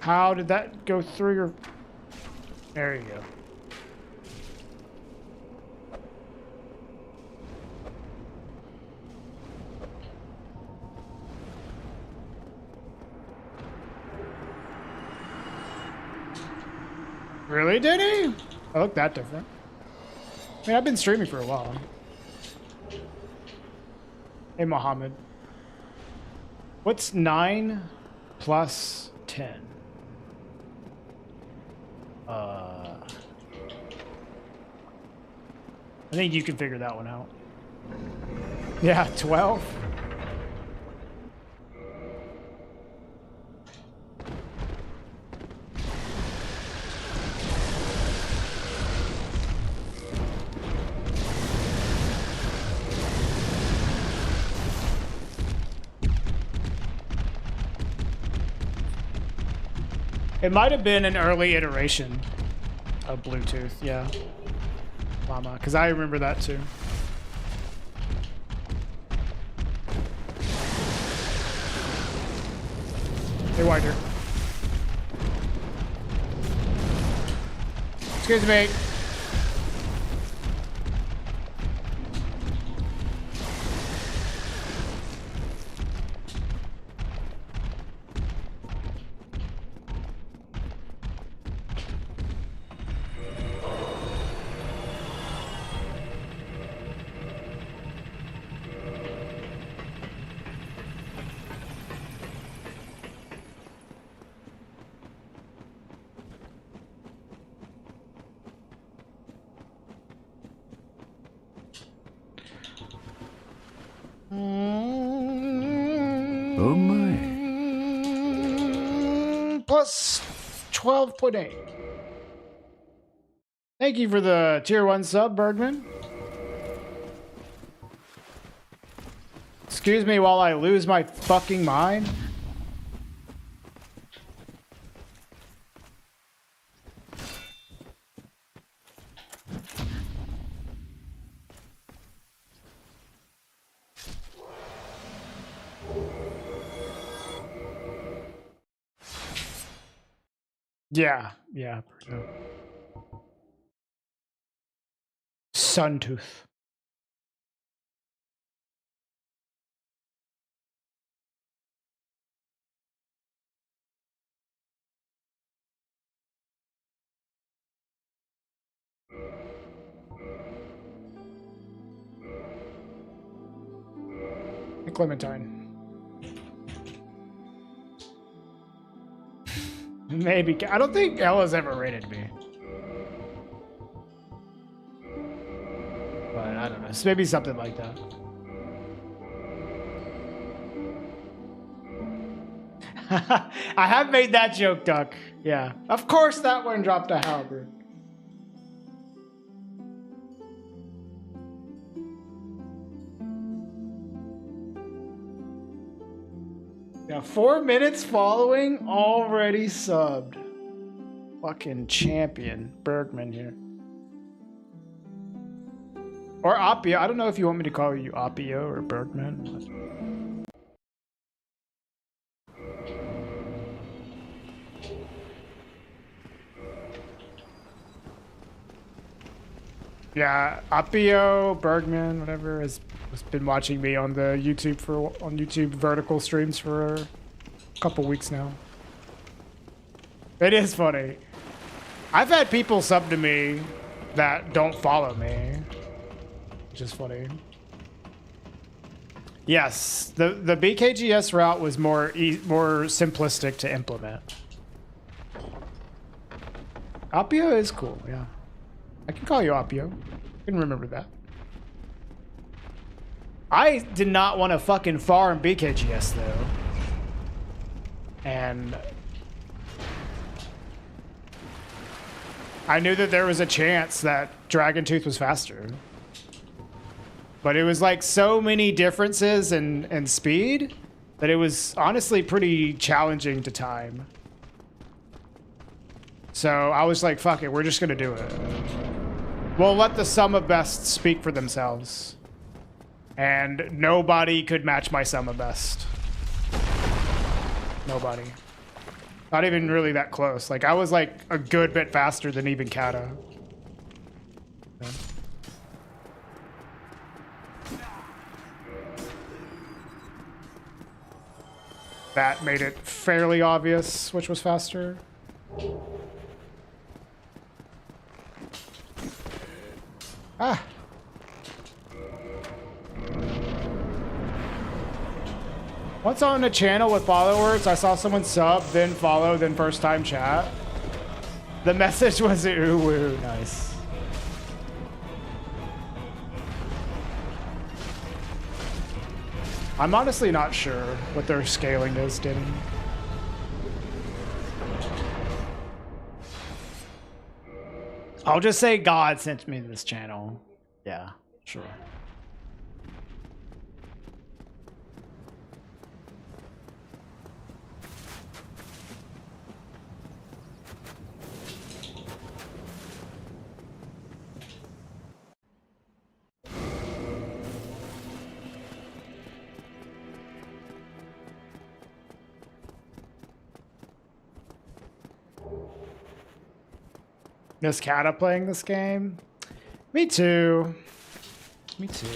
S6: How did that go through your... There you go. Really, did he? I look that different. I mean, I've been streaming for a while. Hey, Mohammed. What's 9 plus 10? I think you can figure that one out. Yeah, 12. It might have been an early iteration of Bluetooth, yeah. Llama, because I remember that too. Hey, Wider. Excuse me.
S5: Oh my.
S6: Plus 12.8. Thank you for the tier 1 sub, Bergman. Excuse me while I lose my fucking mind. Yeah. Suntooth. Clementine. Maybe. I don't think Ella's ever rated me. But I don't know. It's maybe something like that. I have made that joke, Duck. Yeah. Of course that one dropped a halberd. Yeah, 4 minutes following, already subbed. Fucking champion Bergman here. Or Appio. I don't know if you want me to call you Appio or Bergman. Yeah, Appio, Bergman, whatever, has been watching me on the YouTube on YouTube vertical streams for a couple weeks now. It is funny. I've had people sub to me that don't follow me, which is funny. Yes, the BKGS route was more simplistic to implement. Appio is cool, yeah. I can call you Appio. I can remember that. I did not want to fucking farm BKGS though. And I knew that there was a chance that Dragon Tooth was faster. But it was like so many differences in speed that it was honestly pretty challenging to time. So I was like, fuck it, we're just gonna do it. We'll let the sum of best speak for themselves. And nobody could match my sum of best. Nobody. Not even really that close. Like, I was like a good bit faster than even Kata. Yeah. That made it fairly obvious which was faster. Ah. Once on a channel with followers, I saw someone sub, then follow, then first time chat. The message was ooh woo. Nice. I'm honestly not sure what their scaling is, Danny. I'll just say God sent me this channel. Yeah, sure. Is Kata playing this game? Me too. Me too.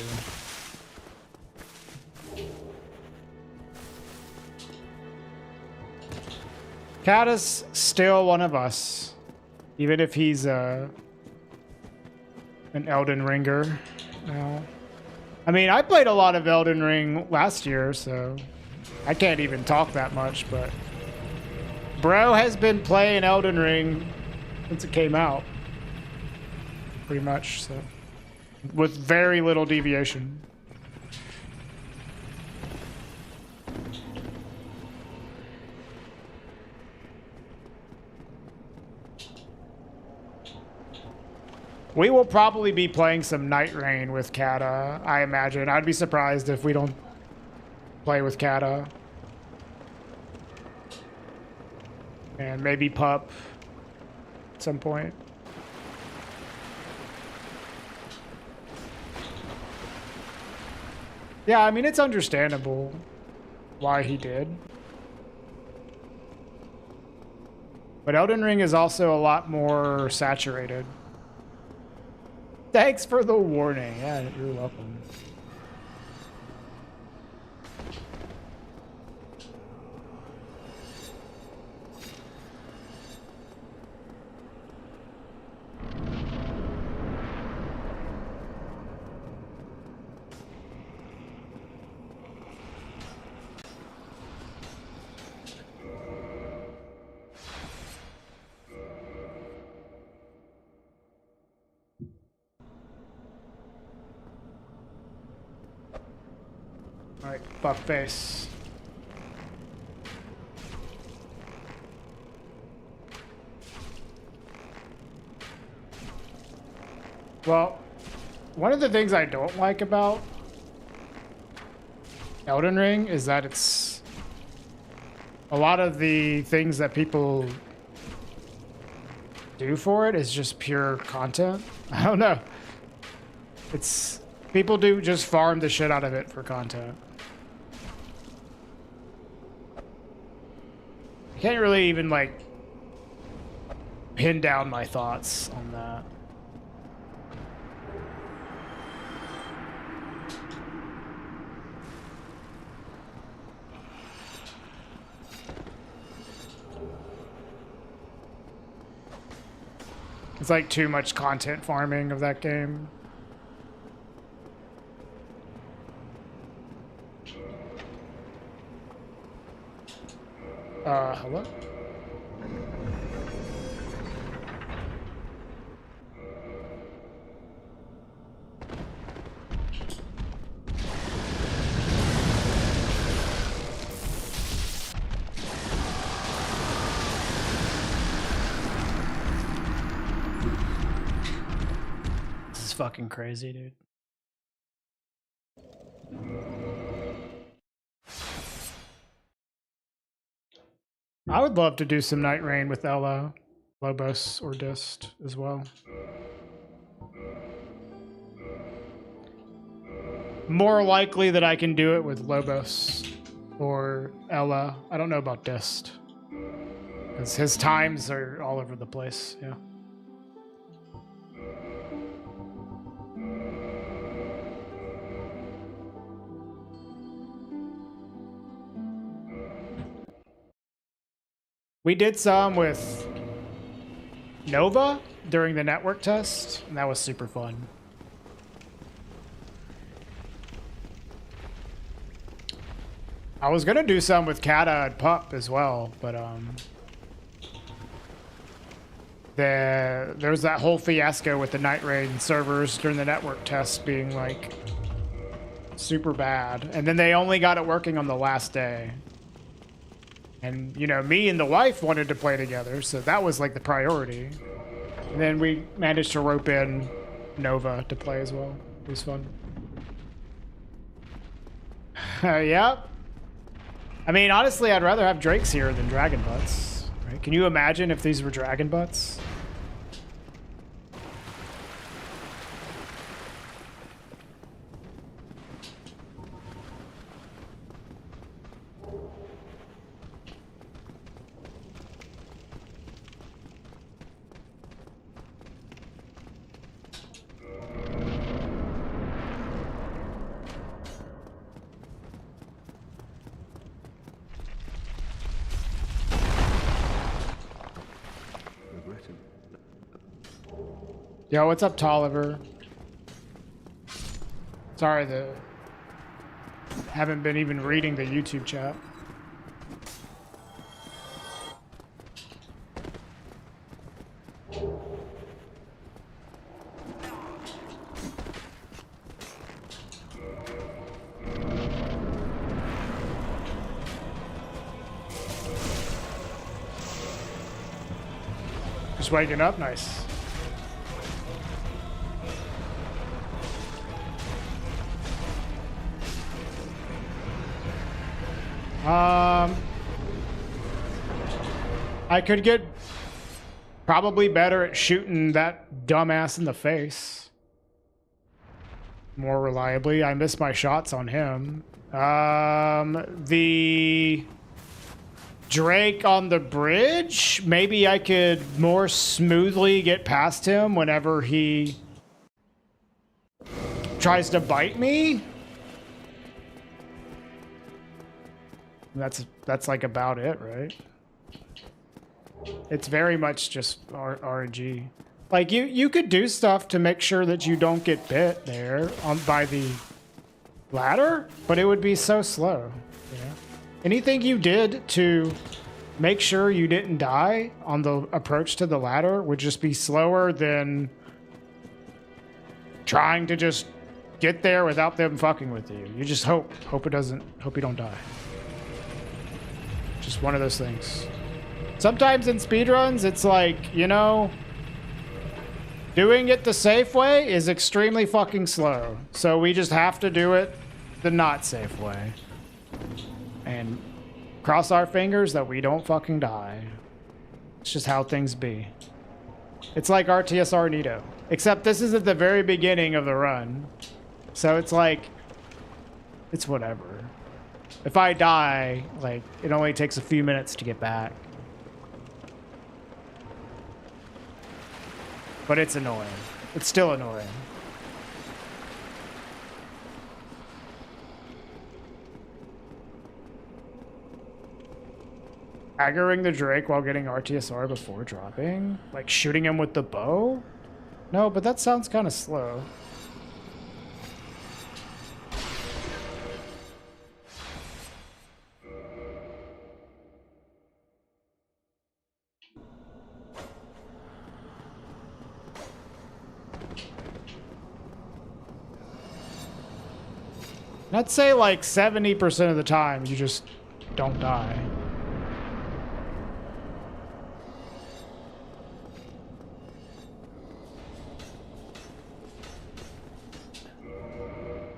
S6: Kata's still one of us, even if he's an Elden Ringer now. I mean, I played a lot of Elden Ring last year, so I can't even talk that much, but bro has been playing Elden Ring since it came out, pretty much, so with very little deviation. We will probably be playing some Night Rain with Kata, I imagine. I'd be surprised if we don't play with Kata. And maybe Pup at some point. Yeah, I mean, it's understandable why he did. But Elden Ring is also a lot more saturated. Thanks for the warning. Yeah, you're welcome. Alright, fuckface. Well, one of the things I don't like about Elden Ring is that it's a lot of the things that people do for it is just pure content. I don't know. It's people do just farm the shit out of it for content. I can't really even like pin down my thoughts on that. It's like too much content farming of that game. Hello? This is fucking crazy, dude. I would love to do some Night Rain with Ella, Lobos, or Dist as well. More likely that I can do it with Lobos or Ella. I don't know about Dist. Because his times are all over the place, yeah. We did some with Nova during the network test, and that was super fun. I was gonna do some with Kata and Pup as well, but there was that whole fiasco with the Night Rain servers during the network test being like super bad, and then they only got it working on the last day. And, you know, me and the wife wanted to play together, so that was like the priority. And then we managed to rope in Nova to play as well. It was fun. Yep. I mean, honestly, I'd rather have Drakes here than Dragon Butts. Right? Can you imagine if these were Dragon Butts? Yo, what's up, Tolliver? Sorry, haven't been even reading the YouTube chat. Just waking up, nice. I could get probably better at shooting that dumbass in the face more reliably. I miss my shots on him. The Drake on the bridge, maybe I could more smoothly get past him whenever he tries to bite me. That's like about it, right? It's very much just RNG. Like you could do stuff to make sure that you don't get bit there by the ladder, but it would be so slow. Yeah. Anything you did to make sure you didn't die on the approach to the ladder would just be slower than trying to just get there without them fucking with you. You just hope you don't die. Just one of those things. Sometimes in speedruns, it's like, you know, doing it the safe way is extremely fucking slow. So we just have to do it the not safe way. And cross our fingers that we don't fucking die. It's just how things be. It's like RTSR Nito. Except this is at the very beginning of the run. So it's like, it's whatever. If I die, like, it only takes a few minutes to get back. But it's annoying. It's still annoying. Aggroing the Drake while getting RTSR before dropping? Like shooting him with the bow? No, but that sounds kind of slow. I'd say like 70% of the time you just don't die.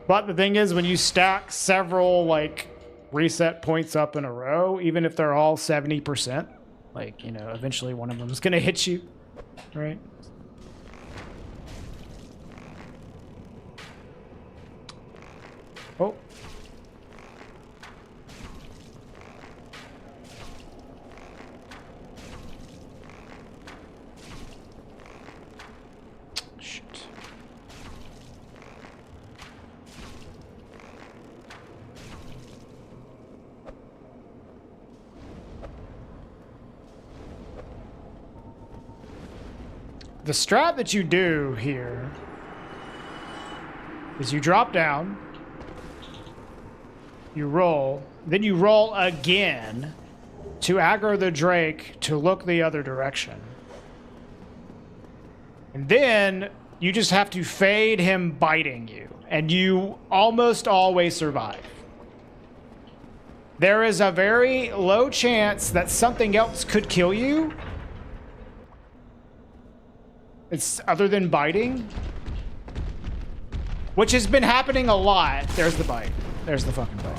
S6: But the thing is, when you stack several like reset points up in a row, even if they're all 70%, like, you know, eventually one of them is gonna hit you, right? Oh. Shit. The strat that you do here is you drop down, you roll, then you roll again to aggro the Drake to look the other direction. And then you just have to fade him biting you, and you almost always survive. There is a very low chance that something else could kill you. It's other than biting, which has been happening a lot. There's the bite. There's the fucking bite.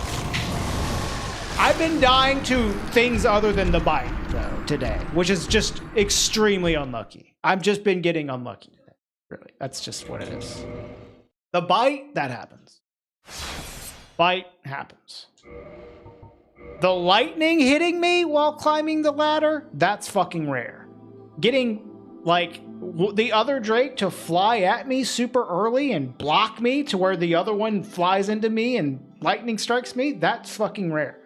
S6: I've been dying to things other than the bite, though, today, which is just extremely unlucky. I've just been getting unlucky today. Really, that's just what it is. The bite, that happens. Bite happens. The lightning hitting me while climbing the ladder, that's fucking rare. Getting, like, the other Drake to fly at me super early and block me to where the other one flies into me and lightning strikes me, that's fucking rare.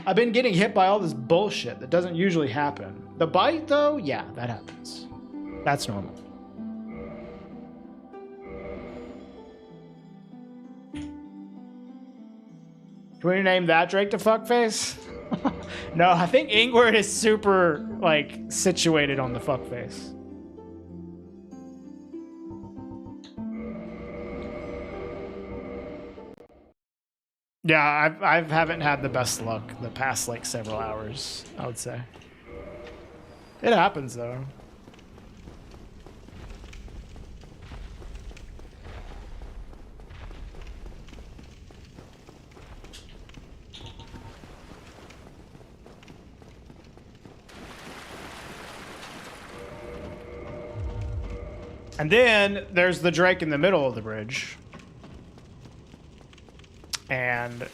S6: I've been getting hit by all this bullshit that doesn't usually happen. The bite, though, yeah, that happens. That's normal. Can we name that Drake to fuckface? No, I think Ingward is super, like, situated on the fuckface. Yeah, I haven't had the best luck the past, like, several hours, I would say. It happens, though. And then there's the Drake in the middle of the bridge. And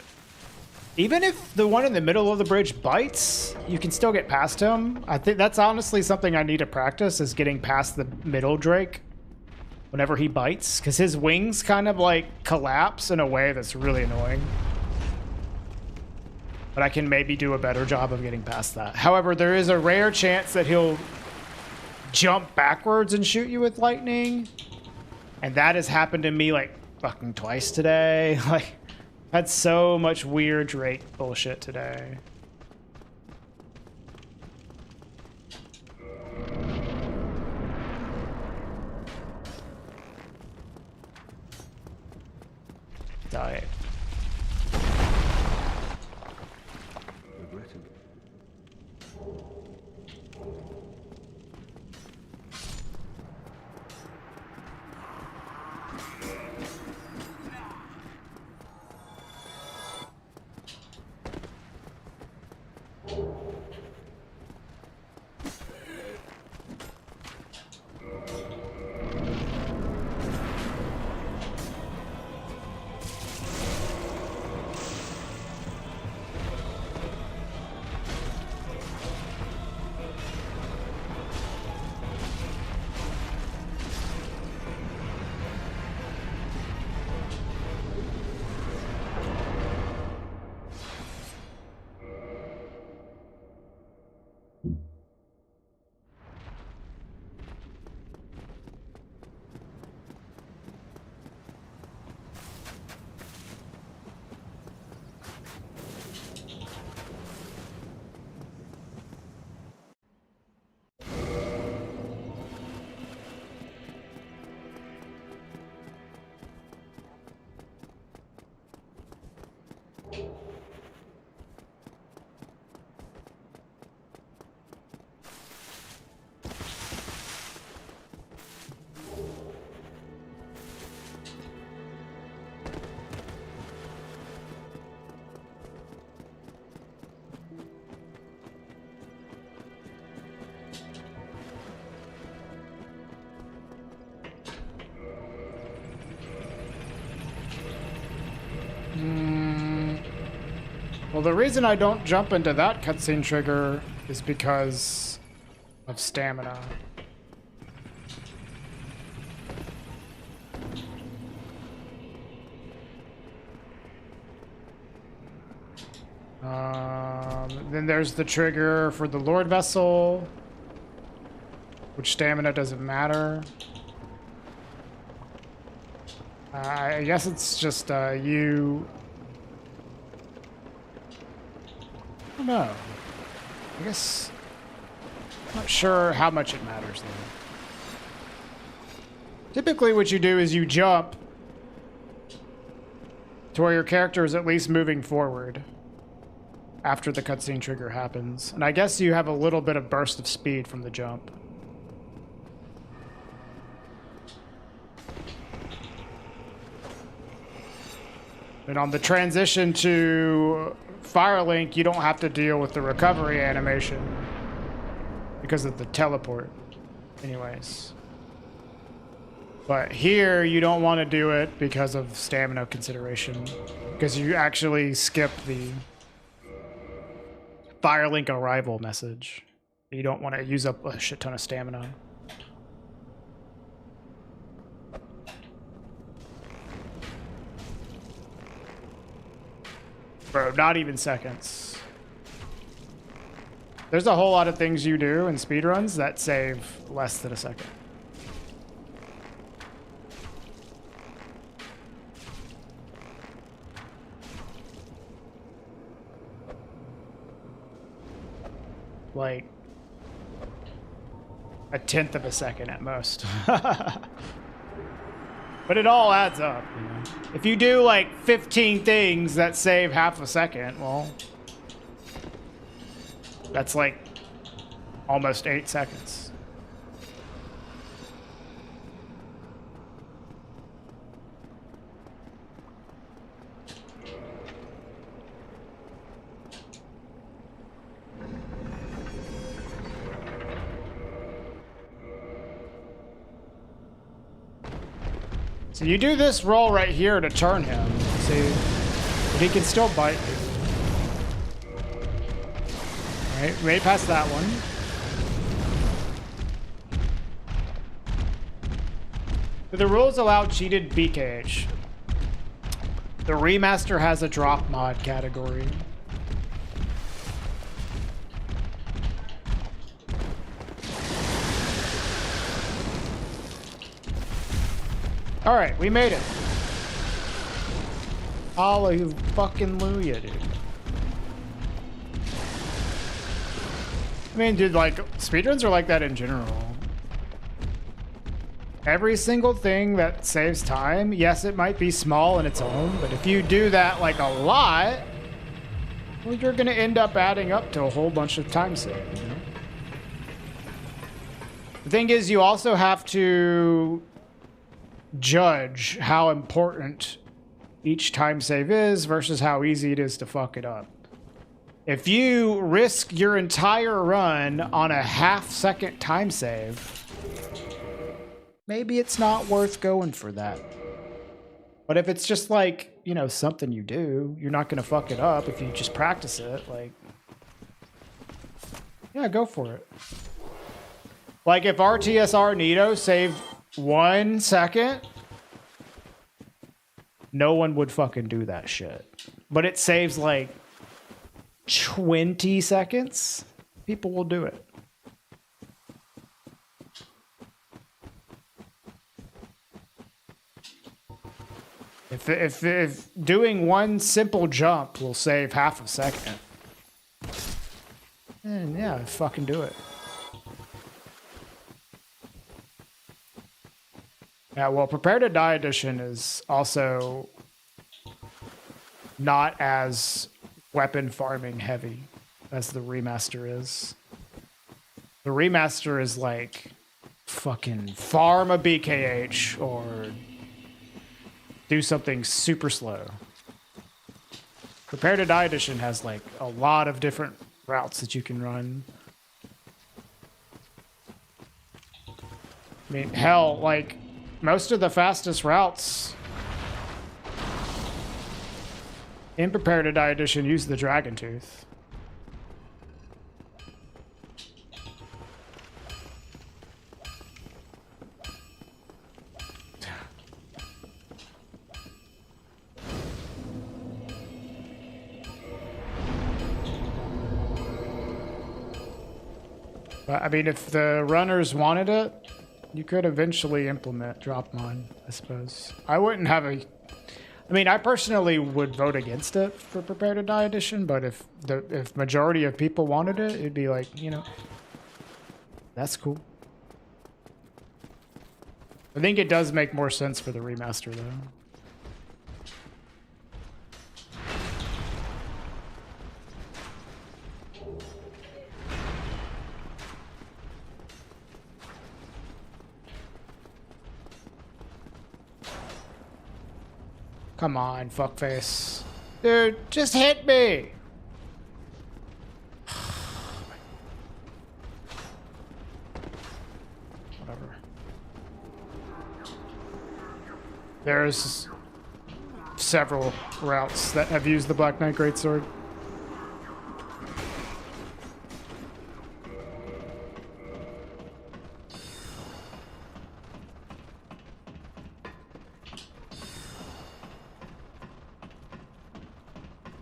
S6: even if the one in the middle of the bridge bites, you can still get past him. I think that's honestly something I need to practice, is getting past the middle Drake whenever he bites, because his wings kind of like collapse in a way that's really annoying. But I can maybe do a better job of getting past that. However, there is a rare chance that he'll jump backwards and shoot you with lightning. And that has happened to me like fucking twice today. Like, had so much weird Drake bullshit today. Die.
S5: Regrettably.
S6: Well, the reason I don't jump into that cutscene trigger is because of stamina. Then there's the trigger for the Lord Vessel, which stamina doesn't matter. I guess it's just you. I don't know. I guess I'm not sure how much it matters though. Typically what you do is you jump to where your character is at least moving forward after the cutscene trigger happens. And I guess you have a little bit of burst of speed from the jump. And on the transition to Firelink, you don't have to deal with the recovery animation because of the teleport anyways. But here you don't want to do it because of stamina consideration, because you actually skip the Firelink arrival message. You don't want to use up a shit ton of stamina. Bro, not even seconds. There's a whole lot of things you do in speedruns that save less than a second. Like a tenth of a second at most. But it all adds up, you know? If you do like 15 things that save half a second, well, that's like almost 8 seconds. So you do this roll right here to turn him. See, but he can still bite you. Alright, way past that one. Do the rules allow cheated BKH? The remaster has a drop mod category. All right, we made it. Hallelujah, dude. I mean, dude, like, speedruns are like that in general. Every single thing that saves time, yes, it might be small in its own, but if you do that, like, a lot, well, you're gonna end up adding up to a whole bunch of time saving, you know? The thing is, you also have to judge how important each time save is versus how easy it is to fuck it up. If you risk your entire run on a half-second time save, maybe it's not worth going for that. But if it's just like, you know, something you do, you're not gonna fuck it up if you just practice it, like, yeah, go for it. Like if RTSR Nito saved 1 second, no one would fucking do that shit. But it saves like 20 seconds, people will do it. If doing one simple jump will save half a second, then yeah, fucking do it. Yeah, well, Prepare to Die edition is also not as weapon farming heavy as the remaster is. The remaster is like fucking farm a BKH or do something super slow. Prepare to Die edition has like a lot of different routes that you can run. I mean, hell, like most of the fastest routes in Prepare to Die edition use the Dragon Tooth. But I mean, if the runners wanted it, you could eventually implement drop mod, I suppose. I wouldn't have a... I mean, I personally would vote against it for Prepare to Die edition, but if majority of people wanted it, it'd be like, you know, that's cool. I think it does make more sense for the remaster, though. Come on, fuckface. Dude, just hit me! Whatever. There's several routes that have used the Black Knight Greatsword.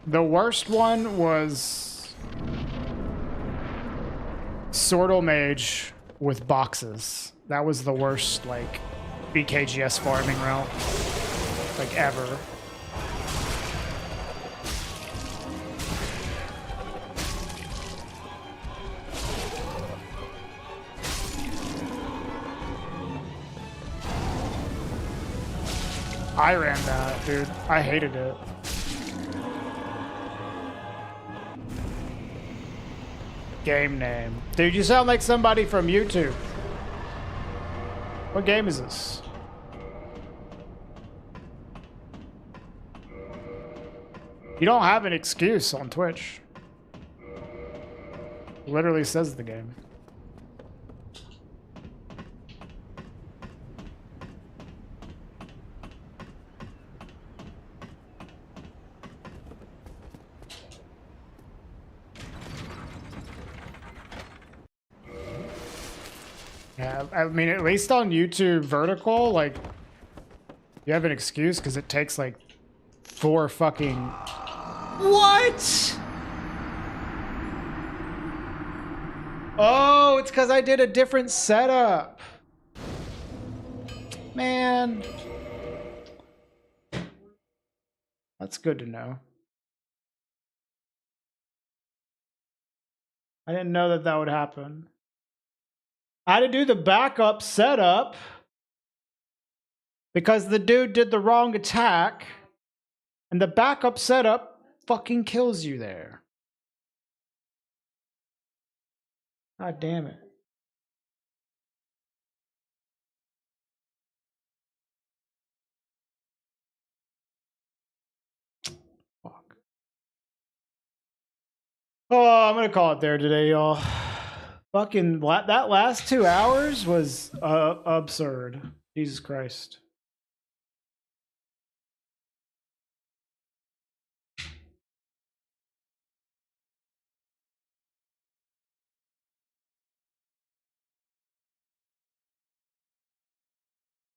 S6: The worst one was Swordle Mage with boxes. That was the worst, like, BKGS farming route, like, ever. I ran that, dude. I hated it. Game name. Dude, you sound like somebody from YouTube. What game is this? You don't have an excuse on Twitch. It literally says the game. – Yeah, I mean, at least on YouTube vertical, like, you have an excuse because it takes like 4 fucking. What? Oh, it's because I did a different setup. Man. That's good to know. I didn't know that that would happen. I had to do the backup setup because the dude did the wrong attack, and the backup setup fucking kills you there. God damn it. Fuck. Oh, I'm gonna call it there today, y'all. Fucking that last 2 hours was absurd. Jesus Christ.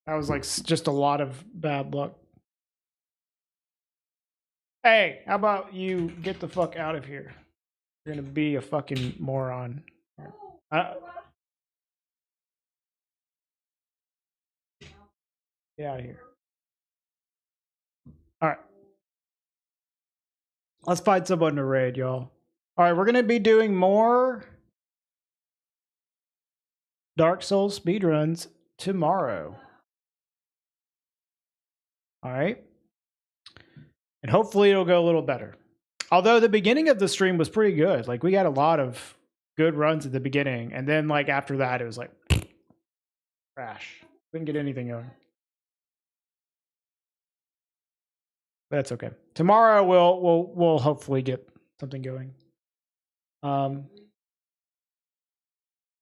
S6: That was like just a lot of bad luck. Hey, how about you get the fuck out of here? You're gonna be a fucking moron. Get out of here. All right. Let's find someone to raid, y'all. All right, we're gonna be doing more Dark Souls speedruns tomorrow. All right. And hopefully it'll go a little better. Although the beginning of the stream was pretty good. Like, we got a lot of good runs at the beginning. And then, like, after that, it was like crash. Couldn't get anything going. But that's okay. Tomorrow we'll hopefully get something going.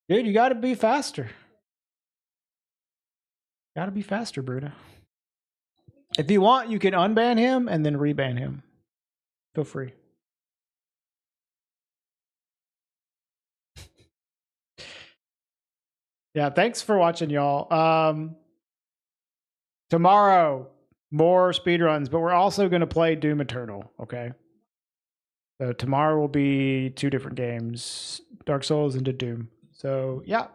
S6: Dude, you gotta be faster. Gotta be faster, Bruno. If you want, you can unban him and then reban him. Feel free. Yeah, thanks for watching, y'all. Tomorrow, more speedruns, but we're also going to play Doom Eternal, okay? So tomorrow will be 2 different games, Dark Souls into Doom. So, yeah,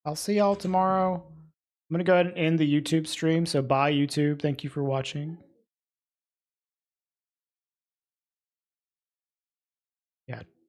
S6: I'll see y'all tomorrow. I'm going to go ahead and end the YouTube stream, so bye, YouTube. Thank you for watching.